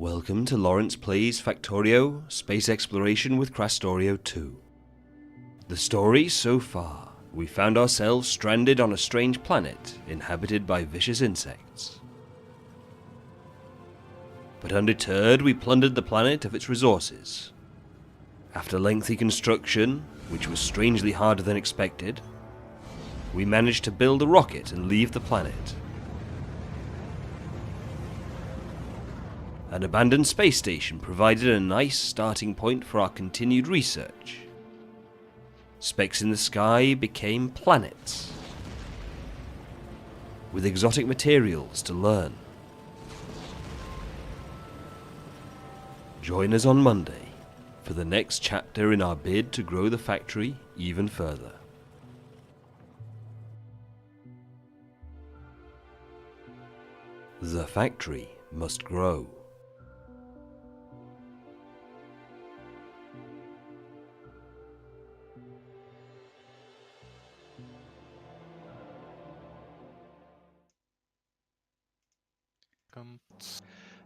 Welcome to Laurence Plays Factorio, Space Exploration with Krastorio². The story so far, we found ourselves stranded on a strange planet inhabited by vicious insects. But undeterred, we plundered the planet of its resources. After lengthy construction, which was strangely harder than expected, we managed to build a rocket and leave the planet. An abandoned space station provided a nice starting point for our continued research. Specks in the sky became planets, with exotic materials to learn. Join us on Monday for the next chapter in our bid to grow the factory even further. The factory must grow.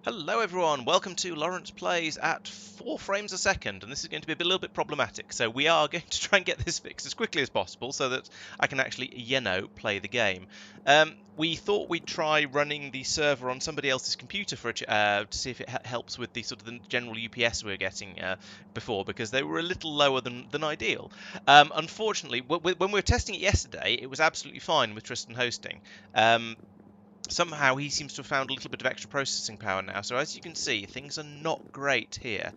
Hello everyone, welcome to Laurence Plays at 4 frames a second, and this is going to be a little bit problematic, so we are going to try and get this fixed as quickly as possible so that I can actually, play the game. We thought we'd try running the server on somebody else's computer for to see if it helps with the sort of the general UPS we were getting before, because they were a little lower than ideal. Unfortunately, when we were testing it yesterday, it was absolutely fine with Tristan hosting. Somehow he seems to have found a little bit of extra processing power now, so as you can see, things are not great here.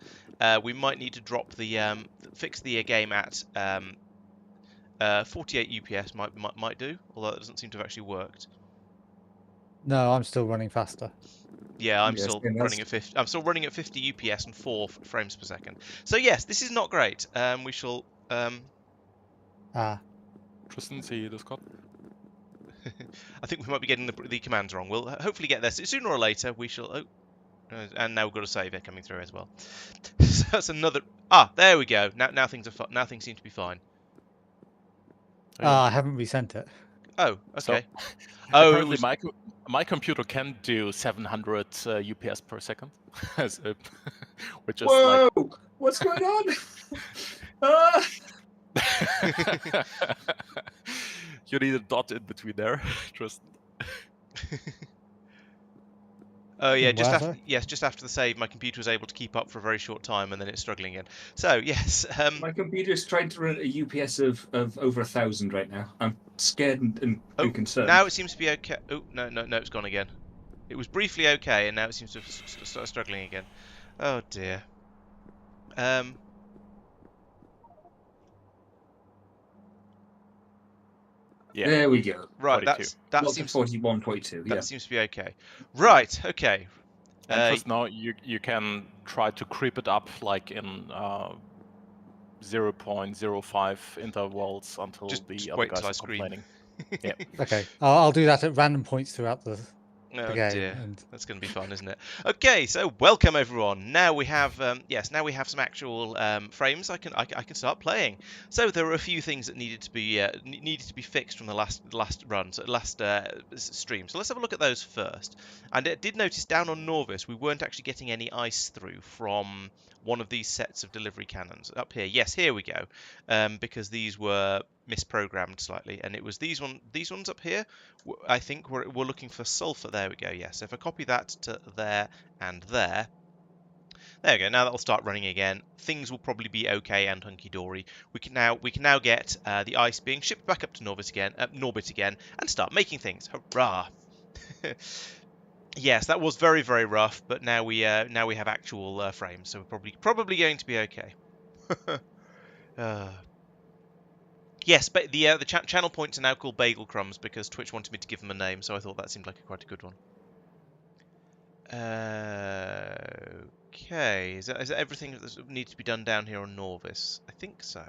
We might need to drop the fix the game at 48 UPS might do, although that doesn't seem to have actually worked. No, I'm still running faster. Yeah, I'm Yeah, still same running as. at 50. I'm still running at 50 UPS and 4 frames per second. So yes, this is not great. We shall. Ah, Tristan, see Discord. I think we might be getting the commands wrong. We'll hopefully get there sooner or later. We shall. Oh, and now we've got a save it coming through as well. So that's another. Ah, there we go. Now things are now things seem to be fine. I haven't resent it. Oh, So, okay. Oh, it apparently was. my computer can do 700 UPS per second, which is Whoa! What's going on? Ah! like you need a dot in between there, Tristan. Oh yeah, just Where, after sorry? just after the save, my computer was able to keep up for a very short time, and then it's struggling again. So yes, My computer's trying to run a UPS of over 1,000 right now. I'm scared and concerned. now it seems to be okay. Oh no, it's gone again. It was briefly okay, and now it seems to have started struggling again. Oh dear. Yeah, There we go. Right, 42. that Lots of seems 41, 42. Yeah. that seems to be okay. Right, okay. And Tristan, now you can try to creep it up like in 0.05 intervals until Just the other wait guys till I are scream. complaining. Yeah. Okay, I'll do that at random points throughout the Oh game. dear, And that's going to be fun, isn't it? Okay, so welcome everyone. Now we have now we have some actual frames. I can start playing. So there were a few things that needed to be fixed from the last run, so last stream. So let's have a look at those first. And I did notice down on Norvis we weren't actually getting any ice through from one of these sets of delivery cannons up here. Yes, here we go, because these were misprogrammed slightly, and it was these ones up here. I think we're looking for sulfur. There we go. Yes. So if I copy that to there and there we go. Now that'll start running again. Things will probably be okay and hunky dory. We can now get the ice being shipped back up to Norbit again, and start making things. Hurrah! Yes, that was very rough, but now we have actual frames, so we're probably going to be okay. Yes, but the channel points are now called Bagel Crumbs because Twitch wanted me to give them a name, so I thought that seemed like quite a good one. Okay, is that everything that needs to be done down here on Norvis? I think so.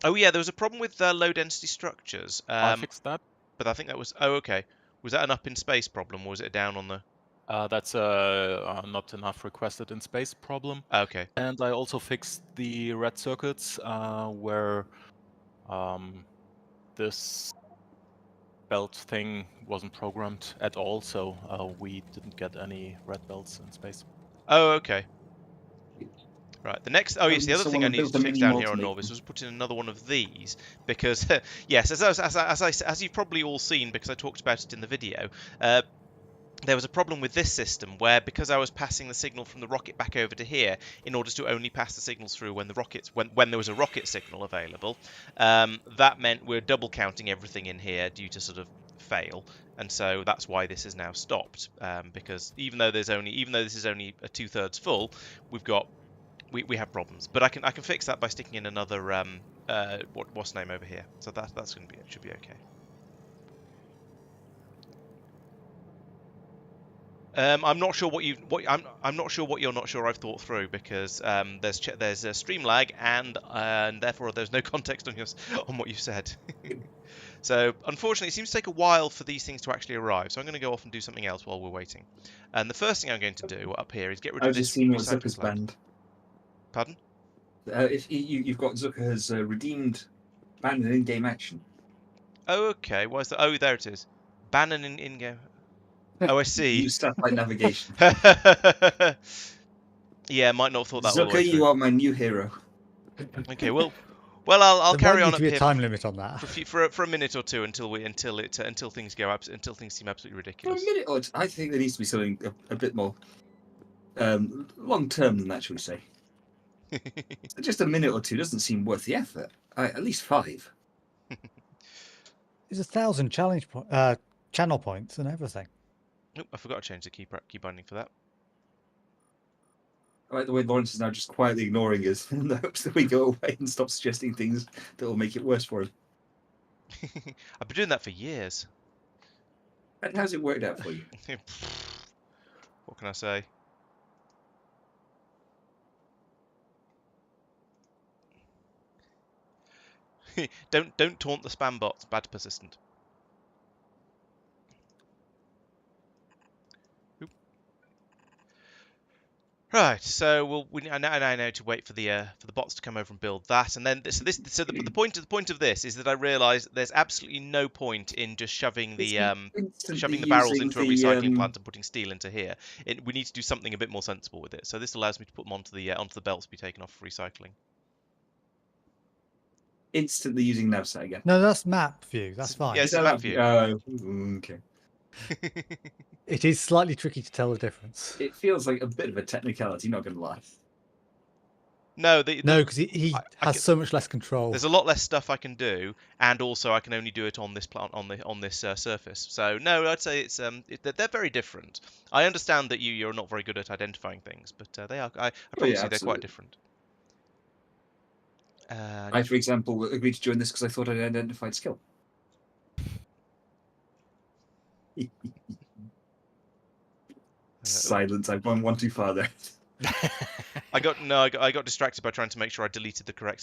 Oh yeah, there was a problem with low density structures. I fixed that. But I think that was. Oh okay. Was that an up in space problem, or was it down on the? That's a not enough requested in space problem. Okay. And I also fixed the red circuits where this belt thing wasn't programmed at all, so we didn't get any red belts in space. Oh okay. Right. The next. Oh yes, the other thing I someone needed built to a fix mini down here on multimeter. Norvis was put in another one of these because yes, as you've probably all seen because I talked about it in the video. There was a problem with this system where, because I was passing the signal from the rocket back over to here in order to only pass the signals through when there was a rocket signal available, that meant we're double counting everything in here due to sort of fail, and so that's why this is now stopped. Because even though this is only a 2/3 full, we have problems. But I can fix that by sticking in another what's the name over here. So that's going to be should be okay. I'm not sure I'm not sure what you're not sure I've thought through because there's a stream lag and therefore there's no context on what you said. So unfortunately, it seems to take a while for these things to actually arrive. So I'm going to go off and do something else while we're waiting. And the first thing I'm going to do up here is get rid of I've this just seen what recycling Zucker's plant. banned. Pardon? If you've got Zucker has redeemed banned an in-game action. Oh, okay. Why is that? Oh, there it is. Ban an in-game. Oh, I see. Use stuff like navigation. Yeah, might not have thought that all the Zucker, way you through. are my new hero. Okay, well, I'll there carry might on need up to be here a time limit on that. for a minute or two until things seem absolutely ridiculous. For a minute or two, I think there needs to be something a bit more long term than that, shall we say? Just a minute or two doesn't seem worth the effort. At least 5. There's 1,000 channel points and everything. Nope, I forgot to change the key binding for that. I like the way Laurence is now just quietly ignoring us in the hopes that we go away and stop suggesting things that will make it worse for him. I've been doing that for years. And how's it worked out for you? What can I say? Don't taunt the spam bots. Bad persistent. Oop. Right, so I now know to wait for the bots to come over and build that, and then the point of this is that I realise there's absolutely no point in just shoving the Instantly barrels using into a recycling plant and putting steel into here. We need to do something a bit more sensible with it. So this allows me to put them onto the belts to be taken off for recycling. Instantly using navset again. No, that's map view. That's fine. Yeah, Is this is that map view. Okay. It is slightly tricky to tell the difference. It feels like a bit of a technicality, not going to lie. No, No, because he I has can- so much less control. there's a lot less stuff I can do, and also I can only do it on this plant on this surface. So no, I'd say they're very different. I understand that you're not very good at identifying things, but they are. I promise you, they're quite absolutely. different. I, for example, agreed to join this because I thought I'd identified skill. Silence. I've gone one too far there. I got distracted by trying to make sure I deleted the correct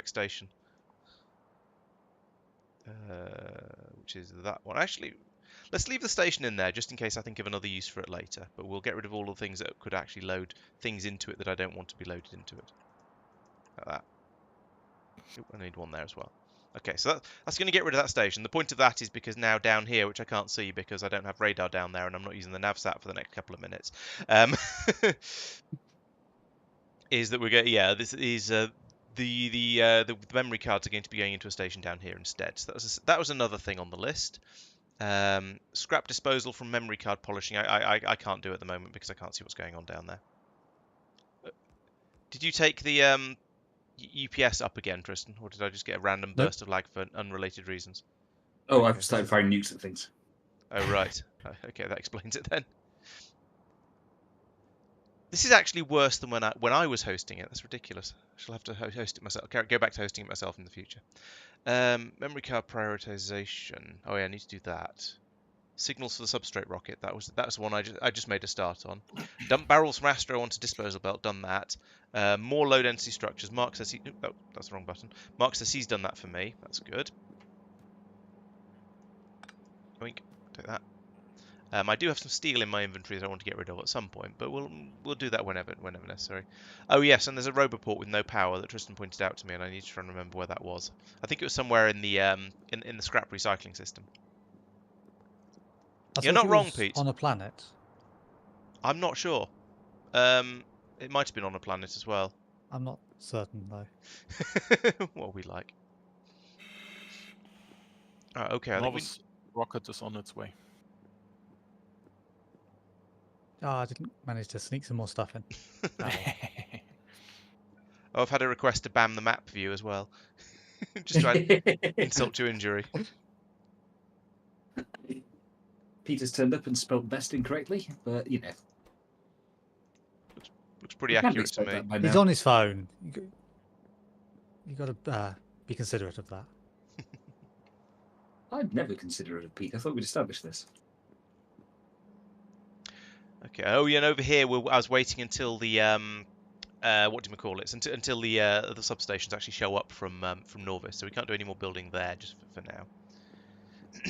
station, which is that one. Actually, let's leave the station in there just in case I think of another use for it later. But we'll get rid of all the things that could actually load things into it that I don't want to be loaded into it. Like that. Oop, I need one there as well. Okay, so that's going to get rid of that station. The point of that is because now down here, which I can't see because I don't have radar down there and I'm not using the navsat for the next couple of minutes, is that we're going. Yeah, this is the memory cards are going to be going into a station down here instead. So that was another thing on the list. Scrap disposal from memory card polishing. I can't do at the moment because I can't see what's going on down there. Did you take the UPS up again, Tristan, or did I just get a random burst of lag for unrelated reasons? Oh, Okay. I've started firing nukes at things. Oh right. Okay, that explains it then. This is actually worse than when I was hosting it. That's ridiculous. I shall have to host it myself. Go back to hosting it myself in the future. Memory card prioritization. Oh yeah, I need to do that. Signals for the substrate rocket. That's one I just made a start on. Dump barrels from Astro onto disposal belt. Done that. More low density structures. Marc says oh, that's the wrong button. Marc says he's done that for me. That's good. Oink. Take that. I do have some steel in my inventory that I want to get rid of at some point, but we'll do that whenever necessary. Oh yes, and there's a roboport with no power that Tristan pointed out to me, and I need to try and remember where that was. I think it was somewhere in the in the scrap recycling system. You're not wrong, Pete. On a planet. I'm not sure. It might have been on a planet as well. I'm not certain though. What we like. Right, okay. I think Novice rocket is on its way. Oh, I didn't manage to sneak some more stuff in. Oh, I've had a request to ban the map view as well. Just try and insult to injury. Peter's turned up and spelled best incorrectly, but you know. Looks pretty It can be accurate to spelled me. that by He's now. on his phone. You got to be considerate of that. I'd never consider it a Pete. I thought we'd established this. Okay. Oh, yeah. And over here, I was waiting until the what do we call it? Until the substations actually show up from Norvis. So we can't do any more building there just for now.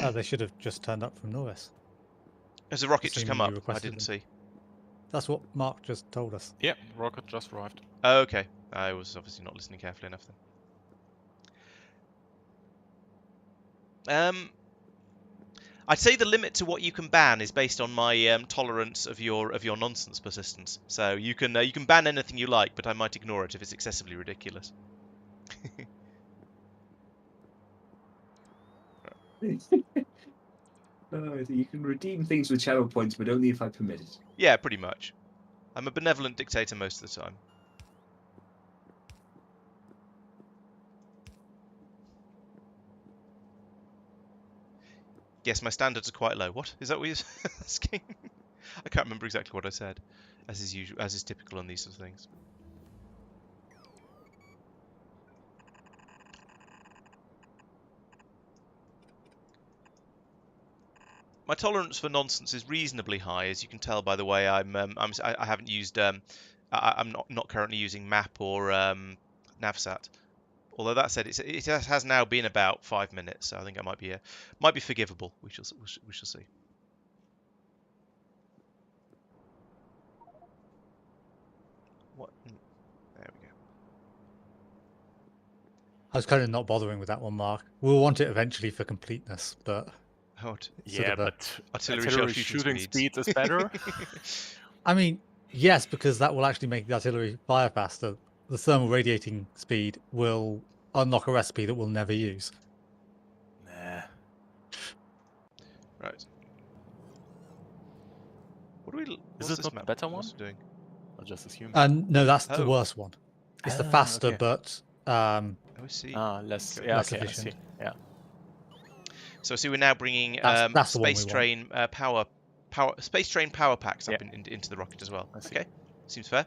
Oh, they should have just turned up from Norvis. Has the rocket just come Assuming up? you I requested didn't them. see. That's what Marc just told us. Yep, rocket just arrived. Oh, okay. I was obviously not listening carefully enough then. I'd say the limit to what you can ban is based on my tolerance of your nonsense persistence. So you can ban anything you like, but I might ignore it if it's excessively ridiculous. You can redeem things with channel points, but only if I permit it. Yeah, pretty much. I'm a benevolent dictator most of the time. Yes, my standards are quite low. What is that? What you're asking? I can't remember exactly what I said, as is usual, as is typical on these sort of things. my tolerance for nonsense is reasonably high, as you can tell by the way I haven't used I'm not currently using map or navsat. Although that said, it has now been about 5 minutes, so I think I might be forgivable. We shall see. What? There we go. I was kind of not bothering with that one, Mark. We'll want it eventually for completeness, but Oh, sort of a- but artillery shooting speeds. speed is better. I mean, yes, because that will actually make the artillery fire faster. The thermal radiating speed will unlock a recipe that we'll never use. Nah. Right. What do we? Is What's this this not the map? better What's one? it doing? I'll just assume. No, that's the Oh. worst one. It's the Ah, faster, okay. but Oh, I see. Less. Okay. Yeah, Less okay, I see. efficient. Yeah. So we're now bringing That's the one space we train space train power packs up Yeah. into the rocket as well. I see. Okay, seems fair.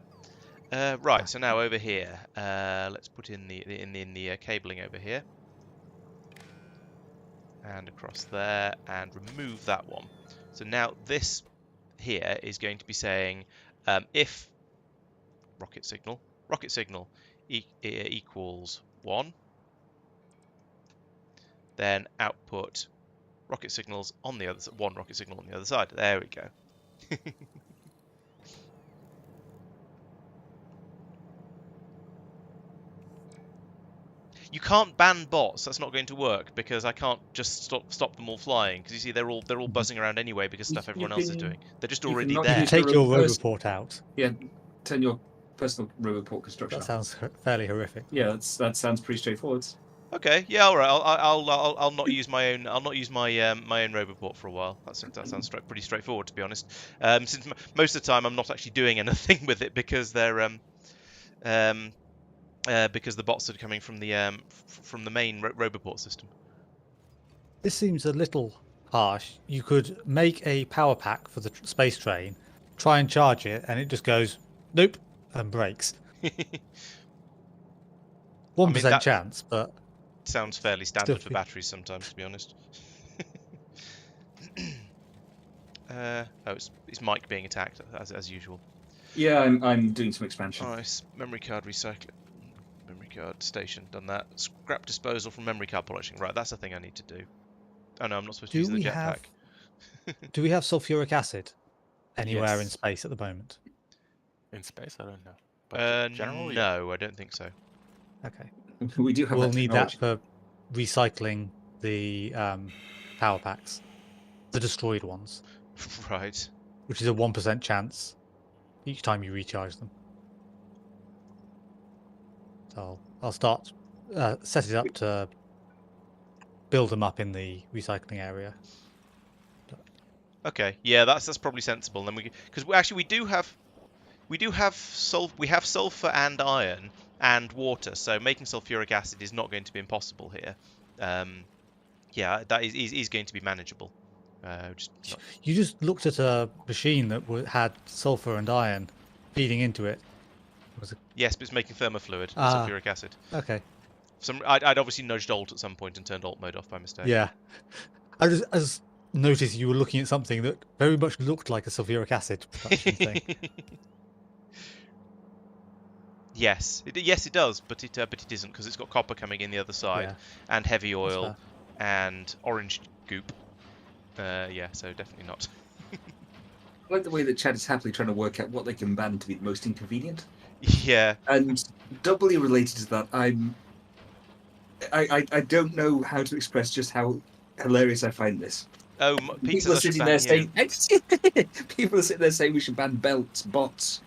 Right. So now over here, let's put in the cabling over here, and across there, and remove that one. So now this here is going to be saying if rocket signal equals 1, then output rocket signals on the other side. 1 rocket signal on the other side. There we go. You can't ban bots. That's not going to work because I can't just stop them all flying. Because you see, they're all buzzing around anyway because You- stuff you everyone else is can- doing. They're just you can already not there. use take your road pers- report out. Yeah, turn your personal roboport construction That off. sounds fairly horrific. Yeah, that sounds pretty straightforward. Okay, yeah, all right. I'll not use my own. I'll not use my my own roboport for a while. That sounds pretty straightforward, to be honest. Since most of the time I'm not actually doing anything with it because they're because the bots are coming from the main roboport system. This seems a little harsh. You could make a power pack for the space train, try and charge it, and it just goes nope and breaks. 1% that- chance, but Sounds fairly standard for be- batteries sometimes, to be honest. It's Mike being attacked as usual. Yeah, I'm doing some expansion. Nice. Memory card recycling. Memory card station. Done that. Scrap disposal from memory card polishing. Right, that's the thing I need to do. Oh no, I'm not supposed to use the jetpack. Do we have sulfuric acid anywhere in Yes. space at the moment? In space, I don't know. But generally, No, I don't think so. Okay. We do have We'll that need that technology. for recycling the power packs, the destroyed ones, Right. which is a 1% chance each time you recharge them. So I'll start set it up to build them up in the recycling area. Okay. Yeah, that's probably sensible. Then because we have sulfur and iron and water, so making sulfuric acid is not going to be impossible here. Yeah, that is going to be manageable. You just looked at a machine that had sulfur and iron feeding into it. Yes, but it's making thermofluid, sulfuric acid. Okay. I'd obviously nudged Alt at some point and turned Alt mode off by mistake. Yeah. I just noticed you were looking at something that very much looked like a sulfuric acid production thing. Yes, it does, but it isn't because it's got copper coming in the other side and heavy oil and orange goop. Yeah, so definitely not. I like the way that Chad is happily trying to work out what they can ban to be the most inconvenient. Yeah. And doubly related to that, I don't know how to express just how hilarious I find this. Oh, People are sitting there saying people are sitting there saying we should ban belts, bots,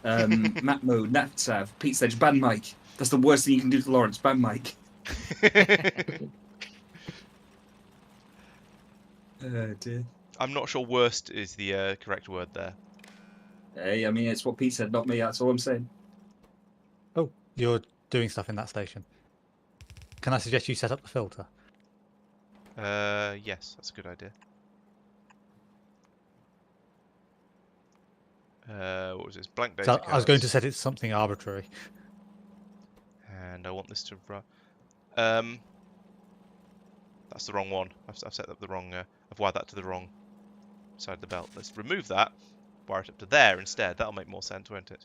map mode, NatSav. Pete said ban Mike. That's the worst thing you can do to Laurence. Ban Mike. Oh dear. I'm not sure worst is the correct word there. Hey, I mean it's what Pete said, not me. That's all I'm saying. Oh, you're doing stuff in that station. Can I suggest you set up the filter? Yes, that's a good idea. What was this? Blank data So I was going to cards. set it to something arbitrary. And I want this to run. That's the wrong one. I've set up the wrong. I've wired that to the wrong side of the belt. Let's remove that, wire it up to there instead. That'll make more sense, won't it?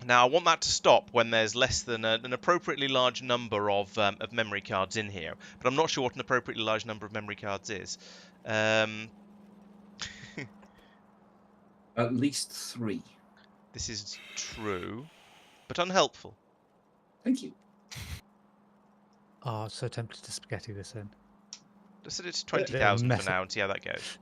Now, I want that to stop when there's less than an appropriately large number of memory cards in here, but I'm not sure what an appropriately large number of memory cards is. At least 3. This is true, but unhelpful. Thank you. Oh, so tempted to spaghetti this in. Just set it to 20,000 for mess now and see how that goes.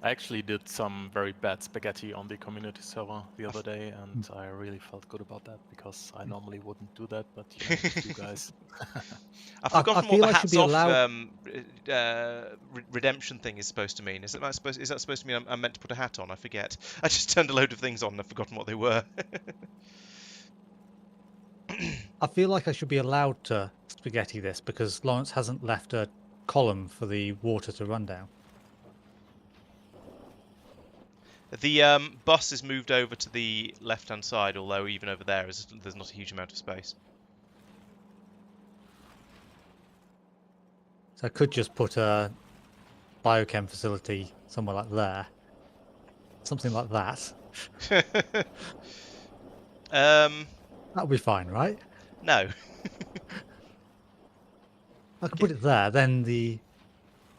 I actually did some very bad spaghetti on the community server the other day, and I really felt good about that because I normally wouldn't do that, but you guys. I've forgotten feel what I the should hats be off allowed- redemption thing is supposed to mean. Is that supposed to mean I'm meant to put a hat on? I forget. I just turned a load of things on and I've forgotten what they were. I feel like I should be allowed to spaghetti this because Laurence hasn't left a column for the water to run down. The bus is moved over to the left-hand side, although even over there there's not a huge amount of space. So I could just put a biochem facility somewhere like there. Something like that. That'll be fine, right? No. I could put it there, then the...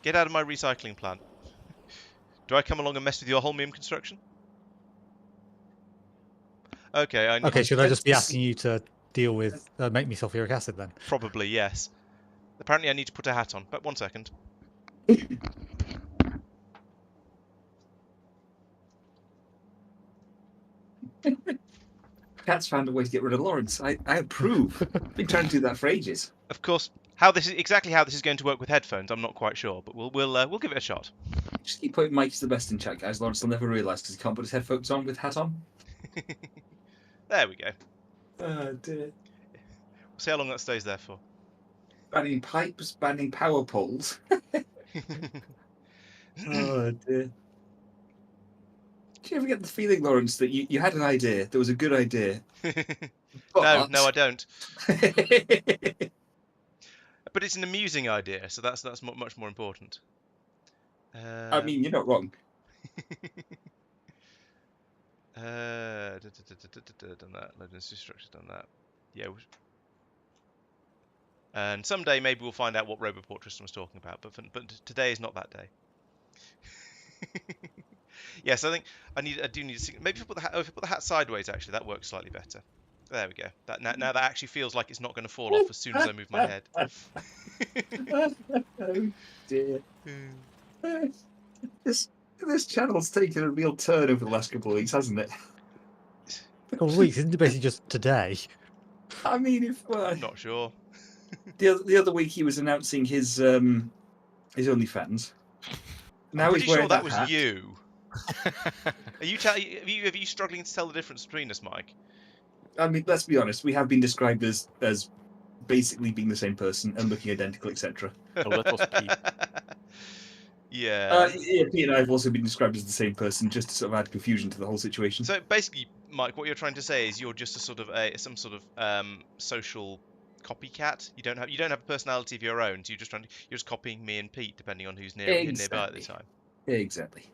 Get out of my recycling plant. Do I come along and mess with your holmium construction? Okay, I Okay, should I just be Yes. asking you to deal with... make me sulfuric acid then? Probably, yes. Apparently I need to put a hat on, but 1 second. Cat's found a way to get rid of Laurence. I approve. I've been trying to do that for ages. Of course, exactly how this is going to work with headphones, I'm not quite sure, but we'll give it a shot. Just keep putting Mike's the best in chat, guys. Laurence will never realise because he can't put his headphones on with hat on. There we go. Oh dear. We'll see how long that stays there for. Banning pipes, banning power poles. Oh dear. Do you ever get the feeling, Laurence, that you had an idea, there was a good idea? No, I don't. But it's an amusing idea, so that's much more important. I mean, you're not wrong. Done that. Loading structure, done that. Yeah. And someday maybe we'll find out what Roboport Tristan was talking about, but today is not that day. Yes, I think I do need to maybe if I put the hat sideways, actually that works slightly better. There we go. Now that actually feels like it's not going to fall off as soon as I move my head. Oh dear. This channel's taken a real turn over the last couple of weeks, hasn't it? Couple of weeks, isn't it basically just today? I mean, if I'm not sure. the other week he was announcing his OnlyFans. Now I'm he's pretty wearing sure that was hat. you. Are you struggling to tell the difference between us, Mike? I mean, let's be honest. We have been described as basically being the same person and looking identical, etc. Oh, that was Pete. Yeah. Yeah, Pete and I have also been described as the same person, just to sort of add confusion to the whole situation. So basically, Mike, what you're trying to say is you're just some sort of social copycat. You don't have a personality of your own. So you're just copying me and Pete, depending on who's nearby at the time. Exactly.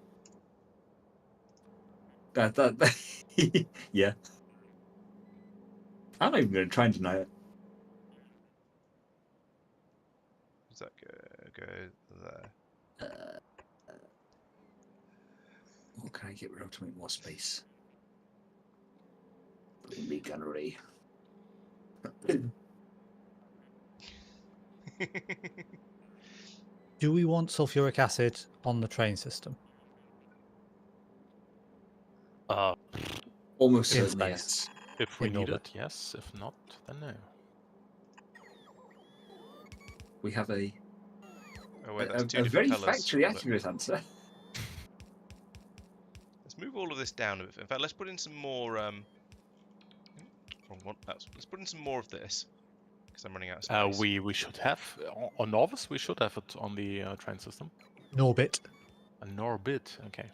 That yeah. I'm not even going to try and deny it. Does that go there? What can I get rid of to make more space? Me gunnery. Do we want sulfuric acid on the train system? Almost In certainly, space. yes. If we In need orbit. it, yes. If not, then no. We have a Oh wait, that's two very different colours. factually accurate answer. Let's move all of this down a bit. In fact, let's put in some more. Wrong one. Let's put in some more of this because I'm running out of space. We should have on Norvis. We should have it on the train system. Norbit. A Norbit. Okay.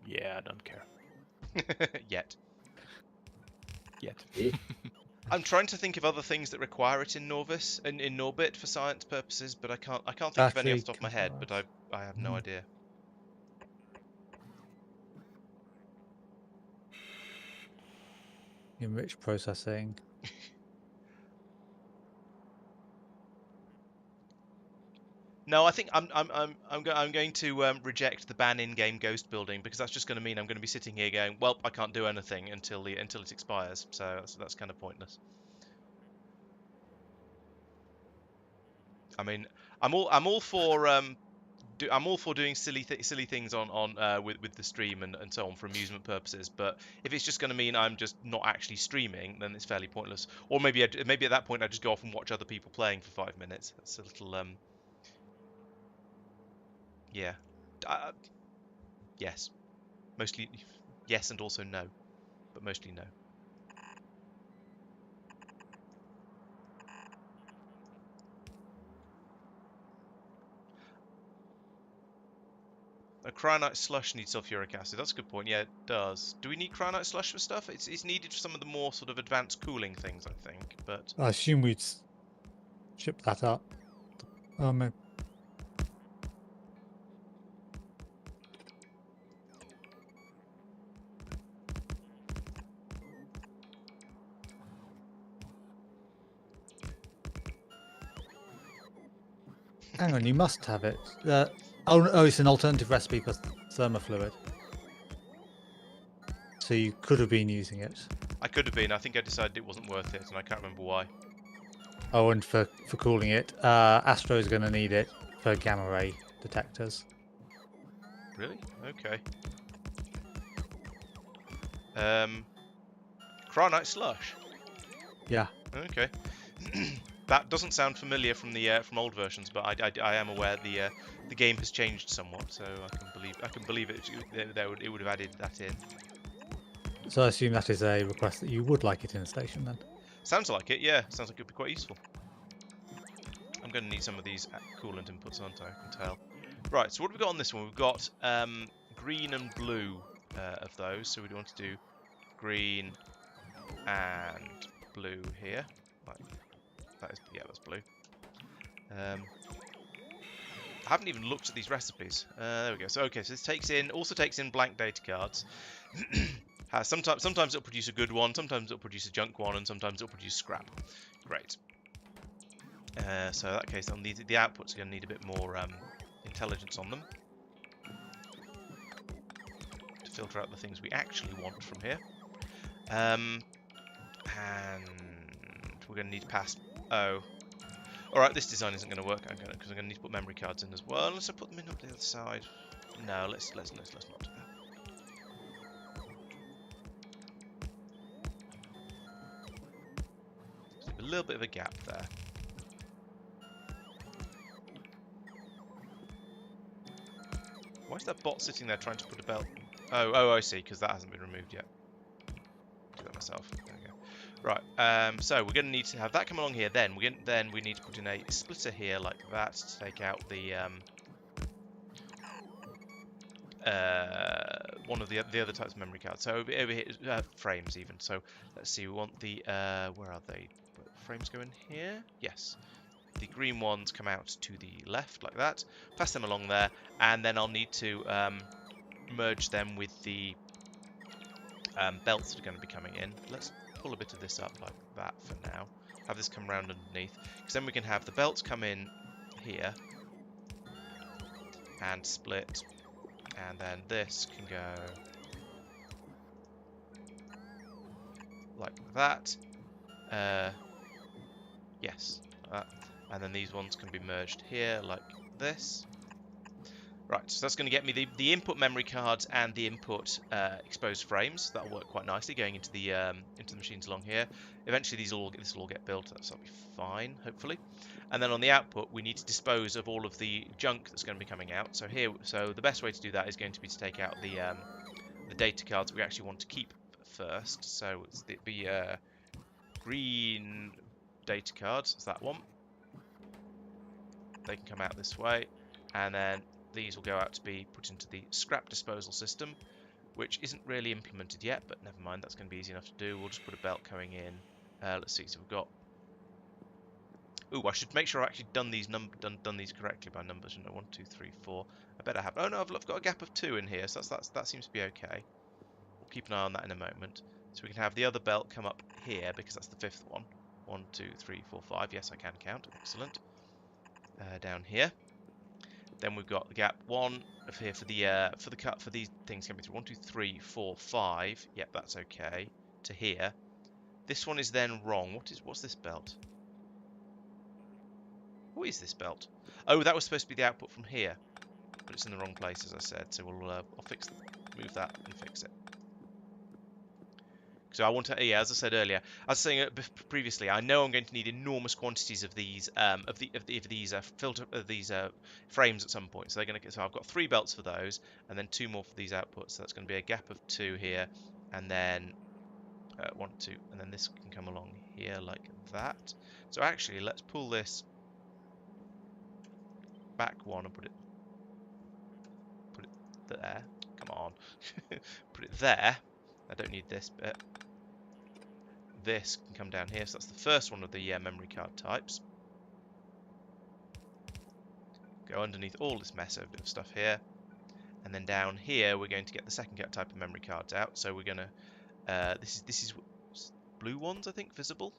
Yeah, I don't care Yet. yet. I'm trying to think of other things that require it in Norvis and in Norbit for science purposes, but I can't think of any off Battery the top of my head. But I compartments. have no idea. Enriched processing. No, I think I'm going to reject the ban in-game ghost building, because that's just going to mean I'm going to be sitting here going, well, I can't do anything until it expires. So that's kind of pointless. I mean, I'm all for doing silly things on with the stream and so on for amusement purposes. But if it's just going to mean I'm just not actually streaming, then it's fairly pointless. Or maybe at that point I just go off and watch other people playing for 5 minutes. That's a little yeah. Yes, mostly yes, and also no, but mostly no. A cryonite slush needs sulfuric acid. That's a good point. Yeah, it does. Do we need cryonite slush for stuff? It's needed for some of the more sort of advanced cooling things, I think. But I assume we'd ship that up. Maybe. Hang on, you must have it. Oh, it's an alternative recipe for thermofluid. So you could have been using it. I could have been. I think I decided it wasn't worth it, and I can't remember why. Oh, and for cooling it, Astro is going to need it for gamma ray detectors. Really? Okay. Cryonite slush. Yeah. Okay. That doesn't sound familiar from the from old versions, but I am aware the game has changed somewhat, so I can believe it. It would have added that in. So I assume that is a request that you would like it in the station then. Sounds like it. Yeah, sounds like it'd be quite useful. I'm going to need some of these coolant inputs, aren't I? I can tell. Right. So what have we got on this one? We've got green and blue of those. So we want to do green and blue here. Like that is, yeah, that's blue. I haven't even looked at these recipes. There we go. So okay, so this also takes in blank data cards. Sometimes it'll produce a good one, sometimes it'll produce a junk one, and sometimes it'll produce scrap. Great. So in that case, the outputs are going to need a bit more intelligence on them to filter out the things we actually want from here. And we're going to need to pass. Oh, all right. This design isn't going to work because I'm going to need to put memory cards in as well. Unless I put them in up the other side. No, let's not do that. A little bit of a gap there. Why is that bot sitting there trying to put a belt? Oh, I see, because that hasn't been removed yet. Do that myself. There we go. Right. So we're going to need to have that come along here. Then we need to put in a splitter here like that to take out the one of the other types of memory cards. So over here, frames even. So let's see. We want the where are they? Frames go in here. Yes. The green ones come out to the left like that. Pass them along there, and then I'll need to merge them with the belts that are going to be coming in. Let's pull a bit of this up like that for now. Have this come round underneath, because then we can have the belts come in here and split, and then this can go like that. Yes, like that. And then these ones can be merged here like this. Right, so that's going to get me the input memory cards and the input exposed frames. That'll work quite nicely going into the machines along here. Eventually this will all get built, so that'll be fine, hopefully. And then on the output, we need to dispose of all of the junk that's going to be coming out. So the best way to do that is going to be to take out the data cards we actually want to keep first. So it's the green data cards. It's that one. They can come out this way, and then these will go out to be put into the scrap disposal system, which isn't really implemented yet, but never mind, that's going to be easy enough to do. We'll just put a belt going in Let's see. So we've got. Ooh, I should make sure I've actually done these done these correctly by numbers. You know, 1, 2, 3, 4. I bet I have. Oh no, I've got a gap of 2 in here, so that seems to be okay. We'll keep an eye on that in a moment. So we can have the other belt come up here because that's the 5th one. 1, 2, 3, 4, 5. Yes, I can count. Excellent. Down here. Then we've got the gap 1 of here for the cut for these things coming through. 1, 2, 3, 4, 5. Yep, that's okay. To here. This one is then wrong. What's this belt? What is this belt? Oh, that was supposed to be the output from here, but it's in the wrong place, as I said. So I'll move that and fix it. So I want to, yeah, as I said earlier, I was saying previously, I know I'm going to need enormous quantities of these frames at some point. So they're going to. So I've got 3 belts for those, and then 2 more for these outputs. So that's going to be a gap of 2 here, and then 1, 2, and then this can come along here like that. So actually, let's pull this back 1 and put it there. Come on, put it there. I don't need this bit. This can come down here, so that's the first one of the memory card types. Go underneath all this mess of stuff here, and then down here we're going to get the second type of memory cards out. So we're gonna this is blue ones, I think, visible.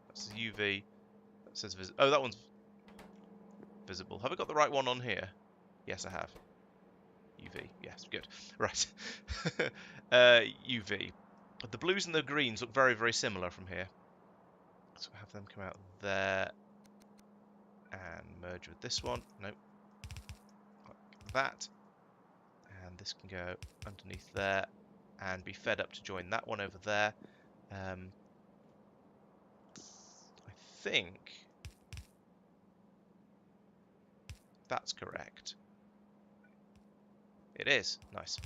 That's the UV. That says visible. Oh, that one's visible. Have I got the right one on here? Yes, I have. UV. Yes, good. Right. UV. But the blues and the greens look very, very similar from here. So have them come out there and merge with this one. Nope. Like that. And this can go underneath there and be fed up to join that one over there. I think that's correct. It is. Nice.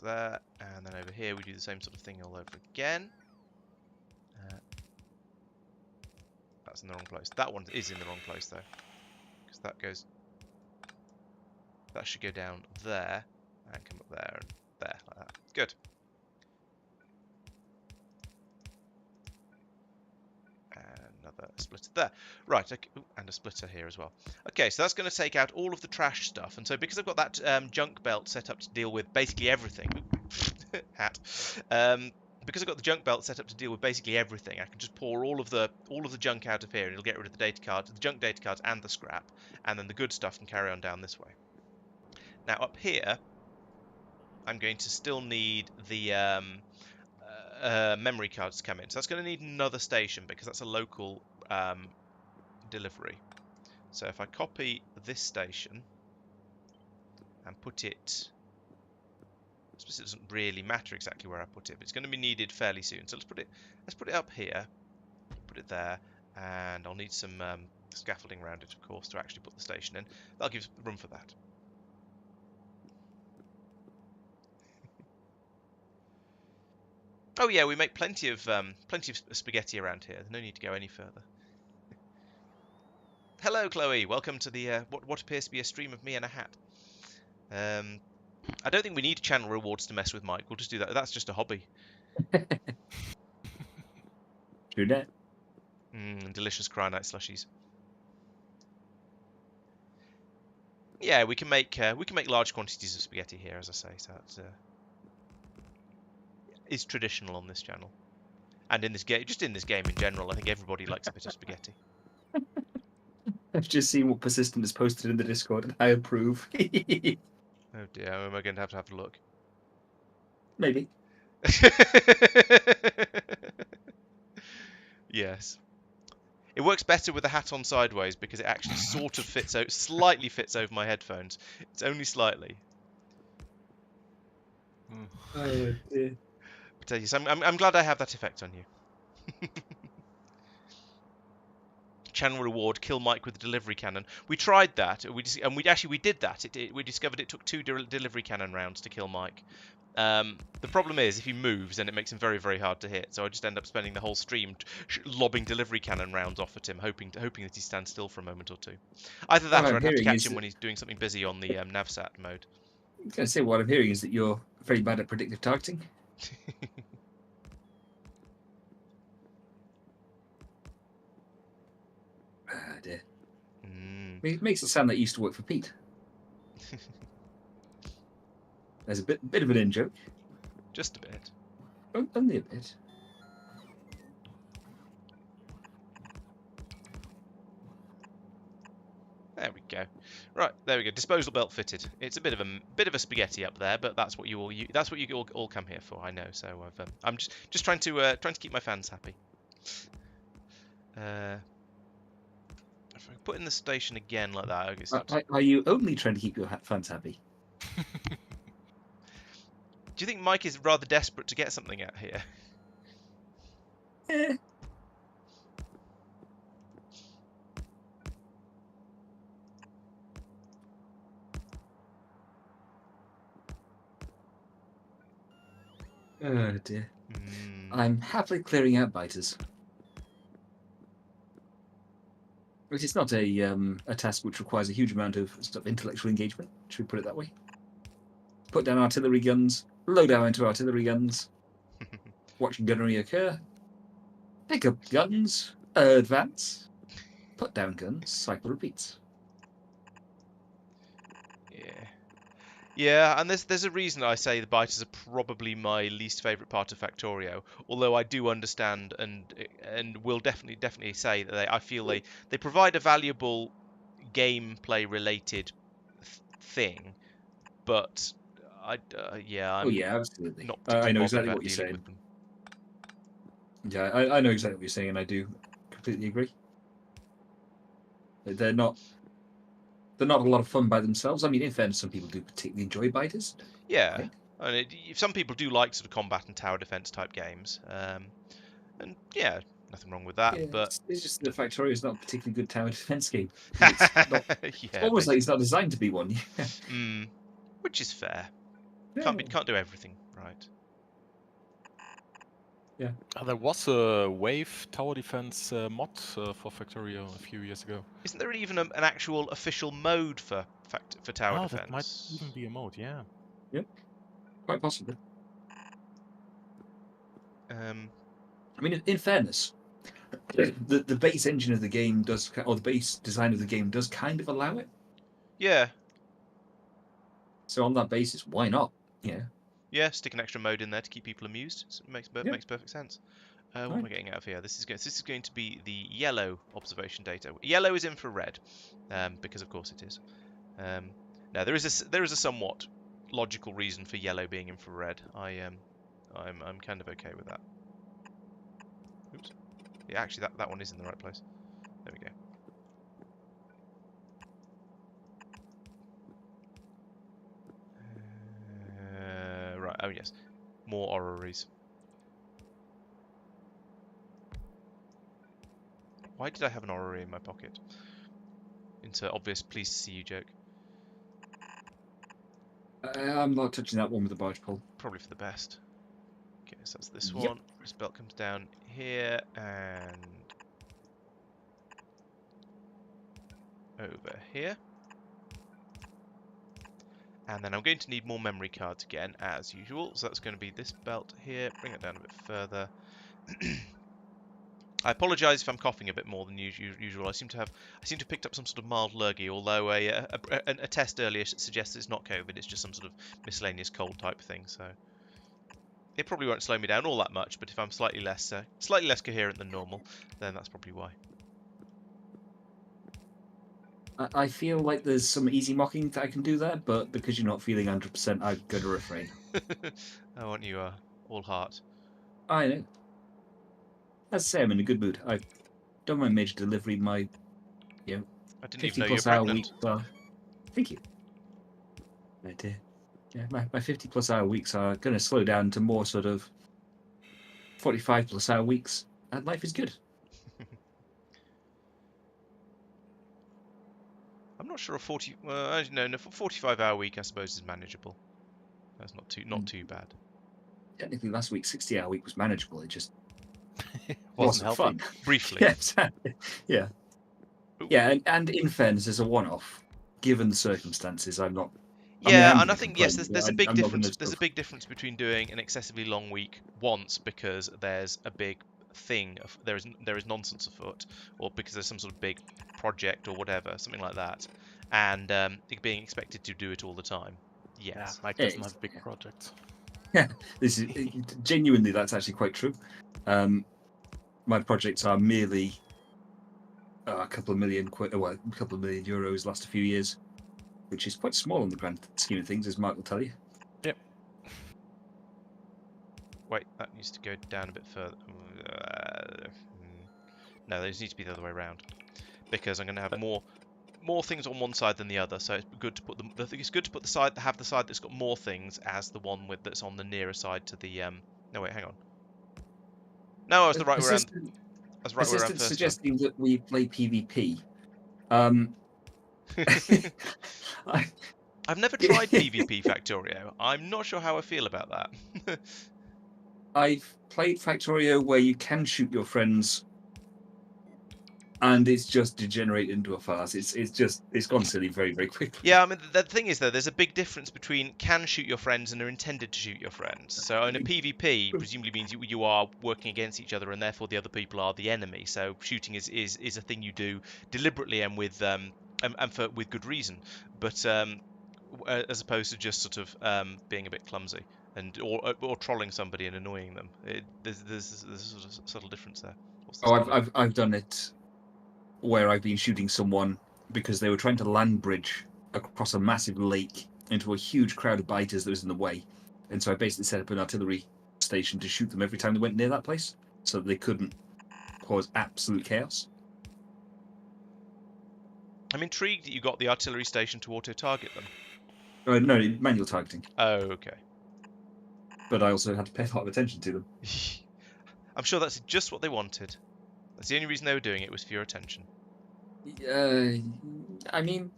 There, and then over here we do the same sort of thing all over again. That's in the wrong place. That one is in the wrong place though, because that should go down there and come up there and there like that. Good. Another splitter there. Right, okay. Ooh, and a splitter here as well. Okay, so that's going to take out all of the trash stuff. And so because I've got that junk belt set up to deal with basically everything. Hat. Because I've got the junk belt set up to deal with basically everything, I can just pour all of the junk out of here, and it'll get rid of the data cards, the junk data cards, and the scrap, and then the good stuff can carry on down this way. Now up here, I'm going to still need the memory cards to come in. So that's going to need another station because that's a local delivery. So if I copy this station and put it, I suppose it doesn't really matter exactly where I put it, but it's going to be needed fairly soon. So let's put it up here, put it there, and I'll need some scaffolding around it, of course, to actually put the station in. That'll give us room for that. Oh yeah, we make plenty of spaghetti around here. There's no need to go any further. Hello, Chloe. Welcome to the what appears to be a stream of me and a hat. I don't think we need channel rewards to mess with Mike. We'll just do that. That's just a hobby. True that. Delicious Cryonite slushies. Yeah, we can make large quantities of spaghetti here, as I say. So that's is traditional on this channel, and in this game, just in this game in general. I think everybody likes a bit of spaghetti. I've just seen what Persistent has posted in the Discord, and I approve. Oh dear, am I going to have a look? Maybe. Yes. It works better with the hat on sideways because it actually sort of slightly fits over my headphones. It's only slightly. Oh dear. But yes, I'm glad I have that effect on you. Channel reward: kill Mike with the delivery cannon. We tried that. We did that. We discovered it took 2 delivery cannon rounds to kill Mike. The problem is if he moves, then it makes him very, very hard to hit. So I just end up spending the whole stream lobbing delivery cannon rounds off at him, hoping that he stands still for a moment or two. Either that, or I'd have to catch him when he's doing something busy on the navsat mode. I was going to say, what I'm hearing is that you're very bad at predictive targeting. Ah, dear. It makes it sound like it used to work for Pete. There's a bit of an in joke. Just a bit. Only a bit. There we go. Right, there we go. Disposal belt fitted. It's a bit of a spaghetti up there, but that's what you all come here for. I know. So I'm just trying to keep my fans happy. If I put in the station again like that, okay, so Are you only trying to keep your fans happy? do you think Mike is rather desperate to get something out here? Eh. Oh dear. I'm happily clearing out biters. Which is not a task which requires a huge amount of sort of intellectual engagement. Should we put it that way? Put down artillery guns, load out into artillery guns, watch gunnery occur, pick up guns, advance, put down guns, cycle repeats. Yeah, and there's a reason I say the biters are probably my least favourite part of Factorio. Although I do understand and will definitely say that I feel they provide a valuable gameplay related thing, but I'm absolutely. not I particularly know bothered exactly about what you're dealing saying. with them. Yeah, I know exactly what you're saying, and I do completely agree. They're not a lot of fun by themselves. I mean, in fairness, some people do particularly enjoy biters. Yeah, and some people do like sort of combat and tower defense type games, and yeah, nothing wrong with that. Yeah, but it's just that Factorio is not a particularly good tower defense game. It's almost like it's not designed to be one. Which is fair. Yeah. Can't do everything, right? Yeah. There was a wave tower defense mod for Factorio a few years ago. Isn't there even an actual official mode for tower defense? That might even be a mode, yeah. Yep, quite possibly. I mean, in fairness, the base engine of the game does, or the base design of the game does kind of allow it. Yeah. So on that basis, why not? Yeah. Yeah, stick an extra mode in there to keep people amused. It makes perfect sense. What am I getting out of here? This is going to be the yellow observation data. Yellow is infrared, because of course it is. Now there is a somewhat logical reason for yellow being infrared. I'm kind of okay with that. Oops. Yeah, actually that one is in the right place. There we go. Right. Oh yes, more orreries. Why did I have an orrery in my pocket? Insert obvious pleased to see you joke. I'm not touching that one with the barge pole. Probably for the best. Okay, so that's this one. This belt comes down here and over here. And then I'm going to need more memory cards again, as usual. So that's going to be this belt here. Bring it down a bit further. I apologise if I'm coughing a bit more than usual. I seem to have picked up some sort of mild lurgy, although a test earlier suggests it's not COVID. It's just some sort of miscellaneous cold type thing. So it probably won't slow me down all that much. But if I'm slightly less coherent than normal, then that's probably why. I feel like there's some easy mocking that I can do there, but because you're not feeling 100%, I'm going to refrain. I want you all heart. I know. As I say, I'm in a good mood. I've done my major delivery. My, I didn't 50 even know plus you were hour pregnant. weeks. Thank you. I did. Yeah, my 50 plus hour weeks are going to slow down to more sort of 45 plus hour weeks, and life is good. I'm not sure a 45-hour week I suppose is manageable. That's not too bad. Technically, last week's 60-hour week was manageable. It just wasn't fun. Briefly. Yeah, exactly. Yeah. Ooh. Yeah, and in fairness, as a one-off, given the circumstances, I'm not Yeah, I'm and I gonna think yes, complain, there's a but big I'm not gonna difference. There's a sort big difference between doing an excessively long week once because there's a big thing, there is nonsense afoot, or because there's some sort of big project or whatever, something like that, and it being expected to do it all the time. Yeah, Yes. Mike Yeah, doesn't have big projects. Yeah, this is genuinely, that's actually quite true. My projects are merely a couple of million well, a couple of million euros last a few years, which is quite small in the grand scheme of things, as Mark will tell you. Yep. Wait, that needs to go down a bit further. No, those need to be the other way around because I'm going to have more things on one side than the other. So it's good to put them. It's good to put the side that's got more things as the one that's on the nearer side to the. No, wait, hang on. No, I was the right way around. I was the right way around Assistant first time. suggesting that we play PvP. I've never tried PvP Factorio. I'm not sure how I feel about that. I've played Factorio where you can shoot your friends, and it's just degenerated into a farce. It's gone silly very, very quickly. Yeah, I mean the thing is though, there's a big difference between can shoot your friends and are intended to shoot your friends. So in a PvP, presumably means you are working against each other, and therefore the other people are the enemy. So shooting is a thing you do deliberately and with with good reason. But as opposed to just sort of being a bit clumsy and or trolling somebody and annoying them. There's a sort of subtle difference there. I've done it where I've been shooting someone because they were trying to land bridge across a massive lake into a huge crowd of biters that was in the way, and so I basically set up an artillery station to shoot them every time they went near that place, so that they couldn't cause absolute chaos. I'm intrigued that you got the artillery station to auto-target them. No, manual targeting. Oh, okay. But I also had to pay a lot of attention to them. I'm sure that's just what they wanted. That's the only reason they were doing it was for your attention. I mean,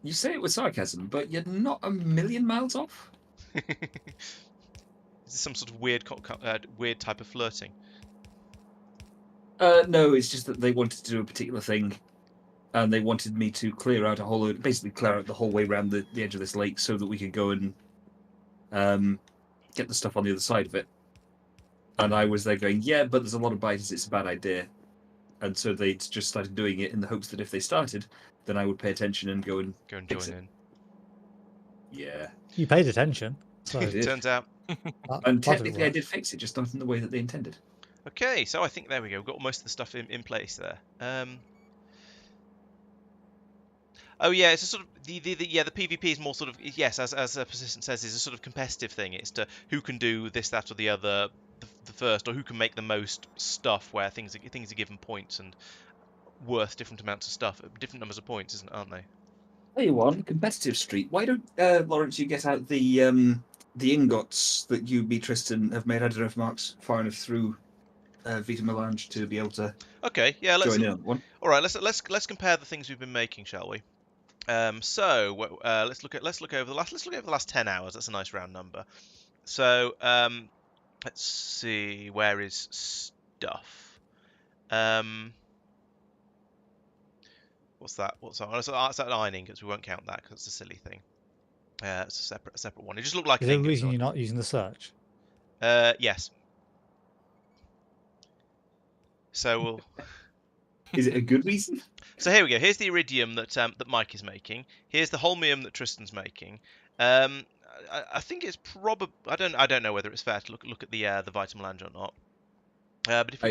you say it with sarcasm, but you're not a million miles off. Is this some sort of weird type of flirting? No, it's just that they wanted to do a particular thing, and they wanted me to clear out basically clear out the whole way around the edge of this lake so that we could go and get the stuff on the other side of it. And I was there going, yeah, but there's a lot of biters, it's a bad idea. And so they just started doing it in the hopes that if they started, then I would pay attention and go and join in. in. Yeah. You paid attention. So Turns out. And technically I did fix it, just not in the way that they intended. Okay, so I think there we go. We've got most of the stuff in place there. Oh yeah, it's a sort of the PvP is more sort of, yes, as Persistent says, is a sort of competitive thing. It's to who can do this, that, or the other the first, or who can make the most stuff where things are given points and worth different amounts of stuff, different numbers of points, aren't they? Tell you what, competitive street. Why don't Laurence, you get out the ingots that you, me, Tristan have made? I don't know if Mark's far enough through Vita Melange to be able to. Okay, yeah, let's join in on one. All right, let's compare the things we've been making, shall we? So let's look over the last 10 hours. That's a nice round number. So let's see, where is stuff? What's that? It's that ironing, because we won't count that because it's a silly thing. It's a separate one. It just looked like. Is there a reason you're not using the search? Yes. So we'll. Is it a good reason? So here we go. Here's the iridium that Mike is making. Here's the holmium that Tristan's making. I think it's probably. I don't know whether it's fair to look at the Vita Melange or not. But if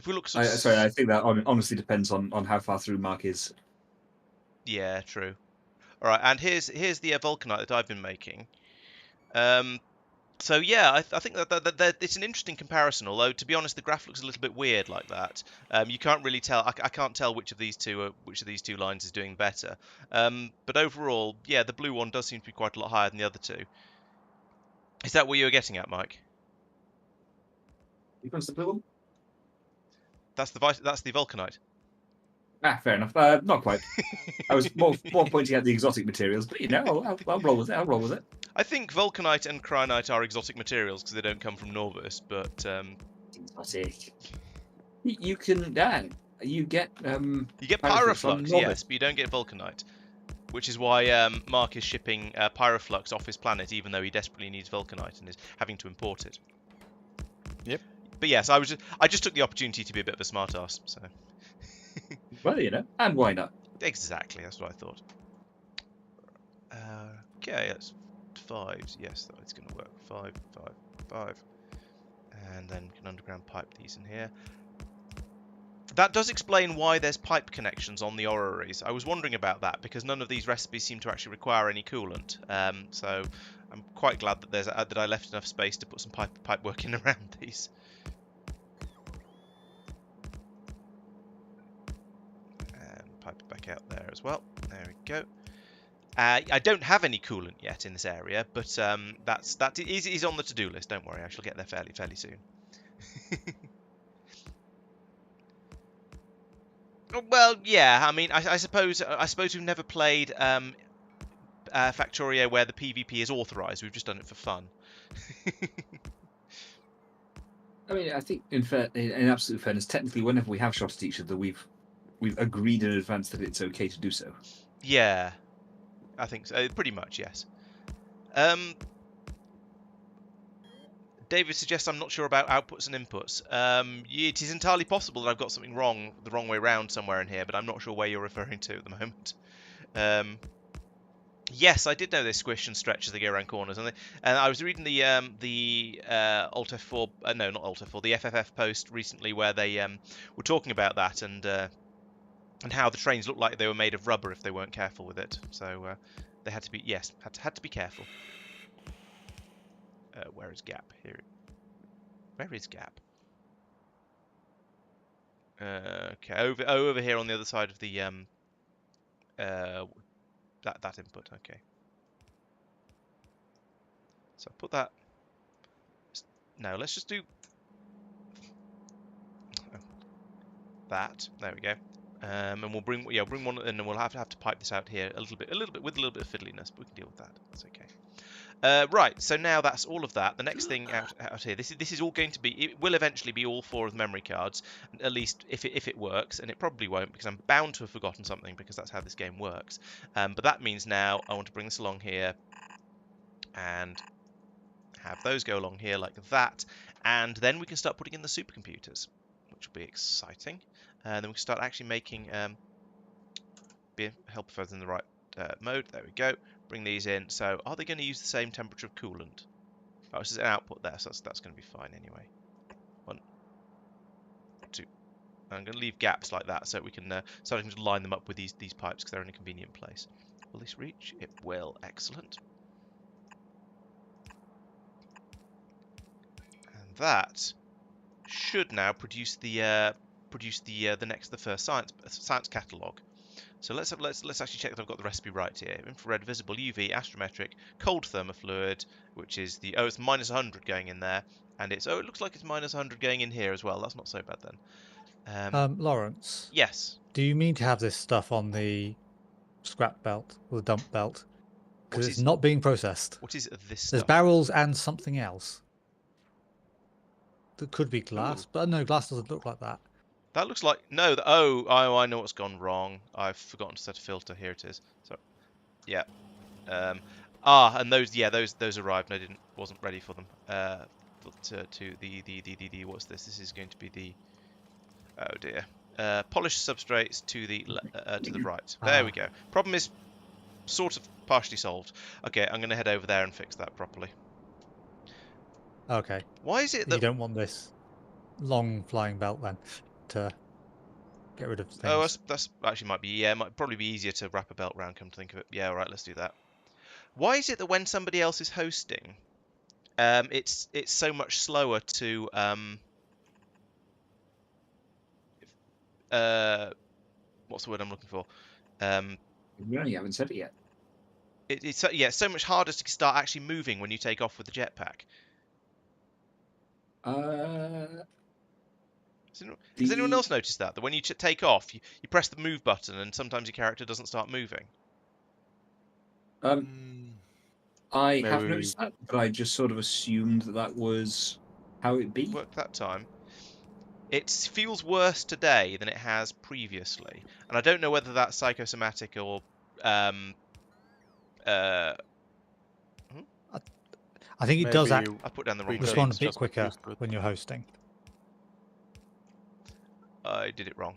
we look. Sorry, I think that honestly depends on how far through Mark is. Yeah, true. All right, and here's the vulcanite that I've been making. So yeah, I think that it's an interesting comparison. Although to be honest, the graph looks a little bit weird like that. You can't really tell. I can't tell which of these two lines is doing better. But overall, yeah, the blue one does seem to be quite a lot higher than the other two. Is that what you were getting at, Mike? Which one's the blue one? That's the vulcanite. Fair enough. Not quite. I was more pointing out the exotic materials, but I'll roll with it. I think vulcanite and cryonite are exotic materials because they don't come from Norvus, but exotic. You can you get pyroflux, yes, but you don't get vulcanite. which is why Marc is shipping Pyroflux off his planet, even though he desperately needs Vulcanite and is having to import it. Yep. But yes, I just took the opportunity to be a bit of a smartass. So Well, and why not? exactly, that's what I thought. Okay, that's 5s. Yes, it's going to work. 5, 5, 5, and then we can underground pipe these in here. That does explain why there's pipe connections on the orreries. I was wondering about that because none of these recipes seem to actually require any coolant. So I'm quite glad that that I left enough space to put some pipe working around these. And pipe it back out there as well. There we go. I don't have any coolant yet in this area, but that is on the to-do list. Don't worry, I shall get there fairly soon. Well, yeah. I mean, I suppose we've never played Factorio where the PvP is authorized. We've just done it for fun. I mean, I think in absolute fairness, technically, whenever we have shot at each other, we've agreed in advance that it's okay to do so. Yeah, I think so. Pretty much, yes. David suggests I'm not sure about outputs and inputs. It is entirely possible that I've got something wrong, the wrong way round somewhere in here, but I'm not sure where you're referring to at the moment. Yes, I did know they squish and stretch as they go around corners, and I was reading the Alt F4, no, not Alt F4, the FFF post recently where they were talking about that and how the trains looked like they were made of rubber if they weren't careful with it. So they had to be had to be careful. Where is Gap? Here. Where is Gap? Okay, over here on the other side of the that input. Okay. So put that. No, let's just do that. There we go. And we'll bring one, and then we'll have to pipe this out here a little bit with a little bit of fiddliness, but we can deal with that. That's okay. Right, so now that's all of that. The next thing out here, this is all going to be, it will eventually be all 4 of the memory cards, at least if it works, and it probably won't because I'm bound to have forgotten something because that's how this game works. But that means now I want to bring this along here and have those go along here like that, and then we can start putting in the supercomputers, which will be exciting. And then we can start actually making help further in the right mode. There we go. Bring these in. So are they going to use the same temperature of coolant? Oh, this is an output there, so that's going to be fine anyway. 1, 2. I'm going to leave gaps like that so we can start to line them up with these pipes because they're in a convenient place. Will this reach? It will. Excellent. And that should now produce the first science catalogue. So let's actually check that I've got the recipe right here. Infrared, visible, UV, astrometric, cold thermofluid, which is the it's -100 going in there, and it looks like it's -100 going in here as well. That's not so bad then. Laurence, Yes. do you mean to have this stuff on the scrap belt or the dump belt? Because it's not being processed. What is this stuff? There's barrels and something else. That could be glass, but no, glass doesn't look like that. That looks like no. I know what's gone wrong. I've forgotten to set a filter. Here it is. So, yeah. And those arrived. And I wasn't ready for them. To the what's this? This is going to be the oh dear. Polished substrates to the right. There we go. Problem is sort of partially solved. Okay, I'm going to head over there and fix that properly. Okay. Why is it that you don't want this long flying belt then to get rid of things? Oh, that's actually might probably be easier to wrap a belt round. Come to think of it, yeah, all right, let's do that. Why is it that when somebody else is hosting, it's so much slower to what's the word I'm looking for? You haven't said it yet. It's so much harder to start actually moving when you take off with the jetpack. Has anyone else noticed that when you take off, you press the move button and sometimes your character doesn't start moving? I have noticed that, but I just sort of assumed that was how it'd be. Worked that time. It feels worse today than it has previously, and I don't know whether that's psychosomatic or I think it does Maybe I put down the we wrong could respond a machines. bit just get quicker used to it. when you're hosting. I did it wrong.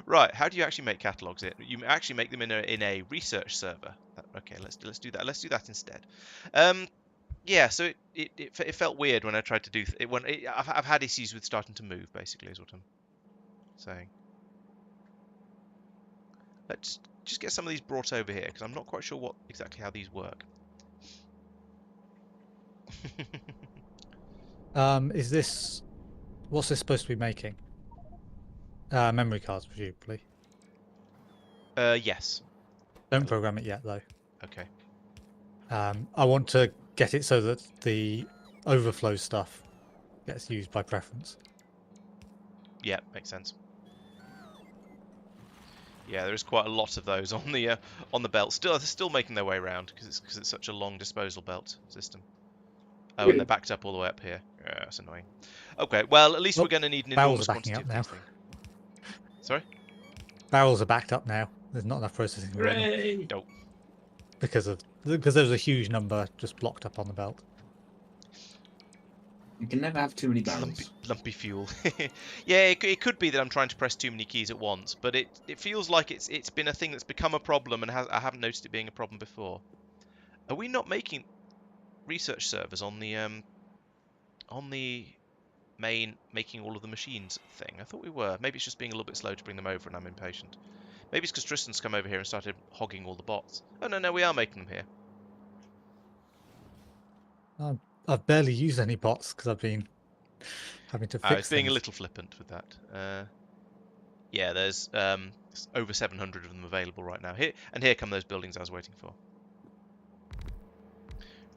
Right, how do you actually make catalogs? You actually make them in a research server. Okay, let's do that. Let's do that instead. Yeah, so it felt weird when I tried to do it. I've had issues with starting to move. Basically, is what I'm saying. Let's just get some of these brought over here because I'm not quite sure exactly how these work. Is this... What's this supposed to be making? Memory cards, presumably. Yes. Don't program it yet, though. Okay. I want to get it so that the overflow stuff gets used by preference. Yeah, makes sense. Yeah, there is quite a lot of those on the belt. They're still making their way around because it's such a long disposal belt system. Oh, and they're backed up all the way up here. Yeah, that's annoying. Okay, well, at least we're going to need an barrels enormous are backing quantity up of now. these things. Sorry? Barrels are backed up now. There's not enough processing room Hooray! Nope. because there's a huge number just blocked up on the belt. You can never have too many barrels. Lumpy fuel. Yeah, it could be that I'm trying to press too many keys at once, but it feels like it's been a thing that's become a problem, and I haven't noticed it being a problem before. Are we not making research servers on the main making all of the machines thing? I thought we were. Maybe it's just being a little bit slow to bring them over and I'm impatient. Maybe it's because Tristan's come over here and started hogging all the bots. Oh no, we are making them here. I've barely used any bots because I've been having to I fix was being things. a little flippant with that. Yeah, there's over 700 of them available right now. Here come those buildings I was waiting for.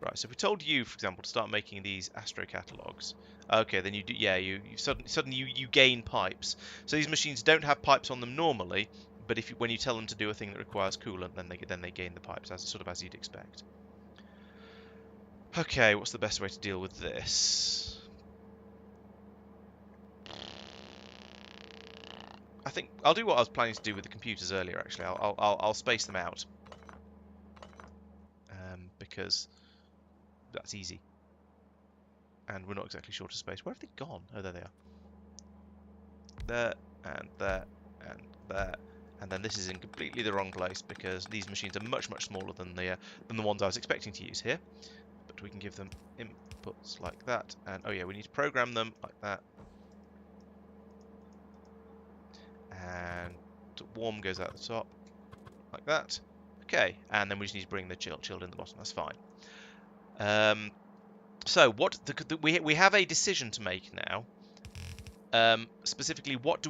Right, so if we told you, for example, to start making these Astro catalogs, okay, then you do. Yeah, you suddenly you gain pipes. So these machines don't have pipes on them normally, but when you tell them to do a thing that requires coolant, then they gain the pipes, as you'd expect. Okay, what's the best way to deal with this? I think I'll do what I was planning to do with the computers earlier. Actually, I'll space them out because that's easy, and we're not exactly short of space. Where have they gone? Oh, there they are. There and there and there, and then this is in completely the wrong place because these machines are much smaller than the ones I was expecting to use here. But we can give them inputs like that, and oh yeah, we need to program them like that. And warm goes out the top, like that. Okay, and then we just need to bring the chilled in the bottom. That's fine. So we have a decision to make now. Specifically, what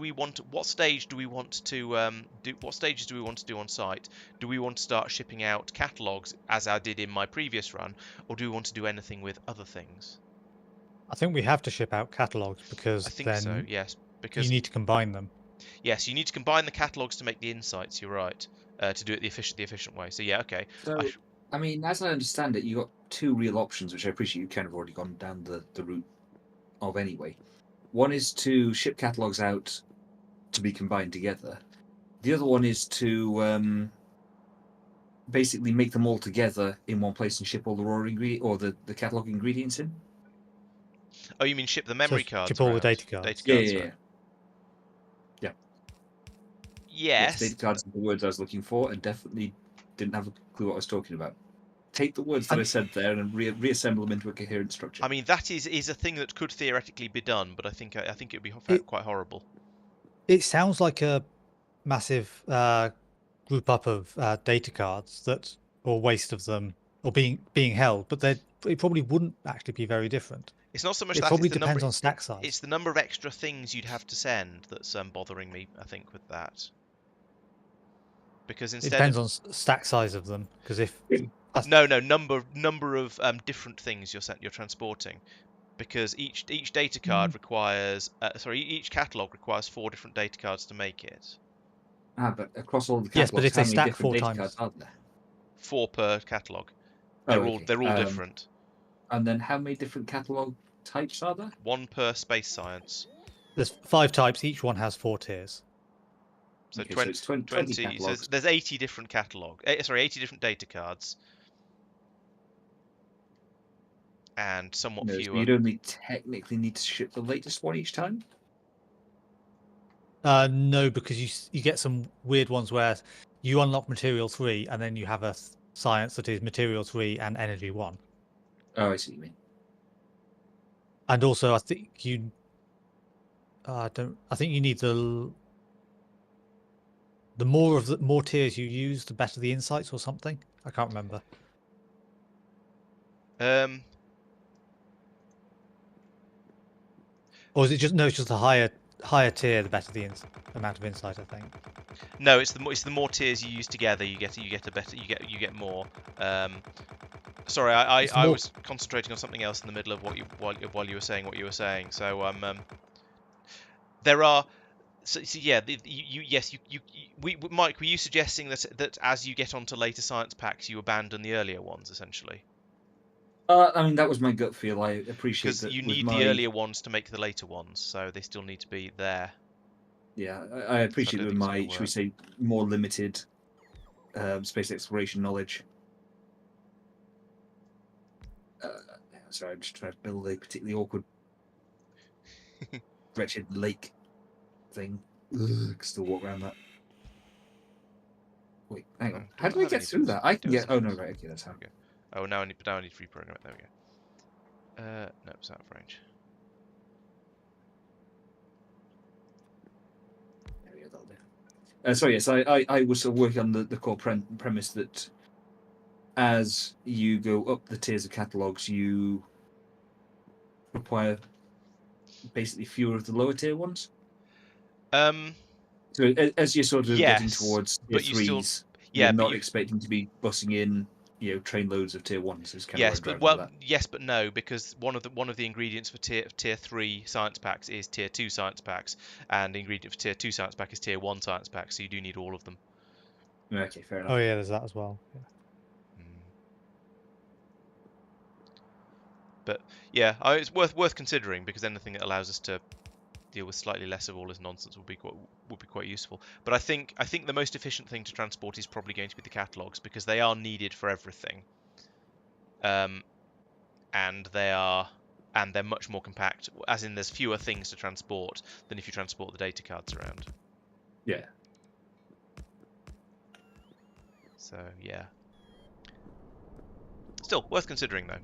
stage do we want to do? What stages do we want to do on site? Do we want to start shipping out catalogs as I did in my previous run, or do we want to do anything with other things? I think we have to ship out catalogs because I think then so. Yes, because you need to combine them. yes, you need to combine the catalogs to make the insights. You're right. To do it the efficient way. So yeah, okay. So, I mean, as I understand it, you got two real options, which I appreciate you've kind of already gone down the route of anyway. One is to ship catalogs out to be combined together. The other one is to basically make them all together in one place and ship all the raw ingredient or the catalog ingredients in. Oh, you mean ship the memory cards? Ship all the around? data cards. Yeah. Yes. Data cards are the words I was looking for, and definitely didn't have a clue what I was talking about. Take the words that I said there and reassemble them into a coherent structure. I mean, that is a thing that could theoretically be done, but I think it would be quite horrible. It sounds like a massive group up of data cards or waste of them, or being held, but it probably wouldn't actually be very different. It's not so much It that probably it's the depends number, on stack size. It's the number of extra things you'd have to send that's bothering me. I think with that, because It instead depends on stack size of them. Because if number of different things you're transporting, because each data card requires each catalog requires 4 different data cards to make it. But across all the catalogs, yes, but if they stack different 4 data times, cards are there? 4 per catalog. They're They're all different. And then how many different catalog types are there? 1 per space science. there's 5 types. Each one has 4 tiers. So Okay, so it's 20 20. So catalogs. there's 80 different catalog. Sorry, 80 different data cards, and somewhat No, so fewer. you'd only technically need to ship the latest one each time. No, because you get some weird ones where you unlock material 3 and then you have a science that is material 3 and energy 1. Oh, I see what you mean. And also, I think you don't. I think you need the more tiers you use, the better the insights or something. I can't remember. Or is it just no? It's just the higher tier, the better the amount of insight. I think. No, it's the more tiers you use together, you get a better, you get more. Sorry, I was concentrating on something else in the middle of while you were saying what you were saying. So there are. So yeah, Mike, were you suggesting that as you get onto later science packs, you abandon the earlier ones essentially? I mean, that was my gut feel. I appreciate Because that. you with need my... the earlier ones to make the later ones, so they still need to be there. Yeah, I appreciate don't with think it's my, gonna should we work. say, more limited space exploration knowledge. Sorry, I'm just trying to build a particularly awkward, wretched lake thing. Ugh, still walk around that. Wait, hang on. How do I get through that? I can get. Oh no, right. Okay, that's how. Okay. Oh, now I need to reprogram it. There we go. No, it's out of range. There we go. That'll do. Sorry, yes, I was sort of working on the core premise that as you go up the tiers of catalogs, you require basically fewer of the lower tier ones. So as you're sort of getting Yes, towards tier but you still, threes, yeah, you're but not you, expecting to be bussing in, trainloads of tier ones. Is kind of where yes, I'm but driving with that. yes, but no, because one of the ingredients for tier 3 science packs is tier 2 science packs, and the ingredient for tier 2 science pack is tier 1 science pack, so you do need all of them. Okay, fair enough. Oh yeah, there's that as well. Yeah. But yeah, it's worth considering, because anything that allows us to deal with slightly less of all this nonsense would be quite useful. But I think the most efficient thing to transport is probably going to be the catalogs, because they are needed for everything. And they're much more compact, as in there's fewer things to transport than if you transport the data cards around. Yeah. So yeah, still worth considering though.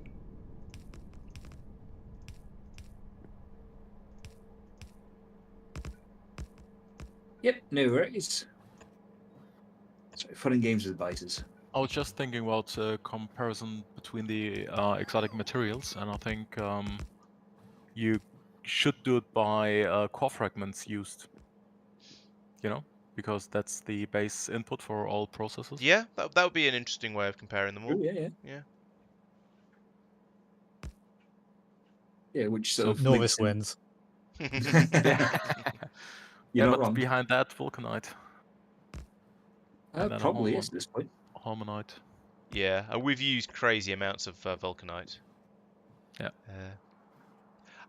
Yep, no worries. Sorry, fun and games with biters. I was just thinking about comparison between the exotic materials, and I think you should do it by core fragments used. Because that's the base input for all processes. Yeah, that would be an interesting way of comparing them all. Oh, yeah. Yeah, which sort So of Novice links wins. Yeah, You're not but wrong. behind that, vulcanite. And then Probably is at this point. Harmonite. Yeah, and we've used crazy amounts of vulcanite. Yeah.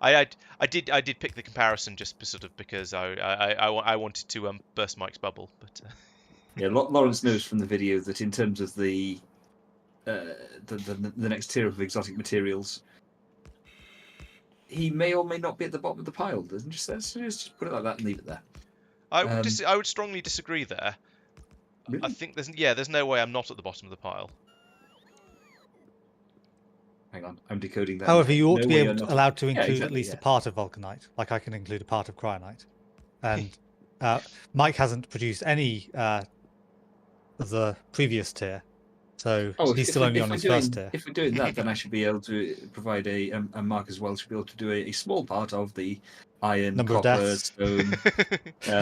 I did pick the comparison just sort of because I wanted to burst Mike's bubble, but Yeah, Laurence knows from the video that in terms of the next tier of exotic materials, he may or may not be at the bottom of the pile. Let's just put it like that and leave it there. I would strongly disagree there. Really? I think there's no way I'm not at the bottom of the pile. Hang on, I'm decoding that. However, you ought No to be way you're not. allowed to Yeah, include at exactly, least yeah. a part of vulcanite. Like I can include a part of cryonite. And Mike hasn't produced any of the previous tier, so he's still only on his first tier. If we're doing that, then I should be able to provide a Marc as well. Should be able to do a small part of the iron, Number of copper, deaths. stone,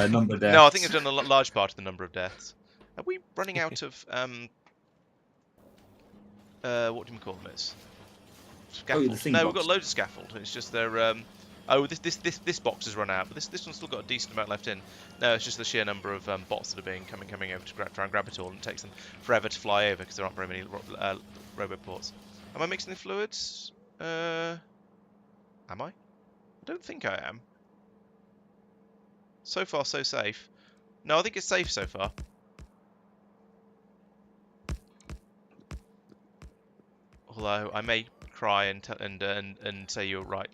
number of deaths. No, I think I've done a large part of the number of deaths. Are we running out of what do we call them? It's scaffold. thing No, box. we've got loads of scaffold. It's just they're this box has run out, but this one's still got a decent amount left in. No, it's just the sheer number of bots that are coming over to try and grab it all, and it takes them forever to fly over because there aren't very many roboports. Am I mixing the fluids? Am I? I don't think I am. So far, so safe. No, I think it's safe so far. Although I may cry and say you're right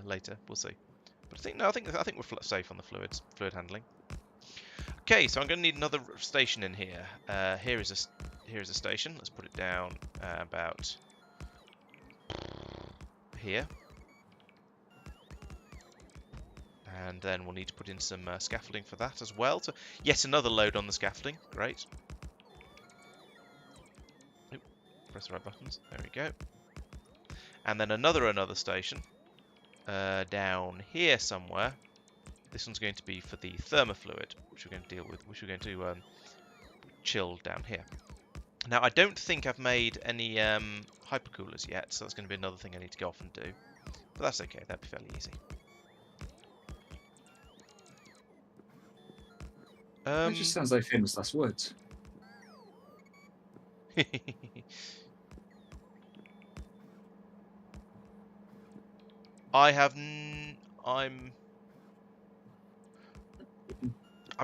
later. We'll see. But I think we're safe on the fluid handling. Okay, so I'm going to need another station in here. Here is a station. Let's put it down about here. And then we'll need to put in some scaffolding for that as well. So yet another load on the scaffolding. Great. Oop, press the right buttons. There we go. And then another station down here somewhere. This one's going to be for the thermofluid, which we're going to deal with, which we're going to chill down here. Now, I don't think I've made any hypercoolers yet, so that's going to be another thing I need to go off and do. But that's okay, that'd be fairly easy. It just sounds like famous last words. I'm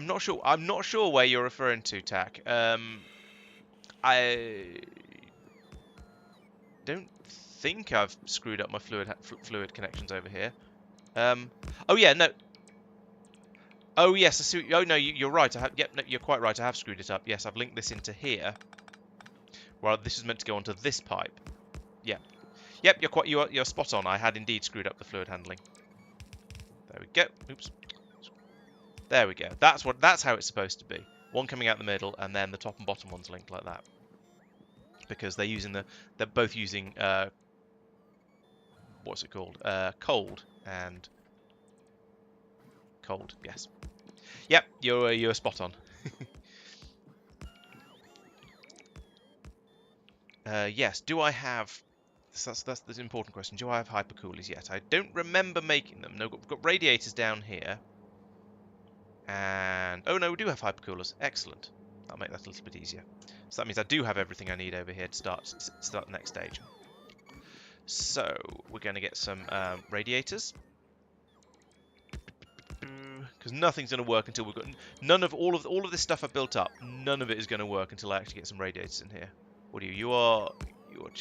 not sure. I'm not sure where you're referring to, Tack. I don't think I've screwed up my fluid connections over here. Oh yeah, no. Oh yes, I see. Oh no, you're right. Yep, no, you're quite right. I have screwed it up. Yes, I've linked this into here. Well, this is meant to go onto this pipe. Yeah. Yep, you're spot on. I had indeed screwed up the fluid handling. There we go. Oops. There we go. That's how it's supposed to be. One coming out the middle, and then the top and bottom ones linked like that. Because they're both using what's it called? Cold and cold. Yes. Yep, you're spot on. Yes. Do I have? That's the important question. Do I have hypercoolers yet? I don't remember making them. No, we've got radiators down here. And oh no, we do have hypercoolers. Excellent. That'll make that a little bit easier. So that means I do have everything I need over here to start the next stage. So we're going to get some radiators, because nothing's going to work until we've got all of this stuff I built up. None of it is going to work until I actually get some radiators in here. What are you?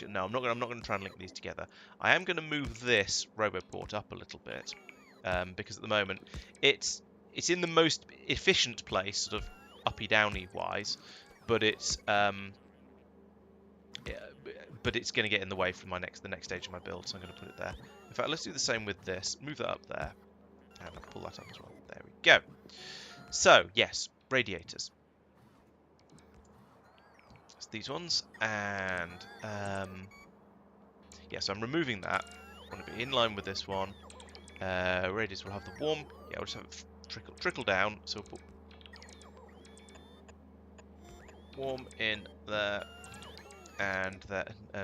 No, I'm not going to try and link these together. I am going to move this RoboPort up a little bit because at the moment it's in the most efficient place, sort of uppy downy wise, but it's going to get in the way from the next stage of my build, so I'm going to put it there. In fact, let's do the same with this. Move that up there, and I'll pull that up as well. There we go. So yes, radiators. It's these ones, and yeah, so I'm removing that. I want to be in line with this one. Radiators will have the warm. Yeah, we'll just have it trickle down. So we'll put warm in there. And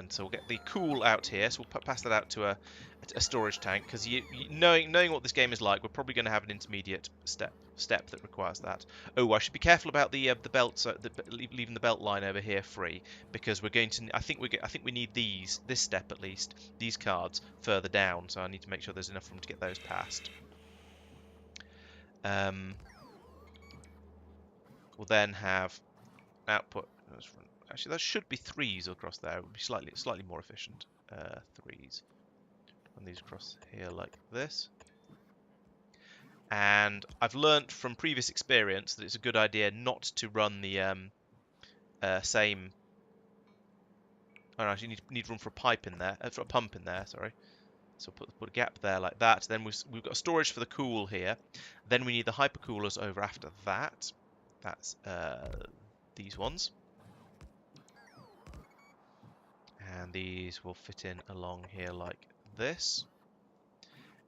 so we'll get the cool out here. So we'll pass that out to a storage tank, because knowing what this game is like, we're probably going to have an intermediate step that requires that. Oh, I should be careful about the belt, leaving the belt line over here free, because we're going to. I think we need this step at least, these cards further down. So I need to make sure there's enough room to get those past. We'll then have output. Actually, that should be 3s across there. It would be slightly more efficient. 3s. And these across here like this. And I've learnt from previous experience that it's a good idea not to run the same. Oh no, actually you need room for a pipe in there, for a pump in there. Sorry. So put a gap there like that. Then we've got storage for the cool here. Then we need the hypercoolers over after that. That's these ones. And these will fit in along here like this.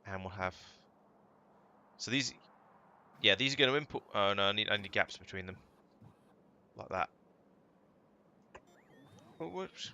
And we'll have. So these, yeah, these are going to input. Oh no, I need gaps between them, like that. Oh, whoops.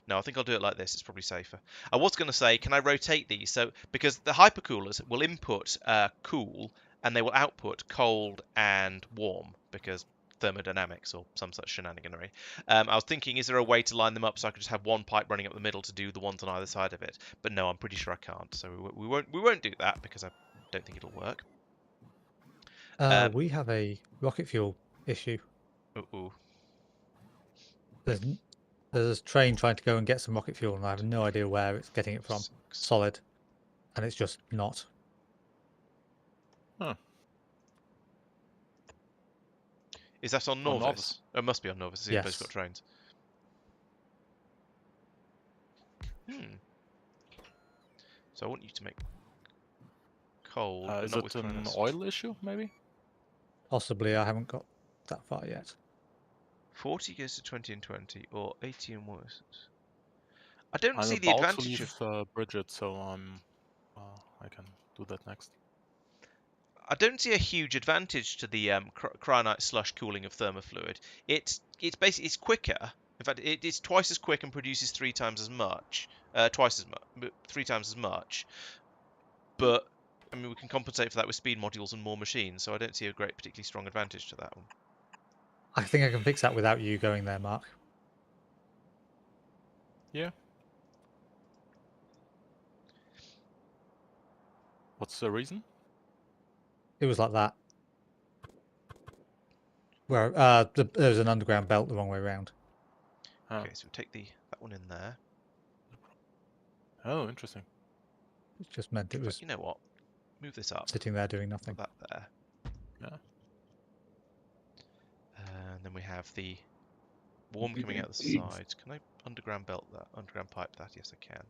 No, I think I'll do it like this. It's probably safer. I was going to say, can I rotate these? So because the hypercoolers will input cool, and they will output cold and warm, because thermodynamics or some such shenaniganery. I was thinking, is there a way to line them up so I could just have one pipe running up the middle to do the ones on either side of it? But no, I'm pretty sure I can't. So we won't do that, because I don't think it'll work. We have a rocket fuel issue. Ooh. There's there's a train trying to go and get some rocket fuel, and I have no idea where it's getting it from. 6. Solid, and it's just not. Huh. Is that on On Norvis? Norvis. Oh, it must be on Norvis. See if it's Yes. got trains. So I want you to make coal, but Is not it with an Cronus. oil issue, maybe? Possibly, I haven't got that far yet. 40 goes to 20 and 20, or 80 and worse. I don't I'm see the about to advantage leave of. Bridget, so I can do that next. I don't see a huge advantage to the cryonite slush cooling of thermofluid. It's basically it's quicker. In fact, it's twice as quick and produces 3 times as much. Twice as much, 3 times as much. But I mean, we can compensate for that with speed modules and more machines. So I don't see a great, particularly strong advantage to that one. I think I can fix that without you going there, Mark. Yeah. What's the reason? It was like that. Where there was an underground belt the wrong way around. Oh. Okay, so we'll take that one in there. Oh, interesting. It just meant it was You know what? Move this up. sitting there doing nothing. Put that there. Yeah. And then we have the warm coming out the sides. Can I underground belt that? Underground pipe that? Yes, I can.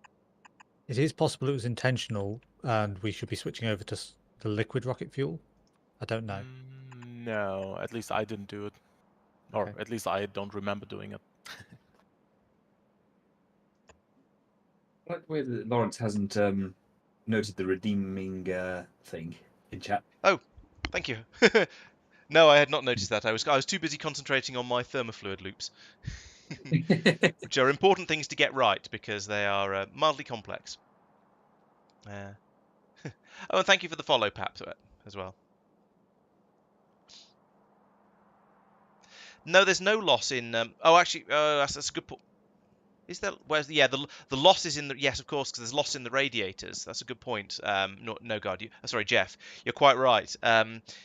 It is possible it was intentional, and we should be switching over to the liquid rocket fuel. I don't know. No, at least I didn't do it. Or Okay. at least I don't remember doing it. I like the way that Laurence hasn't noted the redeeming thing in chat. Oh, thank you. No, I had not noticed that. I was too busy concentrating on my thermofluid loops, which are important things to get right because they are mildly complex. Oh, and thank you for the follow, Pap, as well. No, there's no loss in. Oh, actually, that's a good point. Is there? Where's the? Yeah, the loss is in the. Yes, of course, because there's loss in the radiators. That's a good point. No, God, sorry, Jeff. You're quite right.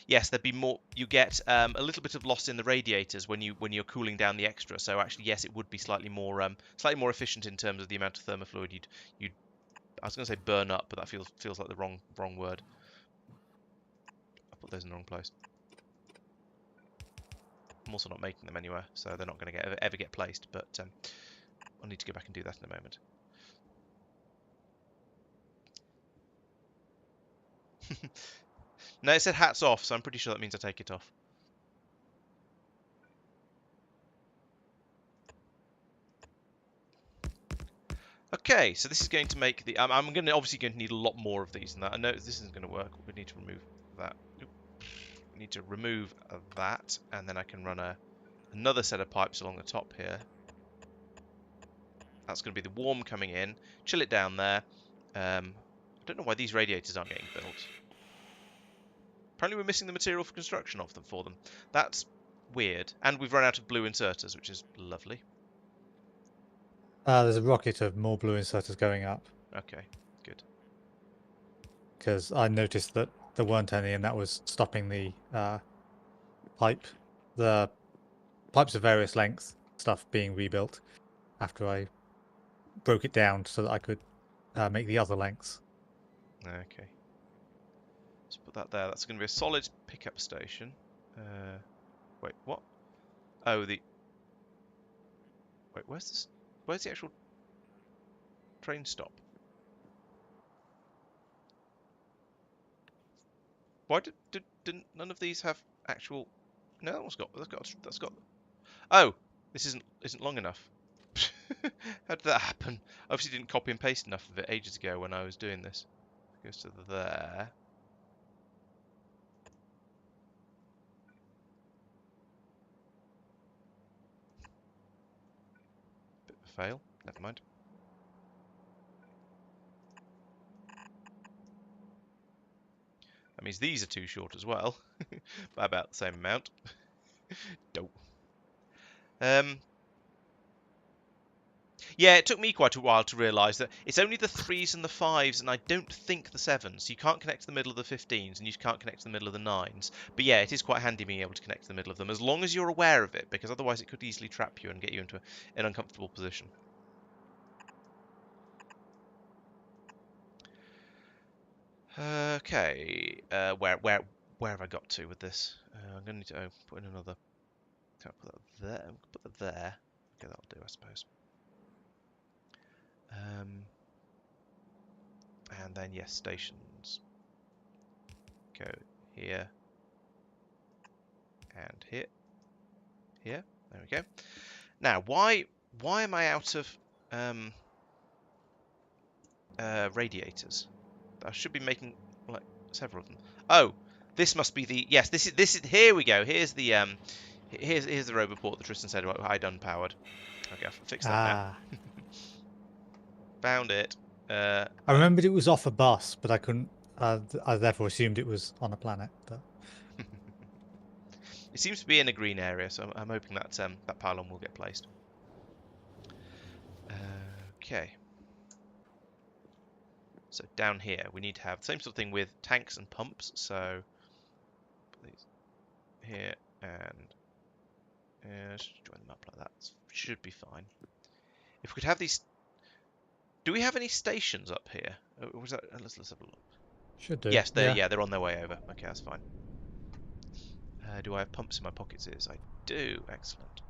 Yes, there'd be more. You get a little bit of loss in the radiators when you're cooling down the extra. So actually, yes, it would be slightly more efficient in terms of the amount of thermofluid you'd. I was going to say burn up, but that feels like the wrong word. I put those in the wrong place. I'm also not making them anywhere, so they're not going to ever get placed. But I'll need to go back and do that in a moment. No, it said hats off, so I'm pretty sure that means I take it off. Okay, so this is going to make the. I'm obviously going to need a lot more of these than that. I know this isn't going to work. We need to remove that. We need to remove that, and then I can run another set of pipes along the top here. That's going to be the warm coming in. Chill it down there. I don't know why these radiators aren't getting built. Apparently we're missing the material for construction of them for them. That's weird. And we've run out of blue inserters, which is lovely. There's a rocket of more blue inserters going up. Okay, good. Because I noticed that there weren't any, and that was stopping the pipe. The pipes of various lengths stuff being rebuilt after I broke it down so that I could make the other lengths. Okay. Let's put that there. That's going to be a solid pickup station. Wait, what? Oh, wait, where's this? Where's the actual train stop? Why didn't none of these have actual? No, that's got. Oh, this isn't long enough. How did that happen? I obviously didn't copy and paste enough of it ages ago when I was doing this. It goes to there. Bit of a fail. Never mind. That means these are too short as well, by about the same amount. Dope. Yeah, it took me quite a while to realise that it's only the 3s and the 5s, and I don't think the 7s. So you can't connect to the middle of the 15s, and you can't connect to the middle of the 9s. But yeah, it is quite handy being able to connect to the middle of them, as long as you're aware of it, because otherwise it could easily trap you and get you into an uncomfortable position. Okay, where have I got to with this? I'm going to need to put in another. Can I put that there? Put that there. Okay, that'll do, I suppose. And then yes, stations. Go here and here. Here. There we go. Now, why am I out of radiators? I should be making like several of them. Oh, this must be the This is. Here we go. Here's the here's the roboport that Tristan said about I'd unpowered. Okay, I'll fix that now. Ah, Found it. I remembered it was off a bus, but I couldn't. I therefore assumed it was on a planet. But It seems to be in a green area, so I'm hoping that that pylon will get placed. Okay. So down here, we need to have the same sort of thing with tanks and pumps. So put these here and join them up like that. Should be fine. If we could have these, do we have any stations up here? Was that? Let's have a look. should do. Yes, they're on their way over. Okay, that's fine. Do I have pumps in my pockets? Yes, I do. Excellent.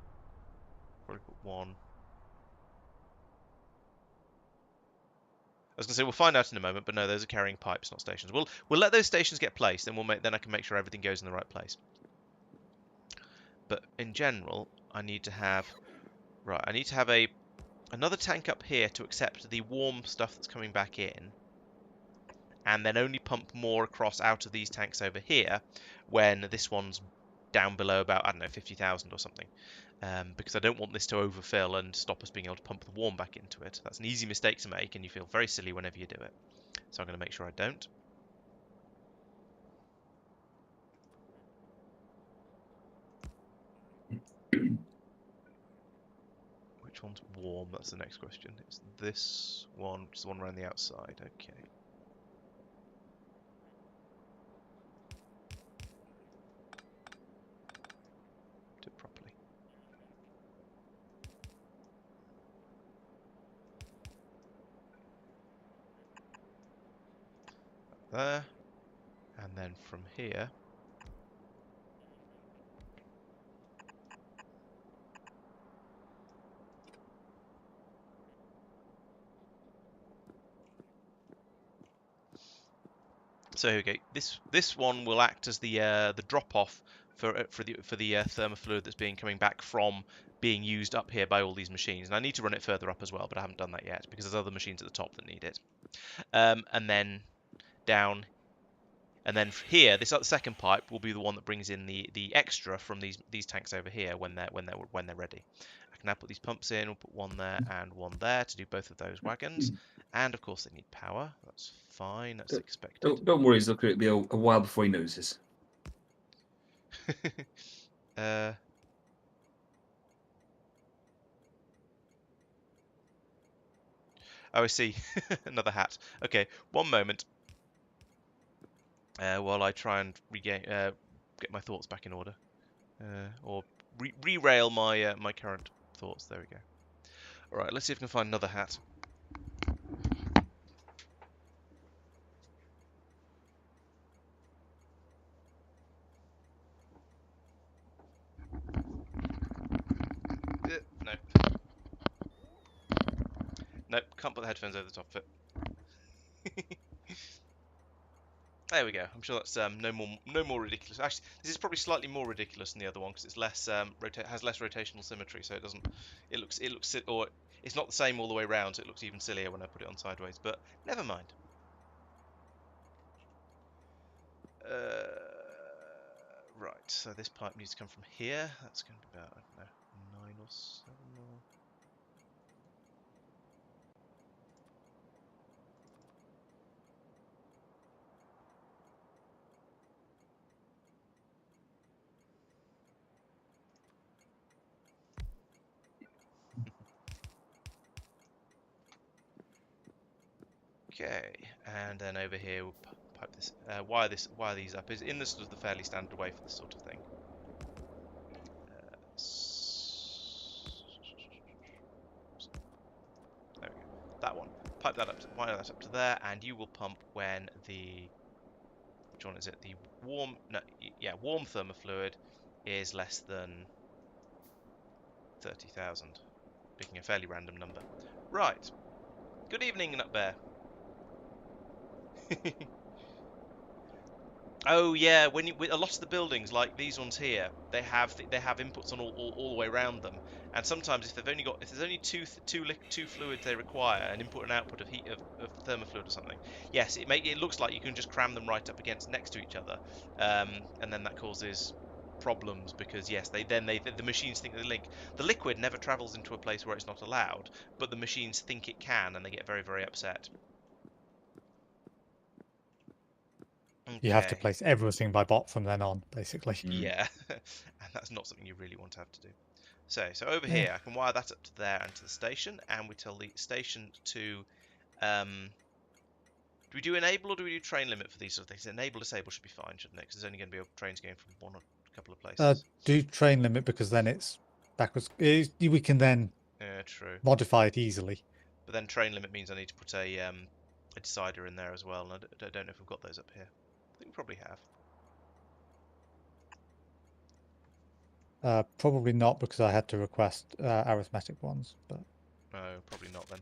Probably put one. I was gonna say we'll find out in a moment, but no, those are carrying pipes, not stations. We'll let those stations get placed, then then I can make sure everything goes in the right place. But in general, I need to have another tank up here to accept the warm stuff that's coming back in, and then only pump more across out of these tanks over here when this one's down below about, I don't know, 50,000 or something. Because I don't want this to overfill and stop us being able to pump the warm back into it. That's an easy mistake to make, and you feel very silly whenever you do it. So I'm going to make sure I don't. Which one's warm? That's the next question. It's this one, it's the one around the outside. Okay. Do it properly. There. And then from here, so here we go. This one will act as the drop off for the thermofluid that's coming back from being used up here by all these machines. And I need to run it further up as well, but I haven't done that yet because there's other machines at the top that need it. And then down, and then here, this second pipe will be the one that brings in the extra from these tanks over here when they're ready. I can now put these pumps in. We'll put one there and one there to do both of those wagons. And of course they need power. That's fine. That's expected. Don't worry, Zucker. It'll be a while before he notices. Oh, I see. Another hat. Okay, one moment. While I try and get my thoughts back in order, or re-rail my my current thoughts. There we go. All right, let's see if we can find another hat. No. Nope, can't put the headphones over the top of it. There we go. I'm sure that's no more ridiculous. Actually, this is probably slightly more ridiculous than the other one because it's less has less rotational symmetry, so it looks or it's not the same all the way around, so it looks even sillier when I put it on sideways. But never mind. Right. So this pipe needs to come from here. That's going to be about, I don't know, 9 or 7 or. Okay, and then over here we'll pipe this, wire these up is in the sort of the fairly standard way for this sort of thing. There we go. That one. Pipe that up, wire that up to there, and you will pump when the, which one is it? The warm, no, yeah, warm thermofluid is less than 30,000. Picking a fairly random number. Right. Good evening, Nutbear. Oh yeah, when you, with a lot of the buildings like these ones here, they have inputs on all the way around them, and sometimes if there's only two fluids they require, an input and output of heat of thermofluid or something, yes, it looks like you can just cram them right up against next to each other, and then that causes problems because yes, the machines think they link. The liquid never travels into a place where it's not allowed, but the machines think it can, and they get very, very upset. You have to Okay. place everything by bot from then on, basically. Yeah, and that's not something you really want to have to do. So over Yeah. here, I can wire that up to there and to the station, and we tell the station to, do we do enable or do we do train limit for these sort of things? Enable, disable should be fine, shouldn't it? Because there's only going to be trains going from one or a couple of places. Do train limit because then it's backwards. We can then Yeah, true. modify it easily. But then train limit means I need to put a decider in there as well, and I don't know if we've got those up here. I think we probably have. Probably not because I had to request arithmetic ones. But No, probably not then.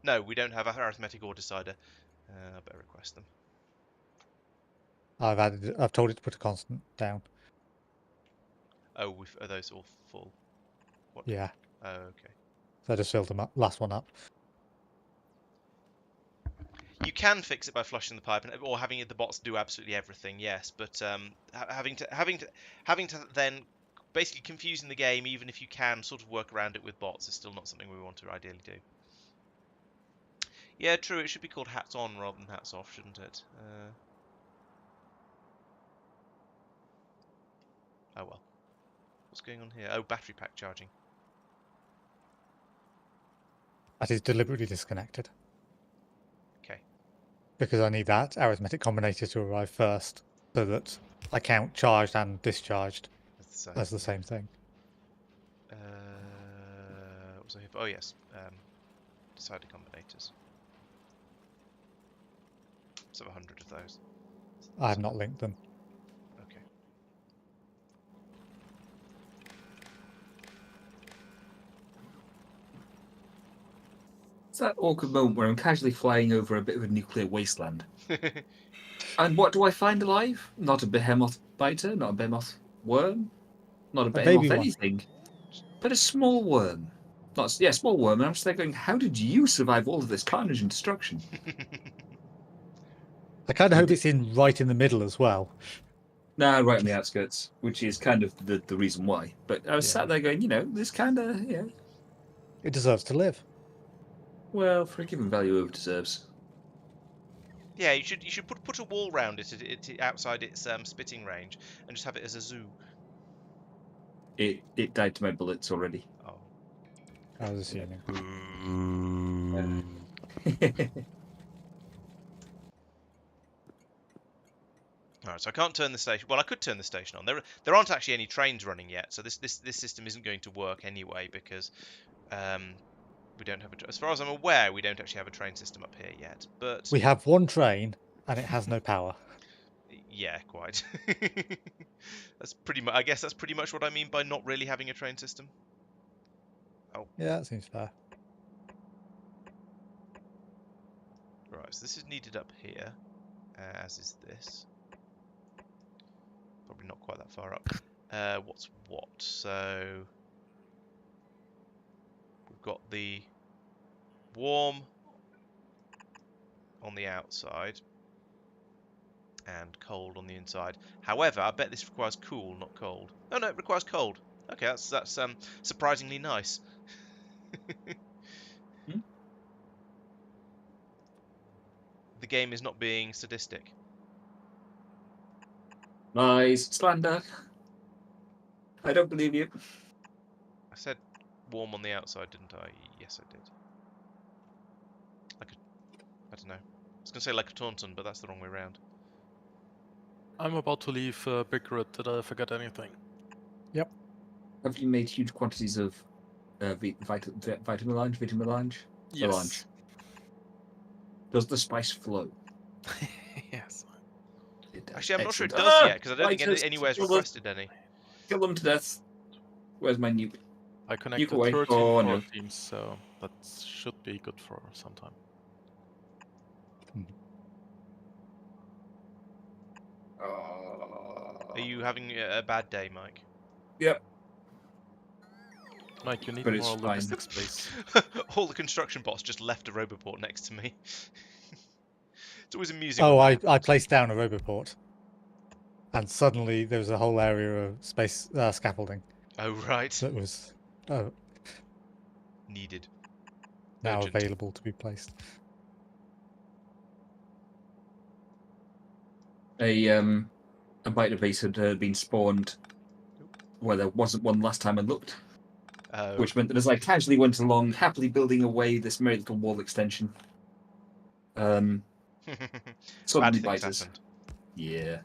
No, we don't have arithmetic or decider. I better request them. I've told it to put a constant down. Oh, are those all full? What? Yeah. Oh, okay. So I just filled the last one up. You can fix it by flushing the pipe or having the bots do absolutely everything. Yes, but having to then basically confusing the game, even if you can sort of work around it with bots, is still not something we want to ideally do. Yeah, true. It should be called hats on rather than hats off, shouldn't it? Oh well. What's going on here? Oh, battery pack charging. That is deliberately disconnected. Okay. Because I need that arithmetic combinator to arrive first, so that I count charged and discharged as the same thing. What was I here for? Oh yes, decider combinators. So 100 of those. I have not linked them. Okay. It's that awkward moment where I'm casually flying over a bit of a nuclear wasteland. And what do I find alive? Not a behemoth biter, not a behemoth worm, not a behemoth anything, but a small worm. Small worm. And I'm just there going, how did you survive all of this carnage and destruction? I kind of hope it's right in the middle as well. Nah, right on the outskirts, which is kind of the reason why. But I was sat there going, this kind of, It deserves to live. Well, for a given value, it deserves. Yeah, you should put a wall round it outside its spitting range and just have it as a zoo. It died to my bullets already. Oh. I was assuming. Alright, so I can't turn the station. Well, I could turn the station on. There aren't actually any trains running yet, so this system isn't going to work anyway because we don't have as far as I'm aware, we don't actually have a train system up here yet. But We have one train, and it has no power. Yeah, quite. That's pretty much. I guess that's pretty much what I mean by not really having a train system. Oh. Yeah, that seems fair. Right, so this is needed up here, as is this. Probably not quite that far up. What's what? So we've got the warm on the outside and cold on the inside. However, I bet this requires cool, not cold. Oh no, it requires cold. Okay, that's surprisingly nice. The game is not being sadistic. Lies, slander. I don't believe you. I said warm on the outside, didn't I? Yes, I did. Like I don't know. I was going to say like a Taunton, but that's the wrong way around. I'm about to leave Big Red. Did I forget anything? Have you made huge quantities of vitamin melange? Yes. Does the spice flow? Yes. It does. Actually, I'm not sure it Excellent. does yet, because I don't think Vitals, anywhere's kill them. requested any. Kill them to death. Where's my nuke? I connected away. 13 Oh, power no. teams, so that should be good for some time. Are you having a bad day, Mike? Yep. Mike, you need But it's more fine. logistics space. All the construction bots just left a roboport next to me. It's always amusing. Oh, when I placed down a roboport, and suddenly there was a whole area of space scaffolding Oh, right. that was Needed. now Urgent. available to be placed. A biter base had been spawned where there wasn't one last time I looked, Oh. which meant that as I casually went along, happily building away this merry little wall extension, suddenly Bad things biters. happened. Yeah.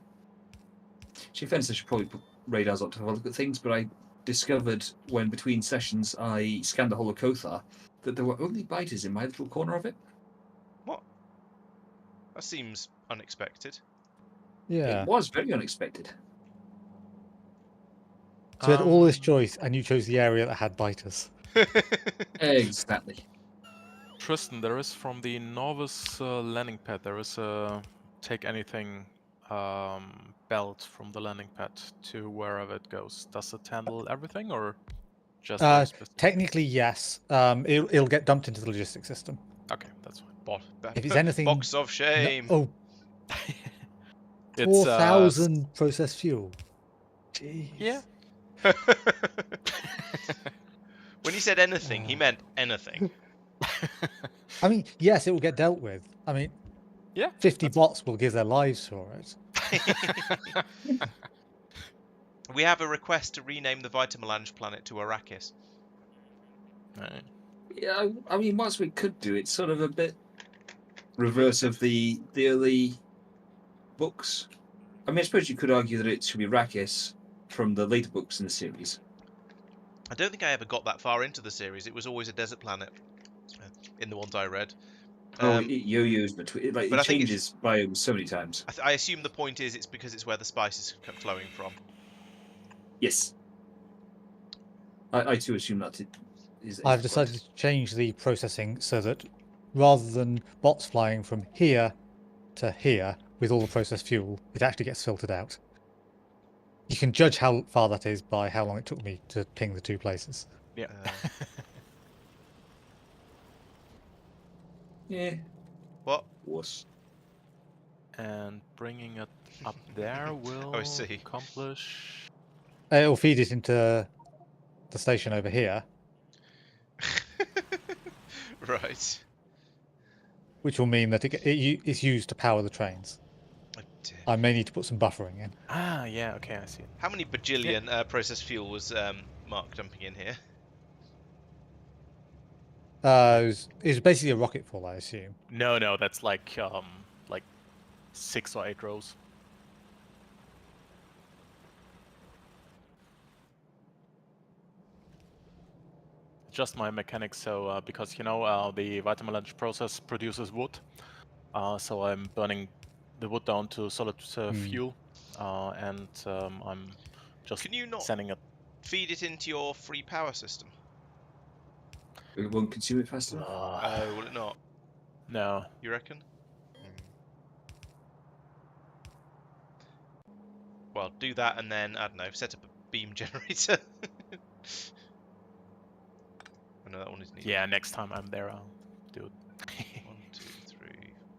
She offends I should probably put radars up to have a look at things, but I discovered when between sessions I scanned the whole of Kothar that there were only biters in my little corner of it. What? That seems unexpected. Yeah. It was very unexpected. So we had all this choice, and you chose the area that had biters. Exactly. Tristan, there is from the novice landing pad, there is a take anything belt from the landing pad to wherever it goes. Does it handle everything or just very specific? Technically, yes. It'll get dumped into the logistics system. Okay, that's fine. If it's anything, Box of shame. Oh, It's 4,000 processed fuel. Jeez. Yeah. When he said anything, he meant anything. I mean, yes, it will get dealt with. I mean, Yeah, 50 bots will give their lives for it. We have a request to rename the Vitamelange planet to Arrakis. Right. Yeah, I mean, whilst we could do it, sort of a bit reverse of the early books. I mean, I suppose you could argue that it should be Arrakis from the later books in the series. I don't think I ever got that far into the series. It was always a desert planet in the ones I read. It yo-yos between, like but it I think changes biomes so many times. I assume the point is it's because it's where the spices kept flowing from. Yes, I too assume that it is. I've decided to change the processing so that rather than bots flying from here to here with all the processed fuel, it actually gets filtered out. You can judge how far that is by how long it took me to ping the two places. Yeah. Yeah. What? Wuss. And bringing it up there will I see. accomplish. It'll feed it into the station over here, Right. which will mean that it's used to power the trains. Oh, dear. I may need to put some buffering in. Ah, yeah, okay, I see. How many bajillion processed fuel was Marc dumping in here? It was basically a rocket full, I assume. No, that's like 6 or 8 rows. Just my mechanics, so because the Vitamelange process produces wood, so I'm burning the wood down to solid fuel, and I'm just Can you not sending it. feed it into your free power system? It won't consume it fast enough. Oh, will it not? No. You reckon? Well, do that and then, I don't know, set up a beam generator. I know that one is needed. Yeah, next time I'm there, I'll do it. 1, 2, 3.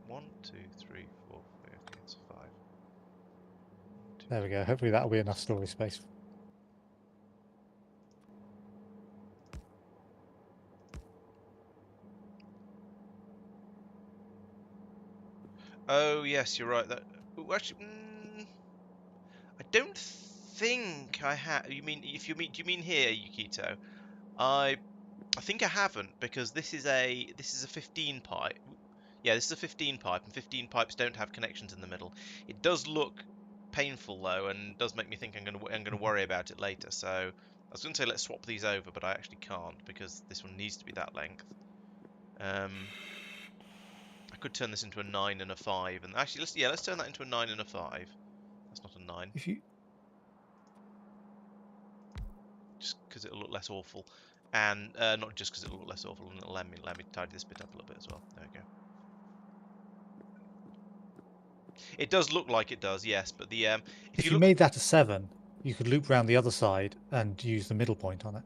1, 2, 3, 4, 5. It's 5. 1, 2, There we go. Hopefully that'll be enough storage space. Oh yes, you're right. That actually, I don't think I have. You mean do you mean here, Yukito? I think I haven't because this is a 15 pi. Yeah, this is a 15 pipe, and 15 pipes don't have connections in the middle. It does look painful though, and does make me think I'm gonna worry about it later. So I was gonna say let's swap these over, but I actually can't because this one needs to be that length. I could turn this into a 9 and a 5, and actually let's turn that into a 9 and a 5. That's not a 9. If you Just because it'll look less awful, and not just because it'll look less awful. And let me tidy this bit up a little bit as well. There we go. It does look like it does, yes, but the if you look, made that a 7, you could loop round the other side and use the middle point on it.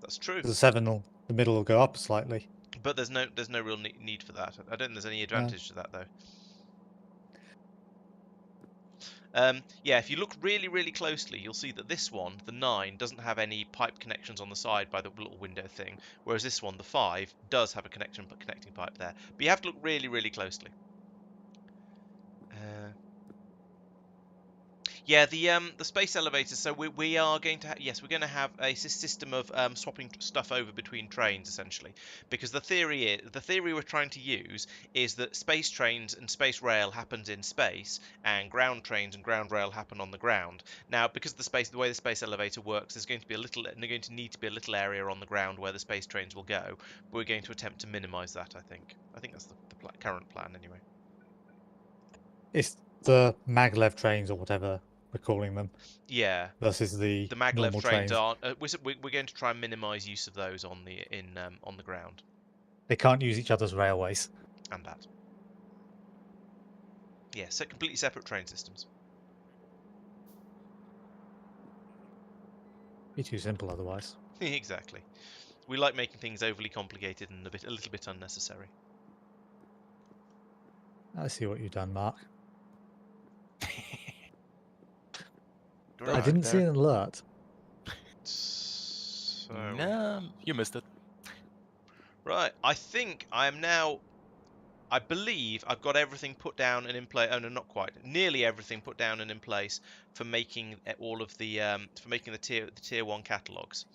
that's true. Because the 7 the middle will go up slightly. But there's no real need for that. I don't think there's any advantage to that though. Yeah, if you look really closely, you'll see that this one, the 9, doesn't have any pipe connections on the side by the little window thing, whereas this one, the 5, does have a connecting pipe there. But you have to look really closely. Yeah, the space elevators. So we are going to yes, we're going to have a system of swapping stuff over between trains essentially, because the theory we're trying to use is that space trains and space rail happens in space, and ground trains and ground rail happen on the ground. Now, because the way the space elevator works, there's going to need to be a little area on the ground where the space trains will go. But we're going to attempt to minimise that. I think that's the current plan anyway. It's the maglev trains or whatever we're calling them. Yeah. Versus the maglev normal trains aren't. We're going to try and minimise use of those on the ground. They can't use each other's railways. And that. Yeah, so completely separate train systems. Be too simple otherwise. Exactly. We like making things overly complicated and a little bit unnecessary. I see what you've done, Mark. Right. I didn't see an alert. So... Nah, you missed it. Right, I think I am now... I believe I've got everything put down and in place. Oh no, not quite. Nearly everything put down and in place for making all of the tier 1 catalogs.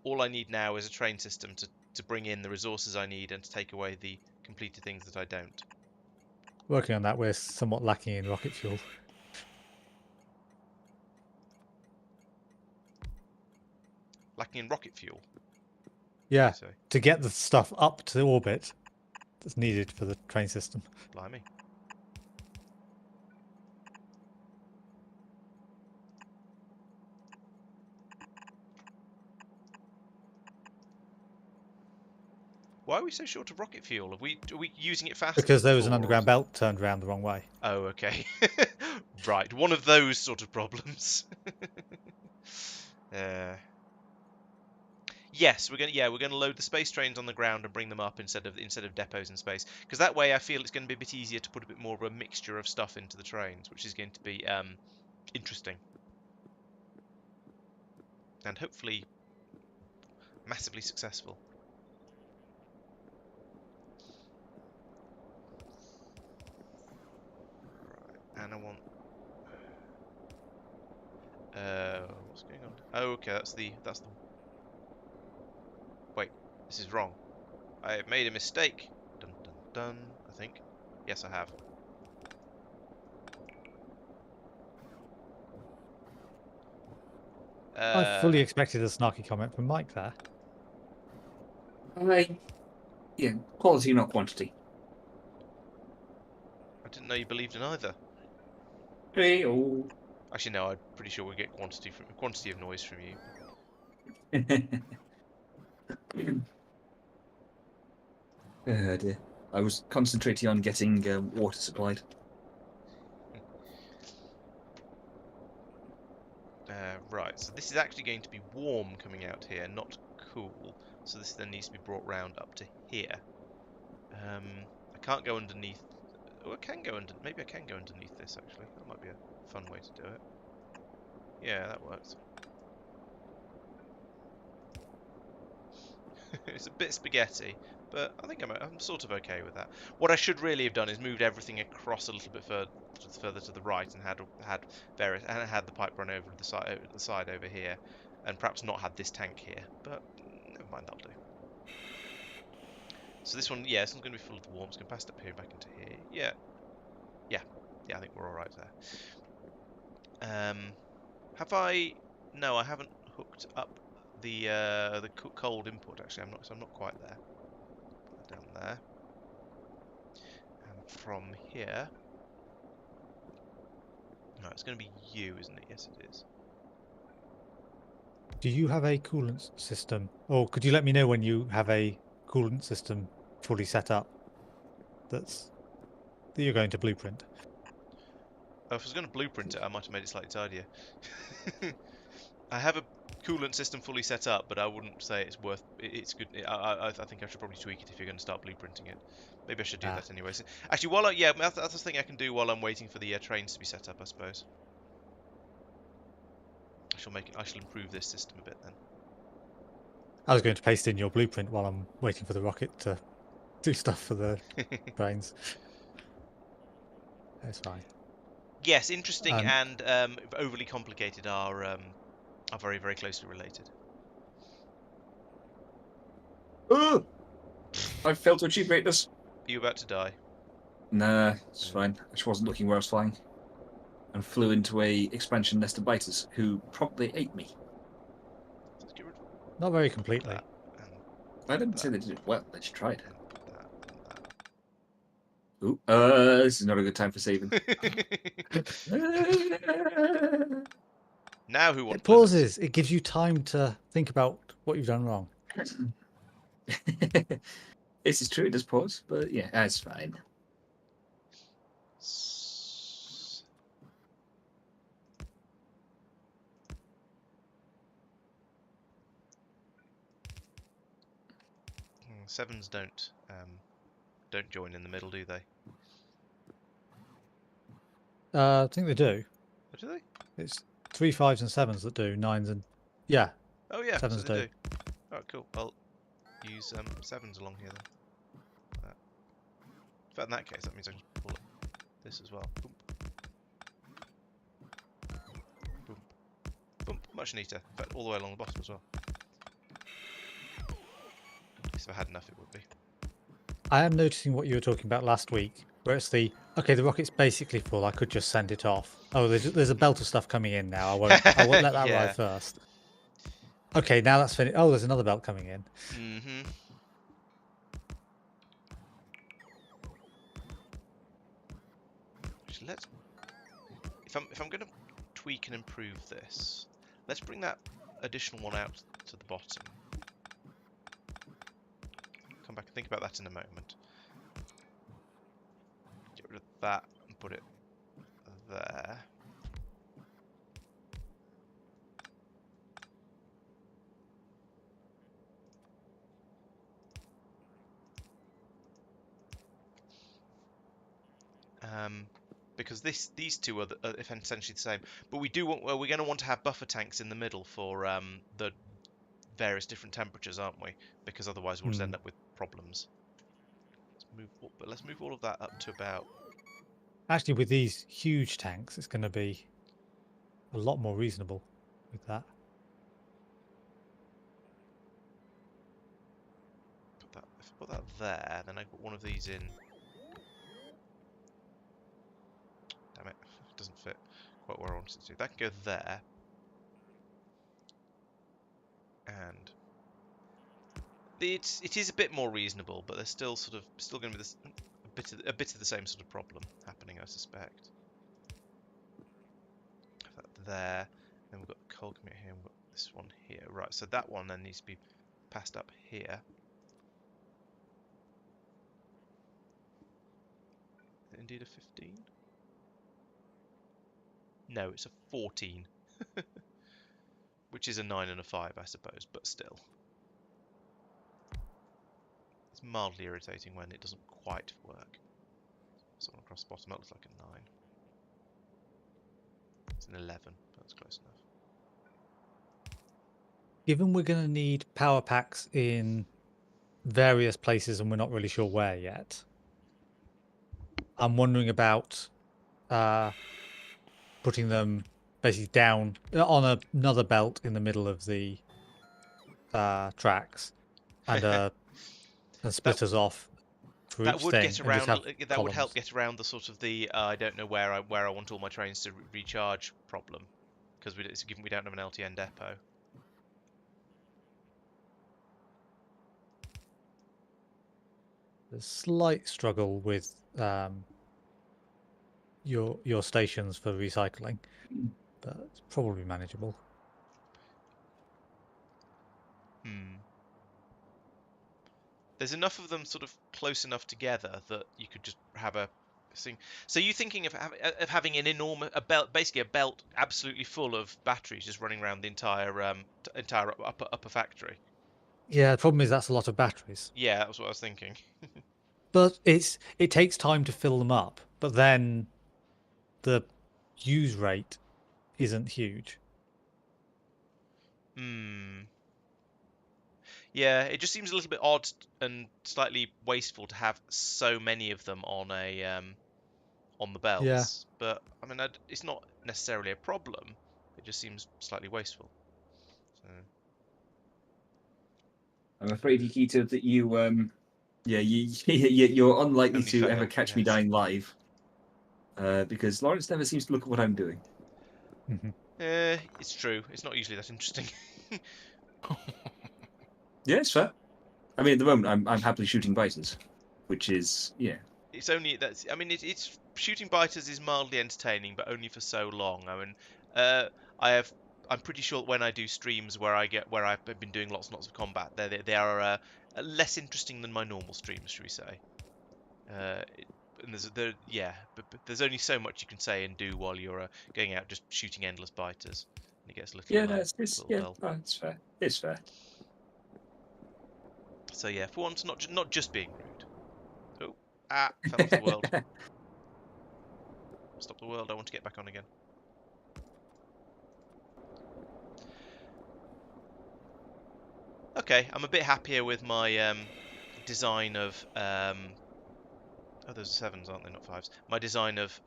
All I need now is a train system to bring in the resources I need and to take away the completed things that I don't. Working on that, we're somewhat lacking in rocket fuel. Lacking in rocket fuel. Yeah, So, to get the stuff up to orbit that's needed for the train system. blimey. Why are we so short of rocket fuel? Are we using it faster? Because there was an before, underground belt turned around the wrong way. Oh, okay. Right, one of those sort of problems. Yes, we're gonna load the space trains on the ground and bring them up instead of depots in space, because that way I feel it's going to be a bit easier to put a bit more of a mixture of stuff into the trains, which is going to be interesting and hopefully massively successful. Right, and I want. What's going on? Oh, okay, that's the. Wait, this is wrong. I have made a mistake. Dun dun dun. I think. Yes, I have. I fully expected a snarky comment from Mike there. Yeah, quality, not quantity. I didn't know you believed in either. Hey, oh. Actually, no. I'm pretty sure we get quantity of noise from you. Oh dear. I was concentrating on getting water supplied. Right, so this is actually going to be warm coming out here, not cool. So this then needs to be brought round up to here. I can't go underneath. Oh, I can go under. Maybe I can go underneath this actually. That might be a fun way to do it. Yeah, that works. It's a bit spaghetti, but I think I'm sort of okay with that. What I should really have done is moved everything across a little bit further to the right and had the pipe run over the side over here, and perhaps not had this tank here. But never mind, that'll do. So this one, yeah, this one's going to be full of the warm. It's going to pass up here, back into here. Yeah, I think we're all right there. Have I? No, I haven't hooked up the cold input. Actually, I'm not quite there. Put that down there. And from here, no, it's going to be you, isn't it? Yes, it is. Do you have a coolant system? Or could you let me know when you have a coolant system fully set up that you're going to blueprint? Oh, if I was going to blueprint it, I might have made it slightly tidier. I have a coolant system fully set up, but I wouldn't say it's worth. It's good. I think I should probably tweak it if you're going to start blueprinting it. Maybe I should do that anyway. So, actually, that's the thing I can do while I'm waiting for the trains to be set up. I suppose I shall improve this system a bit then. I was going to paste in your blueprint while I'm waiting for the rocket to do stuff for the trains. That's fine. Yes, interesting and overly complicated are very, very closely related. Oh! I failed to achieve greatness. Are you about to die? Nah, it's fine. I just wasn't looking where I was flying. And flew into a expansion nest of biters who promptly ate me. Let's get rid of Not very completely. that. I didn't say they did it well, they just tried. That. Ooh, this is not a good time for saving. Now who wants It pauses. It gives you time to think about what you've done wrong. This is true, it does pause, but yeah, that's fine. Sevens don't join in the middle, do they? I think they do. Oh, do they? It's 3 5s and 7s that do. 9s and Oh yeah, Sevens so they do. do. Oh cool. I'll use sevens along here then. Like that. In fact, in that case, that means I can pull this as well. Boom. Boom. Boom. Much neater. In fact, all the way along the bottom as well. If I had enough, it would be. I am noticing what you were talking about last week, where it's the rocket's basically full. I could just send it off. Oh, there's a belt of stuff coming in now. I won't let that Yeah. arrive first. Okay, now that's finished. Oh, there's another belt coming in. Mm-hmm. Let's. If I'm going to tweak and improve this, let's bring that additional one out to the bottom. Come back and think about that in a moment. Get rid of that and put it there. Because these two are essentially the same, but we do want. Well, we're going to want to have buffer tanks in the middle for the various different temperatures, aren't we? Because otherwise we'll just end up with problems. Let's move all of that up to about. Actually, with these huge tanks, it's going to be a lot more reasonable with that. If I put that there, then I put one of these in. Damn it, it doesn't fit quite where I wanted it to. That can go there. And it is a bit more reasonable, but there's still going to be this a bit of the same sort of problem happening, I suspect. That there, then we've got the coal coming here, and we've got this one here. Right, so that one then needs to be passed up here. Is it indeed a 15? No, it's a 14. Which is a 9 and a 5, I suppose, but still. It's mildly irritating when it doesn't quite work. Someone across the bottom, that looks like a 9. It's an 11, but that's close enough. Given we're going to need power packs in various places and we're not really sure where yet, I'm wondering about putting them basically down on another belt in the middle of the tracks and splitters off for That each would thing, get and just around. have That would help columns. get around the sort of the I don't know where I want all my trains to recharge problem, because given we don't have an LTN depot. There's slight struggle with your stations for recycling, but it's probably manageable. There's enough of them sort of close enough together that you could just have a thing. So you thinking of having an enormous belt, basically a belt absolutely full of batteries just running around the entire upper factory? Yeah, the problem is that's a lot of batteries. Yeah, that was what I was thinking. But it takes time to fill them up, but then the use rate isn't huge. Yeah, it just seems a little bit odd and slightly wasteful to have so many of them on the Yeah. belts. But I mean, it's not necessarily a problem. It just seems slightly wasteful. So. I'm afraid, Yukito, that you're unlikely Only to fail, ever catch me yes. dying live. Because Laurence never seems to look at what I'm doing. It's true. It's not usually that interesting. Yeah, it's fair. I mean, at the moment, I'm happily shooting biters, which is, yeah. It's only that's. I mean, it's shooting biters is mildly entertaining, but only for so long. I mean, I'm pretty sure that when I do streams where I've been doing lots and lots of combat, they are less interesting than my normal streams, should we say? And but there's only so much you can say and do while you're going out just shooting endless biters, and it gets a little Yeah, no, little yeah, dull. it's fair. It's fair. So yeah, for once, not just being rude. Oh, fell off the world. Stop the world. I want to get back on again. Okay, I'm a bit happier with my design of oh, those are sevens, aren't they? Not fives. My design of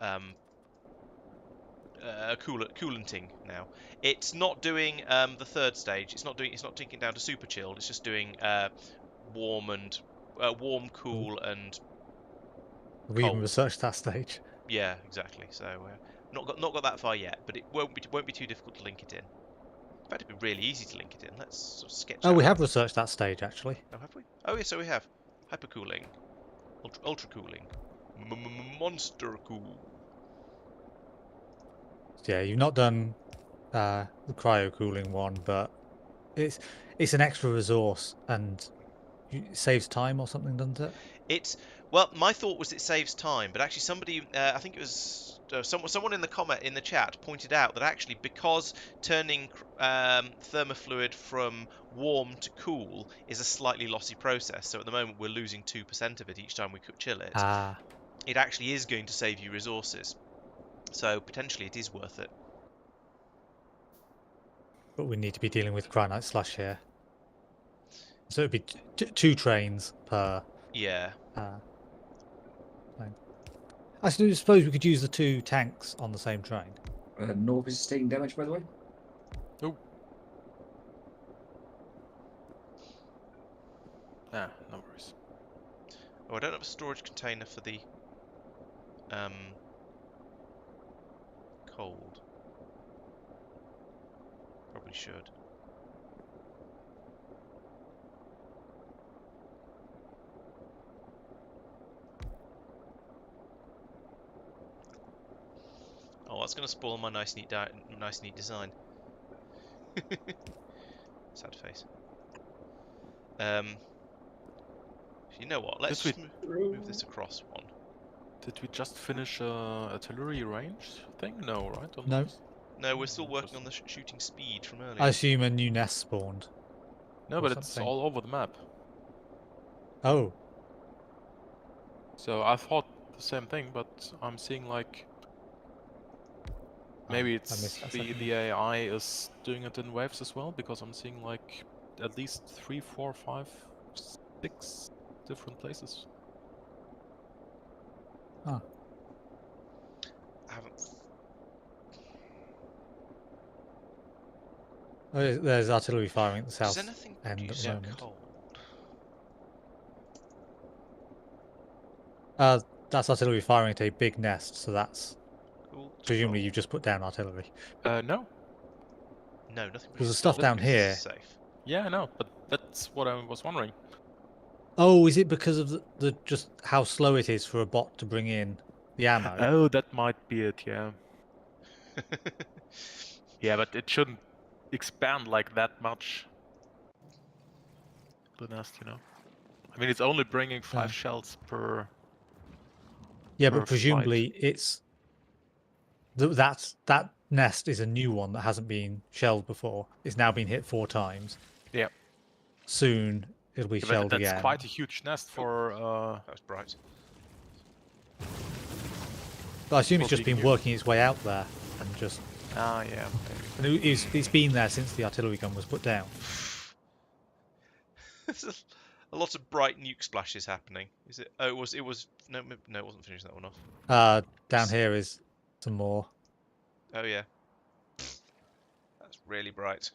coolanting now. It's not doing the third stage. It's not taking it down to super chilled. It's just doing warm, cool, and We even cold. researched that stage. Yeah, exactly. So not got that far yet, but it won't be too difficult to link it in. In fact, it'd be really easy to link it in. Let's sort of sketch Oh, out. we have researched that stage actually. Oh, have we? Oh, yeah, so we have hypercooling, ultra cooling, monster cool. Yeah, you've not done the cryo cooling one, but it's an extra resource and it saves time or something, doesn't it? Well, my thought was it saves time, but actually somebody, I think it was someone in the chat pointed out that actually because turning thermofluid from warm to cool is a slightly lossy process, so at the moment we're losing 2% of it each time we chill it. It actually is going to save you resources, so potentially it is worth it. But we need to be dealing with Granite Slush here. So it'd be two trains per. Yeah. Train. I suppose we could use the two tanks on the same train. Norv is taking damage, by the way. Oh. Ah, no worries. Oh, I don't have a storage container for the cold. Probably should. Oh, that's going to spoil my nice neat design. Sad face. You know what? Let's just move this across one. Did we just finish artillery range thing? No, right? No. No, we're still working on the shooting speed from earlier. I assume a new nest spawned. No, but it's all over the map. Oh. So I thought the same thing, but I'm seeing like maybe it's the AI is doing it in waves as well, because I'm seeing like at least 3, 4, 5, 6 different places. Huh. I haven't. Oh, there's artillery firing at the south Does anything end at produce the moment. cold? That's artillery firing at a big nest, so that's Cool. presumably you've just put down artillery. No. No, nothing. Because the pushes stuff forward down because this is here. safe. Yeah, I know, but that's what I was wondering. Oh, is it because of the just how slow it is for a bot to bring in the ammo? Oh, that might be it, yeah. Yeah, but it shouldn't expand like that much. The nest, you know. I mean, it's only bringing 5 shells per. Yeah, per but presumably flight. it's that nest is a new one that hasn't been shelled before. It's now been hit 4 times. Yeah. Soon it'll be Yeah, shelled but that's again. quite a huge nest for. That was bright. But I assume it's for just being been new. working its way out there and just. Ah, yeah. And it's been there since the artillery gun was put down. There's a lot of bright nuke splashes happening. Is it? Oh, it was. No, it wasn't finishing that one off. Down here is some more. Oh yeah. That's really bright.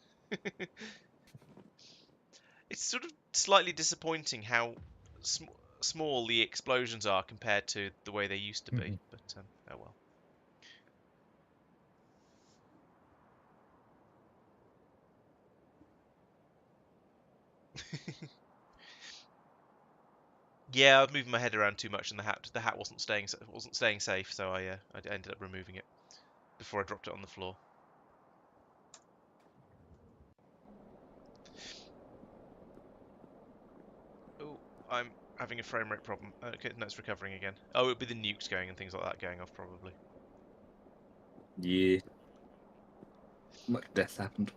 It's sort of slightly disappointing how small the explosions are compared to the way they used to be. But oh well. Yeah, I was moving my head around too much, and the hat wasn't staying safe, so I ended up removing it before I dropped it on the floor. Oh, I'm having a frame rate problem. Okay, no, it's recovering again. Oh, it'll be the nukes going and things like that going off probably. Yeah. Much death happened.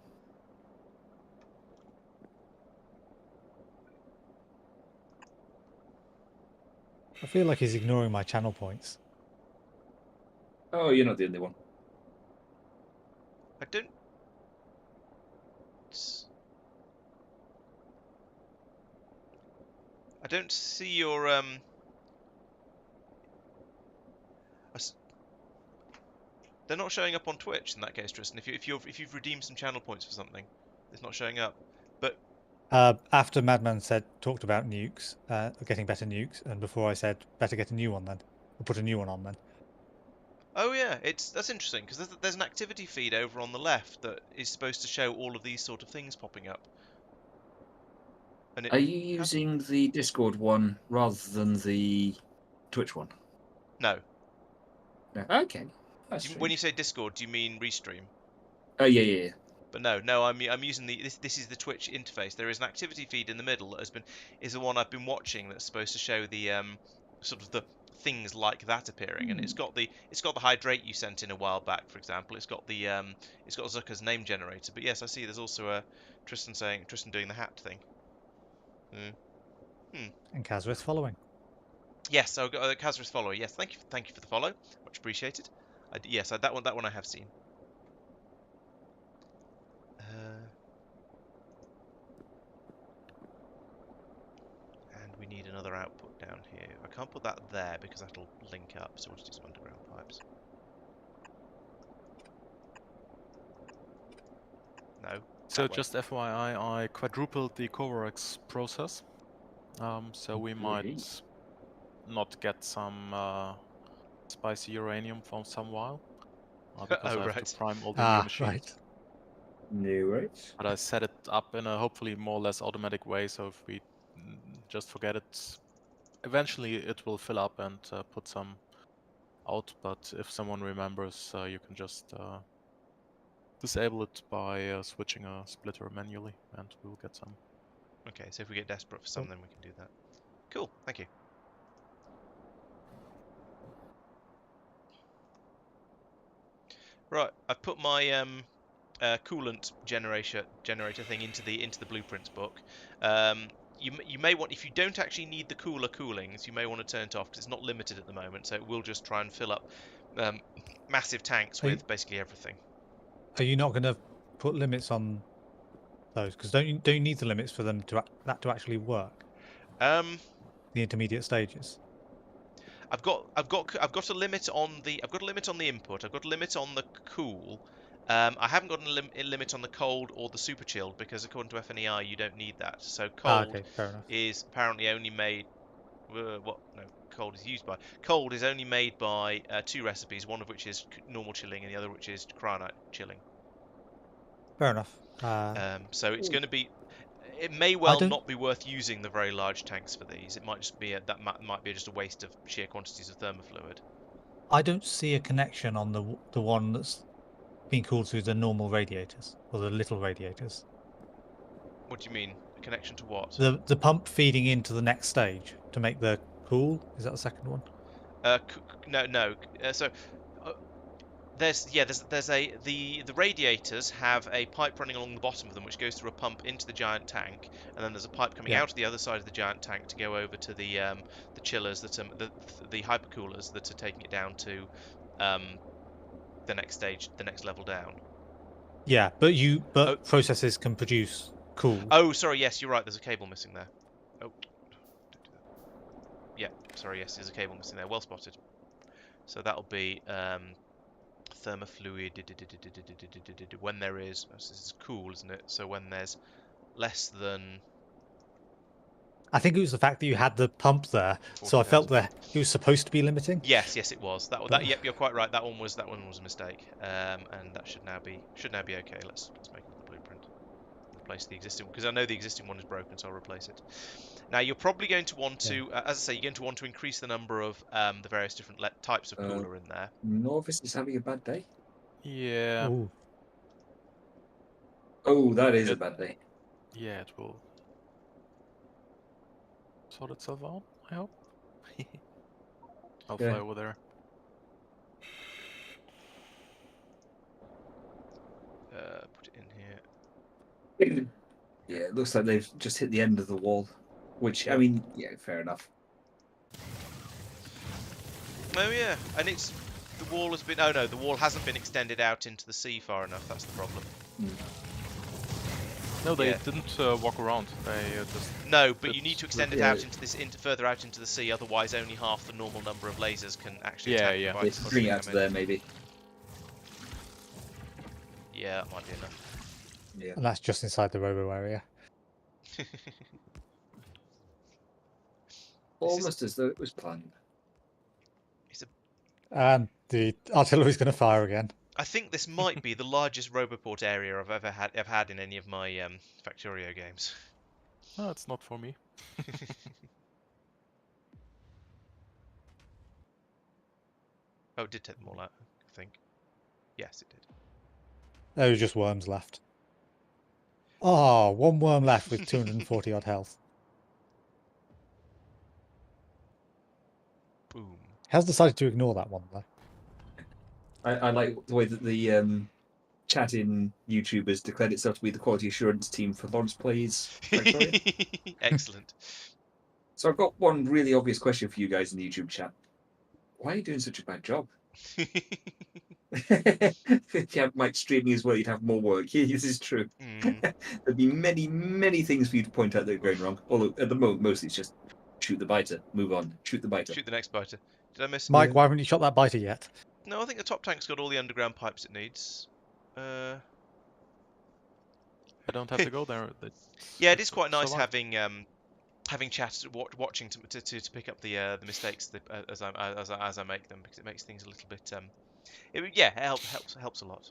I feel like he's ignoring my channel points. Oh, you're not the only one. I don't. I don't see your They're not showing up on Twitch in that case, Tristan. If you've redeemed some channel points for something, it's not showing up. But After Madman talked about nukes, getting better nukes, and before I said better get a new one then, or put a new one on then. oh yeah, that's interesting because there's an activity feed over on the left that is supposed to show all of these sort of things popping up. And Are you using the Discord one rather than the Twitch one? No. No. Okay. When you say Discord, do you mean Restream? Oh yeah. But no, I'm using this is the Twitch interface. There is an activity feed in the middle that is the one I've been watching that's supposed to show the sort of the things like that appearing, and it's got the hydrate you sent in a while back, for example. It's got Zucker's name generator. But yes, I see there's also a Tristan doing the hat thing. And Kazrith following. Yes, I've got Kazra's follower. Yes, thank you for the follow, much appreciated. That one I have seen. And we need another output down here. I can't put that there because that'll link up, so we'll just do some underground pipes. No. So just FYI, I quadrupled the Covarex process, so we might not get some spicy uranium for some while, because I have to prime all the new machines. Right. No, right. But I set it up in a hopefully more or less automatic way, so if we just forget it, eventually it will fill up and put some out, but if someone remembers, you can just disable it by switching a splitter manually, and we'll get some. Okay, so if we get desperate for some, then we can do that. Cool, thank you. Right, I've put my coolant generator thing into the blueprints book. You may want, if you don't actually need the cooler coolings, you may want to turn it off because it's not limited at the moment, so it will just try and fill up massive tanks with basically everything. Are you not going to put limits on those? Because don't you need the limits for them to actually work? The intermediate stages. I've got a limit on the input. I've got a limit on the cool. I haven't got a limit on the cold or the super chilled because according to FNEI you don't need that. So cold okay, fair enough. is apparently only made cold is used by. Cold is only made by 2 recipes, one of which is normal chilling and the other which is cryonite chilling. Fair enough. So it's going to be. It may I well don't- not be worth using the very large tanks for these. It might just be might be just a waste of sheer quantities of thermofluid. I don't see a connection on the one that's being cooled through the normal radiators or the little radiators. What do you mean? A connection to what? The pump feeding into the next stage to make the cool. Is that the second one? No. So the radiators have a pipe running along the bottom of them, which goes through a pump into the giant tank, and then there's a pipe coming out of the other side of the giant tank to go over to the chillers that the hypercoolers that are taking it down to the next stage, the next level down. Yeah, but processes can produce cool. Oh, sorry. Yes, you're right. There's a cable missing there. Oh, yeah. Sorry. Yes, there's a cable missing there. Well spotted. So that'll be thermofluid when there is. This is cool, isn't it? So when there's less than. I think it was the fact that you had the pump there, so I felt that it was supposed to be limiting. Yes, it was. Yep, you're quite right. That one was a mistake, and that should now be okay. Let's make another blueprint. Replace the existing one because I know the existing one is broken, so I'll replace it. Now you're probably going to want to, as I say, you're going to want to increase the number of the various different types of cooler in there. Norvis is having a bad day. Yeah. Ooh. Oh, that is a bad day. Yeah, it will sort itself out, I hope. I'll fly over there. Put it in here. Yeah, it looks like they've just hit the end of the wall. Which, I mean, yeah, fair enough. Oh yeah, and the wall has been. Oh no, the wall hasn't been extended out into the sea far enough. That's the problem. No, they didn't walk around. They just. No, but you need to extend it out further out into the sea. Otherwise, only half the normal number of lasers can actually attack. Yeah. Bring it out to there, maybe. Yeah, that might be enough. Yeah. And that's just inside the robo area. Almost as though it was planned. And the artillery's going to fire again. I think this might be the largest Roboport area I've ever had in any of my Factorio games. Oh, it's not for me. Oh, it did take them all out, I think. Yes, it did. There were just worms left. Oh, one worm left with 240 odd health. Boom. Has decided to ignore that one though. I like the way that the chat in YouTube has declared itself to be the quality assurance team for Laurence Plays. Excellent. So I've got one really obvious question for you guys in the YouTube chat. Why are you doing such a bad job? If you had Mike streaming as well, you'd have more work. Yeah, this is true. There'd be many, many things for you to point out that are going wrong. Although at the moment, mostly it's just shoot the biter, move on, shoot the biter. Shoot the next biter. Did I miss? Mike, why haven't you shot that biter yet? No, I think the top tank's got all the underground pipes it needs. I don't have to go there. Yeah, it is quite nice having chat, watching to pick up the mistakes as I make them, because it makes things a little bit. It helps a lot.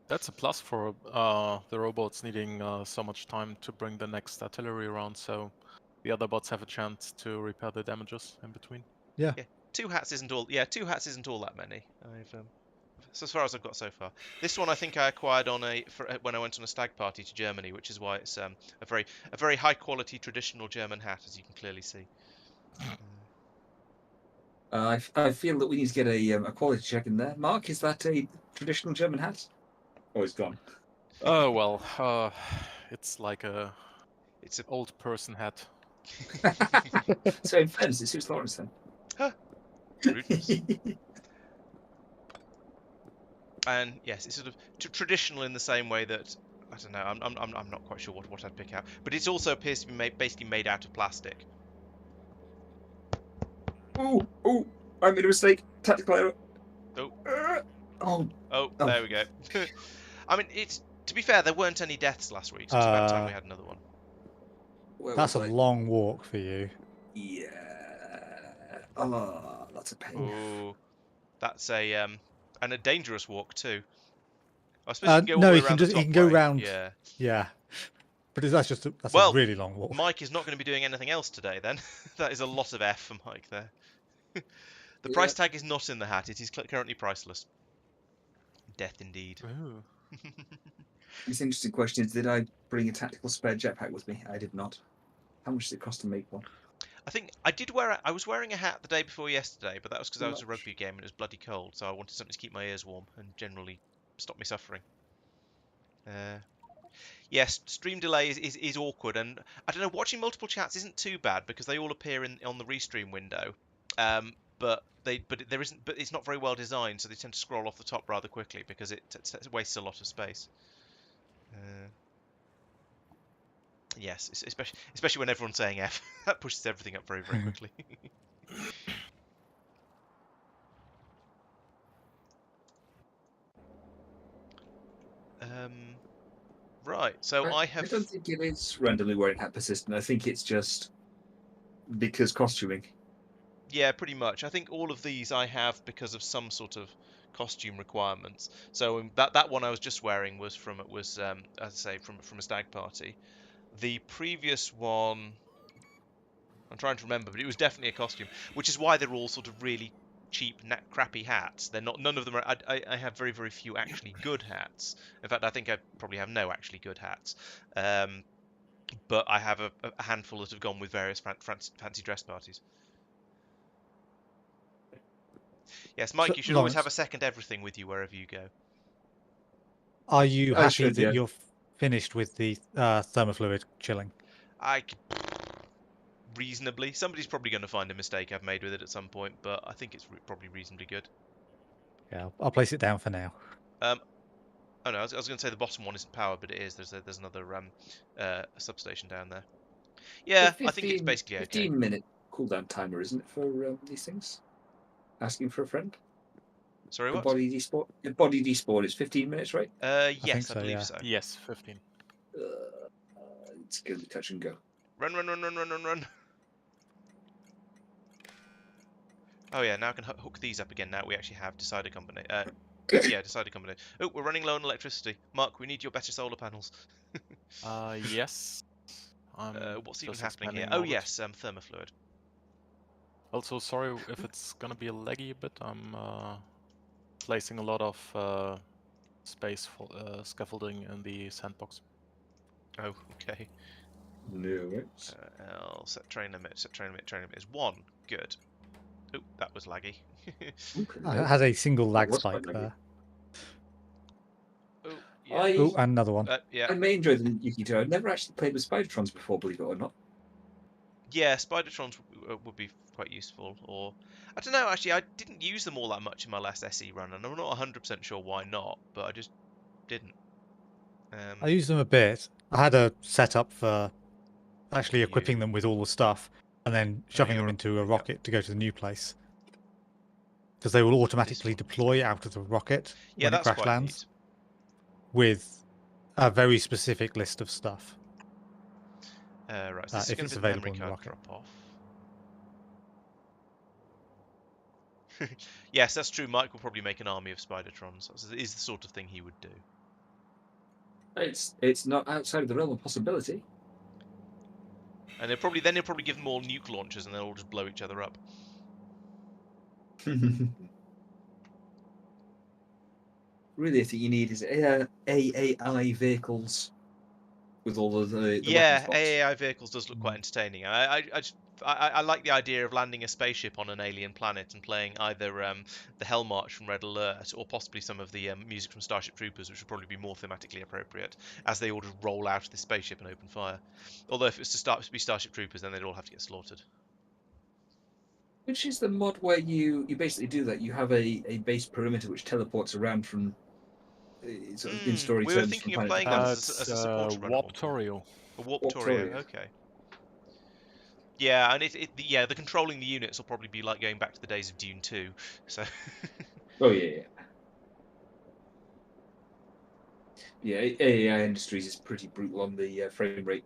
That's a plus for the robots needing so much time to bring the next artillery around, so the other bots have a chance to repair the damages in between. Yeah. Two hats isn't all that many. So as far as I've got so far. This one I think I acquired when I went on a stag party to Germany, which is why it's a very high quality traditional German hat, as you can clearly see. I feel that we need to get a quality check in there. Mark, is that a traditional German hat? Oh, it's gone. Oh well, it's like it's an old person hat. So in fairness, it suits Laurence then. Huh. And yes, it's sort of traditional in the same way that I don't know. I'm not quite sure what I'd pick out, but it also appears to be basically made out of plastic. Oh! I made a mistake. Tactical error. Oh, there we go. I mean, To be fair, there weren't any deaths last week, so it's about time we had another one. Where That's a was I? long walk for you. Yeah. Oh, that's a pain. Ooh, that's a dangerous walk too. I suppose you can go all No, the way he can around the just he top can go way. round. Yeah. Yeah, but that's a Well, really long walk. Mike is not going to be doing anything else today then. That is a lot of F for Mike there. The Yeah. price tag is not in the hat. It is currently priceless. Death indeed. Ooh. This interesting question is, did I bring a tactical spare jetpack with me? I did not. How much does it cost to make one? I think I did wear. I was wearing a hat the day before yesterday, but that was because I was at a Much. rugby game and it was bloody cold, so I wanted something to keep my ears warm and generally stop me suffering. Yes, stream delay is awkward, and I don't know. Watching multiple chats isn't too bad because they all appear on the restream window, but there isn't. But it's not very well designed, so they tend to scroll off the top rather quickly because it wastes a lot of space. Yes, especially when everyone's saying F, that pushes everything up very quickly. Right, so I I have. don't think it is randomly wearing hat persistent. I think it's just because costuming. Yeah, pretty much. I think all of these I have because of some sort of costume requirements. So that one I was just wearing was as I say, from a stag party. The previous one, I'm trying to remember, but it was definitely a costume, which is why they're all sort of really cheap, crappy hats. They're not. None of them are. I have very, very few actually good hats. In fact, I think I probably have no actually good hats. But I have a handful that have gone with various fancy dress parties. Yes, Mike, So, you should always have Laurence, a second everything with you wherever you go. are you I happy should, that yeah. you're finished with the thermofluid chilling? Reasonably. Somebody's probably going to find a mistake I've made with it at some point, but I think it's probably reasonably good. Yeah, I'll place it down for now. Oh no, I was going to say the bottom one isn't powered, but it is. There's another substation down there. Yeah, I think it's basically okay. 15-minute cooldown timer, isn't it, for these things? Asking for a friend. Sorry, The what? body despawn. The body despawn is 15 minutes, right? Yes, I so, believe yeah. so. Yes, 15. It's going to be touch and go. Run, run, run, run, run, run, run. Oh yeah, now I can hook these up again. Now we actually have decider combination. Yeah, decider combination. Oh, we're running low on electricity. Mark, we need your better solar panels. Yes. What's even just happening here? expanding Oh more of it. yes, thermofluid. Also, sorry if it's gonna be laggy a bit. I'm placing a lot of space for scaffolding in the sandbox. Oh, okay. No, it's Set train limit. Set train limit. Train limit is 1. Good. Oh, that was laggy. It has a single lag was quite spike laggy. there. Oh, yeah. Oh, and another one. Yeah. I may enjoy the Yukito. I've never actually played with Spidertrons before, believe it or not. Yeah, Spidertrons would be quite useful. Or I don't know. Actually, I didn't use them all that much in my last SE run, and I'm not 100% sure why not. But I just didn't. I used them a bit. I had a setup for actually You. equipping them with all the stuff and then shoving them you're- into a yeah. rocket to go to the new place. Because they will automatically one. deploy out of the rocket Yeah, when it that's crash quite lands with a very specific list of stuff. neat. Right, so this is If going it's to be the available memory in the card rocket. drop off. Yes, that's true. Mike will probably make an army of Spidertrons. That is the sort of thing he would do. It's not outside of the realm of possibility. And he'll probably give them all nuke launchers, and they'll all just blow each other up. Really, I think you need is AAI vehicles with all of the Yeah, weapon spots. AAI vehicles does look quite entertaining. I like the idea of landing a spaceship on an alien planet and playing either the Hell March from Red Alert or possibly some of the music from Starship Troopers, which would probably be more thematically appropriate, as they all just roll out of this spaceship and open fire. Although if it's to be Starship Troopers, then they'd all have to get slaughtered. Which is the mod where you basically do that. You have a base perimeter which teleports around from sort of in story We were terms thinking from of planet to playing that planet. as a support run at one point. Warptorio. A Warptorio, Warptorio. okay. Yeah, and the controlling the units will probably be like going back to the days of Dune 2. So. Oh yeah. Yeah, AI Industries is pretty brutal on the frame rate.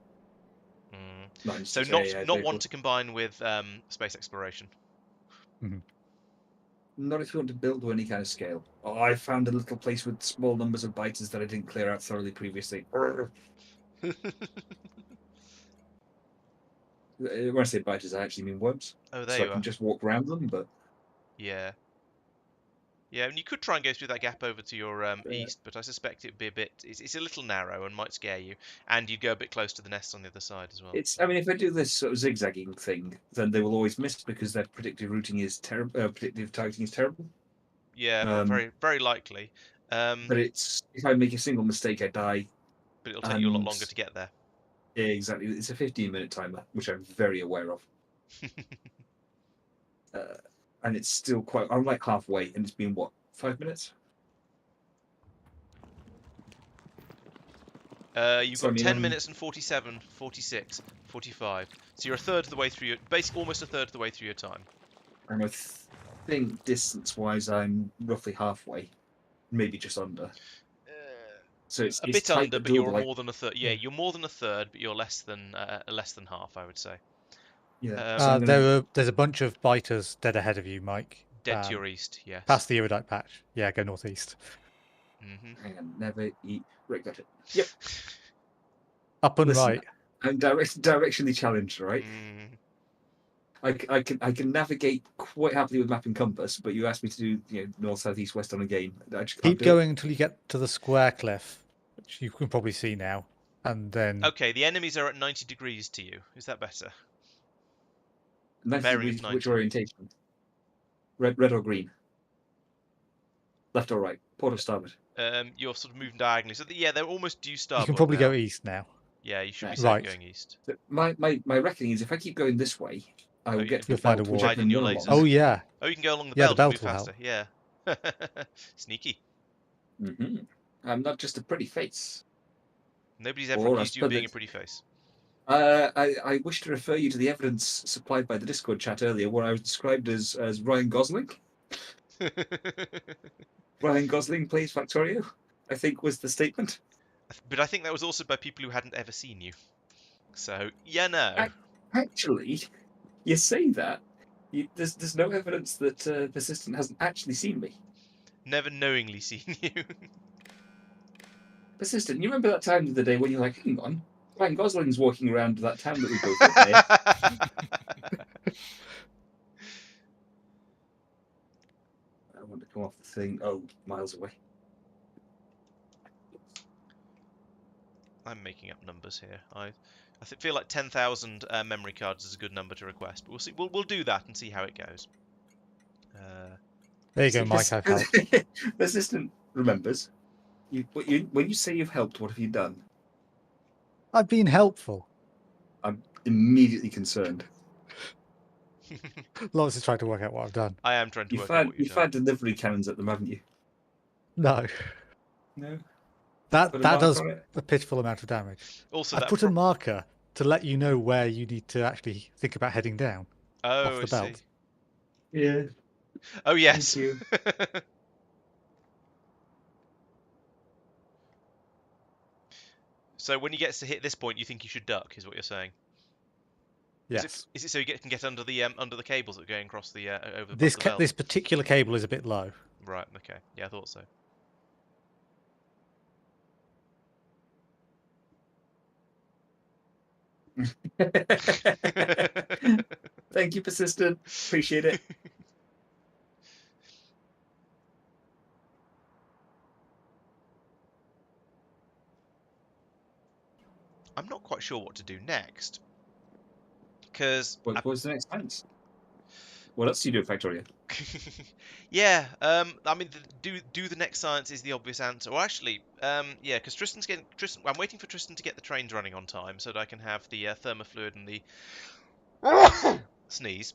Mm. Not So Industries, not AI not one vehicles. to combine with space exploration. Not if you want to build to any kind of scale. Oh, I found a little place with small numbers of biters that I didn't clear out thoroughly previously. When I say biters, I actually mean worms. Oh, there So I you can are. just walk around them, but Yeah. Yeah, and you could try and go through that gap over to your east, but I suspect it'd be a bit. It's a little narrow and might scare you, and you'd go a bit close to the nests on the other side as well. it's. I mean, if I do this sort of zigzagging thing, then they will always miss because their predictive routing is terrible. Predictive targeting is terrible. Yeah, Um, very likely. but it's if I make a single mistake, I die. But it'll take you a lot And longer to get there. exactly, it's a 15-minute timer, which I'm very aware of. And it's still quite. I'm like halfway, and it's been what 5 minutes. You've So, I got mean, 10 minutes and 47, 46, 45. So you're a third of the way through your, basically almost a third of the way through your time. and I think distance-wise, I'm roughly halfway, maybe just under. So A it's bit tight under, but but you're doable. Like, more than a third. Yeah, you're more than a third, but you're less than half, I would say. yeah. So I'm gonna. There's a bunch of biters dead ahead of you, Mike. Dead to your east, yes. Past the iridite patch. Yeah, go northeast. Hang on, never eat. Right, got it. Yep. Up and Listen, right. I'm directionally challenged, right? Mm. I can navigate quite happily with map and compass, but you asked me to do north, south, east, west on a game. I just can't Keep do going until you get to the square cliff, which you can probably see now. And then Okay, the enemies are at 90 degrees to you. Is that better? it. 90 Bearing of degrees, 90. which orientation? Red or green? Left or right? Port or starboard? You're sort of moving diagonally. So, yeah, they're almost due you starboard can probably now. go east now. Yeah, you should be Right. safe Right. going east. So my reckoning is if I keep going this way, I will you get to can You'll the find a belt, which wall. I hide in can your run lasers. along. Oh, yeah. Oh, you can go along the Yeah, the belt and belt move will faster. help. Yeah. Sneaky. I'm not just a pretty face. Nobody's ever Or accused you of being a pretty face. I wish to refer you to the evidence supplied by the Discord chat earlier, where I was described as Ryan Gosling. Ryan Gosling plays Factorio, I think was the statement. But I think that was also by people who hadn't ever seen you. So, yeah, no. Actually, you say that. There's no evidence that Persistent hasn't actually seen me. Never knowingly seen you. Persistent, you remember that time of the day when you're like, hang on, Ryan Gosling's walking around that town that we both live near. I want to come off the thing. Oh, miles away. I'm making up numbers here. I feel like 10,000 memory cards is a good number to request. But we'll see. We'll do that and see how it goes. There you go, Mike. I've helped. Persistent remembers. When you say you've helped, what have you done? I've been helpful. I'm immediately concerned. Laurence is trying to work out what I've done. I am trying to work out what you've You've done. had delivery cannons at them, haven't you? No. No. That Put a mark does on it? a pitiful amount of damage. Also, I that put a marker to let you know where you need to actually think about heading down Oh, off I the belt. see. Yeah. Oh, yes. Thank you. So when you get to hit this point, you think you should duck, is what you're saying? Yes. Is it so you can get under the cables that are going across the over This the belt? this particular cable is a bit low. Right. Okay. Yeah, I thought so. Thank you, Persistent. Appreciate it. I'm not quite sure what to do next. Because What was the next science? What else do you do at Factorio? yeah, I mean, do the next science is the obvious answer. Or actually, yeah, because Tristan. I'm waiting for Tristan to get the trains running on time so that I can have the thermofluid and the sneeze,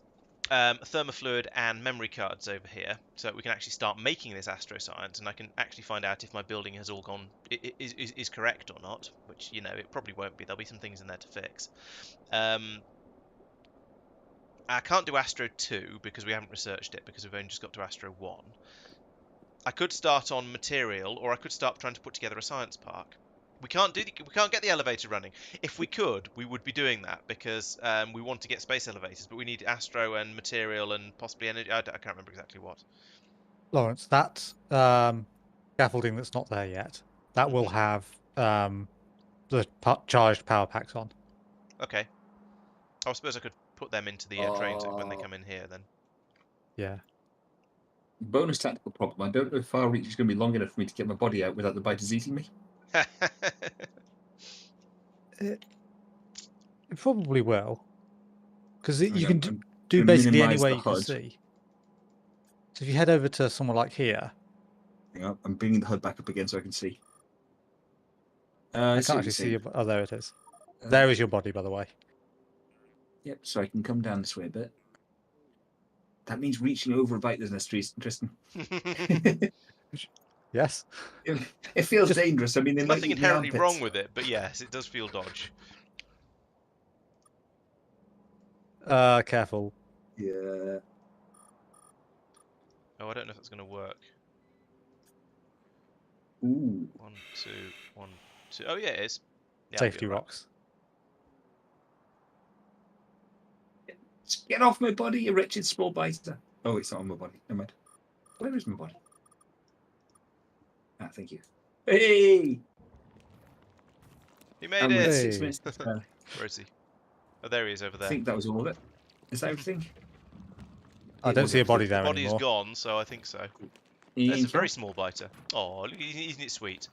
thermofluid and memory cards over here, so that we can actually start making this Astro science, and I can actually find out if my building has all gone is correct or not. Which it probably won't be. There'll be some things in there to fix. I can't do Astro 2 because we haven't researched it, because we've only just got to Astro 1. I could start on material, or I could start trying to put together a science park. We can't get the elevator running. If we could, we would be doing that because we want to get space elevators, but we need Astro and material and possibly energy. I can't remember exactly what. Laurence, that scaffolding that's not there yet, that will have the charged power packs on. Okay. I suppose I could put them into the trains when they come in here then. Yeah. Bonus tactical problem. I don't know if far reach is going to be long enough for me to get my body out without the biters eating me. It probably will, because I mean, you can I'm do gonna basically minimise anywhere the you can HUD. see. So if you head over to somewhere like here, Hang on, I'm bringing the HUD back up again so I can see. I can't actually see your. Oh, there it is. There is your body, by the way. Yep, so I can come down this way a bit. That means reaching over a bite, doesn't it, Tristan? Yes. It feels dangerous. I mean, they There's might nothing eat my inherently armpits. wrong with it, but yes, it does feel dodge. Careful. Yeah. Oh, I don't know if that's going to work. Ooh. 1, 2, 1, 2. Oh yeah, it is. Yeah, Safety you're right. rocks. Get off my body, you wretched small biter. Oh, it's not on my body. Never mind. Where is my body? Ah, thank you. Hey! You made And with it! 6 Hey. minutes. Where is he? Oh, there he is over I there. think that was all of it. Is that everything? I It don't was see a body everything. there The body's anymore. gone, so I think so. Ian That's a very Kill? small biter. Oh, isn't it sweet?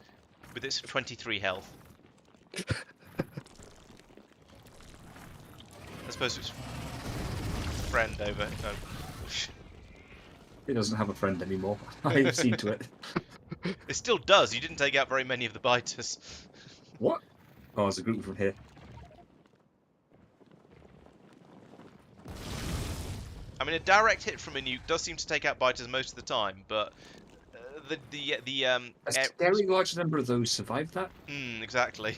With its 23 health. I suppose it's friend over. Oh. It doesn't have a friend anymore. I've seen to it. It still does. You didn't take out very many of the biters. What? Oh, there's a group from here. I mean, a direct hit from a nuke does seem to take out biters most of the time, but A scary large number of those survived that. exactly.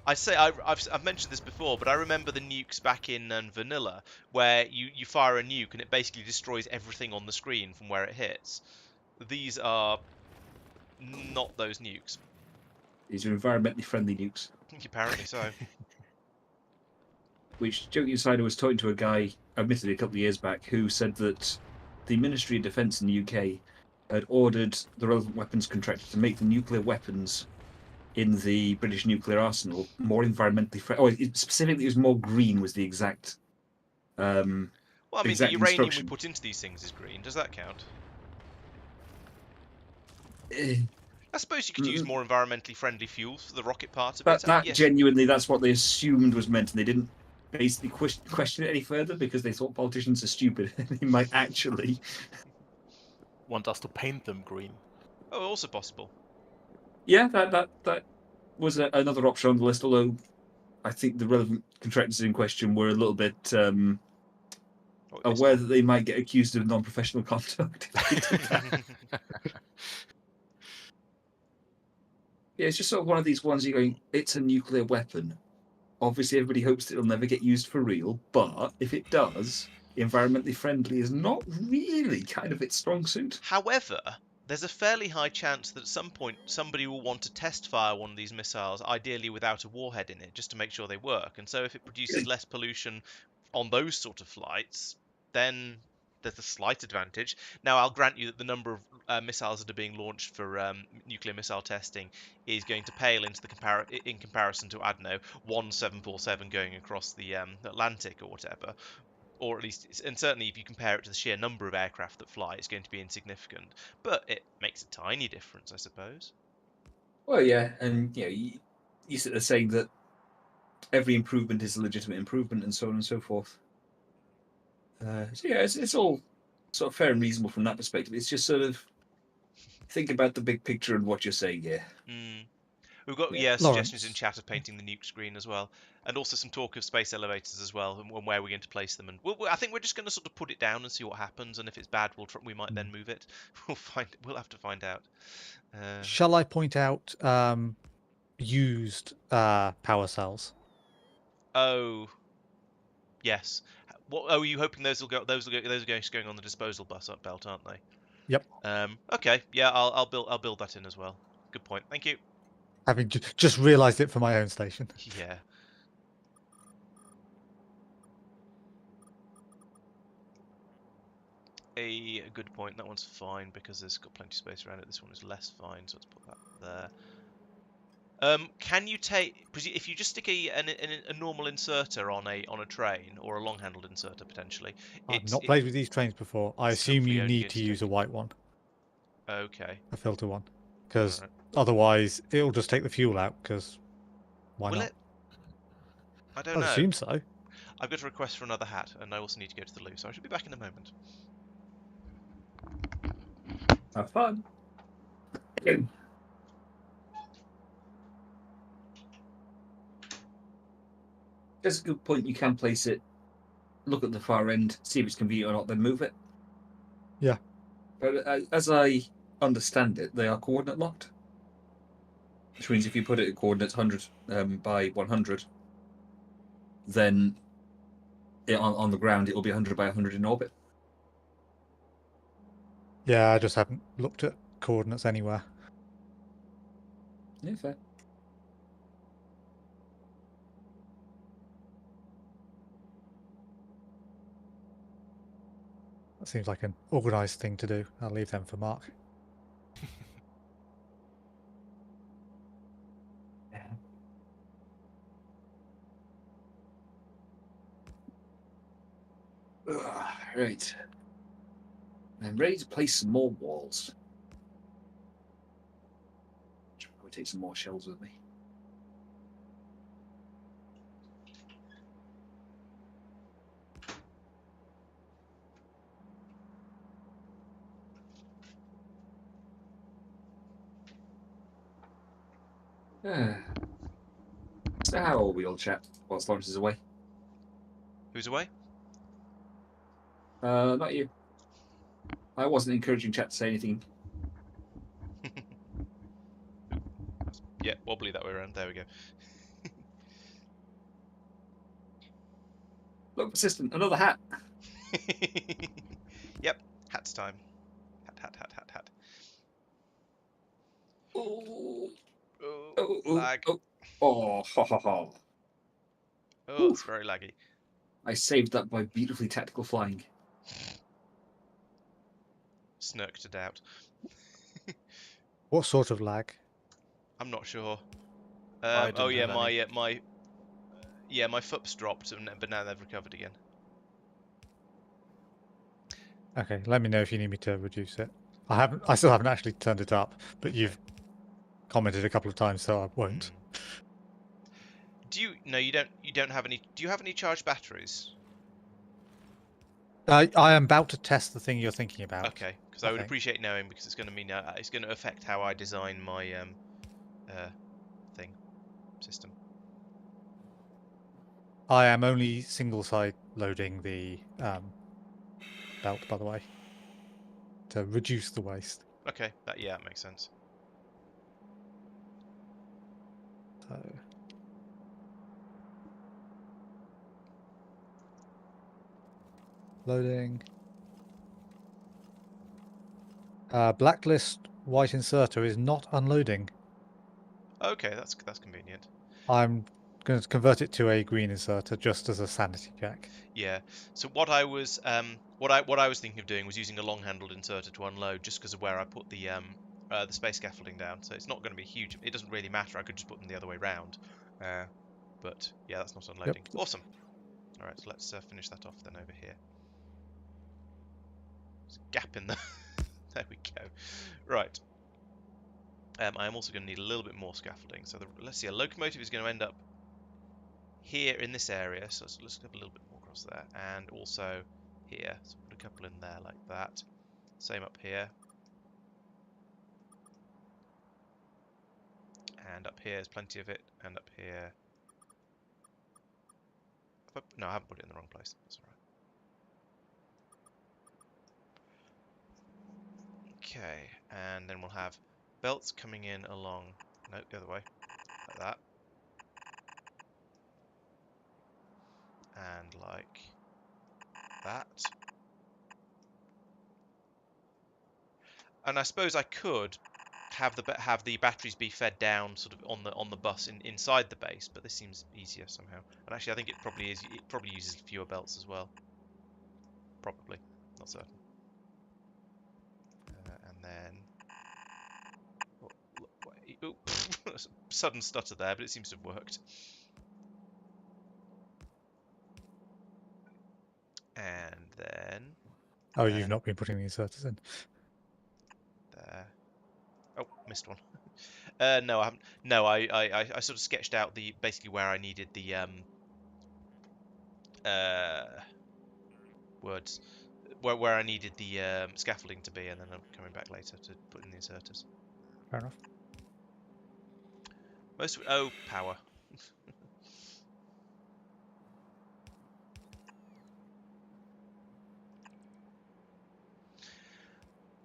I've mentioned this before, but I remember the nukes back in Vanilla, where you fire a nuke and it basically destroys everything on the screen from where it hits. These are not those nukes. These are environmentally friendly nukes. Apparently so. Which, joking aside, I was talking to a guy, admittedly a couple of years back, who said that the Ministry of Defence in the UK had ordered the relevant weapons contractor to make the nuclear weapons in the British nuclear arsenal more environmentally friendly. Oh, specifically, it was more green. Was the exact. Well, I mean, exact the uranium instruction. we put into these things is green. Does that count? I suppose you could use more environmentally friendly fuels for the rocket part of it. That Yes. genuinely, that's what they assumed was meant, and they didn't basically question it any further because they thought politicians are stupid and they might actually Want us to paint them green. Oh, also possible. Yeah, that was another option on the list, although I think the relevant contractors in question were a little bit aware that they might get accused of non-professional conduct if they did that. Yeah, it's just sort of one of these ones you're going, it's a nuclear weapon. Obviously, everybody hopes it'll never get used for real, but if it does, environmentally friendly is not really kind of its strong suit. However, there's a fairly high chance that at some point somebody will want to test fire one of these missiles, ideally without a warhead in it, just to make sure they work. And so if it produces less pollution on those sort of flights, then there's a slight advantage. Now, I'll grant you that the number of missiles that are being launched for nuclear missile testing is going to pale into in comparison to, I don't know, one 747 going across the Atlantic or whatever. Or at least, and certainly if you compare it to the sheer number of aircraft that fly, it's going to be insignificant. But it makes a tiny difference, I suppose. Well, yeah, and you sit there saying that every improvement is a legitimate improvement, and so on and so forth. So yeah, it's all sort of fair and reasonable from that perspective. It's just sort of think about the big picture and what you're saying here. We've got suggestions in chat of painting the nuke screen as well, and also some talk of space elevators as well, and where we're going to place them. And I think we're just going to sort of put it down and see what happens. And if it's bad, we might then move it. We'll have to find out. Shall I point out used power cells? Oh, yes. What? Oh, are you hoping those are going on the disposal belt, aren't they? Yep. Okay. Yeah, I'll build that in as well. Good point. Thank you. Having just realised it for my own station. Yeah. A good point. That one's fine because there's got plenty of space around it. This one is less fine, so let's put that there. Can you take if you just stick a normal inserter on a train or a long-handled inserter potentially? I've not played with these trains before. I it's assume hopefully you only need going to to use a take- white one, Okay. a filter one, because Alright. otherwise it'll just take the fuel out. Because why Will not? it? I don't I know. assume so. I've got a request for another hat, and I also need to go to the loo, so I should be back in a moment. Have fun. That's a good point. You can place it, look at the far end, see if it's convenient or not, then move it. Yeah. But as I understand it, they are coordinate locked. Which means if you put it at coordinates 100 by 100, then on the ground it will be 100 by 100 in orbit. Yeah, I just haven't looked at coordinates anywhere. Yeah, fair. That seems like an organised thing to do. I'll leave them for Mark. Right. I'm ready to place some more walls. Should probably take some more shells with me. So how are we all, chat, whilst Laurence is away? Who's away? Not you. I wasn't encouraging chat to say anything. Yeah, wobbly that way around. There we go. Look, persistent, another hat. Yep, hat's time. Hat. Oh, Oh, lag. Oh, ha ha ha. Oh, it's very laggy. I saved that by beautifully tactical flying. Snirked it out. What sort of lag? I'm not sure. I Oh didn't yeah, have any. my foot's dropped, but now they've recovered again. Okay, let me know if you need me to reduce it. I still haven't actually turned it up, but you've commented a couple of times, so I won't. Do you? No, you don't. You don't have any. Do you have any charged batteries? I am about to test the thing you're thinking about. Okay, because I would think. appreciate knowing because it's going to mean it's going to affect how I design my system. I am only single side loading the belt, by the way, to reduce the waste. Okay, that makes sense. So loading. Blacklist white inserter is not unloading. Okay, that's convenient. I'm going to convert it to a green inserter just as a sanity check. Yeah. So what I was what I was thinking of doing was using a long-handled inserter to unload, just because of where I put the space scaffolding down. So it's not going to be huge. It doesn't really matter. I could just put them the other way round. But yeah, that's not unloading. Yep. Awesome. All right, so let's finish that off then over here. There's a gap in the. There we go. Right. I am also going to need a little bit more scaffolding. So let's see. A locomotive is going to end up here in this area. So let's have a little bit more across there, and also here. So put a couple in there like that. Same up here. And up here is plenty of it. And up here. No, I haven't put it in the wrong place. That's all right. Okay, and then we'll have belts coming in along. No, the other way. Like that. And like that. and I suppose I could have the batteries be fed down sort of on the bus inside the base, but this seems easier somehow. And actually, I think it probably is. It probably uses fewer belts as well. Probably, not certain. And then, sudden stutter there, but it seems to have worked. And then. Oh, you've not been putting the inserters in. There. Oh, missed one. No, I haven't. No, I sort of sketched out basically where I needed the words, where I needed the scaffolding to be, and then I'm coming back later to put in the inserters. Fair enough. Power.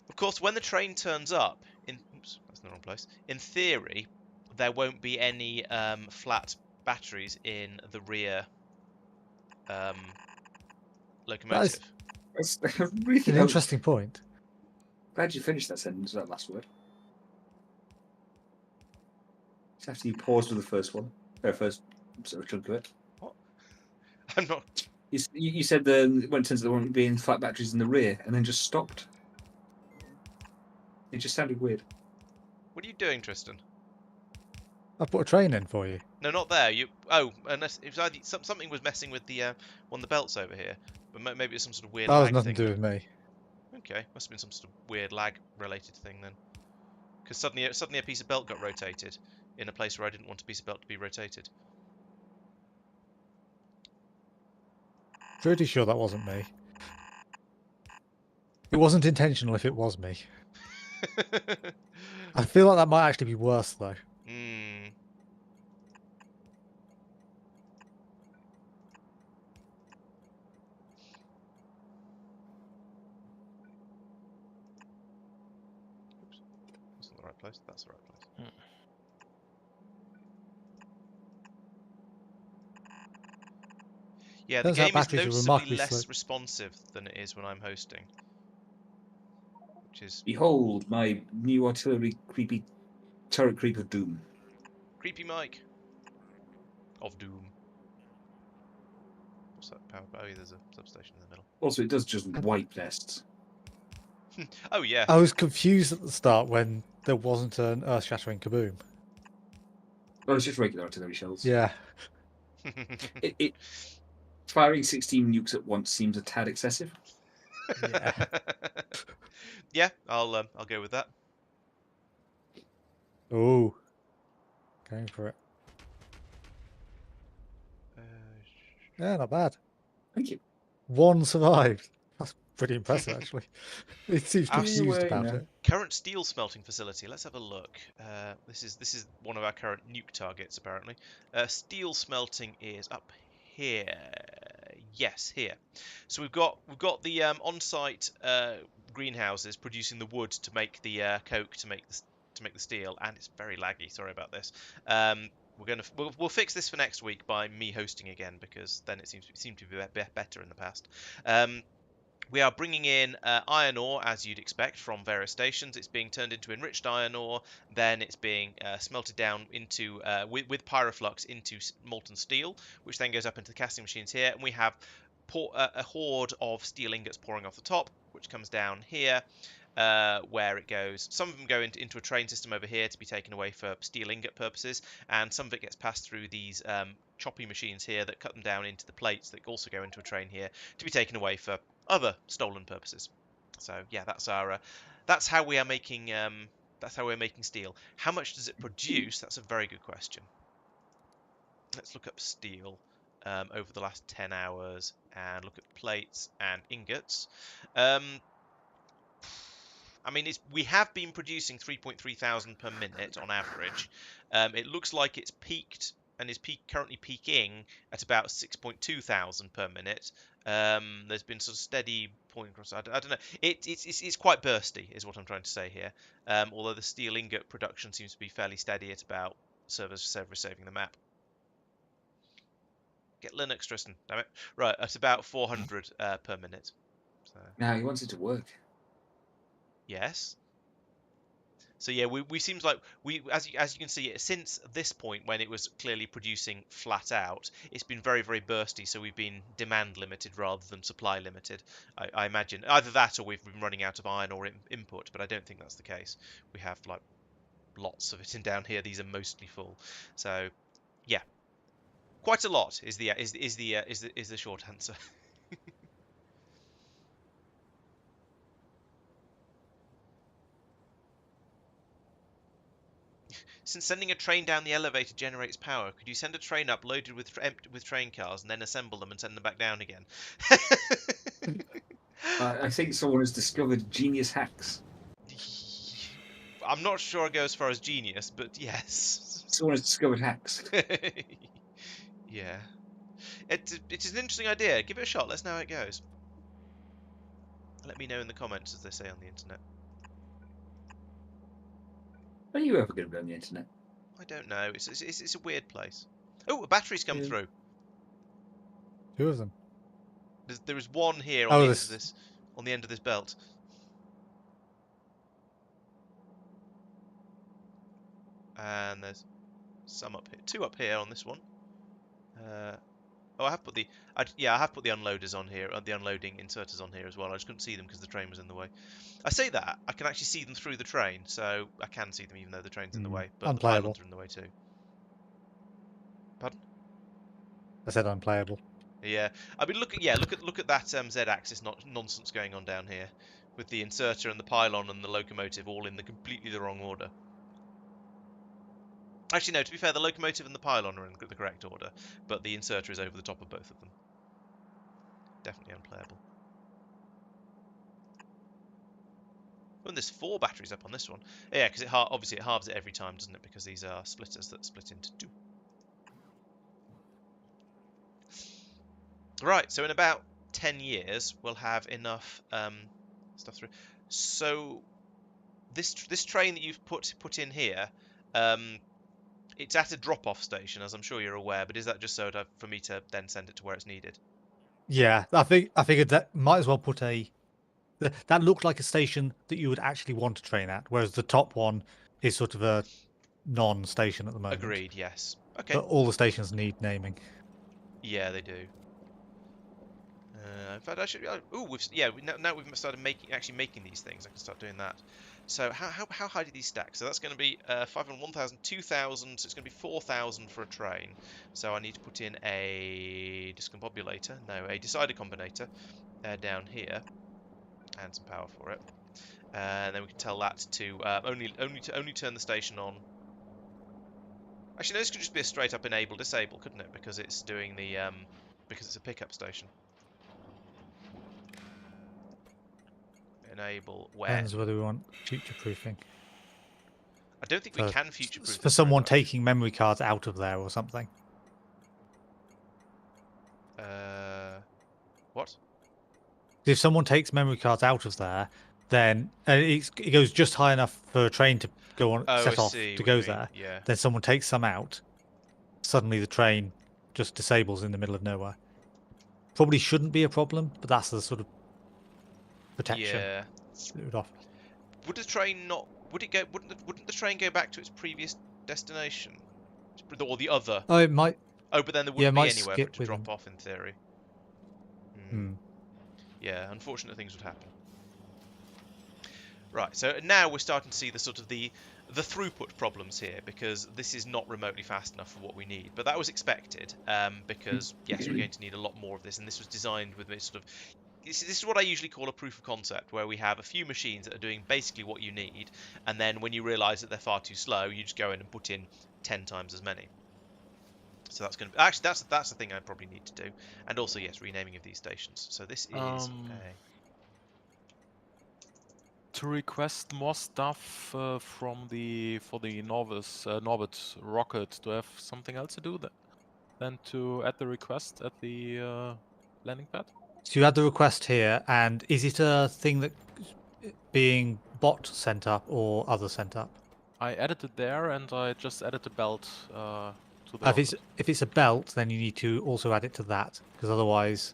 Of course, when the train turns up, oops, that's the wrong place. In theory, there won't be any flat batteries in the rear locomotive. That's really An interesting point. Glad you finished that sentence, that last word. Just after you paused for the first one, first sort of chunk of it. What? I'm not. You said when it turns out there won't be any flat batteries in the rear, and then just stopped. It just sounded weird. What are you doing, Tristan? I put a train in for you. No, not there. Unless it was either, something was messing with the one of the belts over here, but maybe it's some sort of weird That has lag nothing thing. to do with me. Okay, must have been some sort of weird lag-related thing then. Because suddenly a piece of belt got rotated in a place where I didn't want a piece of belt to be rotated. Pretty sure that wasn't me. It wasn't intentional if it was me. I feel like that might actually be worse though. Hmm. Oops. That's not the right place. That's the right place. Yeah, the Turns out game is batteries are noticeably remarkably less slow. responsive than it is when I'm hosting. Which is Behold my new artillery creepy turret creep of doom. creepy Mike of Doom. What's that power? Oh, there's a substation in the middle. Also, it does just wipe nests. Oh yeah. I was confused at the start when there wasn't an earth-shattering kaboom. Oh, it's just regular artillery shells. Yeah. It firing 16 nukes at once seems a tad excessive. Yeah. Yeah, I'll go with that. Oh. Going for it. Yeah, not bad. Thank you. One survived. That's pretty impressive, actually. It seems confused Anyway, about no. it. Current steel smelting facility. Let's have a look. This is one of our current nuke targets, apparently. Steel smelting is up here. Yes, here. So we've got the on-site greenhouses producing the wood to make the coke to make the steel, and it's very laggy. Sorry about this. We'll fix this for next week by me hosting again, because then it seemed to be better in the past. We are bringing in iron ore, as you'd expect, from various stations. It's being turned into enriched iron ore, then it's being smelted down into with pyroflux into molten steel, which then goes up into the casting machines here, and we have a horde of steel ingots pouring off the top, which comes down here, where it goes. Some of them go into a train system over here to be taken away for steel ingot purposes, and some of it gets passed through these choppy machines here that cut them down into the plates that also go into a train here to be taken away for other stolen purposes. So yeah, that's how we are making steel. How much does it produce? That's a very good question. Let's look up steel over the last 10 hours and look at plates and ingots. I mean, we have been producing 3.3 thousand per minute on average. It looks like it's peaked and is currently peaking at about 6.2 thousand per minute. There's been sort of steady point across. I don't know. It's quite bursty, is what I'm trying to say here. Although the steel ingot production seems to be fairly steady at about servers saving the map. Get Linux, Tristan. Damn it. Right, at about 400 per minute. So, Now he wants it to work. yes. So yeah, we seems like as you can see, since this point when it was clearly producing flat out, it's been very very bursty. So we've been demand limited rather than supply limited. I imagine either that or we've been running out of iron ore input, but I don't think that's the case. We have like lots of it in down here. These are mostly full. So yeah, quite a lot is the short answer. Since sending a train down the elevator generates power, could you send a train up loaded with train cars and then assemble them and send them back down again? I think someone has discovered genius hacks. I'm not sure I go as far as genius, but yes. Someone has discovered hacks. Yeah. It is an interesting idea. Give it a shot. Let's know how it goes. Let me know in the comments, as they say on the internet. Are you ever going to be on the internet? I don't know. It's a weird place. Oh, a battery's come through. 2 of them. There is one here Oh, on this- on the end of this belt. And there's some up here, 2 up here on this one. Oh, I have put the I have put the unloaders on here, the unloading inserters on here as well. I just couldn't see them because the train was in the way. I say that I can actually see them through the train, so I can see them even though the train's in the way. But Unplayable. the pylons are in the way too. Pardon? I said unplayable. Yeah, I mean look at that Z-axis nonsense going on down here, with the inserter and the pylon and the locomotive all in completely the wrong order. Actually, no, to be fair, the locomotive and the pylon are in the correct order, but the inserter is over the top of both of them. Definitely unplayable. Oh, and there's 4 batteries up on this one. Yeah, because obviously it halves it every time, doesn't it? Because these are splitters that split into 2. Right, so in about 10 years, we'll have enough stuff through. So this train that you've put in here, it's at a drop-off station, as I'm sure you're aware, but is that just so for me to then send it to where it's needed? Yeah, I figured that might as well put that looked like a station that you would actually want to train at, whereas the top one is sort of a non-station at the moment. Agreed, yes. Okay. But all the stations need naming. Yeah, they do. In fact, I should. Now we've started actually making these things. I can start doing that. So how high do these stack? So that's going to be 500, 1,000, 2,000. So it's going to be 4,000 for a train. So I need to put in a discombobulator. No, a decider combinator down here, and some power for it. And then we can tell that to only turn the station on. Actually, no, this could just be a straight up enable disable, couldn't it? Because it's doing the because it's a pickup station. Enable where? Depends whether we want future proofing. I don't think we can future proof for someone taking memory cards out of there or something. What? If someone takes memory cards out of there, then it goes just high enough for a train to go on set off to go there. Yeah. Then someone takes some out. Suddenly the train just disables in the middle of nowhere. Probably shouldn't be a problem, but that's the sort of protection it would offer. Would the train not? Would it go? Wouldn't the train go back to its previous destination, or the other? Oh, it might. Oh, but then there wouldn't be might anywhere for skip it to with drop them. off in theory. Yeah, unfortunate things would happen. Right, so now we're starting to see the sort of the throughput problems here, because this is not remotely fast enough for what we need. But that was expected, because yes, we're going to need a lot more of this, and this was designed with this sort of. This is what I usually call a proof of concept, where we have a few machines that are doing basically what you need, and then when you realise that they're far too slow, you just go in and put in 10 times as many. So that's going to be, actually that's the thing I probably need to do, and also yes, renaming of these stations. So this is to request more stuff for the Norbit rocket. Do I have something else to do than to add the request at the landing pad? So you add the request here, and is it a thing that being bot sent up or other sent up? I added it there, and I just added the belt to the rocket. If it's a belt, then you need to also add it to that, because otherwise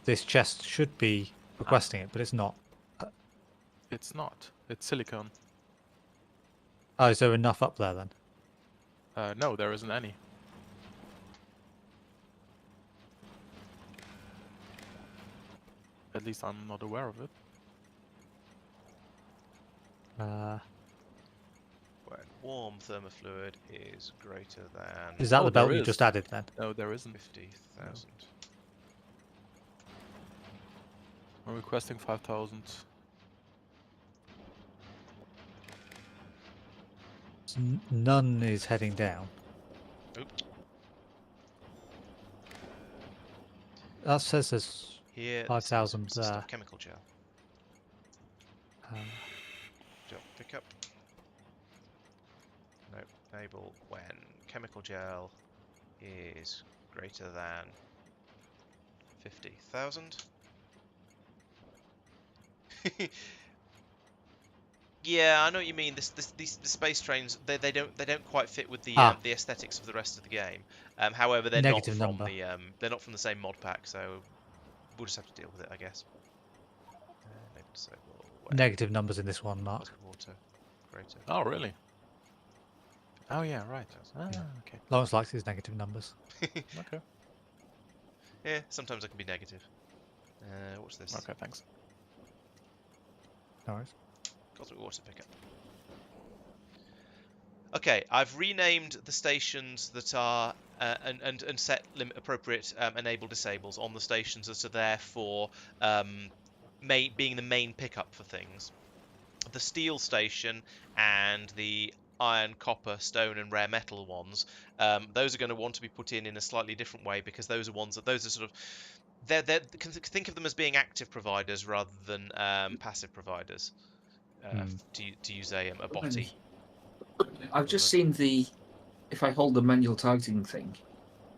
this chest should be requesting it, but it's not. It's not. It's silicone. Oh, is there enough up there then? No, there isn't any. At least I'm not aware of it. When warm thermofluid is greater than Is that Oh, the belt there you is. just added then? No, there isn't. 50,000. I'm requesting 5,000. None is heading down. Oop. That says there's Here, 5,000 this is there. chemical gel. Gel pickup. No, enable when chemical gel is greater than 50,000. Yeah, I know what you mean. These the space trains they don't quite fit with the aesthetics of the rest of the game. However, they're Negative not from number. they're not from the same mod pack, so we'll just have to deal with it, I guess. Enable disable when Negative numbers in this one, Mark. water greater. Oh, really? Oh, yeah, right. Ah, Yeah. okay. Laurence likes his negative numbers. Okay. Yeah, sometimes I can be negative. What's this? Okay, thanks. No worries. Cosmic water pickup. Okay, I've renamed the stations that are and set limit appropriate enable disables on the stations that are there for being the main pickup for things. The steel station and the iron, copper, stone, and rare metal ones. Those are going to want to be put in a slightly different way because those are sort of think of them as being active providers rather than passive providers. To use a botty. I've just seen if I hold the manual targeting thing,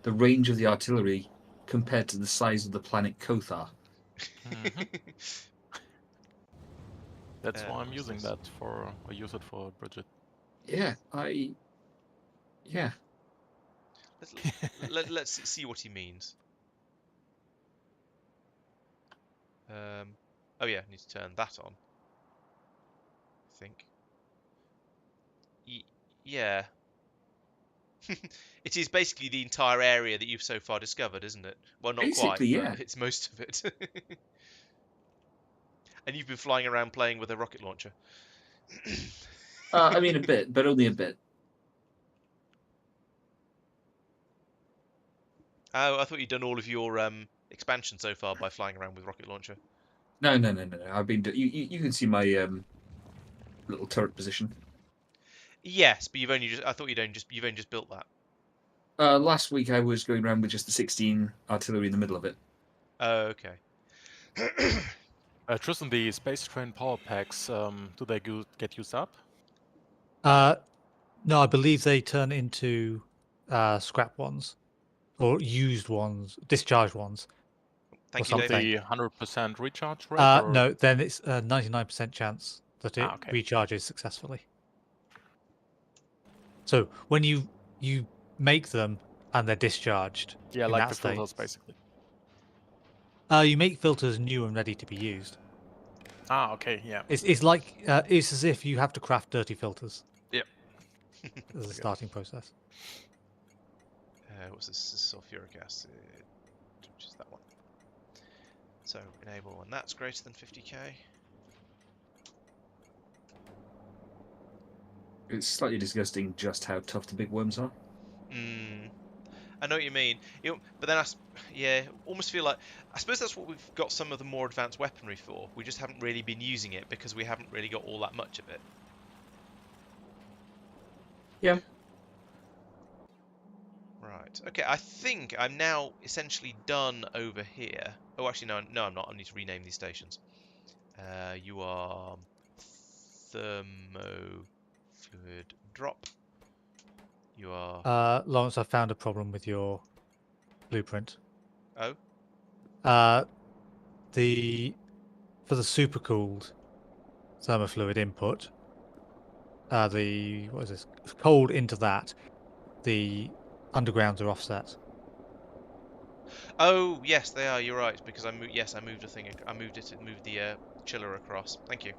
the range of the artillery compared to the size of the planet Kothar. That's why I'm what's using this? that for, I use it for Bridget. Yeah, yeah. Let's see what he means. Oh yeah, I need to turn that on. I think. Yeah. It is basically the entire area that you've so far discovered, isn't it? Well, not Basically, quite, yeah. but it's most of it. And you've been flying around playing with a rocket launcher. I mean, a bit, but only a bit. Oh, I thought you'd done all of your expansion so far by flying around with rocket launcher. No. I've been. You can see my little turret position. Yes, but I thought you've only just built that. Last week I was going around with just the 16 artillery in the middle of it. Oh, okay. Tristan, the space train power packs, do they get used up? No, I believe they turn into scrap ones or used ones, discharged ones. Thank or you, something. David. The 100% recharge rate? Or... No, then it's a 99% chance that it okay. recharges successfully. So when you make them and they're discharged, Yeah, in like that the state, filters, basically. you make filters new and ready to be used. Ah, okay, yeah. It's like it's as if you have to craft dirty filters. Yep. As a starting process. What's this? This is sulfuric acid, which is that one. So enable when that's greater than 50k. It's slightly disgusting just how tough the big worms are. I know what you mean. But then almost feel like I suppose that's what we've got some of the more advanced weaponry for. We just haven't really been using it because we haven't really got all that much of it. Yeah. Right. Okay. I think I'm now essentially done over here. Oh, actually, no, I'm not. I need to rename these stations. You are thermofluid drop. You are. Laurence, I found a problem with your blueprint. Oh. For the supercooled thermofluid input, what is this? Cold into that, the undergrounds are offset. Oh yes, they are. You're right because I moved a thing. I moved the chiller across. Thank you.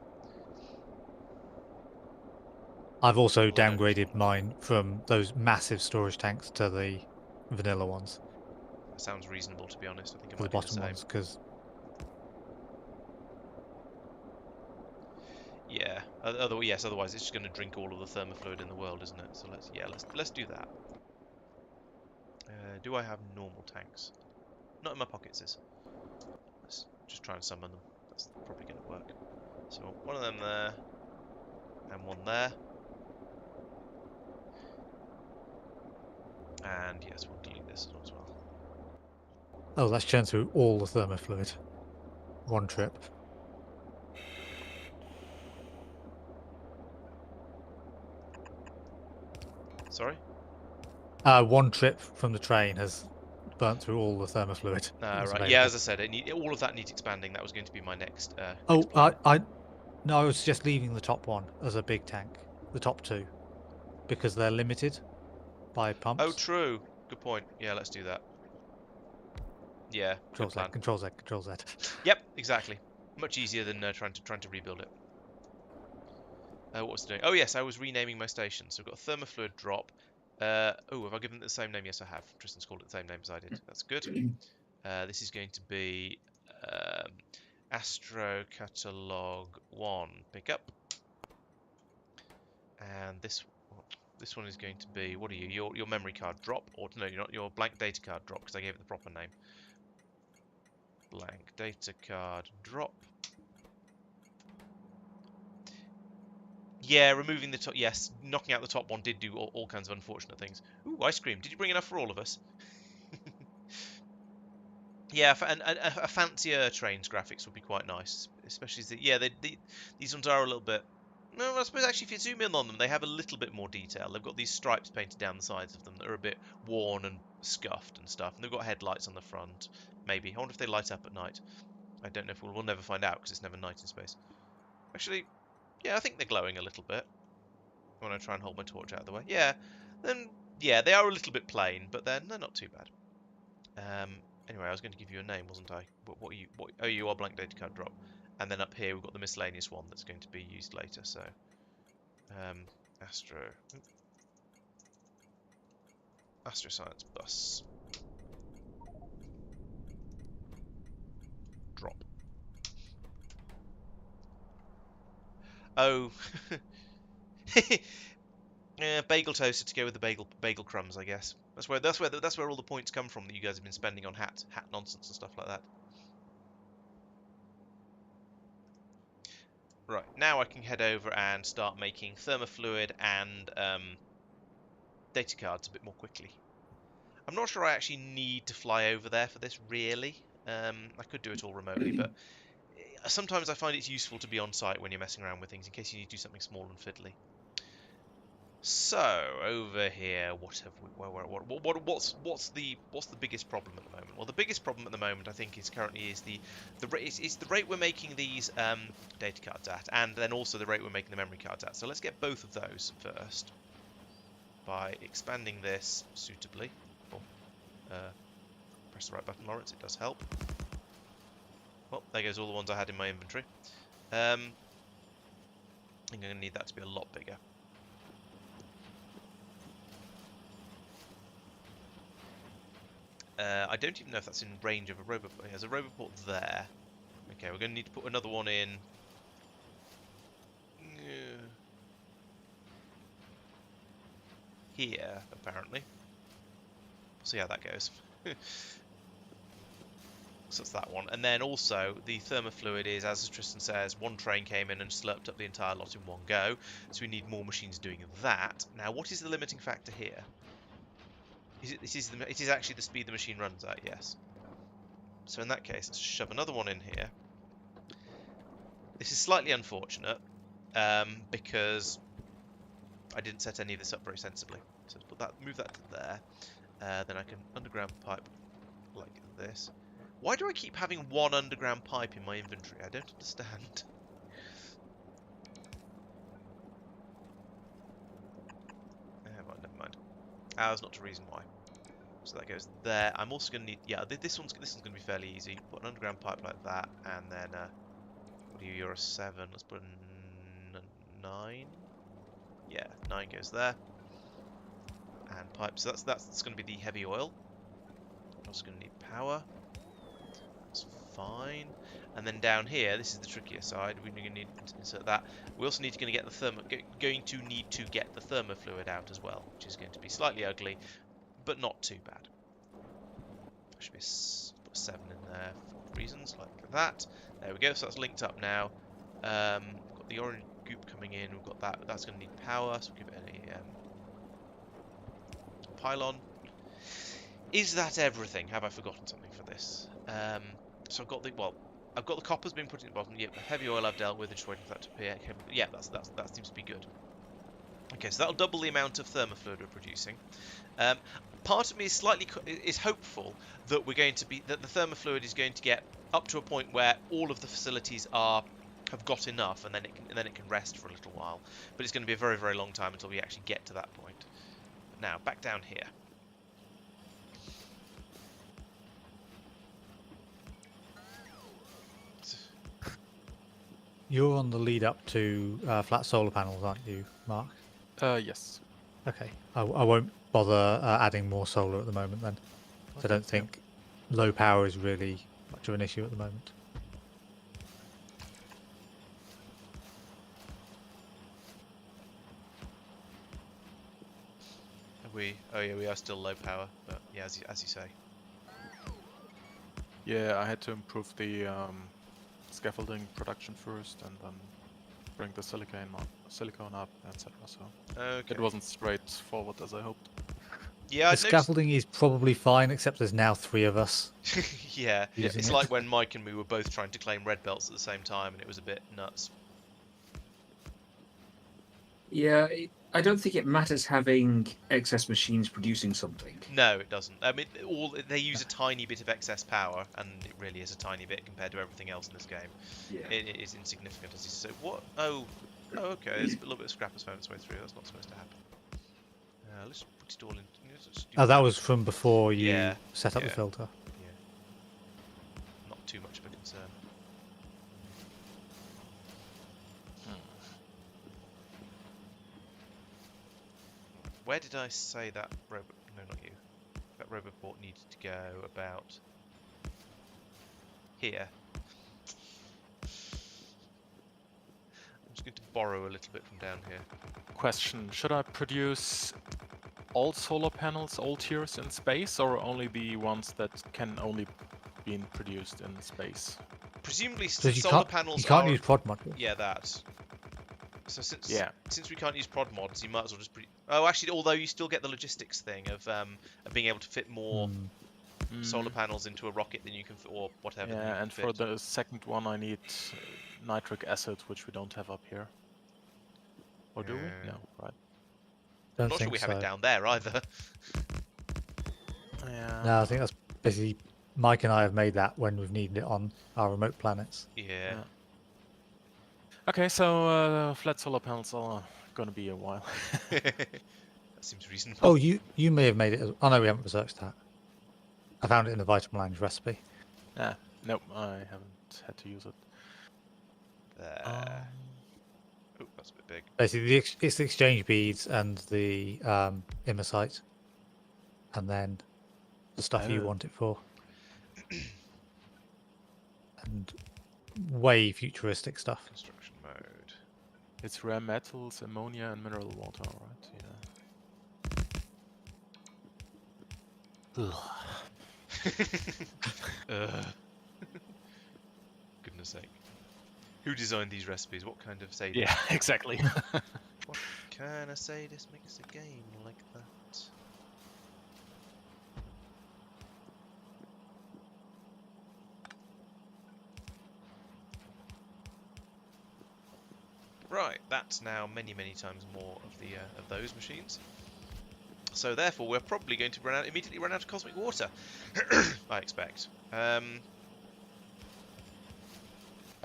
I've also Well, I don't- downgraded mine from those massive storage tanks to the vanilla ones, That sounds reasonable, to be honest. I think it to the might do the bottom same. ones, because Yeah. Otherwise it's just going to drink all of the thermofluid in the world, isn't it? So let's do that. Do I have normal tanks? Not in my pockets. Let's just try and summon them. That's probably going to work. So one of them there, and one there, and yes, we'll delete this as well. oh, let's churn through all the thermofluid. One trip. Sorry. One trip from the train has burnt through all the thermofluid. that was Right. Yeah, available. as I said, all of that needs expanding. That was going to be my next. Oh, next plan. no, I was just leaving the top one as a big tank. The top two, because they're limited by pumps. Oh, true. Good point. Yeah, let's do that. Yeah, Control good Z, plan. Control Z, Control Z. Yep, exactly. Much easier than trying to rebuild it. What was it doing? Oh yes, I was renaming my station. So we've got a thermofluid drop. Oh, have I given it the same name? Yes, I have. Tristan's called it the same name as I did. That's good. This is going to be Astro Catalog 1 pickup. And this one is going to be, what are you? Your memory card drop, or no, you're not, your blank data card drop, because I gave it the proper name. Blank data card drop. Yeah, removing the top. Yes, knocking out the top one did do all kinds of unfortunate things. Ooh, ice cream. Did you bring enough for all of us? Yeah, and a fancier trains graphics would be quite nice, especially as these ones are a little bit. No, I suppose actually if you zoom in on them, they have a little bit more detail. They've got these stripes painted down the sides of them that are a bit worn and scuffed and stuff. And they've got headlights on the front. Maybe. I wonder if they light up at night. I don't know if we'll never find out because it's never night in space. Actually, yeah, I think they're glowing a little bit. When I try and hold my torch out of the way. Yeah, then yeah, they are a little bit plain, but they're not too bad. Anyway, I was going to give you a name, wasn't I? Oh, you are blank data card drop. And then up here we've got the miscellaneous one that's going to be used later. So, Astro Science Bus drop. Oh, yeah, bagel toaster to go with the bagel crumbs, I guess. That's where all the points come from that you guys have been spending on hat nonsense and stuff like that. Right, now I can head over and start making thermofluid and data cards a bit more quickly. I'm not sure I actually need to fly over there for this, really. I could do it all remotely, but sometimes I find it's useful to be on site when you're messing around with things in case you need to do something small and fiddly. So over here, what have we? What's the biggest problem at the moment? Well, the biggest problem at the moment, I think, is currently it's the rate we're making these data cards at, and then also the rate we're making the memory cards at. So let's get both of those first by expanding this suitably. Oh, press the right button, Laurence. It does help. Well, there goes all the ones I had in my inventory. I think I'm going to need that to be a lot bigger. I don't even know if that's in range of a robot. There's a roboport there. Okay, we're going to need to put another one in. Here, apparently. We'll see how that goes. So that's that one. And then also, the thermofluid is, as Tristan says, one train came in and slurped up the entire lot in one go. So we need more machines doing that. Now, what is the limiting factor here? It is actually the speed the machine runs at, yes. So in that case, let's shove another one in here. This is slightly unfortunate, because I didn't set any of this up very sensibly. So let's move that to there. Then I can underground pipe like this. Why do I keep having one underground pipe in my inventory? I don't understand. Never mind. That's not the reason why. So that goes there. I'm also going to need, yeah, this one's going to be fairly easy. Put an underground pipe like that, and then, what are you? You're a 7. Let's put a 9. Yeah, 9 goes there. And pipes. So that's going to be the heavy oil. Also going to need power. That's fine. And then down here, this is the trickier side. We're going to need to insert that. We also need to get the thermofluid out as well, which is going to be slightly ugly, but not too bad. Should be put 7 in there for reasons like that. There we go. So that's linked up now. We've got the orange goop coming in. We've got that. That's going to need power. So we'll give it a pylon. Is that everything? Have I forgotten something for this? So I've got the copper's been put in the bottom. Yep, the heavy oil I've dealt with. Just waiting for that to appear. Yeah, that seems to be good. Okay, so that'll double the amount of thermofluid we're producing. Part of me is hopeful that the thermofluid is going to get up to a point where all of the facilities have got enough, and then it can rest for a little while. But it's going to be a very, very long time until we actually get to that point. Now back down here. You're on the lead up to flat solar panels, aren't you, Mark? Yes. Okay. I won't bother adding more solar at the moment then. So I don't think low power is really much of an issue at the moment. Oh yeah, we are still low power, but yeah, as you say. Yeah, I had to improve the scaffolding production first, and then bring the silicone up, etc. So Okay. it wasn't straightforward as I hoped. Yeah, The scaffolding is probably fine, except there's now 3 of us. Yeah, using it's it. like when Mike and me were both trying to claim red belts at the same time, and it was a bit nuts. Yeah, I don't think it matters having excess machines producing something. No, it doesn't. I mean, they use a tiny bit of excess power, and it really is a tiny bit compared to everything else in this game. Yeah. It is insignificant, as you say. What? Oh, okay. There's a little bit of scrap has found its way through. That's not supposed to happen. Let's put it all in. Oh, that was from before you Yeah, set up yeah. the filter. Yeah. Not too much of a concern. Where did I say that robot? No, not you. That roboport needed to go about here. I'm just going to borrow a little bit from down here. Question: should I produce all solar panels, all tiers in space, or only the ones that can only be produced in space? Presumably, So you solar can't, panels you can't are. use prod modules. Yeah, that. So since we can't use prod mods, you might as well just. Oh, actually, although you still get the logistics thing of being able to fit more solar panels into a rocket than you can, or whatever. than you Yeah, can and fit. for the second one, I need nitric acid, which we don't have up here. Or do we? Yeah. No, right. Don't I'm not sure think we so. have it down there either. Yeah. No, I think that's basically Mike and I have made that when we've needed it on our remote planets. Yeah. Okay, so flat solar panels are gonna be a while. That seems reasonable. Oh, you may have made it. Oh no, we haven't researched that. I found it in the Vitamin Lounge recipe. Nope, I haven't had to use it. There. Oh, that's a bit big. Basically, it's the exchange beads and the immersite, and then the stuff you Oh. want it for. And way futuristic stuff. Construction mode. It's rare metals, ammonia, and mineral water, right? Yeah. Goodness sake. Who designed these recipes? What kind of sadist? Yeah, exactly. What kind of sadist makes a game like that? Right, that's now many, many times more of the of those machines. So therefore, we're probably going to immediately run out of cosmic water. I expect.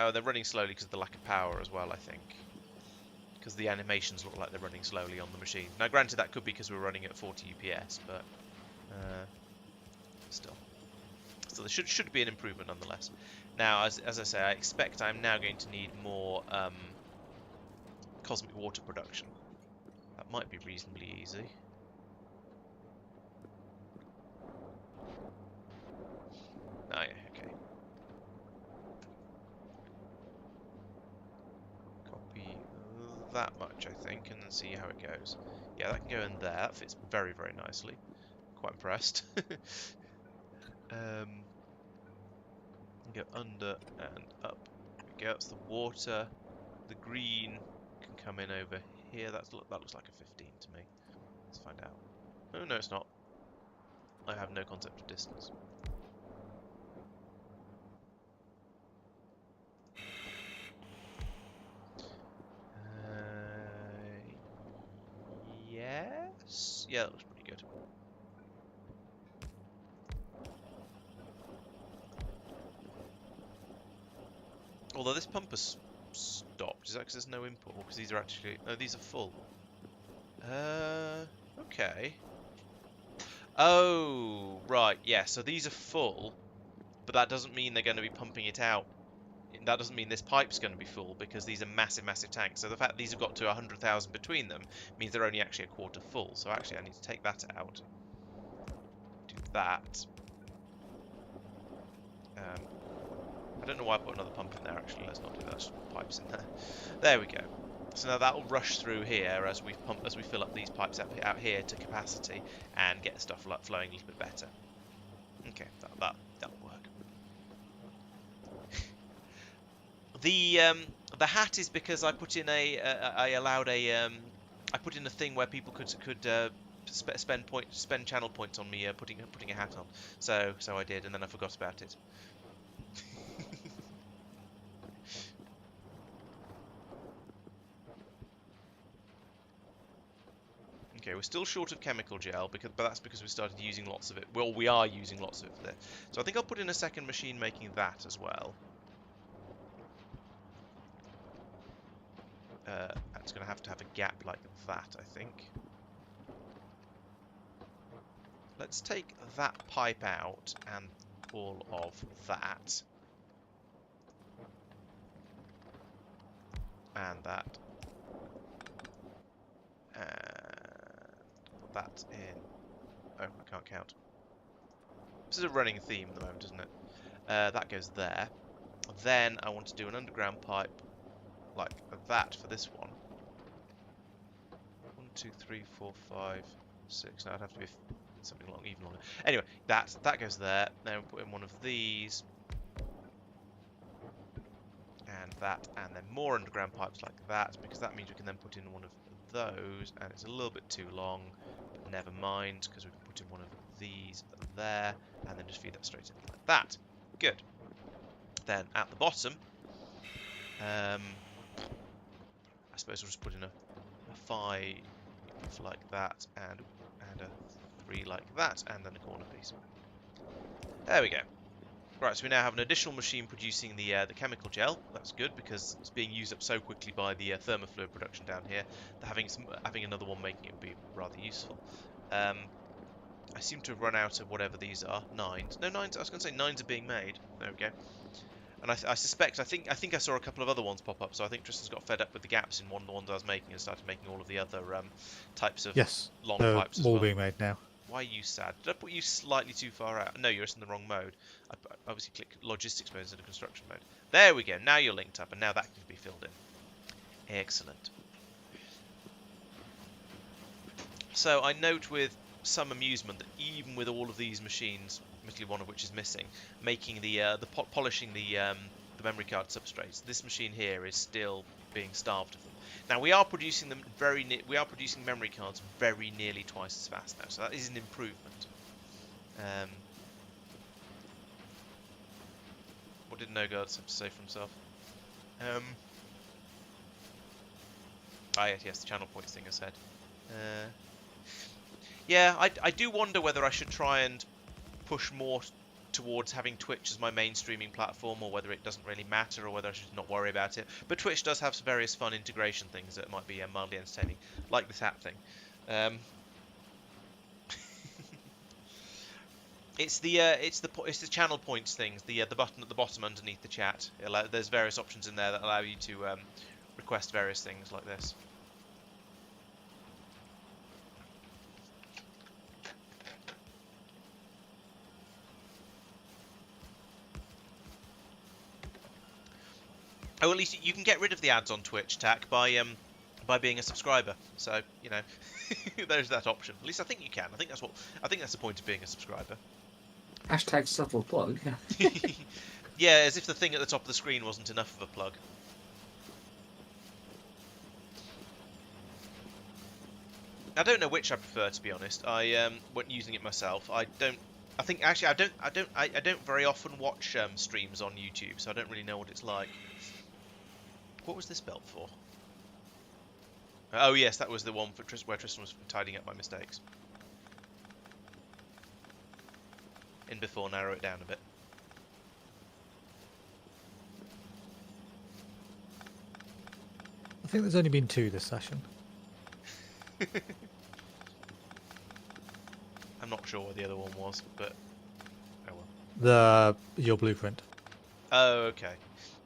Oh, they're running slowly because of the lack of power as well, I think. Because the animations look like they're running slowly on the machine. Now, granted, that could be because we're running at 40 UPS, but still. So there should be an improvement nonetheless. Now, as I say, I expect I'm now going to need more cosmic water production. that might be reasonably easy. Oh yeah, okay. Copy that much, I think, and then see how it goes. Yeah, that can go in there. That fits very, very nicely. Quite impressed. Go under and up. There we go. That's the water. The green can come in over here. That looks like a 15 to me. Let's find out. Oh no, it's not. I have no concept of distance. Yes. Yeah, that looks pretty good. Although this pump has stopped. Is that because there's no import? Because these are actually... No, these are full. Okay. Oh, right, yeah, so these are full, but that doesn't mean they're going to be pumping it out. That doesn't mean this pipe's going to be full, because these are massive, massive tanks. So the fact these have got to 100,000 between them means they're only actually a quarter full. So actually I need to take that out. Do that. I don't know why I put another pump in there, actually. Let's not do that. Just put pipes in there. There we go. So now that will rush through here as we fill up these pipes out here to capacity and get stuff flowing a little bit better. Okay, that'll work. The hat is because I put in I put in a thing where people could spend channel points on me putting a hat on. So I did, and then I forgot about it. Okay, we're still short of chemical gel, but that's because we started using lots of it. Well, we are using lots of it for this. So I think I'll put in a second machine making that as well. It's going to have a gap like that, I think. Let's take that pipe out and all of that. And that. Put that in. Oh, I can't count. This is a running theme at the moment, isn't it? That goes there. Then I want to do an underground pipe like that for this one. 1, 2, 3, 4, 5, 6. No, it'd have to be something long, even longer. Anyway, that goes there. Then we'll put in one of these. And that, and then more underground pipes like that, because that means we can then put in one of those, and it's a little bit too long, but never mind, because we can put in one of these there, and then just feed that straight in like that. Good. Then at the bottom, I suppose we'll just put in a 5 like that, and a 3 like that, and then a corner piece. There we go. Right, so we now have an additional machine producing the chemical gel. That's good because it's being used up so quickly by the thermofluid production down here that having another one making it would be rather useful. I seem to have run out of whatever these are. 9s. No, 9s. I was going to say 9s are being made. There we go. And I suspect, I think I saw a couple of other ones pop up, so I think Tristan's got fed up with the gaps in one of the ones I was making and started making all of the other types of long pipes as well. All being made now. Why are you sad? Did I put you slightly too far out? No, you're just in the wrong mode. I obviously click logistics mode instead of construction mode. There we go. Now you're linked up, and now that can be filled in. Excellent. So I note with some amusement that even with all of these machines, admittedly one of which is missing, making polishing the memory card substrates, this machine here is still being starved of them. Now we are producing them we are producing memory cards very nearly twice as fast now, so that is an improvement. What did Nogards have to say for himself? Yes, the channel points thing I said. Yeah, I do wonder whether I should try and push more towards having Twitch as my main streaming platform, or whether it doesn't really matter, or whether I should not worry about it. But Twitch does have some various fun integration things that might be mildly entertaining, like this hat thing. It's the channel points things, the button at the bottom underneath the chat. There's various options in there that allow you to request various things like this. Oh, at least you can get rid of the ads on Twitch, Tack, by being a subscriber. So you know, there's that option. At least I think you can. I think that's the point of being a subscriber. Hashtag subtle plug. Yeah, as if the thing at the top of the screen wasn't enough of a plug. I don't know which I prefer, to be honest. I wasn't using it myself. I think actually I don't very often watch streams on YouTube, so I don't really know what it's like. What was this belt for? Oh yes, that was the one for where Tristan was tidying up my mistakes. In before, narrow it down a bit. I think there's only been 2 this session. I'm not sure what the other one was, but oh well. Your blueprint. Oh, okay.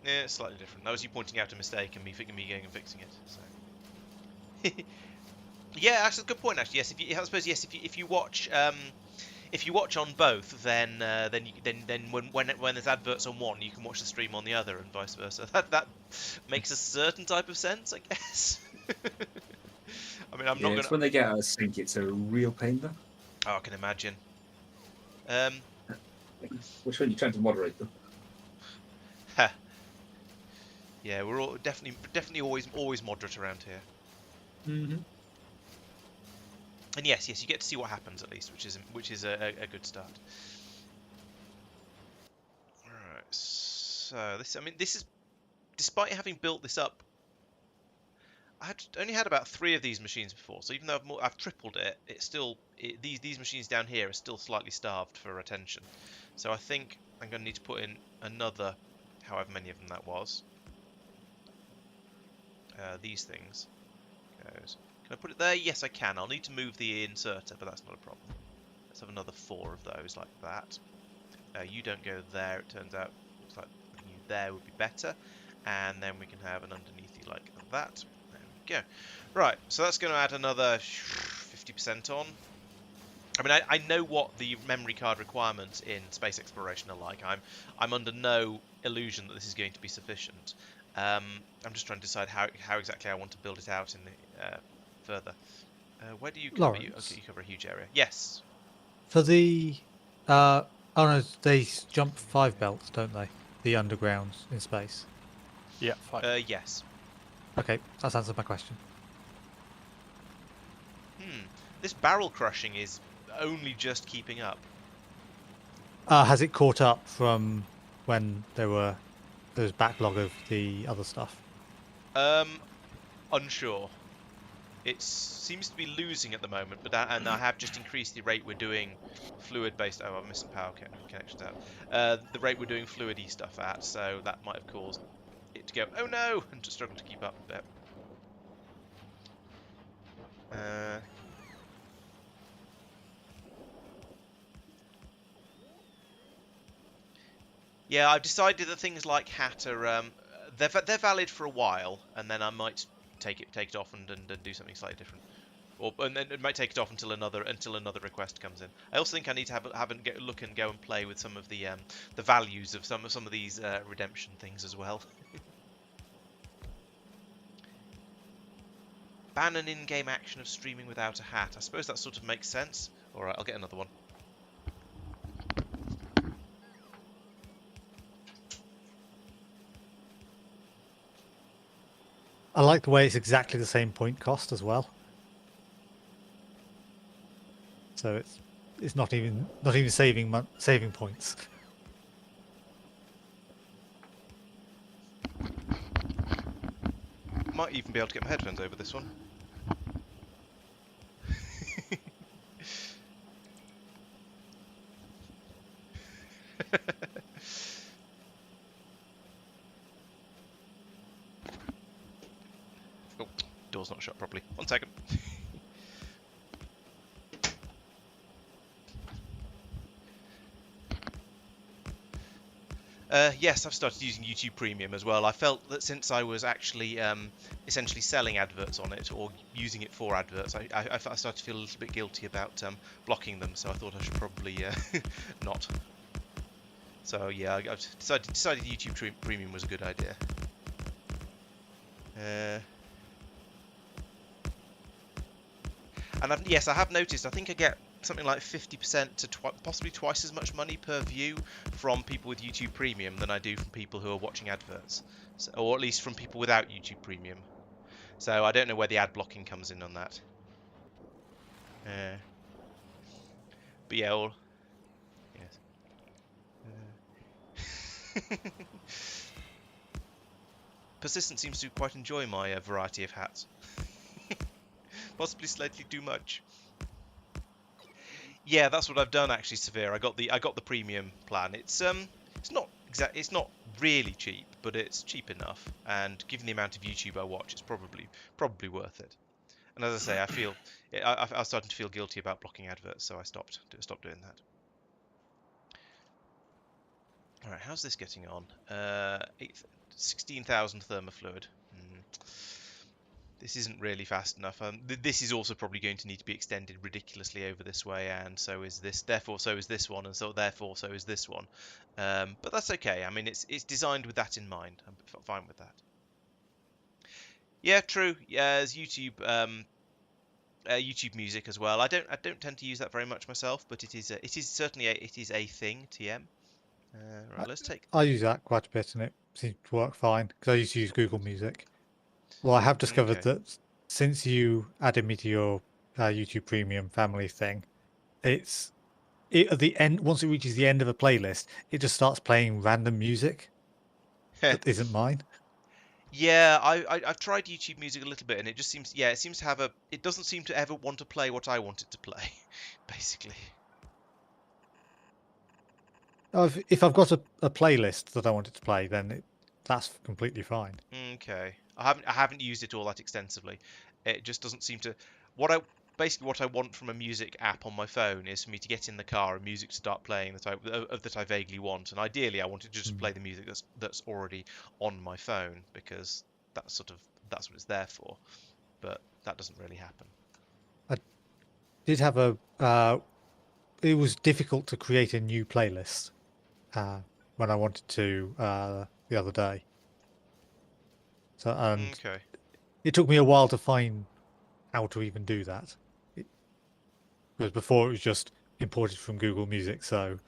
Yeah, it's slightly different. That was you pointing out a mistake and me going and fixing it. So. Yeah, actually, good point. Actually, yes. I suppose yes. If you watch on both, then when there's adverts on one, you can watch the stream on the other, and vice versa. That makes a certain type of sense, I guess. I mean, I'm not gonna. When they get out of sync, it's a real pain, though. Oh, I can imagine. Which one are you trying to moderate them? Yeah, we're all definitely always moderate around here. Mm-hmm. And yes, you get to see what happens at least, which is a good start. Alright, so this is, despite having built this up, I only had about 3 of these machines before, so even though I've tripled it, these machines down here are still slightly starved for attention. So I think I'm going to need to put in another, however many of them that was. These things. Can I put it there? Yes, I can. I'll need to move the inserter, but that's not a problem. Let's have another 4 of those like that. You don't go there. It turns out looks like you there would be better. And then we can have an underneath you like that. There we go. Right, so that's going to add another 50% on. I mean, I know what the memory card requirements in space exploration are like. I'm under no illusion that this is going to be sufficient. I'm just trying to decide how exactly I want to build it out in the, further. Where do you cover? You cover a huge area. Yes. For the oh no, they jump 5 belts, don't they? The undergrounds in space. Yeah, 5. Yes. Okay, that's answered my question. This barrel crushing is only just keeping up. Has it caught up from when there was backlog of the other stuff? Unsure. It seems to be losing at the moment, but and I have just increased the rate we're doing fluid-based. Oh, I'm missing power connections out. The rate we're doing fluid-y stuff at, so that might have caused it to go, oh no, and to struggle to keep up a bit. Yeah, I've decided that things like hat are they're valid for a while, and then I might take it off and do something slightly different, and then it might take it off until another request comes in. I also think I need to have a look and go and play with some of the values of some of these redemption things as well. Ban an in-game action of streaming without a hat. I suppose that sort of makes sense. All right, I'll get another one. I like the way it's exactly the same point cost as well. So it's not even saving points. Might even be able to get my headphones over this one. Oh, door's not shut properly. 1 second. Yes, I've started using YouTube Premium as well. I felt that since I was actually essentially selling adverts on it or using it for adverts, I started to feel a little bit guilty about blocking them, so I thought I should probably not. So yeah, I've decided YouTube Premium was a good idea. And yes, I have noticed. I think I get something like 50% to possibly twice as much money per view from people with YouTube Premium than I do from people who are watching adverts, so, or at least from people without YouTube Premium. So I don't know where the ad blocking comes in on that. But yeah, all yes. Persistent seems to quite enjoy my variety of hats. Possibly slightly too much. Yeah, that's what I've done actually, Severe. I got the premium plan. It's not really cheap, but it's cheap enough. And given the amount of YouTube I watch, it's probably worth it. And as I say, I was starting to feel guilty about blocking adverts, so I stopped doing that. All right, how's this getting on? 16,000 thermofluid. This isn't really fast enough. This is also probably going to need to be extended ridiculously over this way, and so is this. Therefore, so is this one, and so therefore, so is this one. But that's okay. I mean, it's designed with that in mind. I'm fine with that. Yeah, true. Yeah, there's YouTube YouTube Music as well. I don't tend to use that very much myself, but it is certainly a thing. TM. Right, let's take. I use that quite a bit, and it seems to work fine because I used to use Google Music. Well, I have discovered Okay. that since you added me to your YouTube Premium family thing, at the end, once it reaches the end of a playlist, it just starts playing random music that isn't mine. Yeah, I've tried YouTube Music a little bit, and it just seems it seems to have it doesn't seem to ever want to play what I want it to play, basically. Oh, if I've got a playlist that I want it to play, then that's completely fine. Okay, I haven't used it all that extensively. It just doesn't seem to. What I want from a music app on my phone is for me to get in the car and music to start playing that I vaguely want, and ideally I want it to just play the music that's already on my phone, because that's what it's there for. But that doesn't really happen. I did have it was difficult to create a new playlist when I wanted to the other day. So Okay. it took me a while to find how to even do that. Because before it was just imported from Google Music, so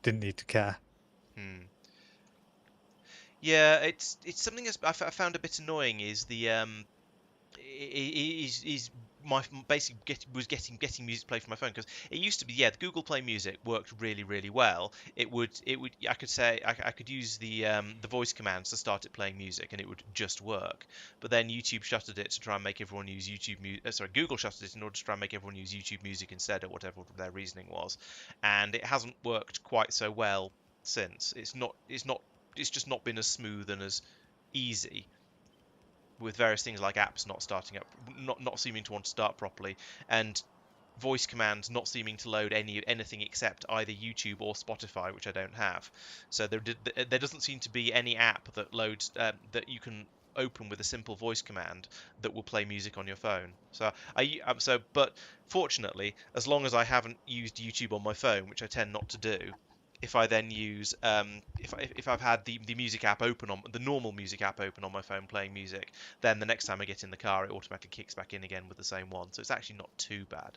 didn't need to care. Yeah, it's something I found a bit annoying is the is my basically getting music played from my phone, because it used to be the Google Play Music worked really well. It would I could say I could use the voice commands to start it playing music, and it would just work. But then YouTube shuttered it to try and make everyone use Google shuttered it in order to try and make everyone use YouTube Music instead, or whatever their reasoning was, and it hasn't worked quite so well since. It's just not been as smooth and as easy, with various things like apps not starting up, not seeming to want to start properly, and voice commands not seeming to load anything except either YouTube or Spotify, which I don't have. So there doesn't seem to be any app that loads that you can open with a simple voice command that will play music on your phone. But fortunately, as long as I haven't used YouTube on my phone, which I tend not to do, if I then use if I've had the music app open on the normal music app open on my phone playing music, then the next time I get in the car it automatically kicks back in again with the same one. So it's actually not too bad,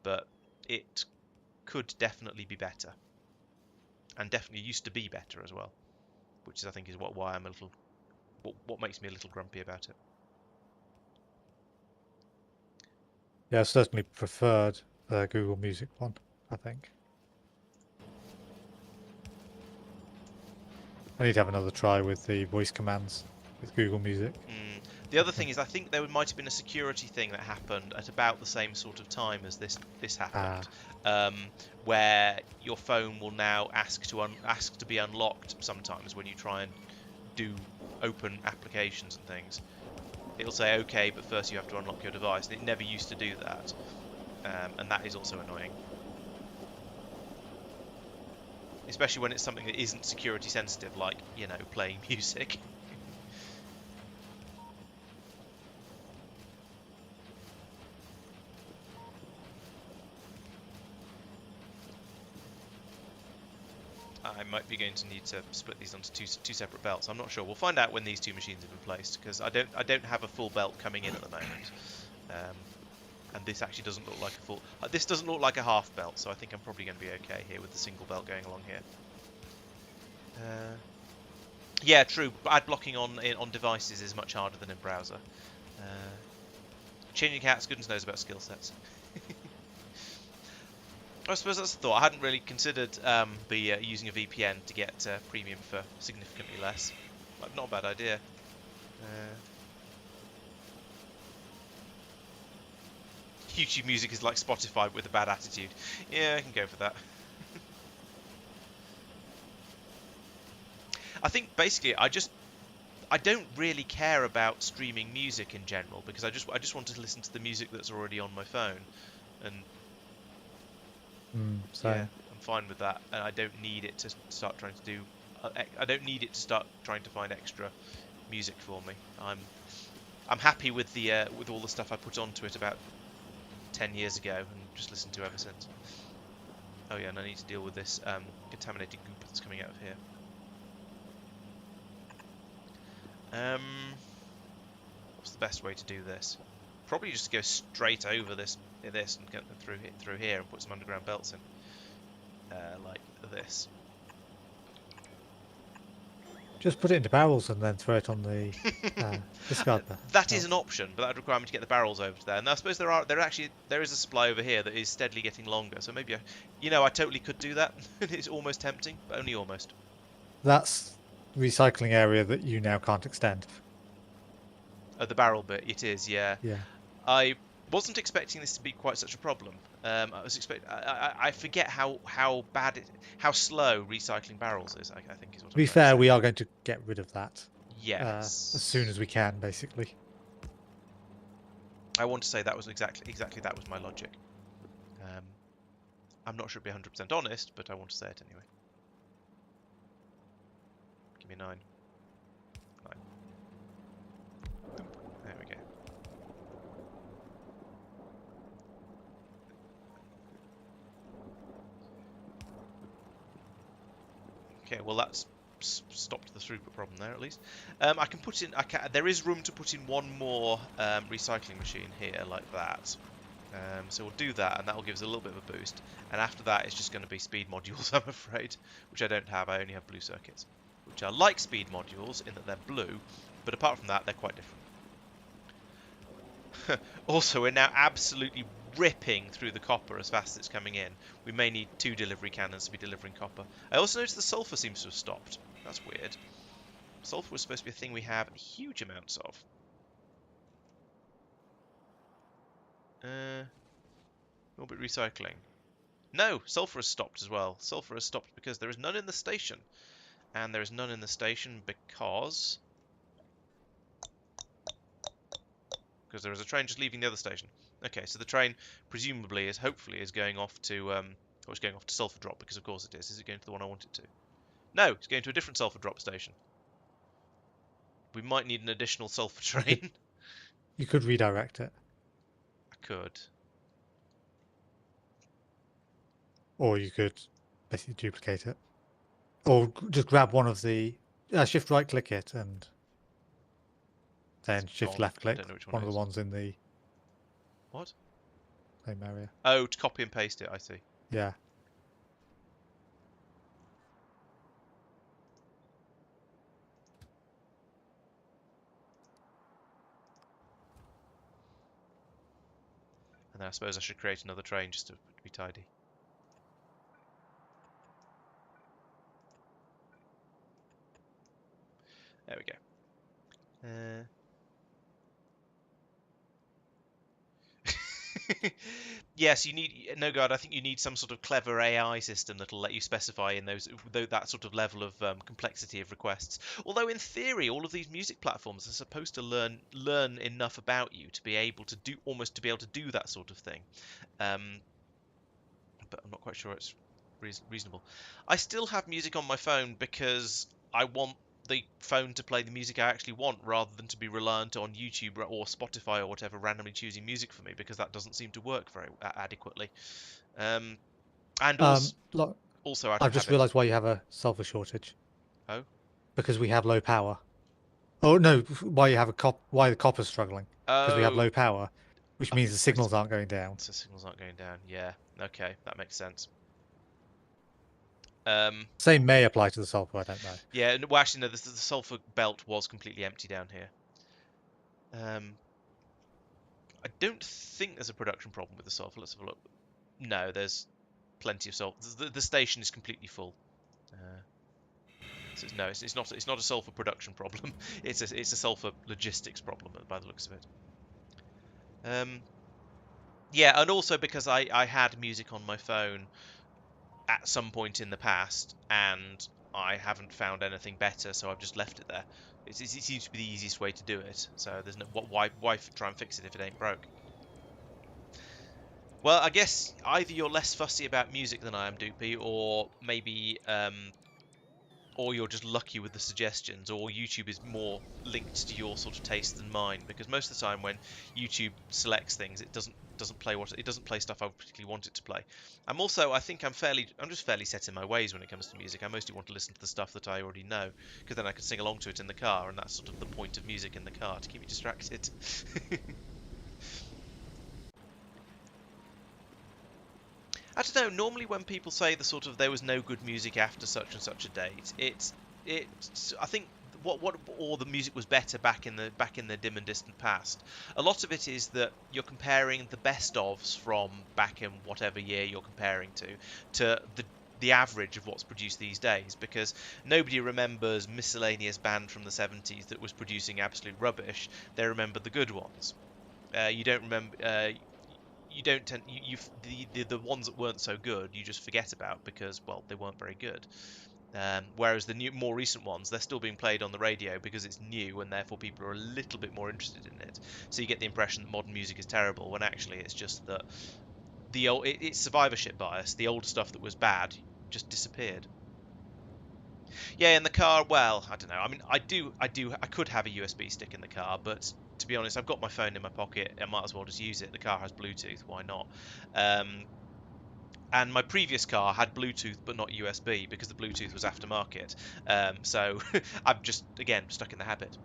but it could definitely be better, and definitely used to be better as well, which is I think is why I'm a little what makes me a little grumpy about it. Yeah, I certainly preferred the Google Music one, I think. I need to have another try with the voice commands with Google Music. The other thing is, I think there might have been a security thing that happened at about the same sort of time as this happened, where your phone will now ask to be unlocked sometimes when you try and do open applications and things. It'll say okay, but first you have to unlock your device, and it never used to do that, and that is also annoying. Especially when it's something that isn't security sensitive, like, playing music. I might be going to need to split these onto two separate belts. I'm not sure. We'll find out when these two machines have been placed, because I don't have a full belt coming in at the moment. And this actually doesn't look like a full... this doesn't look like a half belt, so I think I'm probably going to be okay here with the single belt going along here. Yeah, true. Ad blocking on devices is much harder than in browser. Changing cats, goodness knows about skill sets. I suppose that's the thought. I hadn't really considered using a VPN to get premium for significantly less. Not a bad idea. YouTube Music is like Spotify with a bad attitude. Yeah, I can go for that. I think basically I don't really care about streaming music in general, because I just want to listen to the music that's already on my phone, and yeah, I'm fine with that, and I don't need it to start trying to do. I don't need it to start trying to find extra music for me. I'm happy with with all the stuff I put onto it about 10 years ago and just listened to ever since. Oh yeah, and I need to deal with this contaminated goop that's coming out of here. What's the best way to do this? Probably just go straight over this and get them through here and put some underground belts in, like this. Just put it into barrels and then throw it on the discard bin. That is an option, but that would require me to get the barrels over to there. And I suppose there is a supply over here that is steadily getting longer. So maybe I totally could do that. It's almost tempting, but only almost. That's recycling area that you now can't extend. The barrel bit, it is, yeah. Yeah. I wasn't expecting this to be quite such a problem. I forget how slow recycling barrels is. I think is what. To be fair, we are going to get rid of that. Yes. As soon as we can, basically. I want to say that was exactly that was my logic. I'm not sure it'd be 100% honest, but I want to say it anyway. Give me 9. 9. There we go. Okay, well that's stopped the throughput problem there at least. I can put in. There is room to put in one more recycling machine here like that. So we'll do that, and that will give us a little bit of a boost. And after that, it's just going to be speed modules, I'm afraid, which I don't have. I only have blue circuits, which are like speed modules in that they're blue, but apart from that, they're quite different. Also, we're now absolutely ripping through the copper as fast as it's coming in. We may need 2 delivery cannons to be delivering copper. I also noticed the sulfur seems to have stopped. That's weird. Sulfur was supposed to be a thing we have huge amounts of. Orbit recycling. No, sulfur has stopped as well. Sulfur has stopped because there is none in the station. And there is none in the station because there is a train just leaving the other station. Okay, so the train presumably hopefully is going off to it's going off to Sulfur Drop, because of course it is. Is it going to the one I want it to? No, it's going to a different Sulfur Drop station. We might need an additional sulfur train. You could redirect it. I could. Or you could basically duplicate it. Or just grab one of the... shift right click it and then It's shift gone. left I click don't know which one one it of the is. ones in the What? same area. Oh, to copy and paste it, I see. Yeah. And then I suppose I should create another train just to be tidy. There we go. Yes, you need I think you need some sort of clever AI system that'll let you specify in that sort of level of complexity of requests. Although in theory, all of these music platforms are supposed to learn enough about you to be able to do that sort of thing. But I'm not quite sure it's reasonable. I still have music on my phone because I want the phone to play the music I actually want, rather than to be reliant on YouTube or Spotify or whatever randomly choosing music for me, because that doesn't seem to work very adequately. And also, also out I've of just habit. realised why you have a sulfur shortage. Oh? Because we have low power. Oh no, why you have why the copper's struggling? Because we have Oh, low power, which means the signals aren't going down. so signals aren't going down. Yeah. Okay, that makes sense. Same may apply to the sulfur. I don't know. Yeah. Well, actually, no. The sulfur belt was completely empty down here. I don't think there's a production problem with the sulfur. Let's have a look. No, there's plenty of sulfur. The station is completely full. So no, it's not a sulfur production problem. It's a sulfur logistics problem by the looks of it. Yeah, and also because I had music on my phone at some point in the past, and I haven't found anything better, so I've just left it there. It seems to be the easiest way to do it. So there's no why try and fix it if it ain't broke. Well, I guess either you're less fussy about music than I am, Doopy, or maybe or you're just lucky with the suggestions, or YouTube is more linked to your sort of taste than mine. Because most of the time, when YouTube selects things, it doesn't play stuff I particularly want it to play. I think I'm just fairly set in my ways when it comes to music. I mostly want to listen to the stuff that I already know, because then I can sing along to it in the car, and that's sort of the point of music in the car, to keep me distracted. I don't know. Normally, when people say the sort of there was no good music after such and such a date, it's I think or the music was better back in the dim and distant past. A lot of it is that you're comparing the best ofs from back in whatever year you're comparing to the average of what's produced these days, because nobody remembers miscellaneous band from the 70s that was producing absolute rubbish. They remember the good ones. You don't remember. You don't tend the ones that weren't so good you just forget about because, well, they weren't very good. Whereas the more recent ones, they're still being played on the radio because it's new, and therefore people are a little bit more interested in it. So you get the impression that modern music is terrible, when actually it's just that it's survivorship bias. The old stuff that was bad just disappeared. Yeah, in the car, well, I don't know. I mean, I could have a USB stick in the car, but to be honest, I've got my phone in my pocket. I might as well just use it. The car has Bluetooth, why not? And my previous car had Bluetooth but not USB because the Bluetooth was aftermarket. So I'm just, again, stuck in the habit.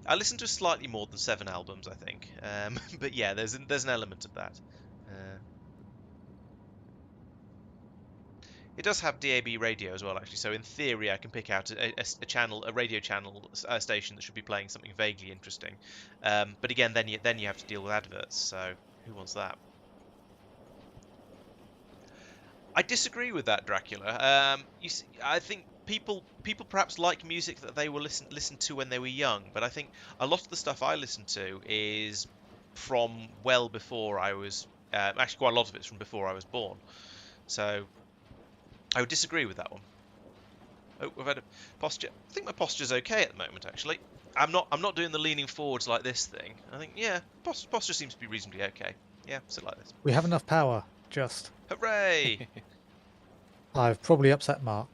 I listened to slightly more than 7 albums, I think. But yeah, there's an element of that. It does have DAB radio as well, actually. So in theory, I can pick out a radio channel station that should be playing something vaguely interesting. But again, then you have to deal with adverts. So who wants that? I disagree with that, Dracula. You see, I think people perhaps like music that they will listen to when they were young, but I think a lot of the stuff I listen to is from well before I was. Actually, quite a lot of it's from before I was born. So I would disagree with that one. Oh, we've had a posture. I think my posture's okay at the moment, actually. I'm not doing the leaning forwards like this thing. I think, yeah, posture seems to be reasonably okay. Yeah, sit like this. We have enough power. Just. Hooray! I've probably upset Mark.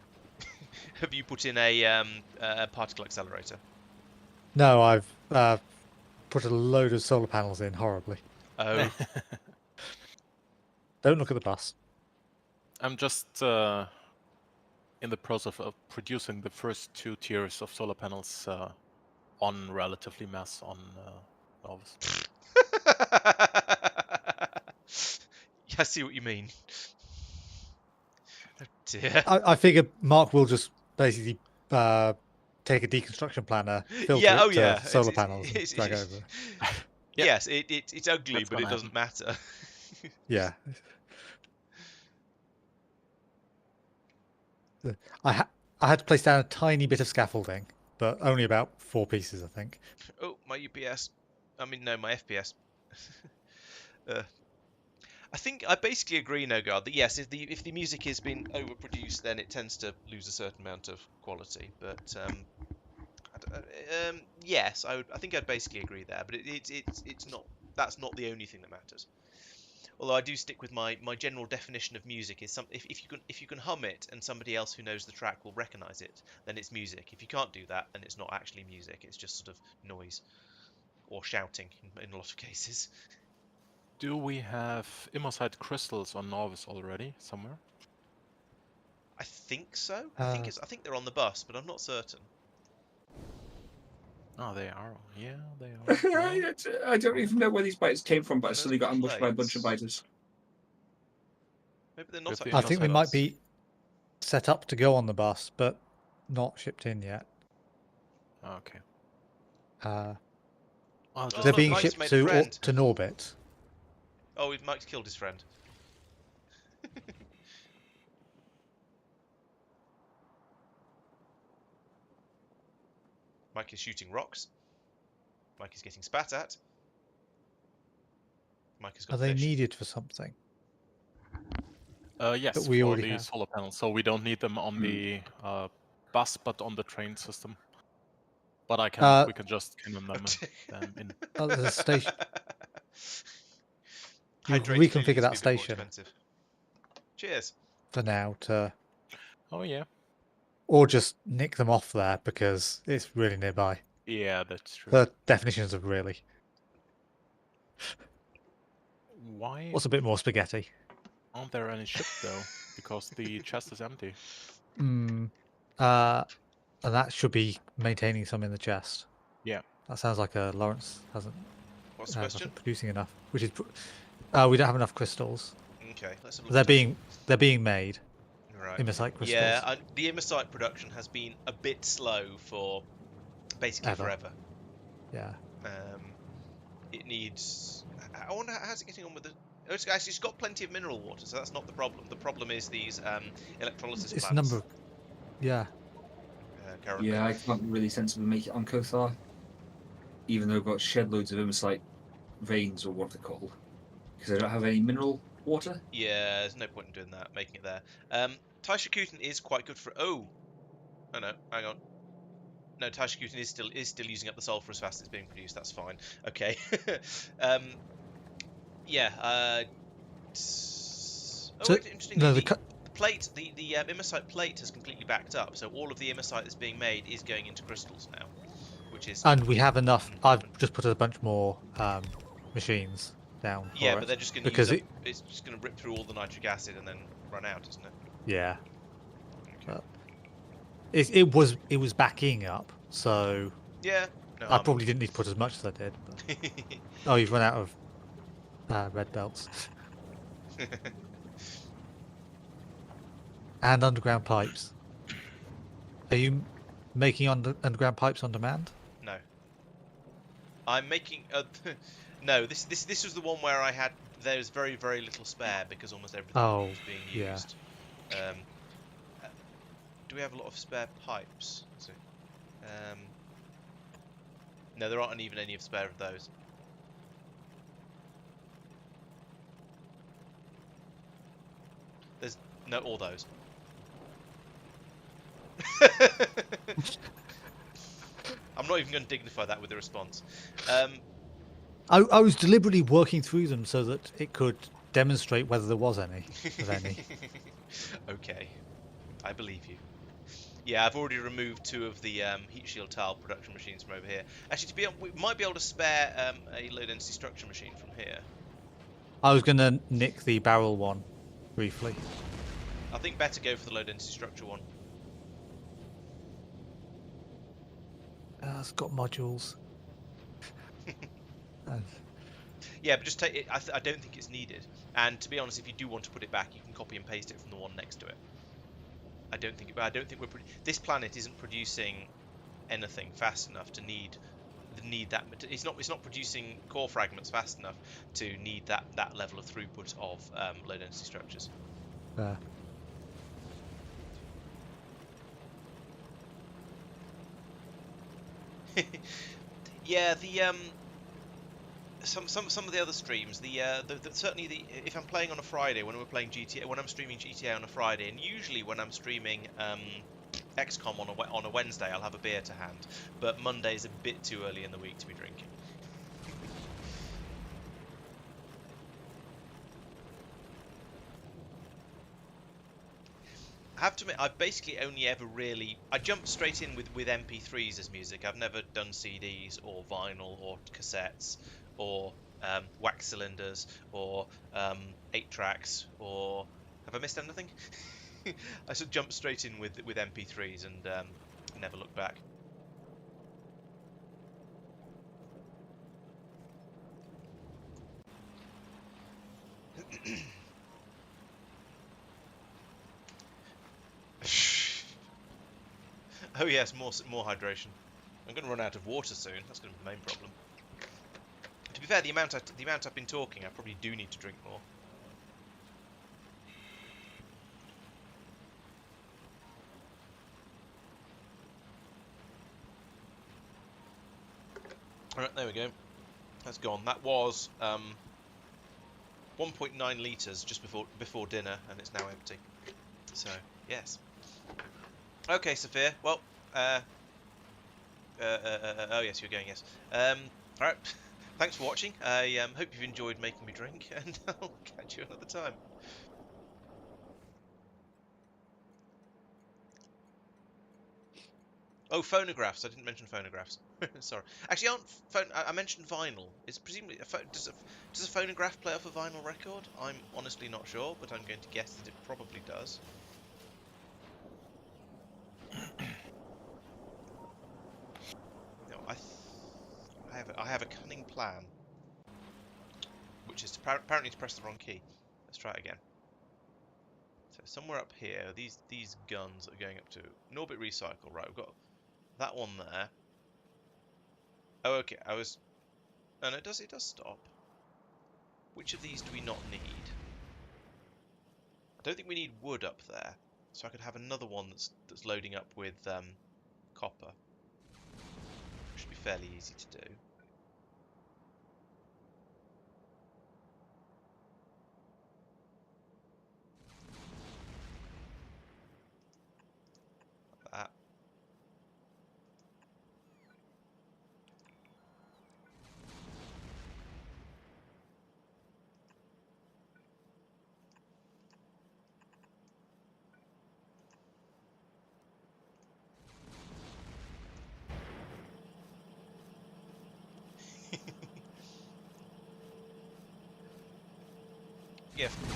Have you put in a particle accelerator? No, I've put a load of solar panels in horribly. Oh. Don't look at the bus. I'm just in the process of producing the first 2 tiers of solar panels on relatively mass on Novus. I see what you mean. Oh dear. I figure Mark will just basically take a deconstruction planner, filter Yeah, it oh to yeah. solar panels and drag over. Yep. Yes, it's ugly, That's but it gonna doesn't matter. Yeah. I had to place down a tiny bit of scaffolding, but only about 4 pieces, I think. Oh, my UPS. I mean, no, my FPS. I think I basically agree, Nogard, that yes, if the music has been overproduced, then it tends to lose a certain amount of quality. But yes, I think I'd basically agree there. But it's not. That's not the only thing that matters. Although I do stick with my general definition of music is if you can hum it and somebody else who knows the track will recognise it, then it's music. If you can't do that, then it's not actually music. It's just sort of noise or shouting in a lot of cases. Do we have Immersite crystals on Novice already somewhere? I think so. I think they're on the bus, but I'm not certain. Oh, they are. Yeah, they are. Well, I don't even know where these biters came from, but I Those suddenly got ambushed by a bunch of plates. biters. Maybe they're With not the actually I think they on the might bus. be set up to go on the bus, but not shipped in yet. okay. Uh, I'll Oh, just they're look, being Mike's shipped made a to friend. Norbit. Oh, Mike's killed his friend. Mike is shooting rocks. Mike is getting spat at. Mike has got Are they fish. needed for something? Yes, That we for already the have. solar panels. So we don't need them on the bus, but on the train system. But we can just cannon them in. There's a station. You Hydrated food reconfigure needs to that be a bit more station expensive. Cheers. for now to, Oh yeah. or just nick them off there because it's really nearby. Yeah, that's true. The definitions of really. Why What's a bit more spaghetti? aren't there any shipped though? Because the chest is empty. And that should be maintaining some in the chest. Yeah. That sounds like Laurence What's the question? wasn't producing enough, which is we don't have enough crystals. Okay, let's have a look. They're being made. Right. Immersite crystals. Yeah, the Immersite production has been a bit slow for basically forever. Yeah. It needs. I wonder how's it getting on with the. Oh, it's got plenty of mineral water, so that's not the problem. The problem is these electrolysis It's plants. a number of. Yeah. Currently. Yeah, I can't really sensibly make it on Kothar, even though I've got shed loads of Immersite veins, or what they're called, because I don't have any mineral water. Yeah, there's no point in doing that, making it there. Coolant is quite good for. Oh no, hang on. No, Coolant is still using up the sulfur as fast as it's being produced. That's fine. Okay. Yeah. Interestingly, no, the plate, the Immersite plate has completely backed up. So all of the Immersite that's being made is going into crystals now, which is. and we have enough. I've just put a bunch more machines down. Yeah, for but it they're just going to because it's just going to rip through all the nitric acid and then run out, isn't it? Yeah. Okay. It was backing up, so Yeah. No, I probably didn't need to put as much as I did. But... Oh, you've run out of red belts. And underground pipes. Are you making underground pipes on demand? No. I'm making. No, this was the one where there's very very little spare because almost everything was being used. Yeah. Do we have a lot of spare pipes? Let's see. No, there aren't even any of spare of those. There's no all those. I'm not even going to dignify that with a response. I was deliberately working through them so that it could demonstrate whether there was any of any. Okay, I believe you. Yeah, I've already removed 2 of the heat shield tile production machines from over here. Actually, we might be able to spare a low density structure machine from here. I was going to nick the barrel one briefly. I think better go for the low density structure one. It's got modules. Yeah, but just take it. I don't think it's needed. And to be honest, if you do want to put it back, you can copy and paste it from the one next to it. I don't think we're. This planet isn't producing anything fast enough to need that. It's not producing core fragments fast enough to need that level of throughput of low density structures. Yeah, some of the other streams, certainly if I'm playing on a Friday, when I'm streaming GTA on a Friday, and usually when I'm streaming XCOM on a Wednesday, I'll have a beer to hand. But Monday's a bit too early in the week to be drinking. have to admit, I've basically only ever really... I jumped straight in with MP3s as music. I've never done CDs or vinyl or cassettes or wax cylinders or 8 tracks or... Have I missed anything? I sort of jumped straight in with MP3s and never looked back. Oh yes, more hydration. I'm going to run out of water soon. That's going to be the main problem. To be fair, the amount I've been talking, I probably do need to drink more. Alright, there we go. That's gone. That was 1.9 litres just before dinner, and it's now empty. So, yes. Okay, Sophia. Well, oh yes, you're going, yes. Alright, thanks for watching. I hope you've enjoyed making me drink, and I'll catch you another time. Oh, phonographs. I didn't mention phonographs. Sorry. Actually, I mentioned vinyl. Is presumably does a phonograph play off a vinyl record? I'm honestly not sure, but I'm going to guess that it probably does. No, I have a cunning plan, which is apparently to press the wrong key. Let's try it again. So somewhere up here, these guns are going up to an orbit recycle. Right, we've got that one there. Oh, okay. Oh no, it does stop. Which of these do we not need? I don't think we need wood up there, so I could have another one that's loading up with copper. Should be fairly easy to do. Like that.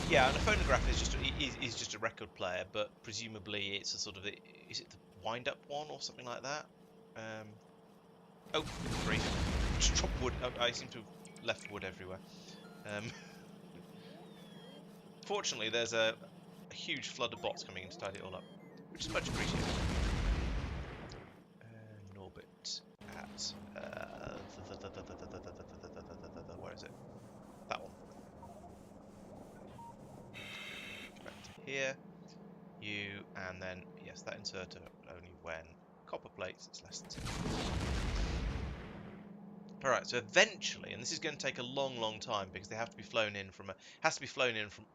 Yeah, and a phonograph is just a record player, but presumably it's a sort of is it the wind-up one or something like that? Oh, grief! Just dropped wood. Oh, I seem to have left wood everywhere. Fortunately, there's a huge flood of bots coming in to tidy it all up, which is much appreciated. Norbit at where is it? That one. Back to here. You and then yes, that inserter only when copper plates. It's less than 10. All right. So eventually, and this is going to take a long time because they have to be flown in from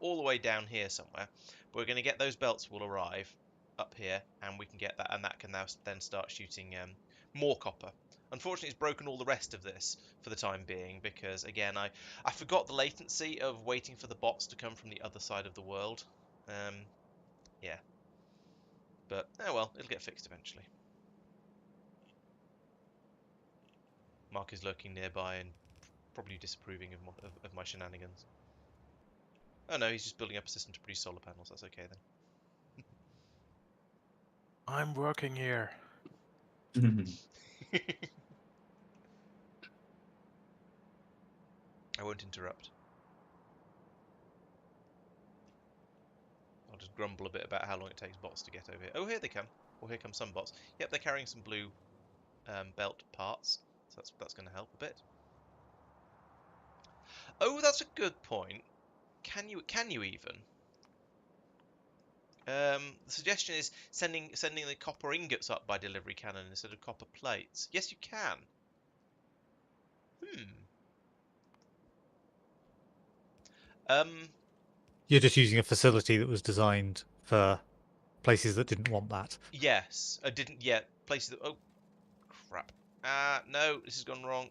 all the way down here somewhere. But we're going to get those belts will arrive up here, and we can get that, and that can now then start shooting more copper. Unfortunately, it's broken all the rest of this for the time being because, again, I forgot the latency of waiting for the bots to come from the other side of the world. Yeah. But, oh well, it'll get fixed eventually. Marc is lurking nearby and probably disapproving of my shenanigans. Oh no, he's just building up a system to produce solar panels. That's okay then. I'm working here. I won't interrupt. I'll just grumble a bit about how long it takes bots to get over here. Oh, here they come. Well, here come some bots. Yep, they're carrying some blue belt parts, so that's going to help a bit. Oh, that's a good point. Can you even? The suggestion is sending the copper ingots up by delivery cannon instead of copper plates. Yes, you can. You're just using a facility that was designed for places that didn't want that. Yes, I didn't yet. Places that... Oh, crap. No, this has gone wrong.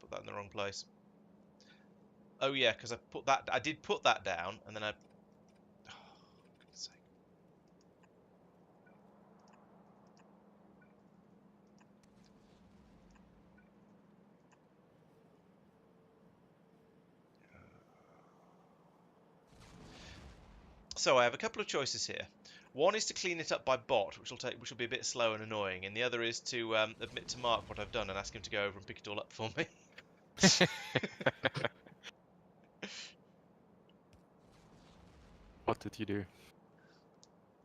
Put that in the wrong place. Oh yeah, because I did put that down, and then I So I have a couple of choices here. One is to clean it up by bot, which will be a bit slow and annoying, and the other is to admit to Mark what I've done and ask him to go over and pick it all up for me. What did you do?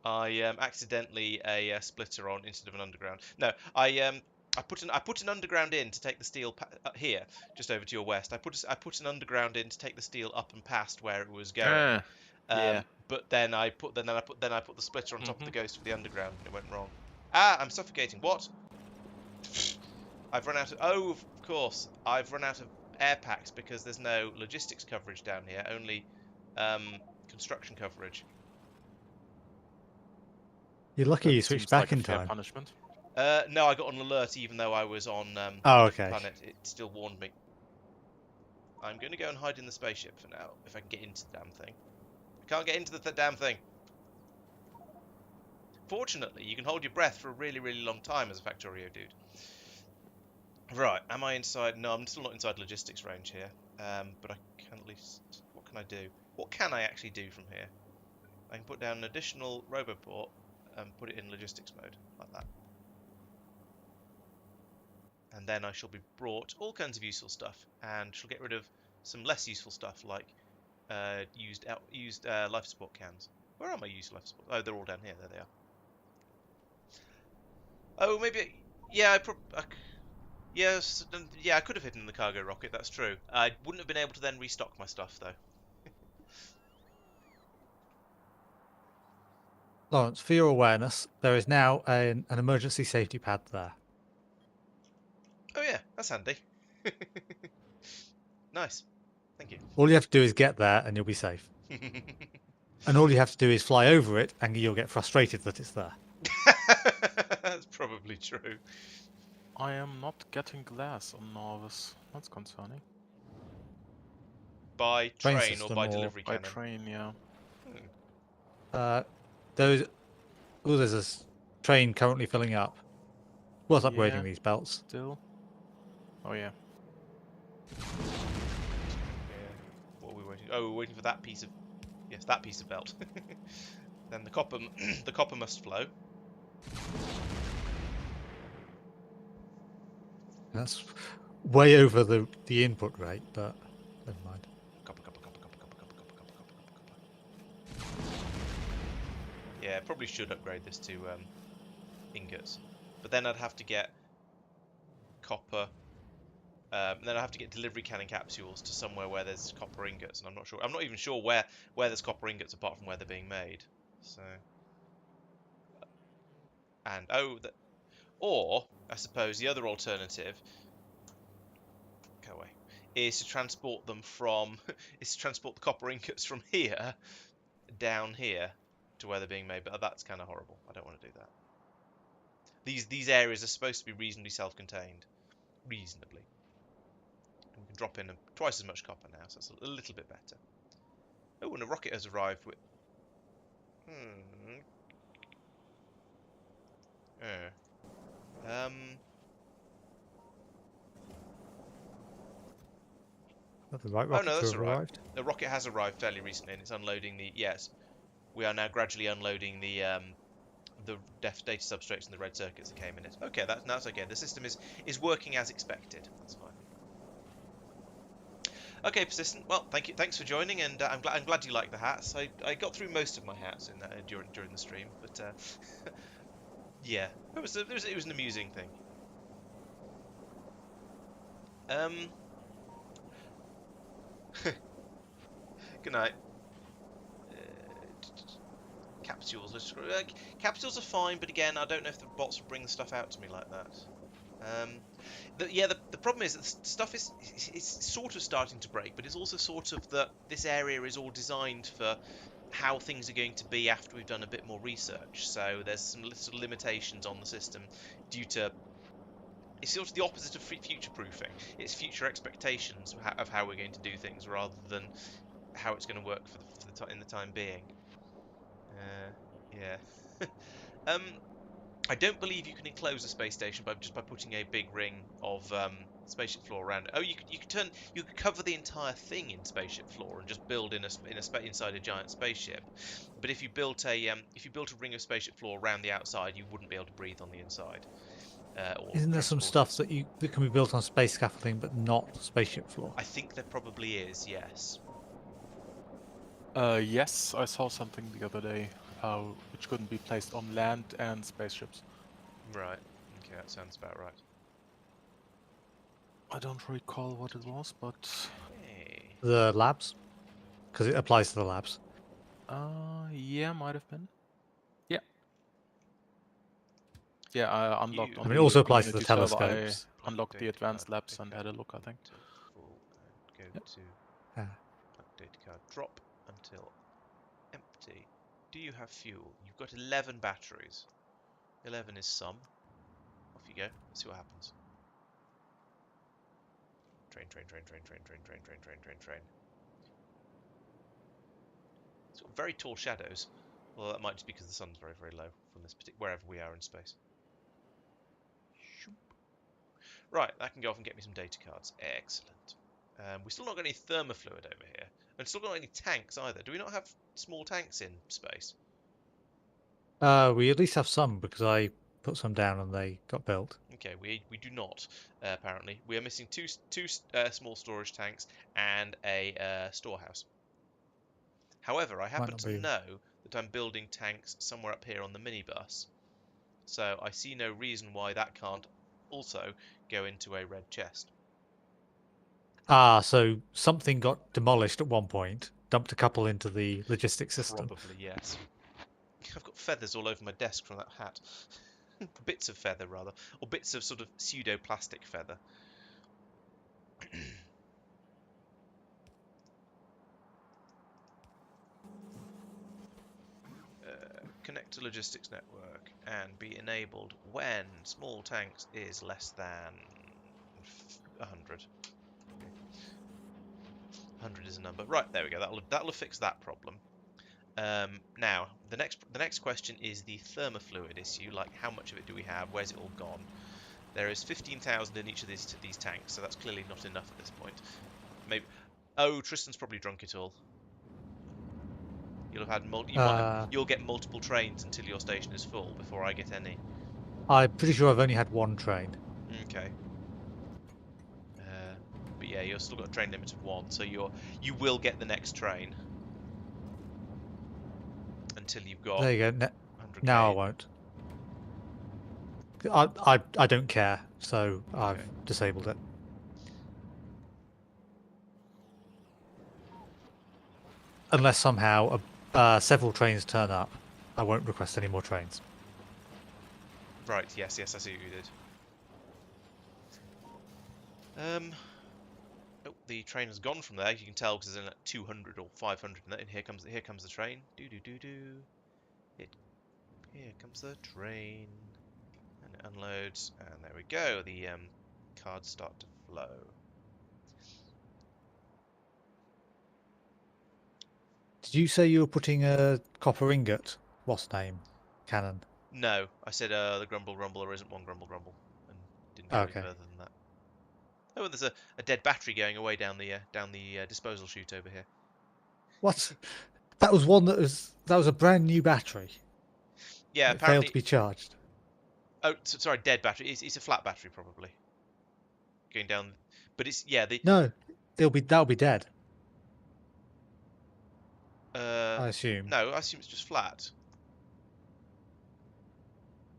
I accidentally a splitter on instead of an underground. No, I put an underground in to take the steel here, just over to your west. I put an underground in to take the steel up and past where it was going. Yeah. But then I put the splitter on top of the ghost for the underground, and it went wrong. Ah, I'm suffocating. What? I've run out of. Oh, of course, I've run out of air packs because there's no logistics coverage down here. Only construction coverage. You're lucky That you switched seems back like a in fair time. punishment. No, I got an alert even though I was on Oh, a okay. different planet. It still warned me. I'm going to go and hide in the spaceship for now, if I can get into the damn thing. I can't get into the damn thing. Fortunately, you can hold your breath for a really, really long time as a Factorio dude. Right, am I inside? No, I'm still not inside logistics range here. But I can at least... What can I do? What can I actually do from here? I can put down an additional roboport and put it in logistics mode, like that. And then I shall be brought all kinds of useful stuff, and shall get rid of some less useful stuff like used life support cans. Where are my used life support? Oh, they're all down here. There they are. Oh, maybe. Yeah, yes. Yeah, I could have hidden in the cargo rocket. That's true. I wouldn't have been able to then restock my stuff though. Laurence, for your awareness, there is now an emergency safety pad there. Oh yeah, that's handy. Nice. Thank you. All you have to do is get there and you'll be safe. And all you have to do is fly over it and you'll get frustrated that it's there. That's probably true. I am not getting glass on Novus. That's concerning. By Train train or system by or delivery By cannon? train, yeah. There's a train currently filling up. Worth upgrading Yeah. these belts. Still. Oh yeah. Yeah. What are we waiting? Oh, we're waiting for that piece of... Yes, that piece of belt. Then the copper, the copper must flow. That's way over the input rate, but never mind. Copper. Yeah, probably should upgrade this to ingots, but then I'd have to get copper. Then I'd have to get delivery cannon capsules to somewhere where there's copper ingots, and I'm not sure. I'm not even sure where there's copper ingots apart from where they're being made. So, and or I suppose the other alternative, go away, is to transport them from is to transport the copper ingots from here down here to where they're being made, but that's kind of horrible. I don't want to do that. These areas are supposed to be reasonably self-contained, reasonably. And we can drop in twice as much copper now, so it's a little bit better. Oh, and a rocket has arrived with. Is that the right Oh rocket no, to that's have alright. arrived? The rocket has arrived fairly recently, and it's unloading the. Yes, we are now gradually unloading the data substrates and the red circuits that came in it. Okay, that's okay. The system is working as expected. That's fine. Okay, Persistent. Well, thanks for joining, and I'm glad you like the hats. I got through most of my hats during the stream, but yeah, it was an amusing thing. Good night. Capsules. Capsules are fine, but again, I don't know if the bots will bring the stuff out to me like that. The problem is that the stuff is sort of starting to break, but it's also sort of that this area is all designed for how things are going to be after we've done a bit more research. So there's some little limitations on the system due to. It's sort of the opposite of future-proofing. It's future expectations of how we're going to do things rather than how it's going to work in the time being. Yeah. I don't believe you can enclose a space station just by putting a big ring of spaceship floor around it. Oh, you could cover the entire thing in spaceship floor and just build inside a giant spaceship. But if you built a ring of spaceship floor around the outside, you wouldn't be able to breathe on the inside. Or Isn't there some transport stuff it. that can be built on space scaffolding but not spaceship floor? I think there probably is. Yes. Yes, I saw something the other day which couldn't be placed on land and spaceships. Right. Okay, that sounds about right. I don't recall what it was, but Hey. The labs, because it applies to the labs. yeah, might have been. Yeah. Yeah, I unlocked You- on I mean, the it also applies to the community server, telescopes. I unlocked the Data advanced card, labs and pick had a up look, I think. until full and go Yep. to Yeah. data card drop until empty. Do you have fuel? You've got 11 batteries. 11 is some. Off you go. Let's see what happens. Train. It's got very tall shadows. Well, that might just be because the sun's very, very low from this wherever we are in space. Right, that can go off and get me some data cards. Excellent. We've still not got any thermofluid over here. And still not any tanks either. Do we not have small tanks in space? We at least have some because I put some down and they got built. Okay, we do not, apparently. We are missing two small storage tanks and a storehouse. However, I happen not to be. know that I'm building tanks somewhere up here on the minibus. So I see no reason why that can't also go into a red chest. So something got demolished at one point, dumped a couple into the logistics system. Probably, yes. I've got feathers all over my desk from that hat. Bits of feather, rather. Or bits of sort of pseudo-plastic feather. Connect to logistics network and be enabled when small tanks is less than 100. 100 is a number. Right, there we go. That'll fix that problem. Now, the next question is the thermofluid issue. Like, how much of it do we have? Where's it all gone? There is 15,000 in each of these tanks, so that's clearly not enough at this point. Maybe. Oh, Tristan's probably drunk it all. You'll have had you'll get multiple trains until your station is full before I get any. I'm pretty sure I've only had one train. Okay. But yeah, you've still got a train limit of 1, so you will get the next train until you've got. There you go. 100K. Now I won't. I don't care, so I've Okay. disabled it. Unless somehow several trains turn up, I won't request any more trains. Right. Yes. I see what you did. Oh, the train has gone from there. You can tell because there's like 200 or 500 in it. And here comes the train. Here comes the train, and it unloads. And there we go. The cards start to flow. Did you say you were putting a copper ingot? What's name? Cannon. No, I said the grumble. There isn't one grumble, and didn't go any Okay. further than that. Oh, and there's a dead battery going away down the disposal chute over here. What? That was one that was a brand new battery. Yeah, It failed apparently. to be charged. Oh, sorry, dead battery. It's a flat battery probably. Going down, but it's No, that'll be dead. I assume. No, I assume it's just flat.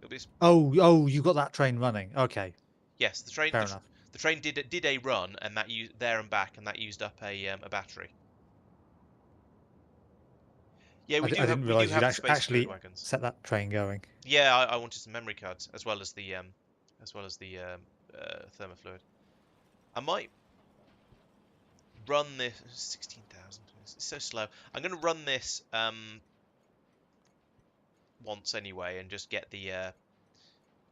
It'll be. Oh, you got that train running. Okay. Yes, the train. Fair enough. The train did a run, and that used there and back, and that used up a battery. Yeah, we do I didn't have realise the you'd space actually fluid wagons. set that train going. Yeah, I wanted some memory cards as well as the thermofluid. I might run this 16,000. It's so slow. I'm going to run this once anyway, and just get the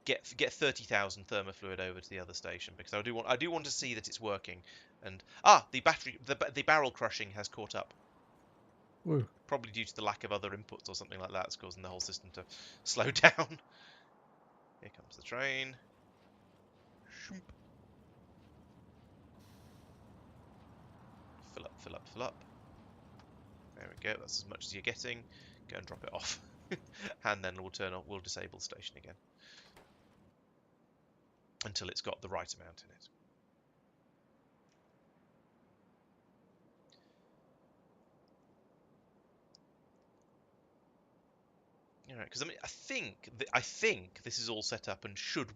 get 30,000 thermofluid over to the other station because I do want to see that it's working. And the barrel crushing has caught up. Woo. Probably due to the lack of other inputs or something like that. It's causing the whole system to slow down. Here comes the train. Fill up, fill up, fill up. There we go. That's as much as you're getting. Go and drop it off, and then we'll turn on. We'll disable the station again until it's got the right amount in it. All right, because I mean, I think this is all set up and should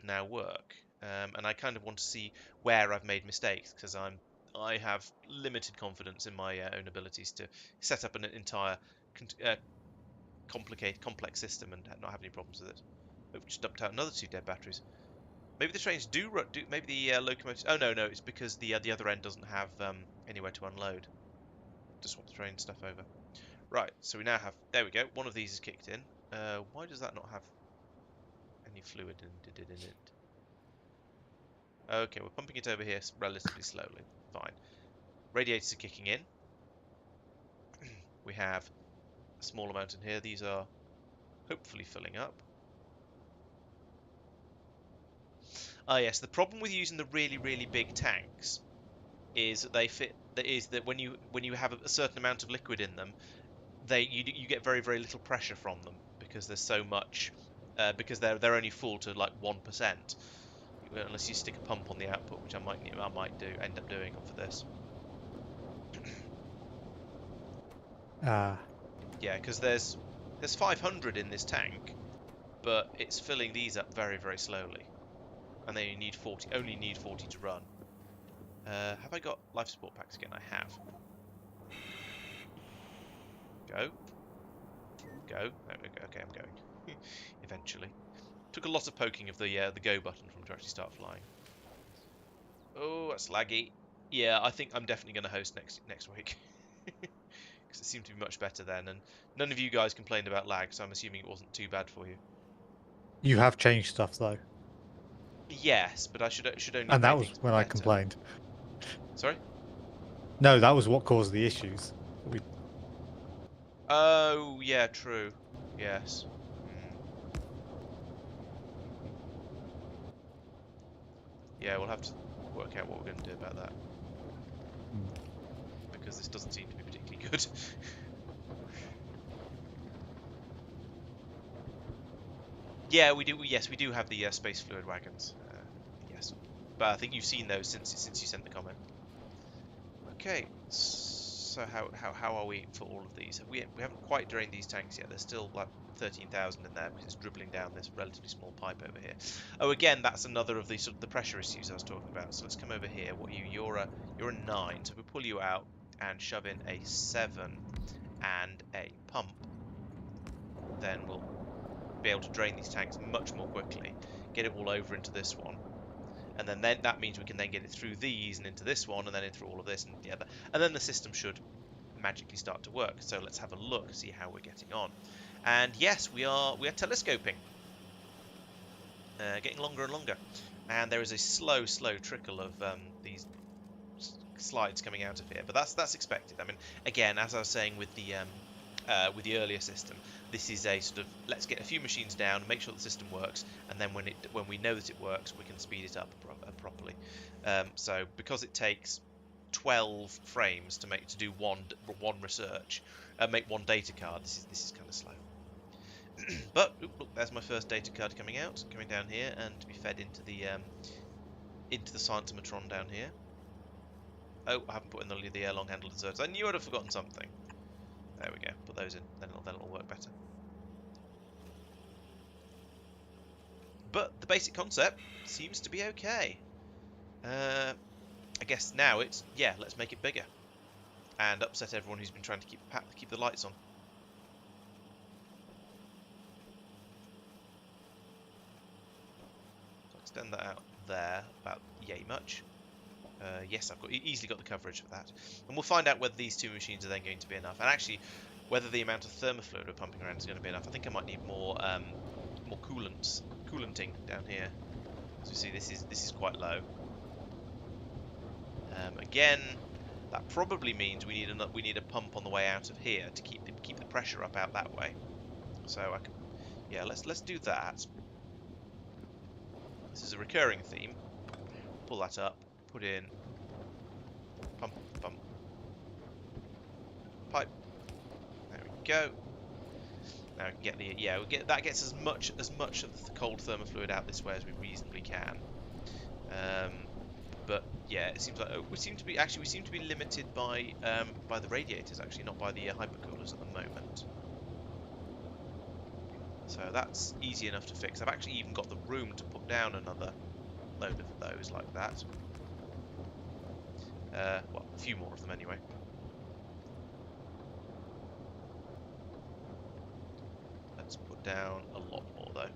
now work. And I kind of want to see where I've made mistakes, because I have limited confidence in my own abilities to set up an entire complex system and not have any problems with it. We've just dumped out another 2 dead batteries. Maybe the trains do maybe the locomotives. Oh no, it's because the other end doesn't have anywhere to unload. To swap the train stuff over. Right, so we now have. There we go. One of these is kicked in. Why does that not have any fluid in it? Okay, we're pumping it over here relatively slowly. Fine. Radiators are kicking in. We have a small amount in here. These are hopefully filling up. Ah, yes. The problem with using the really big tanks is that they fit. Is that when you have a certain amount of liquid in them, you get very little pressure from them, because there's so much. Because they're only full to like 1%, unless you stick a pump on the output, which I might end up doing for this. Yeah, because there's 500 in this tank, but it's filling these up very slowly, and then you need 40. Only need 40 to run. Have I got life support packs again? I have. Go. Go. Okay, I'm going. Eventually. Took a lot of poking of the go button from to actually start flying. Oh, that's laggy. Yeah, I think I'm definitely going to host next week. Because it seemed to be much better then, and none of you guys complained about lag, so I'm assuming it wasn't too bad for you. You have changed stuff though. Yes, but I should only. And that was when I complained. Sorry? No, that was what caused the issues. Oh, yeah, true. Yes. Yeah, we'll have to work out what we're going to do about that. Because this doesn't seem to be particularly good. Yeah, we do. Yes, we do have the space fluid wagons. Yes, but I think you've seen those since you sent the comment. Okay, so how are we for all of these? We haven't quite drained these tanks yet. There's still like 13,000 in there because it's dribbling down this relatively small pipe over here. Oh, again, that's another of the sort of the pressure issues I was talking about. So let's come over here. You're a 9. So we pull you out and shove in a 7 and a pump. Then we'll be able to drain these tanks much more quickly, get it all over into this one, and then that means we can then get it through these and into this one, and then in through all of this and the other, and then the system should magically start to work. So let's have a look, see how we're getting on. And yes, we are telescoping, getting longer and longer, and there is a slow trickle of these slides coming out of here, but that's expected. I mean, again, as I was saying with the earlier system, this is a sort of let's get a few machines down, make sure the system works, and then when we know that it works, we can speed it up properly. So because it takes 12 frames to do one research, make one data card, this is kind of slow. But look, there's my first data card coming down here, and to be fed into the scientometron down here. Oh, I haven't put in the long handled inserters. I knew I'd have forgotten something. There we go. Put those in, then it'll work better. But the basic concept seems to be okay. I guess now it's let's make it bigger and upset everyone who's been trying to keep the lights on. So extend that out there about yay much. Yes, I've easily got the coverage for that. And we'll find out whether these 2 machines are then going to be enough. And actually, whether the amount of thermofluid we're pumping around is going to be enough. I think I might need more coolanting down here. As you see, this is quite low. Again, that probably means we need a pump on the way out of here to keep the pressure up out that way. So I can, let's do that. This is a recurring theme. Pull that up. Put in pump, pipe. There we go. Now we can get the that gets as much of the cold thermofluid out this way as we reasonably can. But yeah, it seems like we seem to be limited by the radiators actually, not by the hypercoolers at the moment. So that's easy enough to fix. I've actually even got the room to put down another load of those like that. Well, a few more of them anyway. Let's put down a lot more though.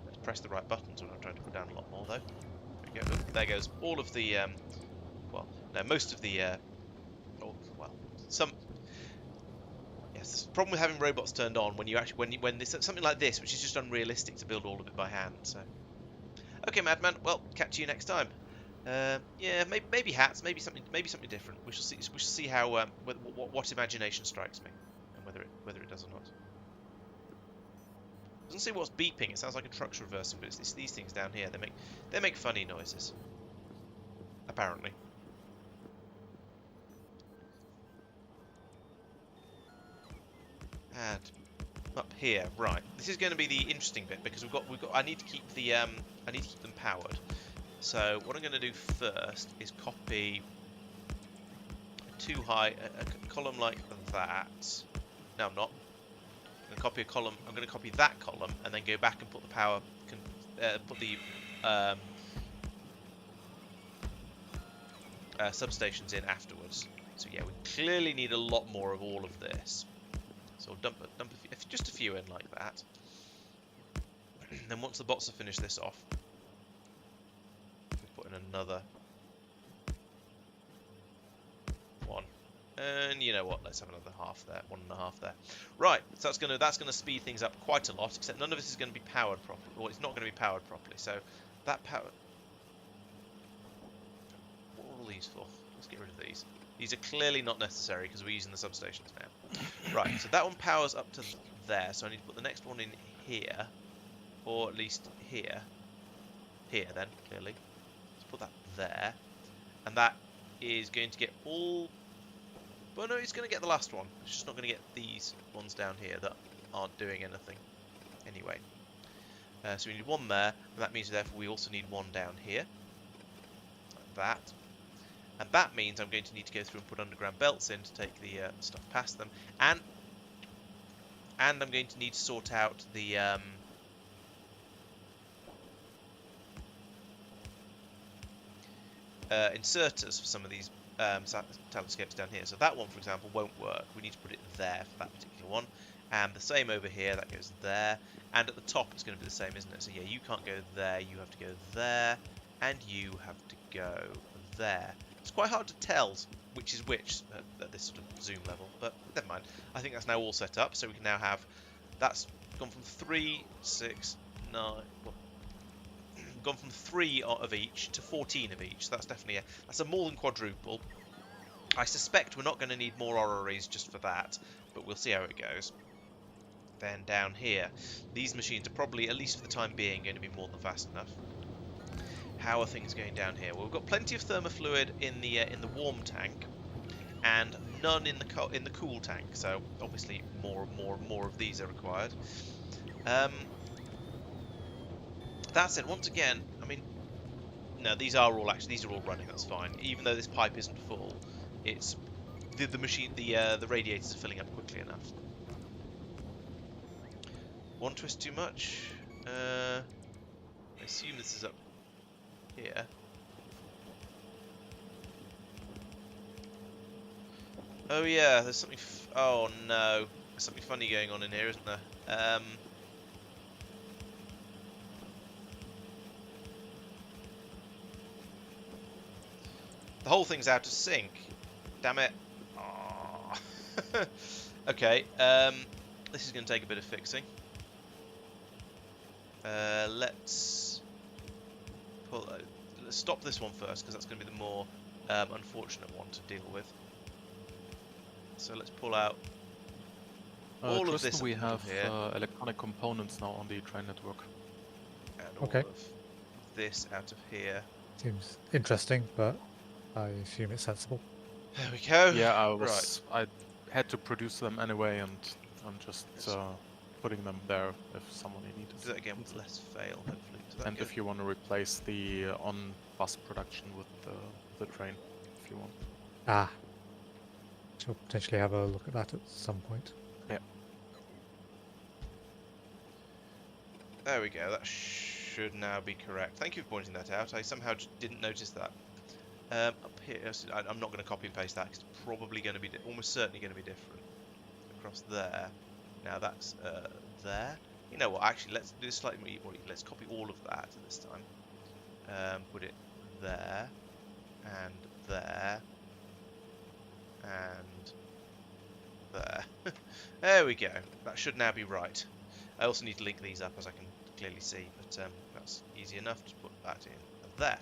Let's press the right buttons when I'm trying to put down a lot more though. There we go. Oh, there goes all of the well, no, most of the some. Yes, the problem with having robots turned on when you actually when this something like this, which is just unrealistic to build all of it by hand. So, okay, Madman. Well, catch you next time. Yeah, maybe hats, maybe something different. We shall see. We shall see how what imagination strikes me, and whether it does or not. Doesn't say what's beeping. It sounds like a truck's reversing, but it's these things down here. They make funny noises. Apparently. And up here, right. This is going to be the interesting bit because I need to keep them powered. So what I'm going to do first is copy a column like that. No, I'm not. I'm going to copy a column. I'm going to copy that column and then go back and put the power, substations in afterwards. So yeah, we clearly need a lot more of all of this. So I'll dump just a few in like that. Then once the bots have finished this off, we'll put in another one. And you know what? Let's have another half there, 1.5 there. Right. So that's gonna speed things up quite a lot. Except none of this is going to be powered properly. Well, it's not going to be powered properly. So that power. What are all these for? Let's get rid of these. These are clearly not necessary because we're using the substations now. Right, so that one powers up to there, so I need to put the next one in here, or at least here. Here then, clearly. Let's put that there. And that is going to get all... Well, no, it's going to get the last one. It's just not going to get these ones down here that aren't doing anything. Anyway. So we need one there, and that means therefore we also need one down here. Like that. And that means I'm going to need to go through and put underground belts in to take the stuff past them, and I'm going to need to sort out the inserters for some of these telescopes down here. So that one, for example, won't work. We need to put it there for that particular one, and the same over here. That goes there, and at the top it's going to be the same, isn't it? So yeah, you can't go there. You have to go there, and you have to go there. It's quite hard to tell which is which at this sort of zoom level, but never mind. I think that's now all set up, so we can now have... That's gone from 3, 6, 9... Well, gone from 3 of each to 14 of each, so that's definitely that's a more than quadruple. I suspect we're not going to need more orreries just for that, but we'll see how it goes. Then down here, these machines are probably, at least for the time being, going to be more than fast enough. How are things going down here? Well, we've got plenty of thermofluid in the warm tank, and none in the cool tank. So obviously more of these are required. That said, once again, I mean, no, these are all running. That's fine. Even though this pipe isn't full, it's the machine. The radiators are filling up quickly enough. One twist too much. I assume this is up here. Oh yeah, there's something. Oh no, there's something funny going on in here, isn't there? The whole thing's out of sync. Damn it. Aww. Okay. This is going to take a bit of fixing. Let's stop this one first, because that's going to be the more unfortunate one to deal with. So let's pull out all of Tristan, this. we have here. electronic components now on the train network. And all Okay. of this out of here. Seems interesting, but I assume it's sensible. There we go. Yeah, Right. I had to produce them anyway, and I'm just putting them there if someone needs Do that again with less fail, hopefully. So that And if you want to replace the on-bus production with the train, if you want. Ah. Shall potentially have a look at that at some point. Yeah. There we go. That should now be correct. Thank you for pointing that out. I somehow just didn't notice that. Up here, I'm not going to copy and paste that because it's probably going to be almost certainly going to be different. Across there. Now that's there. You know what? Actually, let's do this slightly more. Let's copy all of that this time. Put it there, and there, and there. There we go. That should now be right. I also need to link these up, as I can clearly see, but that's easy enough to put that in there.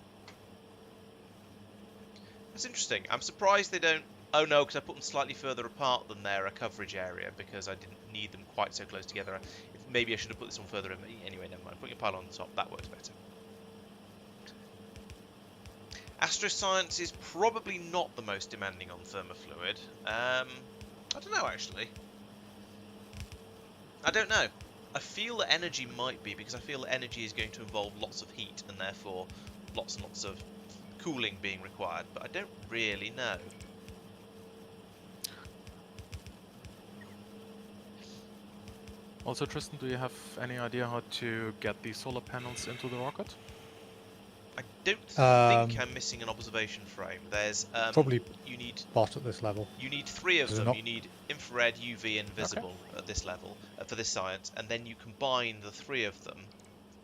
That's interesting. I'm surprised they don't... Oh no, because I put them slightly further apart than their coverage area, because I didn't need them quite so close together. Maybe I should have put this one further in. Anyway, never mind. Putting a pile on the top, that works better. Astroscience is probably not the most demanding on thermofluid. I don't know, actually. I don't know. I feel that energy might be, because I feel that energy is going to involve lots of heat, and therefore lots and lots of cooling being required, but I don't really know. Also, Tristan, do you have any idea how to get the solar panels into the rocket? I don't think I'm missing an observation frame. There's probably you need bot at this level. You need 3 of Does it them. not? You need infrared, UV, and visible at this level for this science, and then you combine the 3 of them.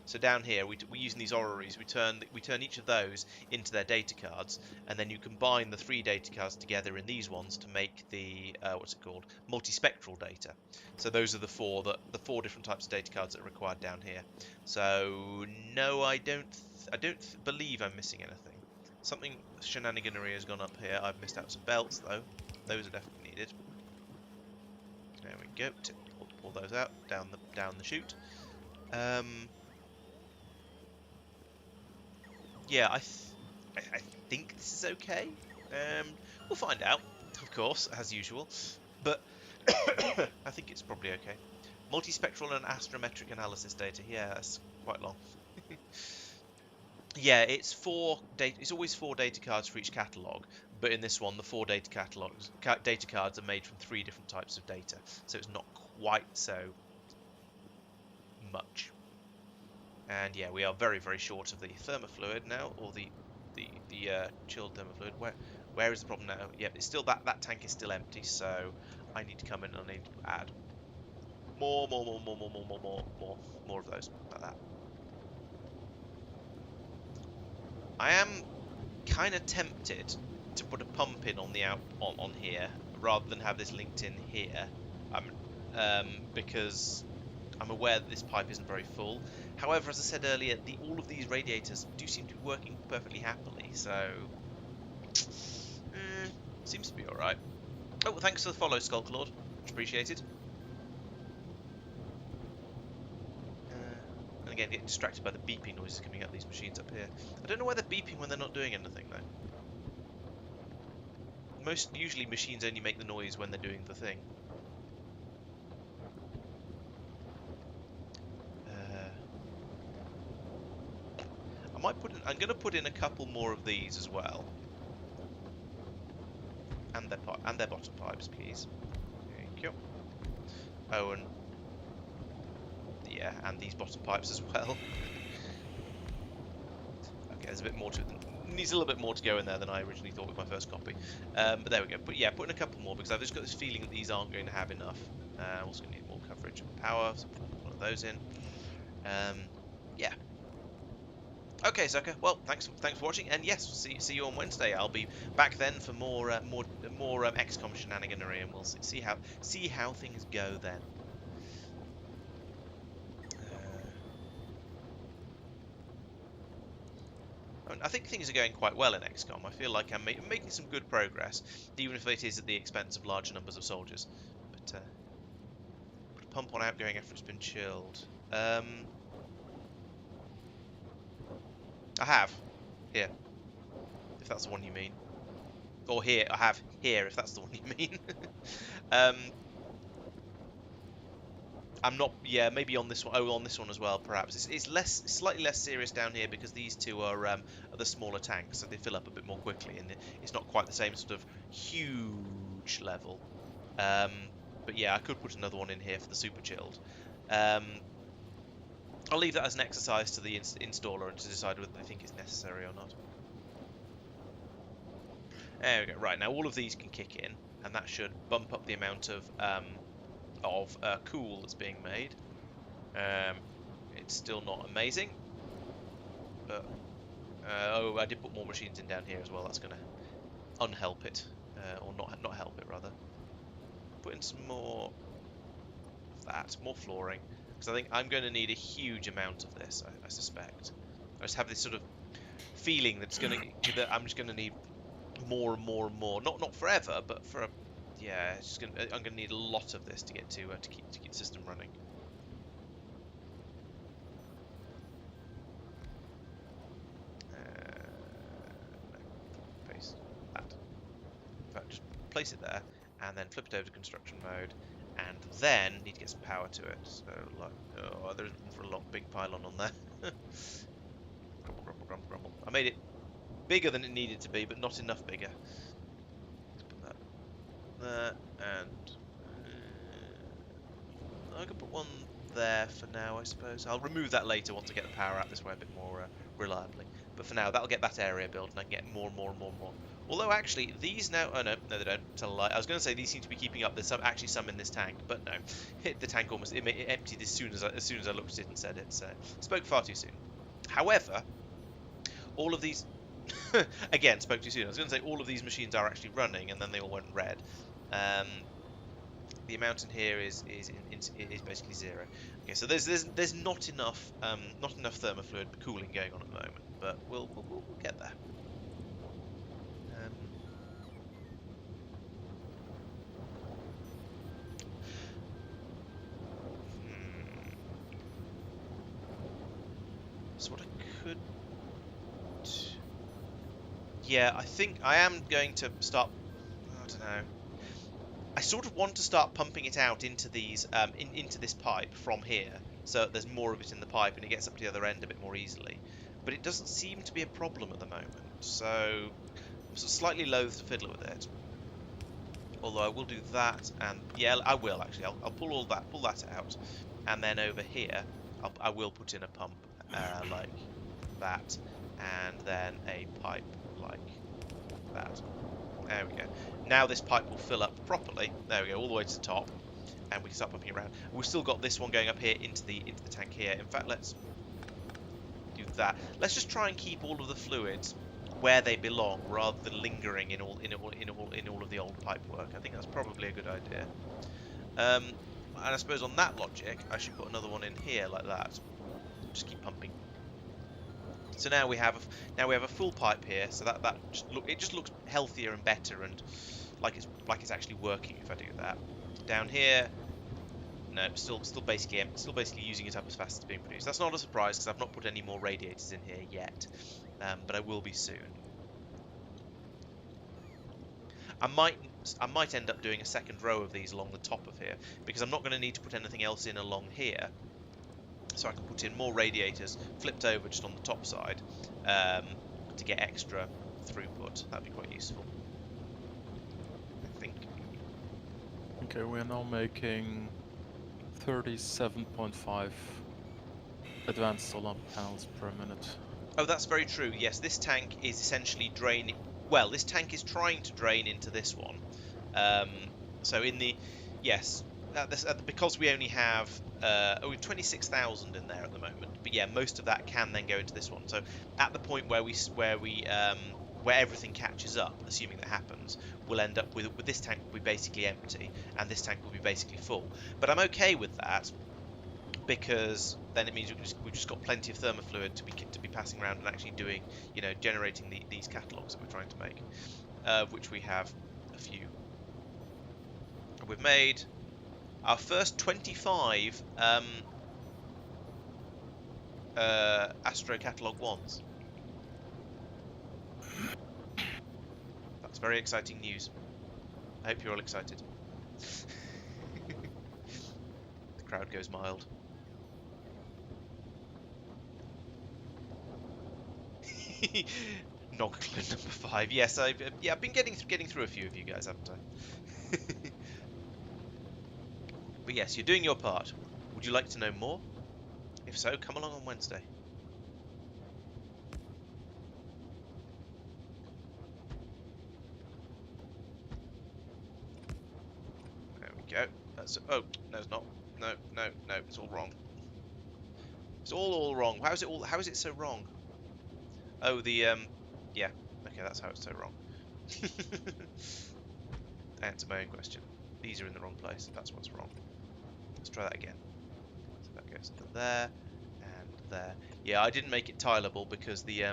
So down here, we're using these orreries. We turn each of those into their data cards, and then you combine the 3 data cards together in these ones to make the what's it called, multispectral data. So those are the 4 different types of data cards that are required down here. So no, I don't believe I'm missing anything. Something shenaniganery has gone up here. I've missed out some belts though. Those are definitely needed. There we go. Pull those out down the chute. Yeah, I think this is okay. We'll find out, of course, as usual. But I think it's probably okay. Multispectral and astrometric analysis data. Yeah, that's quite long. Yeah, it's 4 data. It's always 4 data cards for each catalog. But in this one, the 4 data cards are made from 3 different types of data, so it's not quite so much. And yeah, we are very, very short of the thermofluid now, or the chilled thermofluid. Where is the problem now? Yeah, it's still that tank is still empty, so I need to come in and I need to add more of those like that. I am kind of tempted to put a pump in on the on here rather than have this linked in here, because I'm aware that this pipe isn't very full. However, as I said earlier, all of these radiators do seem to be working perfectly happily, so seems to be all right. Oh, thanks for the follow, Skulklord. Much appreciated. And again, get distracted by the beeping noises coming out of these machines up here. I don't know why they're beeping when they're not doing anything, though. Usually machines only make the noise when they're doing the thing. I'm going to put in a couple more of these as well, and their bottom pipes, please. Thank you. Oh, and yeah, and these bottom pipes as well. Okay, there's a bit more to it. Needs a little bit more to go in there than I originally thought with my first copy. But there we go. But yeah, put in a couple more because I've just got this feeling that these aren't going to have enough. Also going to need more coverage and power, so put one of those in. Yeah. Okay, Zucker. Well, thanks for watching, and yes, see you on Wednesday. I'll be back then for more XCOM shenaniganery, and we'll see how things go then. I think things are going quite well in XCOM. I feel like I'm making some good progress, even if it is at the expense of large numbers of soldiers. But put a pump on outgoing after it's been chilled. I have here, if that's the one you mean, or here I have here if that's the one you mean. I'm not. Yeah, maybe on this one. Oh, on this one as well, perhaps. It's slightly less serious down here because these two are the smaller tanks, so they fill up a bit more quickly, and it's not quite the same sort of huge level. But yeah, I could put another one in here for the super chilled. I'll leave that as an exercise to the installer and to decide whether they think it's necessary or not. There we go. Right, now all of these can kick in, and that should bump up the amount of cool that's being made. It's still not amazing, but oh, I did put more machines in down here as well. That's going to unhelp it, or not help it rather. Put in some more of that, more flooring, because I think I'm going to need a huge amount of this. I suspect. I just have this sort of feeling that I'm just going to need more and more and more. Not forever, but for yeah, I'm going to need a lot of this to get to keep the system running. Paste that. In fact, just place it there, and then flip it over to construction mode, and then need to get some power to it. So, like, oh, there isn't room for a long big pylon on there. Grumble, grumble, grumble, grumble. I made it bigger than it needed to be, but not enough bigger. Let's put that there, and I could put one there for now, I suppose. I'll remove that later once I get the power out this way a bit more reliably. But for now, that'll get that area built, and I can get more and more and more and more. Although, actually, these now... Oh, no, they don't. Tell a lie. I was going to say these seem to be keeping up. There's actually some in this tank, but no. The tank almost... It emptied as soon as I looked at it and said it, so... Spoke far too soon. However, all of these... Again, spoke too soon. I was going to say all of these machines are actually running, and then they all went red. The amount in here is basically zero. Okay, so there's not enough thermofluid cooling going on at the moment, but we'll get there. So what I could, yeah, I think I am going to start. I don't know. I sort of want to start pumping it out into these into this pipe from here, so there's more of it in the pipe and it gets up to the other end a bit more easily. But it doesn't seem to be a problem at the moment, so I'm sort of slightly loath to fiddle with it. Although I will do that, and yeah, I will actually. I'll pull that out, and then over here, I will put in a pump like that, and then a pipe like that. There we go. Now this pipe will fill up properly. There we go, all the way to the top, and we can start pumping around. We've still got this one going up here into the tank here. In fact, let's do that. Let's just try and keep all of the fluids where they belong, rather than lingering in all of the old pipe work. I think that's probably a good idea. And I suppose on that logic, I should put another one in here like that. Just keep pumping. So now we have a full pipe here. So it just looks healthier and better, and like it's actually working if I do that. Down here, no, still basically empty, still basically using it up as fast as it's being produced. That's not a surprise because I've not put any more radiators in here yet, but I will be soon. I might end up doing a second row of these along the top of here because I'm not going to need to put anything else in along here. So I can put in more radiators flipped over just on the top side to get extra throughput. That'd be quite useful, I think. Okay, we are now making 37.5 advanced solar panels per minute. Oh, that's very true. Yes, this tank is essentially draining. Well, this tank is trying to drain into this one. So in the because we only have we have 26,000 in there at the moment. But yeah, most of that can then go into this one. So at the point where everything catches up, assuming that happens, we'll end up with this tank will be basically empty, and this tank will be basically full. But I'm okay with that because then it means we've just got plenty of thermofluid to be passing around and actually doing, generating these catalogs that we're trying to make, which we have a few. We've made our first 25 Astro Catalog 1s. That's very exciting news. I hope you're all excited. The crowd goes mild. Nogglin number 5. Yes, I've been getting through a few of you guys, haven't I? But yes, you're doing your part. Would you like to know more? If so, come along on Wednesday. There we go. That's oh no, it's not. No, it's all wrong. It's all wrong. How is it so wrong? Oh, yeah. Okay, that's how it's so wrong. Answer my own question. These are in the wrong place. That's what's wrong. Let's try that again. So that goes to there and there. Yeah, I didn't make it tileable because the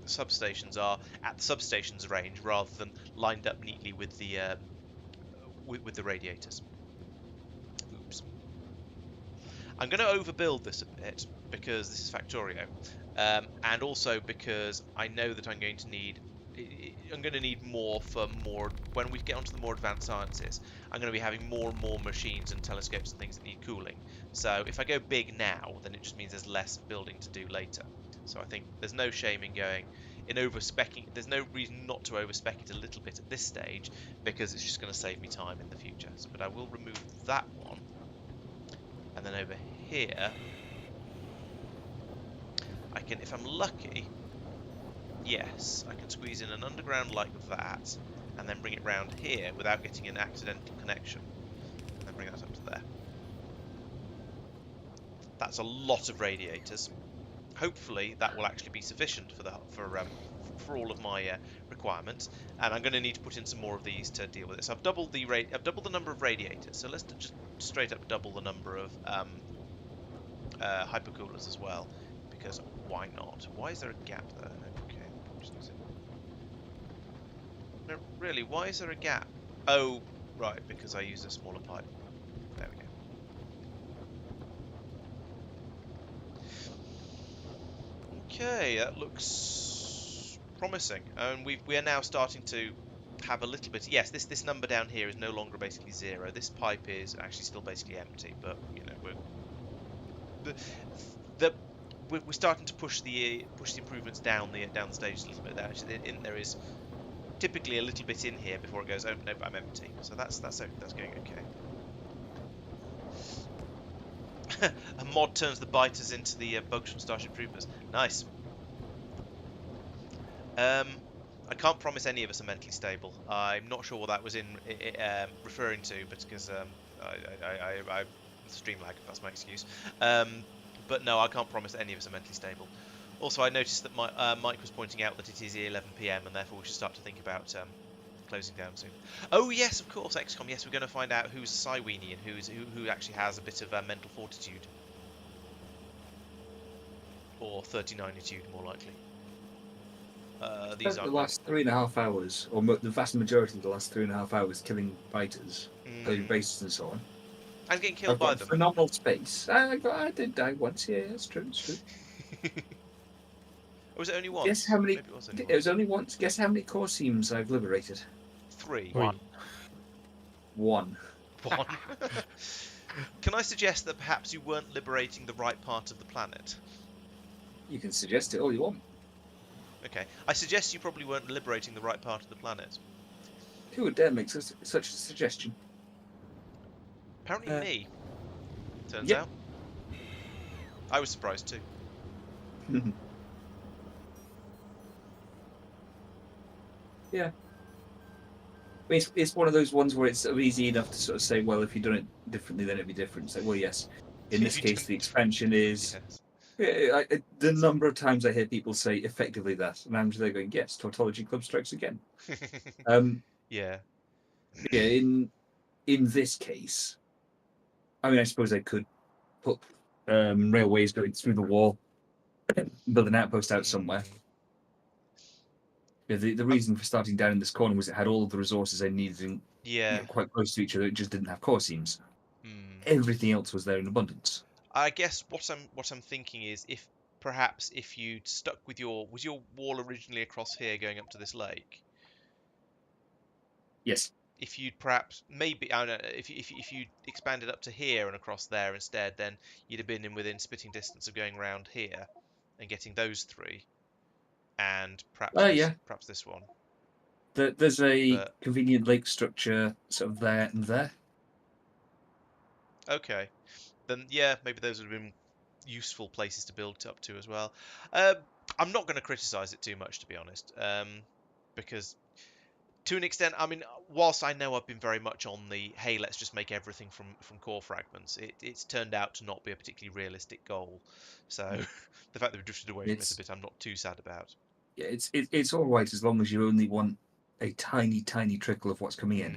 substations are at the substations range rather than lined up neatly with the with the radiators. Oops. I'm going to overbuild this a bit because this is Factorio, and also because I know that I'm going to need more for more when we get onto the more advanced sciences. I'm going to be having more and more machines and telescopes and things that need cooling. So if I go big now, then it just means there's less building to do later. So I think there's no shame in going in over-speccing. There's no reason not to over-spec it a little bit at this stage because it's just going to save me time in the future. So, but I will remove that one. And then over here, I can, if I'm lucky, yes, I can squeeze in an underground like that, and then bring it round here without getting an accidental connection. And then bring that up to there. That's a lot of radiators. Hopefully, that will actually be sufficient for all of my requirements. And I'm going to need to put in some more of these to deal with this. I've doubled the number of radiators, so let's just straight up double the number of hypercoolers as well, because why not? Why is there a gap there? Okay. No, really, why is there a gap? Oh, right, because I used a smaller pipe. There we go. Okay, that looks promising, and we are now starting to have a little bit. Yes, this number down here is no longer basically 0. This pipe is actually still basically empty, but you know we're starting to push the improvements down the stage a little bit. There is typically a little bit in here before it goes. Oh nope, I'm empty. So that's going okay. A mod turns the biters into the bugs from Starship Troopers. Nice. I can't promise any of us are mentally stable. I'm not sure what that was referring to, but because I stream lag, that's my excuse. But no, I can't promise that any of us are mentally stable. Also, I noticed that Mike was pointing out that it is 11 PM, and therefore we should start to think about closing down soon. Oh yes, of course, XCOM. Yes, we're going to find out who's Cyweenie and who actually has a bit of mental fortitude, or 39itude, more likely. These are the last 3.5 hours, or the vast majority of the last 3.5 hours, killing biters, closing bases and so on. And getting killed I've by got them. phenomenal space. I did die once. Yeah, it's true. It's true. Or was it only once? Guess how many? Maybe it was only It once. was only once. Guess how many core seams I've liberated? 3. One. One. Can I suggest that perhaps you weren't liberating the right part of the planet? You can suggest it all you want. Okay. I suggest you probably weren't liberating the right part of the planet. Who would dare make such a suggestion? Apparently me. Turns yep. out. I was surprised too. Yeah. I mean, it's one of those ones where it's sort of easy enough to sort of say, well, if you'd done it differently, then it'd be different. It's like, well, yes. In this case, the expansion is... Yes. The number of times I hear people say effectively that, and I'm just there going, yes, Tautology Club strikes again. Yeah. Yeah, in this case, I mean, I suppose I could put railways going through the wall, build an outpost out somewhere. Yeah, the reason for starting down in this corner was it had all of the resources I needed and quite close to each other. It just didn't have core seams. Everything else was there in abundance. I guess what I'm thinking is if you'd stuck with was your wall originally across here going up to this lake? Yes. if you'd perhaps maybe I don't know, if you expanded up to here and across there instead, then you'd have been in within spitting distance of going around here and getting those 3, and perhaps Yeah. perhaps this one. There's a But convenient lake structure sort of there and there. okay, then yeah, maybe those would have been useful places to build up to as well. I'm not going to criticize it too much, to be honest, because to an extent, I mean, whilst I know I've been very much on the hey, let's just make everything from core fragments, it's turned out to not be a particularly realistic goal. So the fact that we've drifted away from it a bit, I'm not too sad about. Yeah, it's all right as long as you only want a tiny trickle of what's coming in.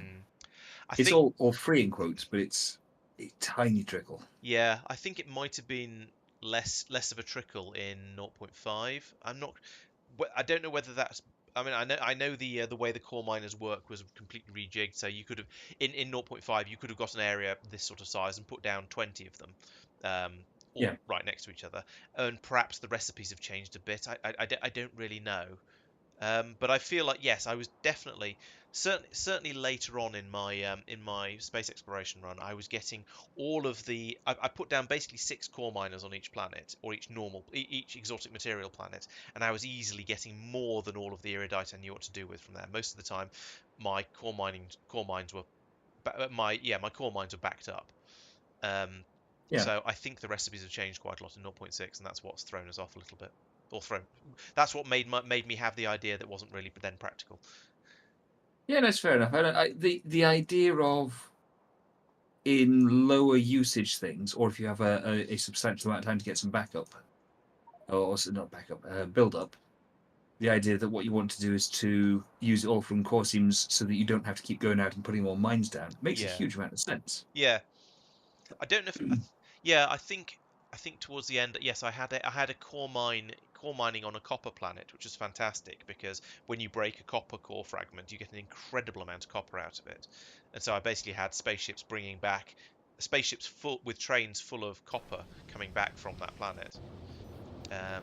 I It's think, all free in quotes, but it's a tiny trickle. yeah, I think it might have been less of a trickle in 0.5. I don't know whether that's. I mean, I know the way the core miners work was completely rejigged. So you could have in 0.5 you could have got an area this sort of size and put down 20 of them, all Yeah. right next to each other. And perhaps the recipes have changed a bit. I don't really know. But I feel like yes, I was definitely certainly later on in my space exploration run, I was getting all of the. I put down basically 6 core miners on each planet or each exotic material planet, and I was easily getting more than all of the iridite I knew what to do with from there. Most of the time, my core mines were my core mines were backed up. Yeah. So I think the recipes have changed quite a lot in 0.6, and that's what's thrown us off a little bit. Or thrown. That's what made me have the idea that wasn't really then practical. Yeah, that's fair enough. The idea of in lower usage things, or if you have a substantial amount of time to get some backup, or not backup, build up. The idea that what you want to do is to use it all from core seams so that you don't have to keep going out and putting more mines down makes a huge amount of sense. Yeah. I don't know if. Yeah, I think towards the end, yes, I had a core mining on a copper planet, which was fantastic because when you break a copper core fragment, you get an incredible amount of copper out of it. And so I basically had spaceships bringing back spaceships full with trains full of copper coming back from that planet.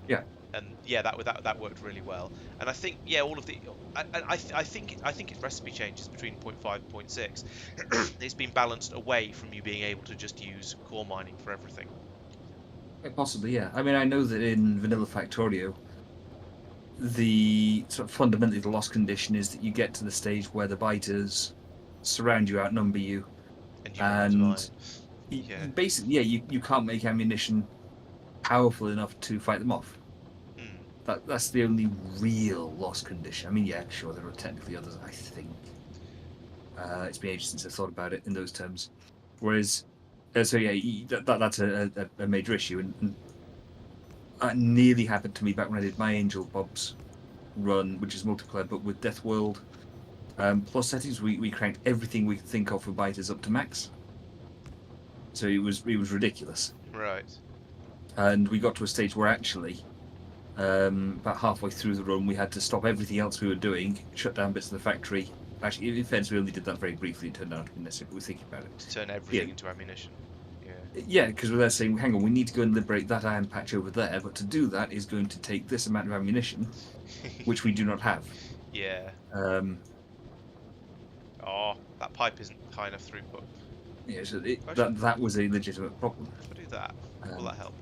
Yeah. And yeah, that worked really well. And I think all of the I think its recipe changes between 0.5 and 0.6. It's been balanced away from you being able to just use core mining for everything. Possibly, yeah. I mean, I know that in Vanilla Factorio, the sort of fundamentally the lost condition is that you get to the stage where the biters surround you, outnumber you, And basically, you can't make ammunition powerful enough to fight them off. That's the only real lost condition. I mean, yeah, sure, there are technically others, I think. It's been ages since I thought about it in those terms. Whereas, so yeah, that's a major issue, and that nearly happened to me back when I did my Angel Bob's run, which is multiplayer, but with Death World plus settings, we cranked everything we could think of for biters up to max. So it was ridiculous. Right. And we got to a stage where actually, about halfway through the run, we had to stop everything else we were doing, shut down bits of the factory. Actually, in fairness, we only did that very briefly. It turned out to be necessary, but we're thinking about it. To turn everything into ammunition. Yeah, because we're there saying, hang on, we need to go and liberate that iron patch over there, but to do that is going to take this amount of ammunition, which we do not have. Yeah. Oh, that pipe isn't high enough throughput. Yeah, so that was a legitimate problem. If I do that, will that help?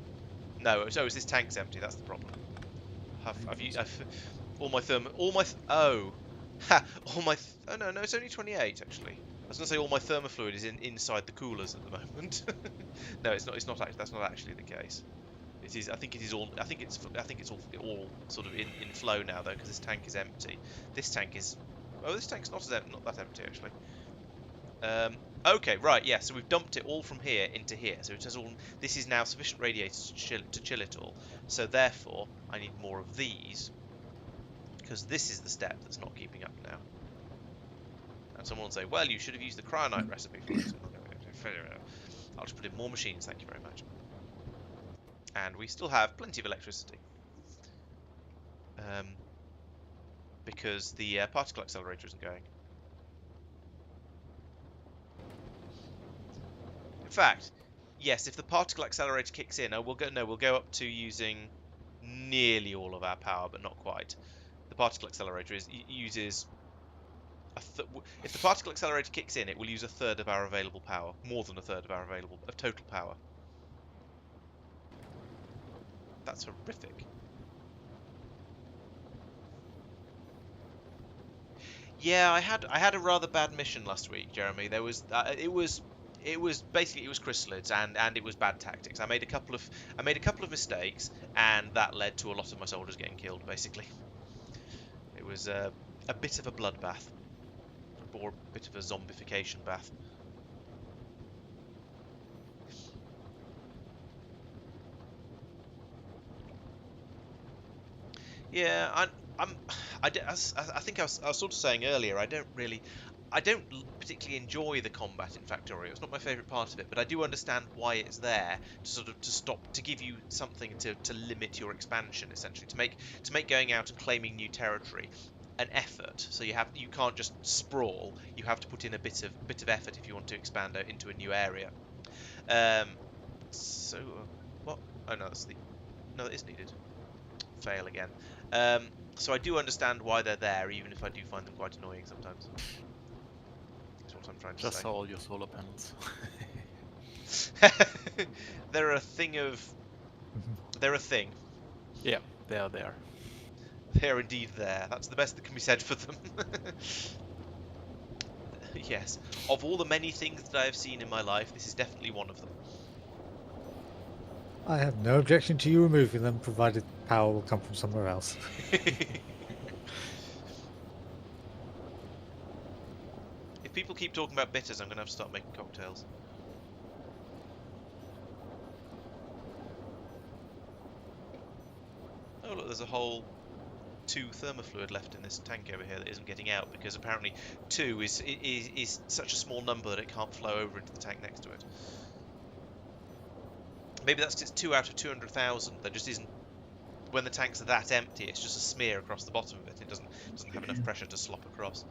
No, so this tank's empty, that's the problem. All my oh no, it's only 28 actually. I was gonna say all my thermofluid is inside the coolers at the moment. No, it's not actually, that's not actually the case. It is. I think it's all sort of in flow now though, because this tank is empty. This tank's not that empty actually. Okay, right, yeah, so we've dumped it all from here into here. So it has all. This is now sufficient radiators to chill it all. So therefore, I need more of these, because this is the step that's not keeping up now. And someone will say, well, you should have used the cryonite recipe for it. I'll just put in more machines, thank you very much. And we still have plenty of electricity. Because the particle accelerator isn't going. In fact, yes, if the particle accelerator kicks in, we'll go up to using nearly all of our power, but not quite. The particle accelerator uses if the particle accelerator kicks in, it will use a third of our available power, more than a third of our total power. That's horrific. Yeah, I had a rather bad mission last week, Jeremy. There was it was basically chrysalids and it was bad tactics. I made a couple of mistakes, and that led to a lot of my soldiers getting killed. Basically, it was a bit of a bloodbath, or a bit of a zombification bath. Yeah, I think I was sort of saying earlier, I don't particularly enjoy the combat in Factorio. It's not my favourite part of it, but I do understand why it's there to give you something to limit your expansion, essentially, to make going out and claiming new territory an effort. So you can't just sprawl. You have to put in a bit of effort if you want to expand out into a new area. What? Oh no, that is needed. Fail again. So I do understand why they're there, even if I do find them quite annoying sometimes. That's what I'm trying to Just say. all your solar panels. They're a thing of... They're a thing. Yeah, they are there. They're indeed there. That's the best that can be said for them. Yes. Of all the many things that I have seen in my life, this is definitely one of them. I have no objection to you removing them, provided power will come from somewhere else. If people keep talking about bitters, I'm going to have to start making cocktails. Oh look, there's a whole 2 thermofluid left in this tank over here that isn't getting out, because apparently 2 is such a small number that it can't flow over into the tank next to it. Maybe that's because it's 2 out of 200,000. There just isn't. When the tanks are that empty, it's just a smear across the bottom of it. It doesn't have enough pressure to slop across.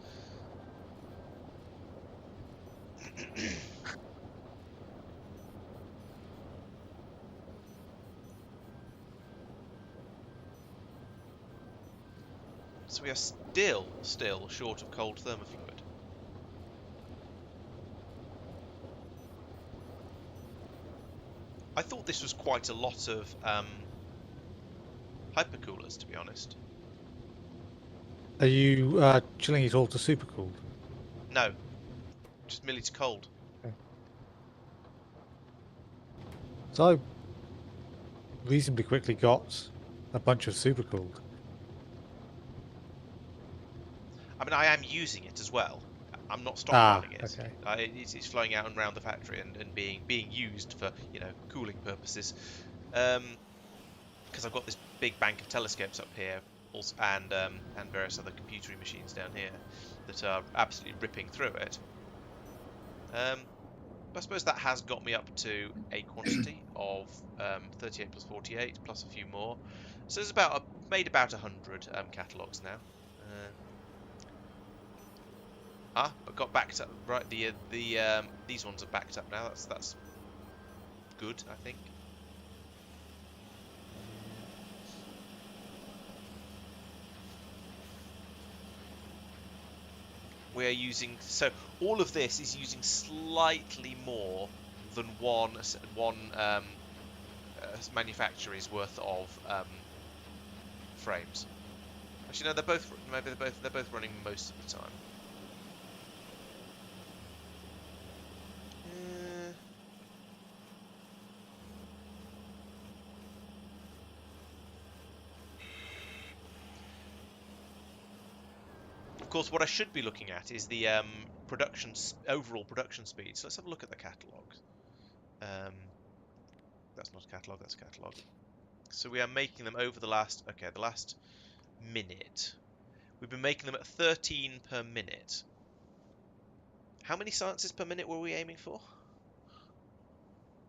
So we are still short of cold thermofluid. I thought this was quite a lot of hypercoolers, to be honest. Are you chilling it all to supercooled? No, just merely to cold. Okay. So I reasonably quickly got a bunch of supercooled. I mean, I am using it as well. I'm not stockpiling it. Okay. It's flowing out and around the factory and being used for, cooling purposes. Because I've got this big bank of telescopes up here, also, and various other computery machines down here that are absolutely ripping through it. I suppose that has got me up to a quantity of 38 plus 48 plus a few more. So there's made about 100 catalogues now. But got backed up. Right, these ones are backed up now. That's good, I think. We are using, so all of this is using slightly more than one manufacturer's worth of frames. Actually, no, they're both running most of the time. Of course, what I should be looking at is the overall production speed. So let's have a look at the catalogue. That's not a catalogue, that's a catalogue. So we are making them over the last minute. We've been making them at 13 per minute. How many sciences per minute were we aiming for?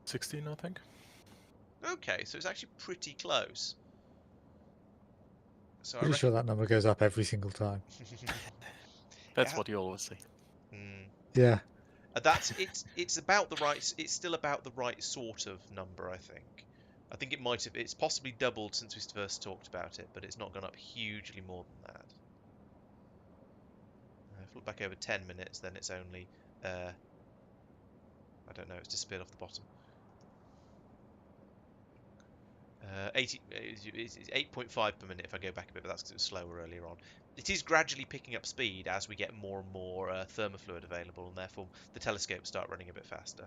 16, I think. Okay, so it's actually pretty close. So Pretty sure that number goes up every single time. That's what you always say. Yeah. It's about the right. It's still about the right sort of number, I think. I think it's possibly doubled since we first talked about it, but it's not gone up hugely more than that. if I look back over 10 minutes, then it's only, I don't know, it's disappeared off the bottom. it's 8.5 per minute if I go back a bit, but that's because it was slower earlier on. It is gradually picking up speed as we get more and more thermofluid available, and therefore the telescopes start running a bit faster.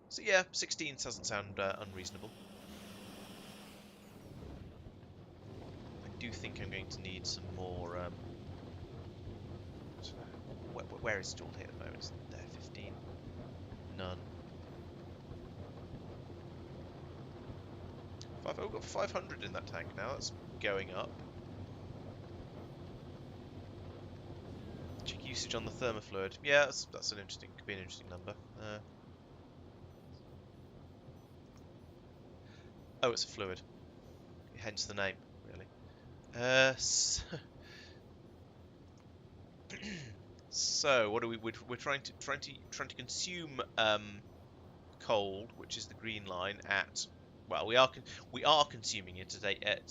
So yeah, 16 doesn't sound unreasonable. I do think I'm going to need some more... where is it all here at the moment? It's there, 15. None. We've got 500 in that tank now. That's going up. Check usage on the thermofluid. Yeah, that's an interesting. Could be an interesting number. Oh, it's a fluid. Hence the name, really. So what are we? We're trying to consume cold, which is the green line, at, well, we are consuming it at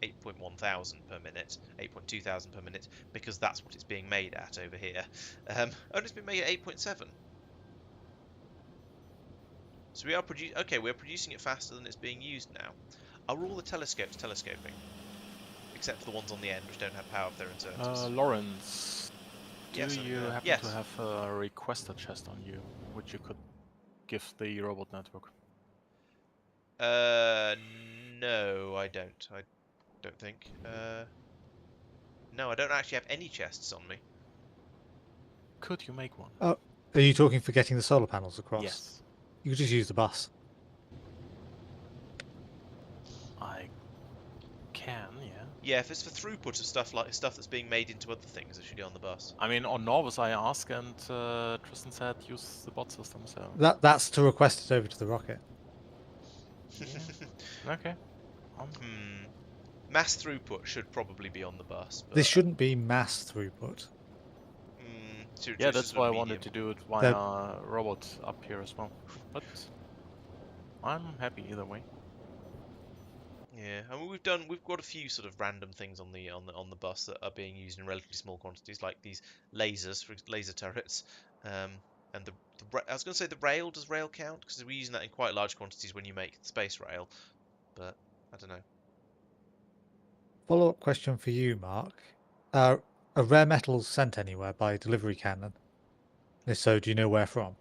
8.1 thousand per minute, 8.2 thousand per minute, because that's what it's being made at over here. Oh, it's been made at 8.7. So we are we're producing it faster than it's being used now. Are all the telescopes telescoping? Except for the ones on the end, which don't have power of their inserters. Laurence, do Yes, you happen yes. to have a requester chest on you, which you could give the robot network? No, I don't. I don't think. No, I don't actually have any chests on me. Could you make one? Oh, are you talking for getting the solar panels across? Yes. You could just use the bus. I can, yeah. Yeah, if it's for throughput of stuff that's being made into other things, it should go on the bus. I mean, on Norvis I asked, and Tristan said use the bot system, so... That's to request it over to the rocket. Yeah. Okay. Mass throughput should probably be on the bus. But, This shouldn't be mass throughput. Yeah, that's why I wanted to do it via robot up here as well. But I'm happy either way. Yeah, I mean we've got a few sort of random things on the bus that are being used in relatively small quantities, like these lasers, laser turrets, and I was going to say the rail. Does rail count? Because we're using that in quite large quantities when you make the space rail, but I don't know. Follow-up question for you, Mark. Are rare metals sent anywhere by delivery cannon? If so, do you know where from?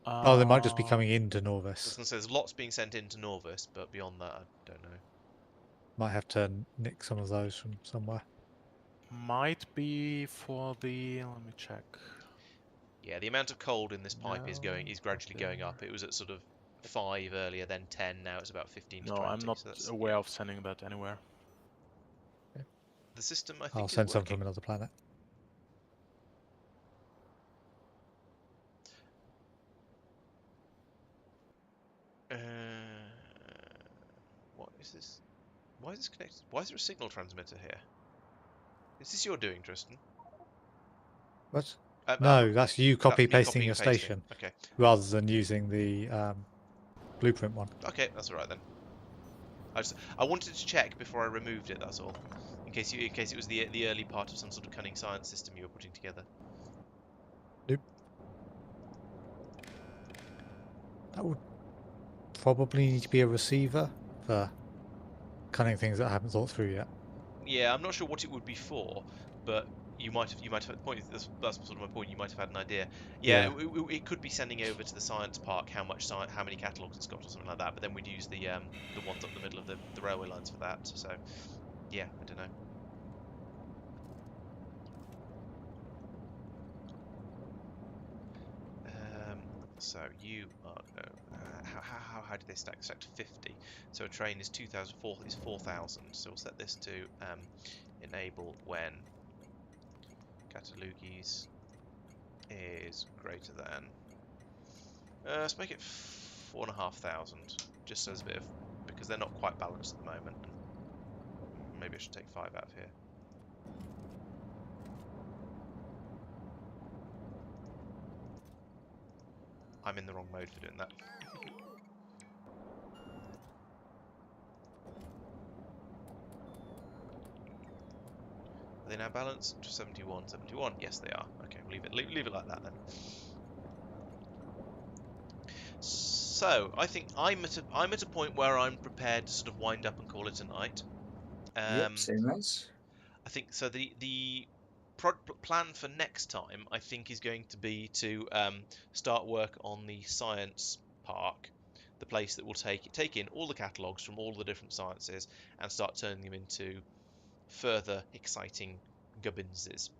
Oh, they might just be coming into I was Norvis. going to say there's lots being sent into Norvis, but beyond that, I don't know. Might have to nick some of those from somewhere. Might be for the... let me check. Yeah, the amount of cold in this pipe is No, gradually going up. It was at sort of 5 earlier, then 10. Now it's about 15 to 20. No, I'm not so that's, aware of sending that anywhere. the system, I think, I'll is send some working. from another planet. What is this? Why is this connected? Why is there a signal transmitter here? Is this your doing, Tristan? What? No, that's you that's copy me pasting copying your and pasting. station Okay. rather than using the blueprint one. Okay, that's all right then. I wanted to check before I removed it. That's all. In case it was the early part of some sort of cunning science system you were putting together. Nope. That would probably need to be a receiver for cunning things that I haven't thought through yet. Yeah, I'm not sure what it would be for, but you might have the point. That's sort of my point. You might have had an idea. Yeah, it could be sending over to the science park how many catalogs it's got or something like that. But then we'd use the ones up the middle of the railway lines for that. So yeah, I don't know. So you are how did they stack? Stack to 50. So a train is 2,000. Is 4,000. So we'll set this to enable when Catalugis is greater than. Let's make it 4,500, just as a bit of, because they're not quite balanced at the moment. Maybe I should take 5 out of here. I'm in the wrong mode for doing that. Are they now balanced? 71, 71. Yes, they are. Okay, we'll leave it like that then. So I think I'm at a point where I'm prepared to sort of wind up and call it a night. Yep, same as. I think so. The plan for next time, I think, is going to be to start work on the science park, the place that will take in all the catalogues from all the different sciences and start turning them into further exciting gubbinses.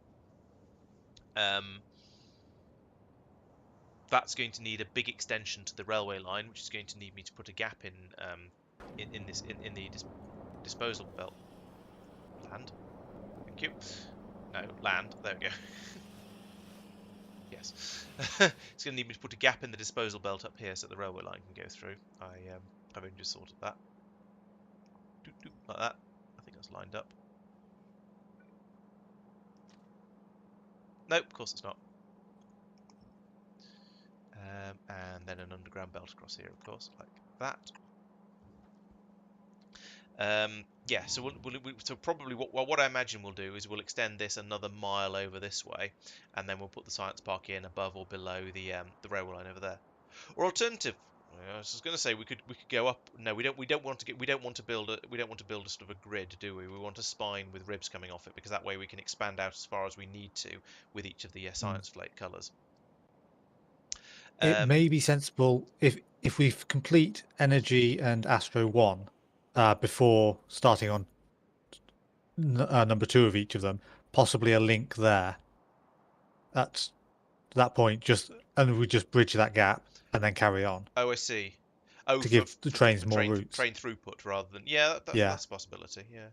That's going to need a big extension to the railway line, which is going to need me to put a gap in the disposal belt. Land. Thank you. No, land. There we go. Yes. It's going to need me to put a gap in the disposal belt up here so the railway line can go through. I've only just sorted that. Like that. I think that's lined up. Nope, of course it's not. And then an underground belt across here, of course, like that. Yeah, so so probably what I imagine we'll do is we'll extend this another mile over this way, and then we'll put the science park in above or below the railway line over there. Or alternative, I was going to say we could go up. No, we don't want to build a sort of a grid, do we? We want a spine with ribs coming off it because that way we can expand out as far as we need to with each of the science flake colours. It may be sensible if we complete Energy and Astro 1 before starting on number 2 of each of them, possibly a link there. At that point, and we just bridge that gap and then carry on. Oh, I see. Oh, to give the trains more routes. Train throughput rather than that's a possibility. Yeah,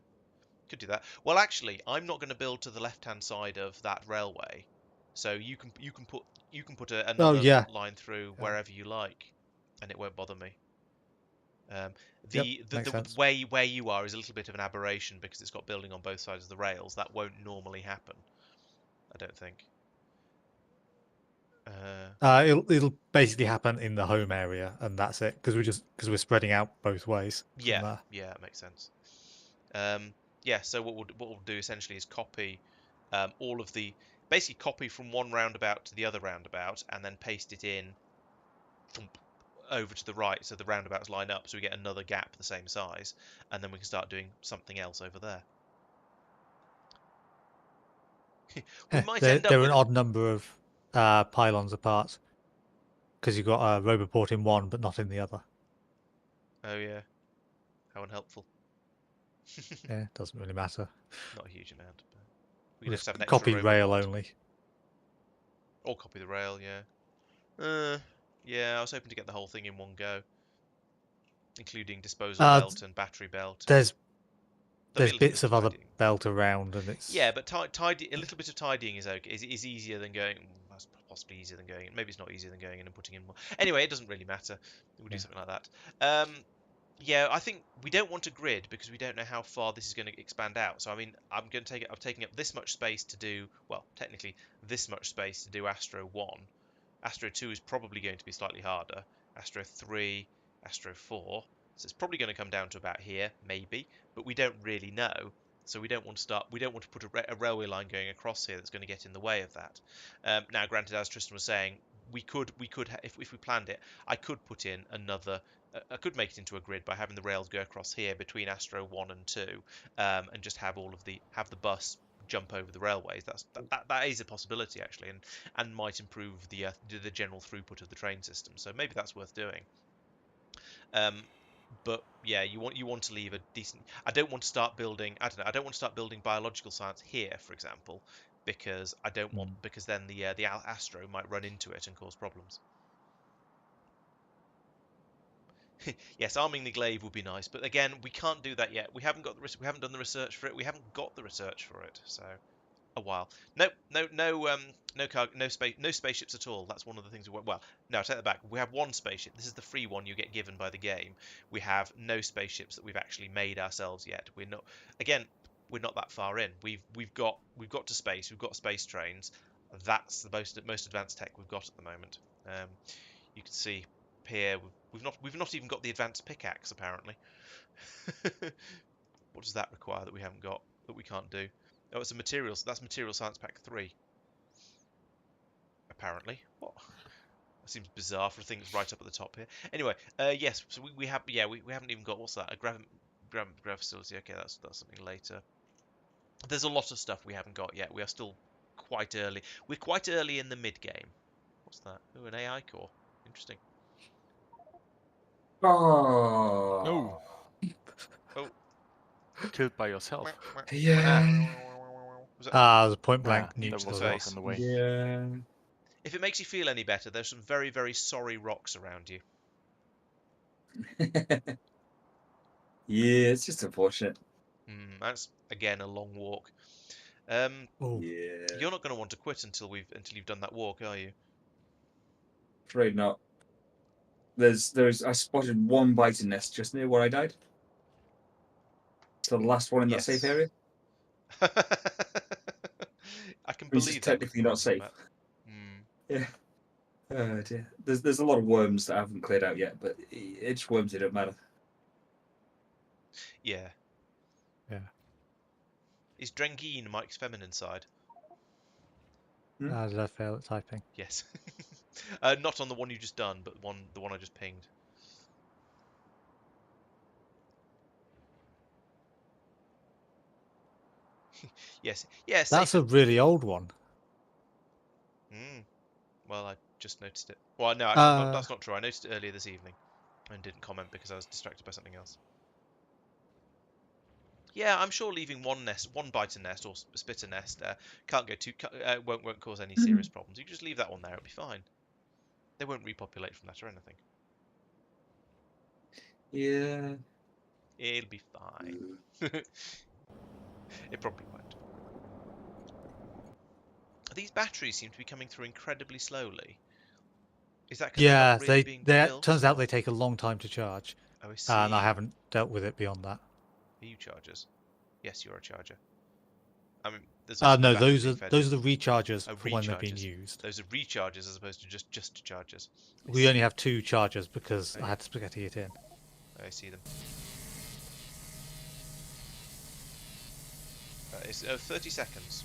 could do that. Well, actually, I'm not going to build to the left-hand side of that railway, so you can put another line through wherever you like, and it won't bother me. The where you are is a little bit of an aberration because it's got building on both sides of the rails. That won't normally happen, I don't think. It'll basically happen in the home area, and that's it. Because we're spreading out both ways. Yeah, it makes sense. So what we'll do essentially is copy basically copy from one roundabout to the other roundabout, and then paste it in over to the right, so the roundabouts line up, so we get another gap the same size, and then we can start doing something else over there. They're an odd number of pylons apart, because you've got a Roboport in one but not in the other. Oh yeah, how unhelpful. Yeah, it doesn't really matter. Not a huge amount. But we can just have an copy rail only. Or copy the rail, yeah. Yeah, I was hoping to get the whole thing in one go, including disposal belt and battery belt. There's bits of other belt around, and it's but a little bit of tidying is okay. Is easier than going. That's possibly easier than going. Maybe it's not easier than going in and putting in more. Anyway, it doesn't really matter. We'll do something like that. Yeah, I think we don't want a grid because we don't know how far this is going to expand out. So I mean, I'm taking up this much space to do. Well, technically, this much space to do Astro 1. Astro 2 is probably going to be slightly harder. Astro 3, Astro 4. So it's probably going to come down to about here, maybe, but we don't really know. So we don't want to put a railway line going across here that's going to get in the way of that. Now, granted, as Tristan was saying, we could if we planned it, I could put in another. I could make it into a grid by having the rails go across here between Astro 1 and 2, and just have the bus jump over the railways. That is a possibility actually, and might improve the general throughput of the train system. So maybe that's worth doing. But yeah, you want to leave a decent. I don't want to start building. I don't want to start building biological science here, for example, because I don't want because then the Astro might run into it and cause problems. Yes, arming the glaive would be nice, but again, we can't do that yet. We haven't done the research for it. We haven't got the research for it, so a while. No spaceships at all. That's one of the things we want. Well, no, I take that back. We have one spaceship. This is the free one you get given by the game. We have no spaceships that we've actually made ourselves yet. We're not that far in. We've got to space. We've got space trains. That's the most advanced tech we've got at the moment. You can see here we've not even got the advanced pickaxe apparently. What does that require that we haven't got, that we can't do? Oh, it's a materials. That's Material Science Pack 3. Apparently. What? That seems bizarre for things right up at the top here. Anyway, yes. So we have. Yeah, we haven't even got. What's that? A grav facility. Okay, that's something later. There's a lot of stuff we haven't got yet. We are still quite early. We're quite early in the mid game. What's that? Oh, an AI core. Interesting. Oh. No, Oh. killed by yourself. Yeah. Was that, Ah, there's a point Ah, blank Nukes there in nukes the was as a well. rock in the way. Yeah. if it makes you feel any better, there's some very, very sorry rocks around you. Yeah, it's just unfortunate. That's again a long walk. Oh, Yeah. You're not going to want to quit until you've done that walk, are you? Afraid not. I spotted one biting nest just near where I died. It's the last one in that safe Yes. area. I can Which is believe that. technically not safe. Yeah. Oh dear. There's a lot of worms that I haven't cleared out yet, but it's worms, they don't matter. Yeah. yeah. Is Drengine Mike's feminine side? Did I fail at typing? Yes. Not on the one you just done, but the one I just pinged. Yes. Yeah. That's a really old one. Well, I just noticed it. Well, no, actually, that's not true. I noticed it earlier this evening and didn't comment because I was distracted by something else. Yeah, I'm sure leaving one biter nest or spitter nest can't go too won't cause any serious problems. You just leave that one there, it'll be fine. They won't repopulate from that or anything. Yeah. It'll be fine. It probably won't. These batteries seem to be coming through incredibly slowly. Is that because they're Yeah, not really being they built? turns out or- they take a long time to charge, Oh, I see. and I haven't dealt with it beyond that. Are you chargers? Yes, you're a charger. I mean, there's also No, battery those are fed. the rechargers Oh, for when they're being recharges. used. Those are recharges as opposed to just chargers. We only have 2 chargers because Oh, I had to spaghetti it in. I see them. It's 30 seconds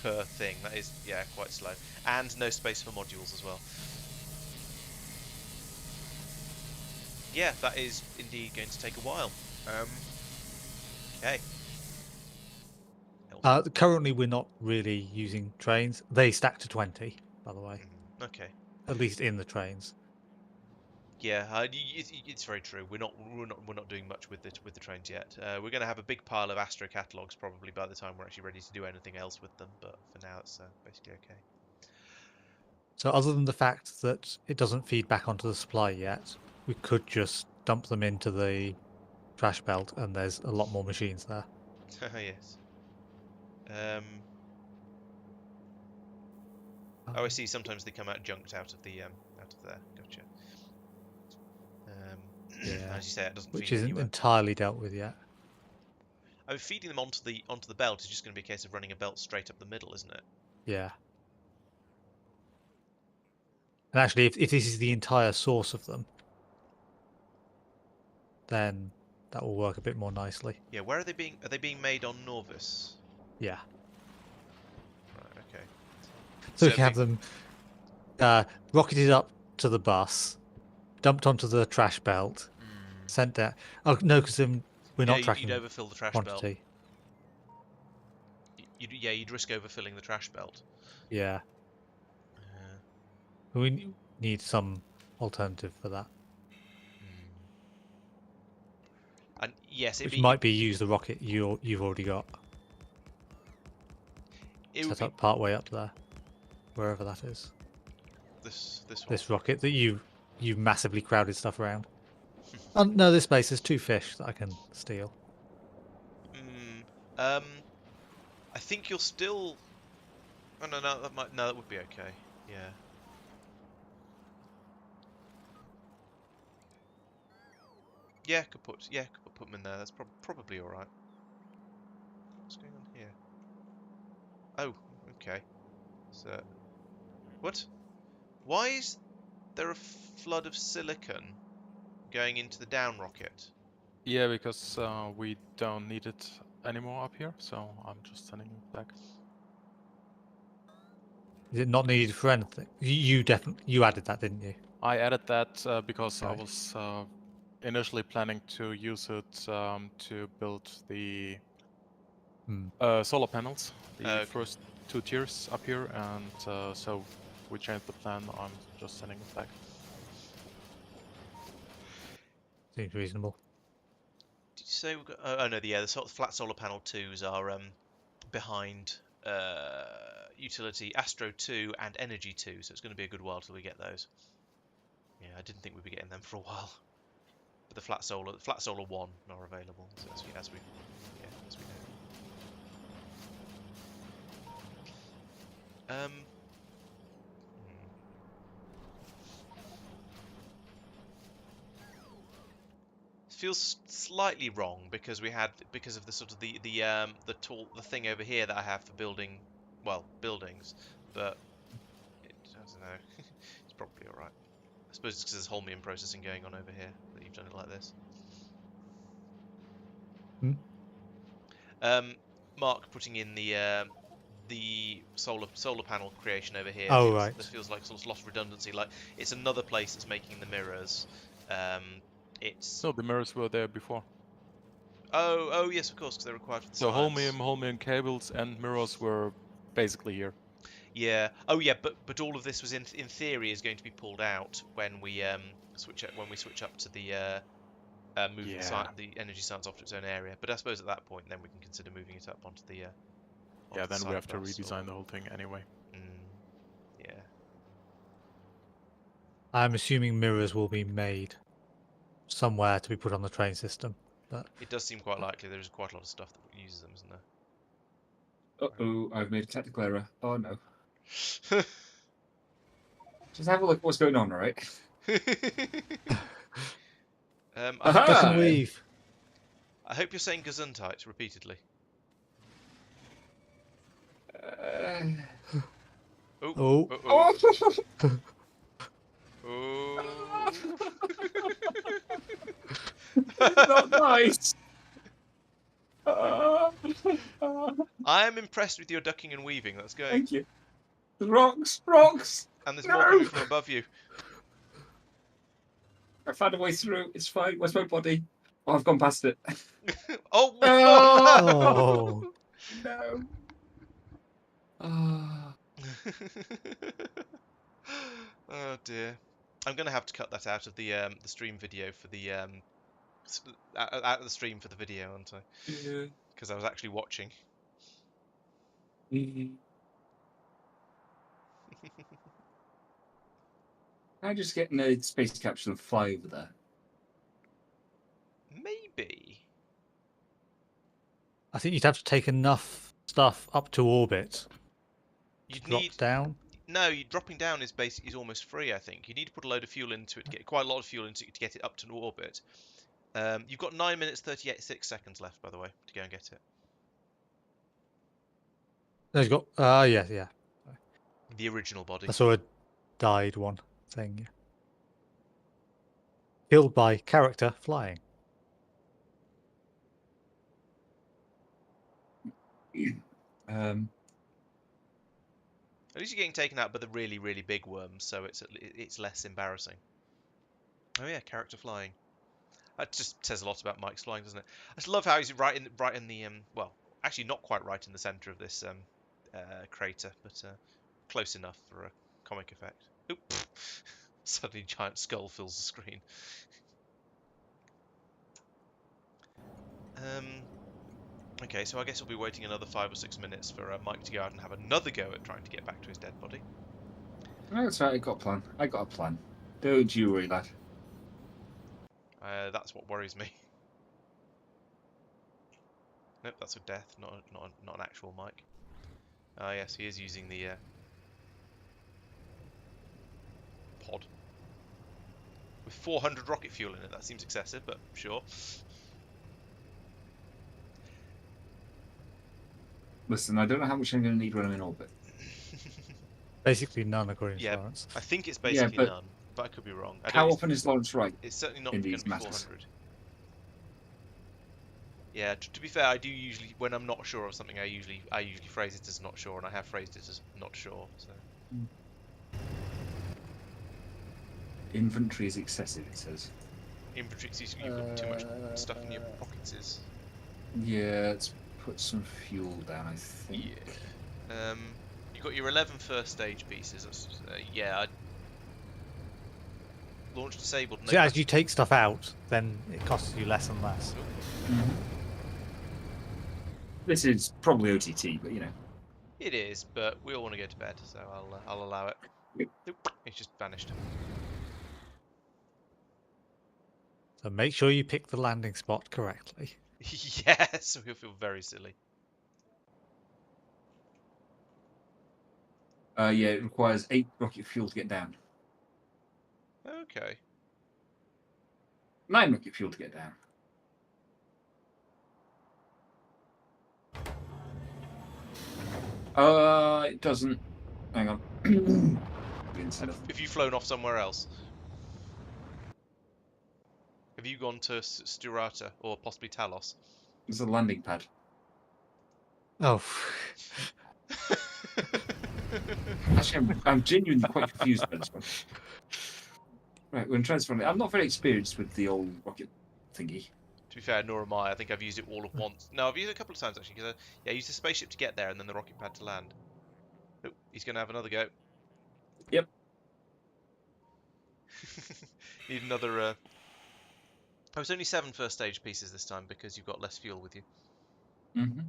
per thing. That is, yeah, quite slow. And no space for modules as well. Yeah, that is indeed going to take a while. Okay. Currently, we're not really using trains. They stack to 20, by the way. Okay. At least in the trains. Yeah, it's very true. We're not doing much with the trains yet. We're going to have a big pile of Astro catalogs probably by the time we're actually ready to do anything else with them. But for now, it's basically okay. So other than the fact that it doesn't feed back onto the supply yet, we could just dump them into the trash belt, and there's a lot more machines there. Yes. Oh, I see. Sometimes they come out junked out of there. Gotcha. Yeah, As you say, it doesn't which feed isn't anywhere. entirely dealt with yet. I mean, feeding them onto the belt is just going to be a case of running a belt straight up the middle, isn't it? Yeah. And actually, if this is the entire source of them, then that will work a bit more nicely. Yeah. Where are they being? Are they being made on Norvis? Yeah. Right. Okay. So we can have them rocketed up to the bus, dumped onto the trash belt, sent down. Oh no, because we're not tracking You'd overfill the trash quantity. belt. You'd risk overfilling the trash belt. Yeah. We need some alternative for that. And yes, Which might be use the rocket you've already got. Set up part way up there, wherever that is. This one. This rocket that you massively crowded stuff around. Oh no, this base there's 2 fish that I can steal. I think you'll still. Oh no, that would be okay. Yeah. Yeah, could put them in there. That's probably all right. What's going on here? Oh, okay. So, what? Why is there a flood of silicon going into the down rocket? Yeah, because we don't need it anymore up here, so I'm just sending it back. Is it not needed for anything? You definitely added that, didn't you? I added that because I Right. was initially planning to use it to build the Hmm. solar panels, the Okay. first 2 tiers up here, and so we changed the plan. I'm just sending it back. Seems reasonable. Did you say we've got? Oh no, the sort of flat solar panel 2s are behind utility Astro 2 and Energy 2, so it's going to be a good while till we get those. Yeah, I didn't think we'd be getting them for a while. But the flat solar 1 are available, so as we know. Feels slightly wrong because of the sort of the thing over here that I have for building, well, buildings, but I don't know. It's probably all right. I suppose it's because there's Holmium processing going on over here that you've done it like this. Marc putting in the solar panel creation over here. Oh, right. This feels like sort of lost redundancy. Like it's another place that's making the mirrors. It's No, the mirrors were there before. oh yes, of course, because they're required for the So science. Holmium cables and mirrors were basically here. Yeah. Oh yeah, but all of this was in theory is going to be pulled out when we switch up to the move the energy science off to its own area. But I suppose at that point then we can consider moving it up onto the Yeah, then we have to cyclobus redesign the whole thing anyway. Yeah. I'm assuming mirrors will be made somewhere to be put on the train system. But It does seem quite likely. There is quite a lot of stuff that uses them, isn't there? Uh-oh, I've made a technical error. Oh no. Just have a look at what's going on, right? duck and weave. I hope you're saying Gesundheit repeatedly. Oh. Oh. Not nice. I am impressed with your ducking and weaving. That's going. Thank you. The rocks. And there's No! more coming from above you. I found a way through. It's fine. Where's my body? Oh, I've gone past it. Oh! Oh. No. Oh. Oh dear. I'm gonna have to cut that out of the stream video for the out of the stream for the video, aren't I? Yeah. Because I was actually watching. I just get in a space capsule and fly over there. Maybe. I think you'd have to take enough stuff up to orbit. You'd Drop need down. no. Dropping down is almost free. I think you need to put a load of fuel into it to get quite a lot of fuel into it to get it up to orbit. You've got 9 minutes 36 seconds left, by the way, to go and get it. No, he's got. Yeah. The original body. I saw a died one thing. Yeah. Killed by character flying. At least you're getting taken out by the really, really big worms, so it's less embarrassing. Oh yeah, character flying. That just says a lot about Mike's flying, doesn't it? I just love how he's right in the well, actually not quite right in the centre of this crater, but close enough for a comic effect. Oop! Suddenly, giant skull fills the screen. Okay, so I guess we'll be waiting another 5 or 6 minutes for Mike to go out and have another go at trying to get back to his dead body. No, that's right. I got a plan. Don't you worry, lad. That's what worries me. Nope, that's a death, not an actual Mike. Ah, yes, he is using the pod with 400 rocket fuel in it. That seems excessive, but sure. Listen, I don't know how much I'm going to need when I'm in orbit. Basically none, according Yeah, to Laurence. I think it's basically but none, but I could be wrong. How often is Laurence right? It's certainly not in going these to be matters? 400. Yeah, to be fair, I do usually, when I'm not sure of something, I usually phrase it as not sure, and I have phrased it as not sure. So Inventory is excessive, it says. inventory, you've got too much stuff in your pockets. Is Yeah, let's put some fuel down, I think. yeah. You got your 11 first stage pieces. That's, yeah. Launch disabled. No So as pass- you take stuff out, then it costs you less and less. This is probably OTT, but you know. It is, but we all want to go to bed, so I'll allow it. Yep. Oop, it's just vanished. So make sure you pick the landing spot correctly. Yes, we'll feel very silly. Yeah, it requires 8 rocket fuel to get down. Okay. 9 rocket fuel to get down. It doesn't. Hang on. Have you flown off somewhere else? Have you gone to Sturata or possibly Talos? There's a landing pad. Oh, Actually, I'm genuinely quite confused by this one. Right, we're transferring. I'm not very experienced with the old rocket thingy. To be fair, nor am I. I think I've used it all at once. No, I've used it a couple of times actually. Because I used the spaceship to get there and then the rocket pad to land. Oh, he's going to have another go. Yep. Need another. Oh, it's only 7 first stage pieces this time because you've got less fuel with you. Mm-hmm.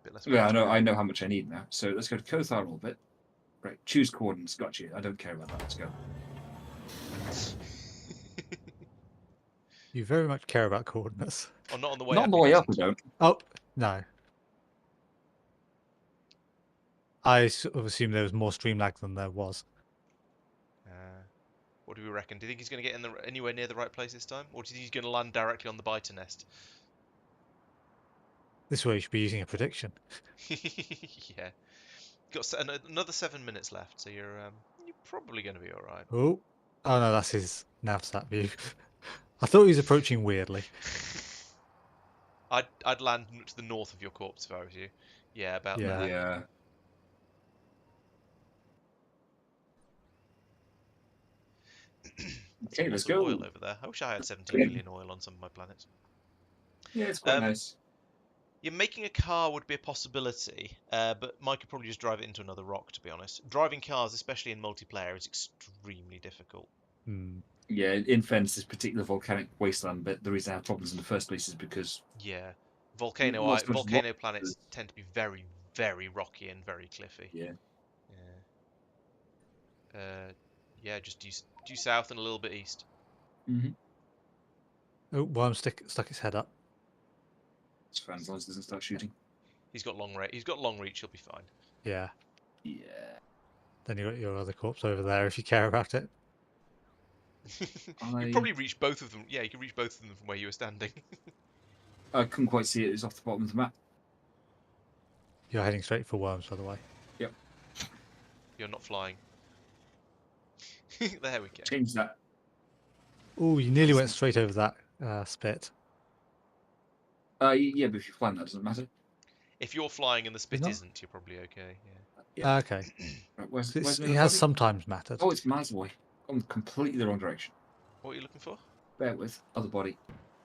Bit less. Yeah, I know how much I need now. So let's go to Kothar orbit. Right, choose coordinates. Got you. I don't care about that. Let's go. you very much care about coordinates. Oh, not on the way Not up. on the he way up, I doesn't. don't. Oh, no. I sort of assumed there was more stream lag than there was. What do we reckon? Do you think he's going to get in anywhere near the right place this time? Or do you think he's going to land directly on the biter nest? This way you should be using a prediction. Yeah. Got another 7 minutes left, so you're probably going to be alright. Oh, no, that's his navsat view. I thought he was approaching weirdly. I'd land to the north of your corpse if I was you. Yeah, about Yeah. there. Yeah. Okay, let's Some go. oil over there. I wish I had 17 million oil on some of my planets. Yeah, it's quite nice. Yeah, making a car would be a possibility, but Mike could probably just drive it into another rock, to be honest. Driving cars, especially in multiplayer, is extremely difficult. Yeah, in fairness, this particular volcanic wasteland, but the reason I have problems in the first place is because volcano lots of rock- planets tend to be very, very rocky and very cliffy. Yeah. Just due south and a little bit east. Mm-hmm. Oh, worm stuck its head up. It's fine as long as it doesn't start shooting. He's got long reach. He'll be fine. Yeah. Yeah. Then you got your other corpse over there if you care about it. You probably reach both of them. Yeah, you can reach both of them from where you were standing. I couldn't quite see it. It's off the bottom of the map. You're heading straight for worms, by the way. Yep. You're not flying. There we go. Change that. Oh, you nearly went straight over that spit. Yeah, but if you fly, that doesn't matter. If you're flying and the spit not? isn't, you're probably okay. Yeah. Yeah. Okay. Right, where's It my has body? sometimes mattered. Oh, it's miles away. I'm completely the wrong direction. What are you looking for? Bear with other body.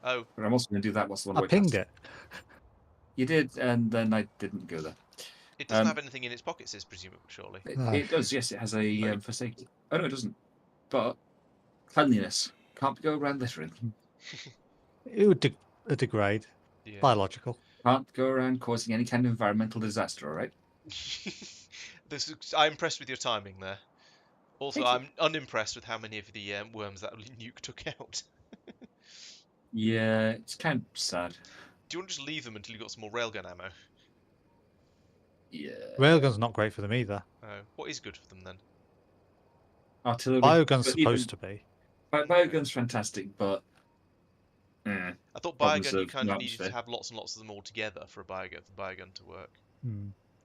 Oh, But I'm also going to do that whilst I'm on the I way pinged past. it. You did, and then I didn't go there. it doesn't have anything in its pockets, is presumably, surely. No. It does, yes. It has a for safety. Oh no, it doesn't. But cleanliness can't go around littering. It would degrade. Yeah. Biological. Can't go around causing any kind of environmental disaster. All right. I'm impressed with your timing there. Also, Thank you. I'm unimpressed with how many of the worms that nuke took out. Yeah, it's kind of sad. Do you want to just leave them until you've got some more railgun ammo? Yeah. Railgun's not great for them either. Oh, what is good for them then? Artillery. Biogun's but supposed to be. Biogun's fantastic, but I thought Problems biogun you of kind of no needed to atmosphere. have lots and lots of them all together for biogun to work.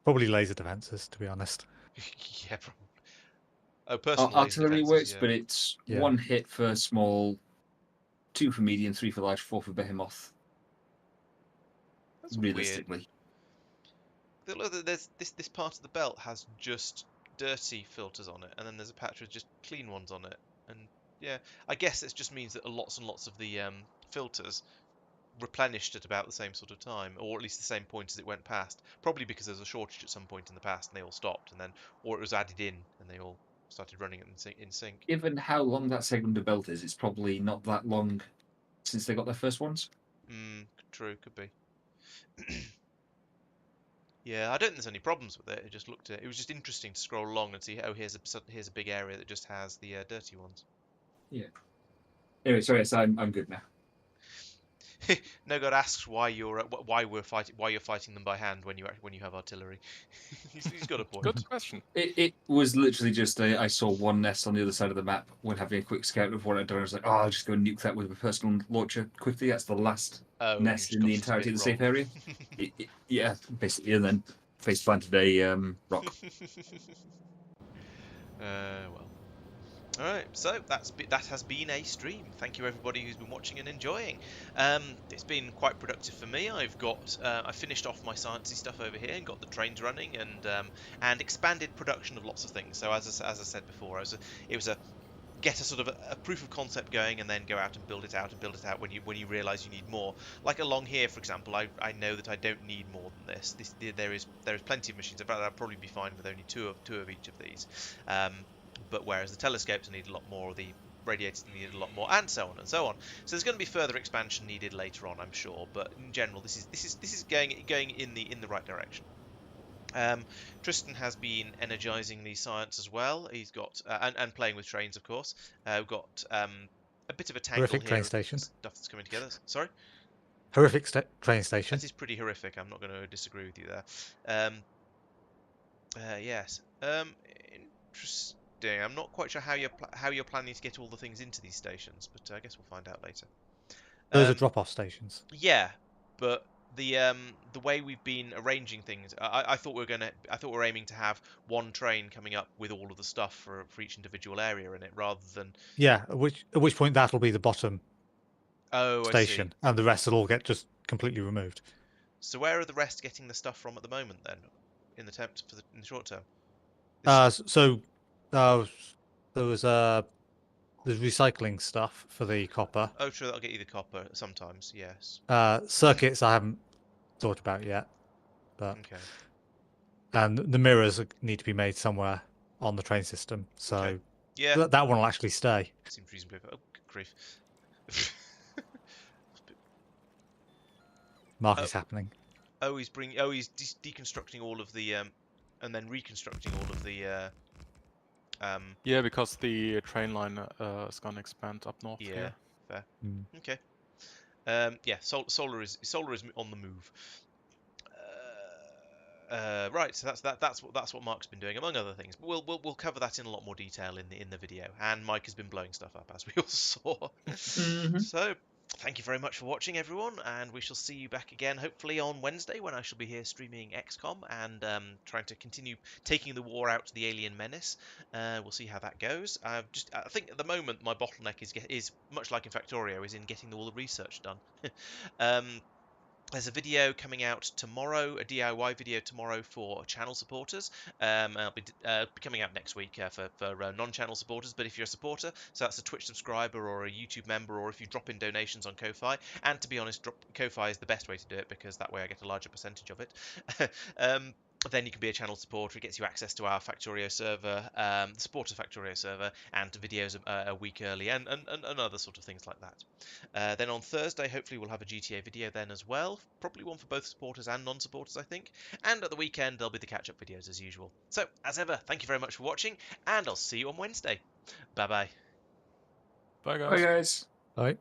Probably laser defenses, to be honest. Yeah, probably. Oh, personal laser artillery defenses, works, yeah. but it's Yeah. 1 hit for small, 2 for medium, 3 for large, 4 for behemoth. It's weird. realistically. Look, there's this part of the belt has just dirty filters on it, and then there's a patch with just clean ones on it. And yeah, I guess it just means that lots and lots of the filters replenished at about the same sort of time, or at least the same point as it went past. Probably because there was a shortage at some point in the past, and they all stopped, and then, or it was added in, and they all started running in sync. Given how long that segment of belt is, it's probably not that long since they got their first ones. True, could be. Yeah, I don't think there's any problems with it. It was just interesting to scroll along and see, oh, here's a big area that just has the dirty ones. Yeah. Anyway, sorry, so I'm good now. No God asks why you're fighting them by hand when you have artillery. he's got a point. Good question. It was literally just I saw one nest on the other side of the map when having a quick scout of what I'd done. I was like, oh, I'll just go and nuke that with a personal launcher quickly. That's the last nest in the entirety of the safe area. Yeah, basically, and then face planted a rock. Well. Alright, so that has been a stream. Thank you everybody who's been watching and enjoying. It's been quite productive for me. I finished off my sciencey stuff over here and got the trains running and expanded production of lots of things. So as I said before, it was a get a sort of a proof of concept going and then go out and build it out when you realise you need more. Like along here, for example, I know that I don't need more than this. There is plenty of machines. In fact, I'll probably be fine with only two of each of these. But whereas the telescopes need a lot more, the radiators need a lot more, and so on and so on. So there's going to be further expansion needed later on, I'm sure. But in general, this is going in the right direction. Tristan has been energising the science as well. He's got and playing with trains, of course. We've got a bit of a tangle Horrific here train of station. stuff that's coming together. Sorry, Horrific train station. that is pretty horrific. I'm not going to disagree with you there. Yes. Interesting. I'm not quite sure how you're planning to get all the things into these stations, but I guess we'll find out later. Those are drop-off stations. Yeah, but the way we've been arranging things, I thought we were aiming to have one train coming up with all of the stuff for each individual area in it, rather than Yeah, at which point that'll be the bottom station, and the rest will all get just completely removed. So where are the rest getting the stuff from at the moment then, in the short term? There was there's recycling stuff for the copper. Oh, true, that'll get you the copper sometimes. Yes. Circuits I haven't thought about yet, but okay. And the mirrors need to be made somewhere on the train system, so okay. Yeah, that one will actually stay. Seems reasonably. Oh, good grief. Marc is happening. Oh, he's deconstructing all of the and then reconstructing all of the Yeah, because the train line is going to expand up north. Yeah, here. fair. Mm. Okay. Yeah, solar is on the move. Right, so that's what Marc's been doing, among other things. But we'll cover that in a lot more detail in the video. And Mike has been blowing stuff up, as we all saw. So thank you very much for watching, everyone, and we shall see you back again hopefully on Wednesday, when I shall be here streaming XCOM and trying to continue taking the war out to the alien menace. We'll see how that goes. I think at the moment my bottleneck is much like in Factorio, is in getting all the research done. There's a video coming out tomorrow, a DIY video tomorrow for channel supporters. I'll be coming out next week for non-channel supporters, but if you're a supporter, so that's a Twitch subscriber or a YouTube member, or if you drop in donations on Ko-Fi, and to be honest, Ko-Fi is the best way to do it, because that way I get a larger percentage of it. Then you can be a channel supporter. It gets you access to our Factorio server, the supporter Factorio server, and videos a week early, and other sort of things like that. Then on Thursday, hopefully we'll have a GTA video then as well. Probably one for both supporters and non-supporters, I think. And at the weekend, there'll be the catch-up videos as usual. So, as ever, thank you very much for watching, and I'll see you on Wednesday. Bye-bye. Bye, guys. Bye, guys. All right.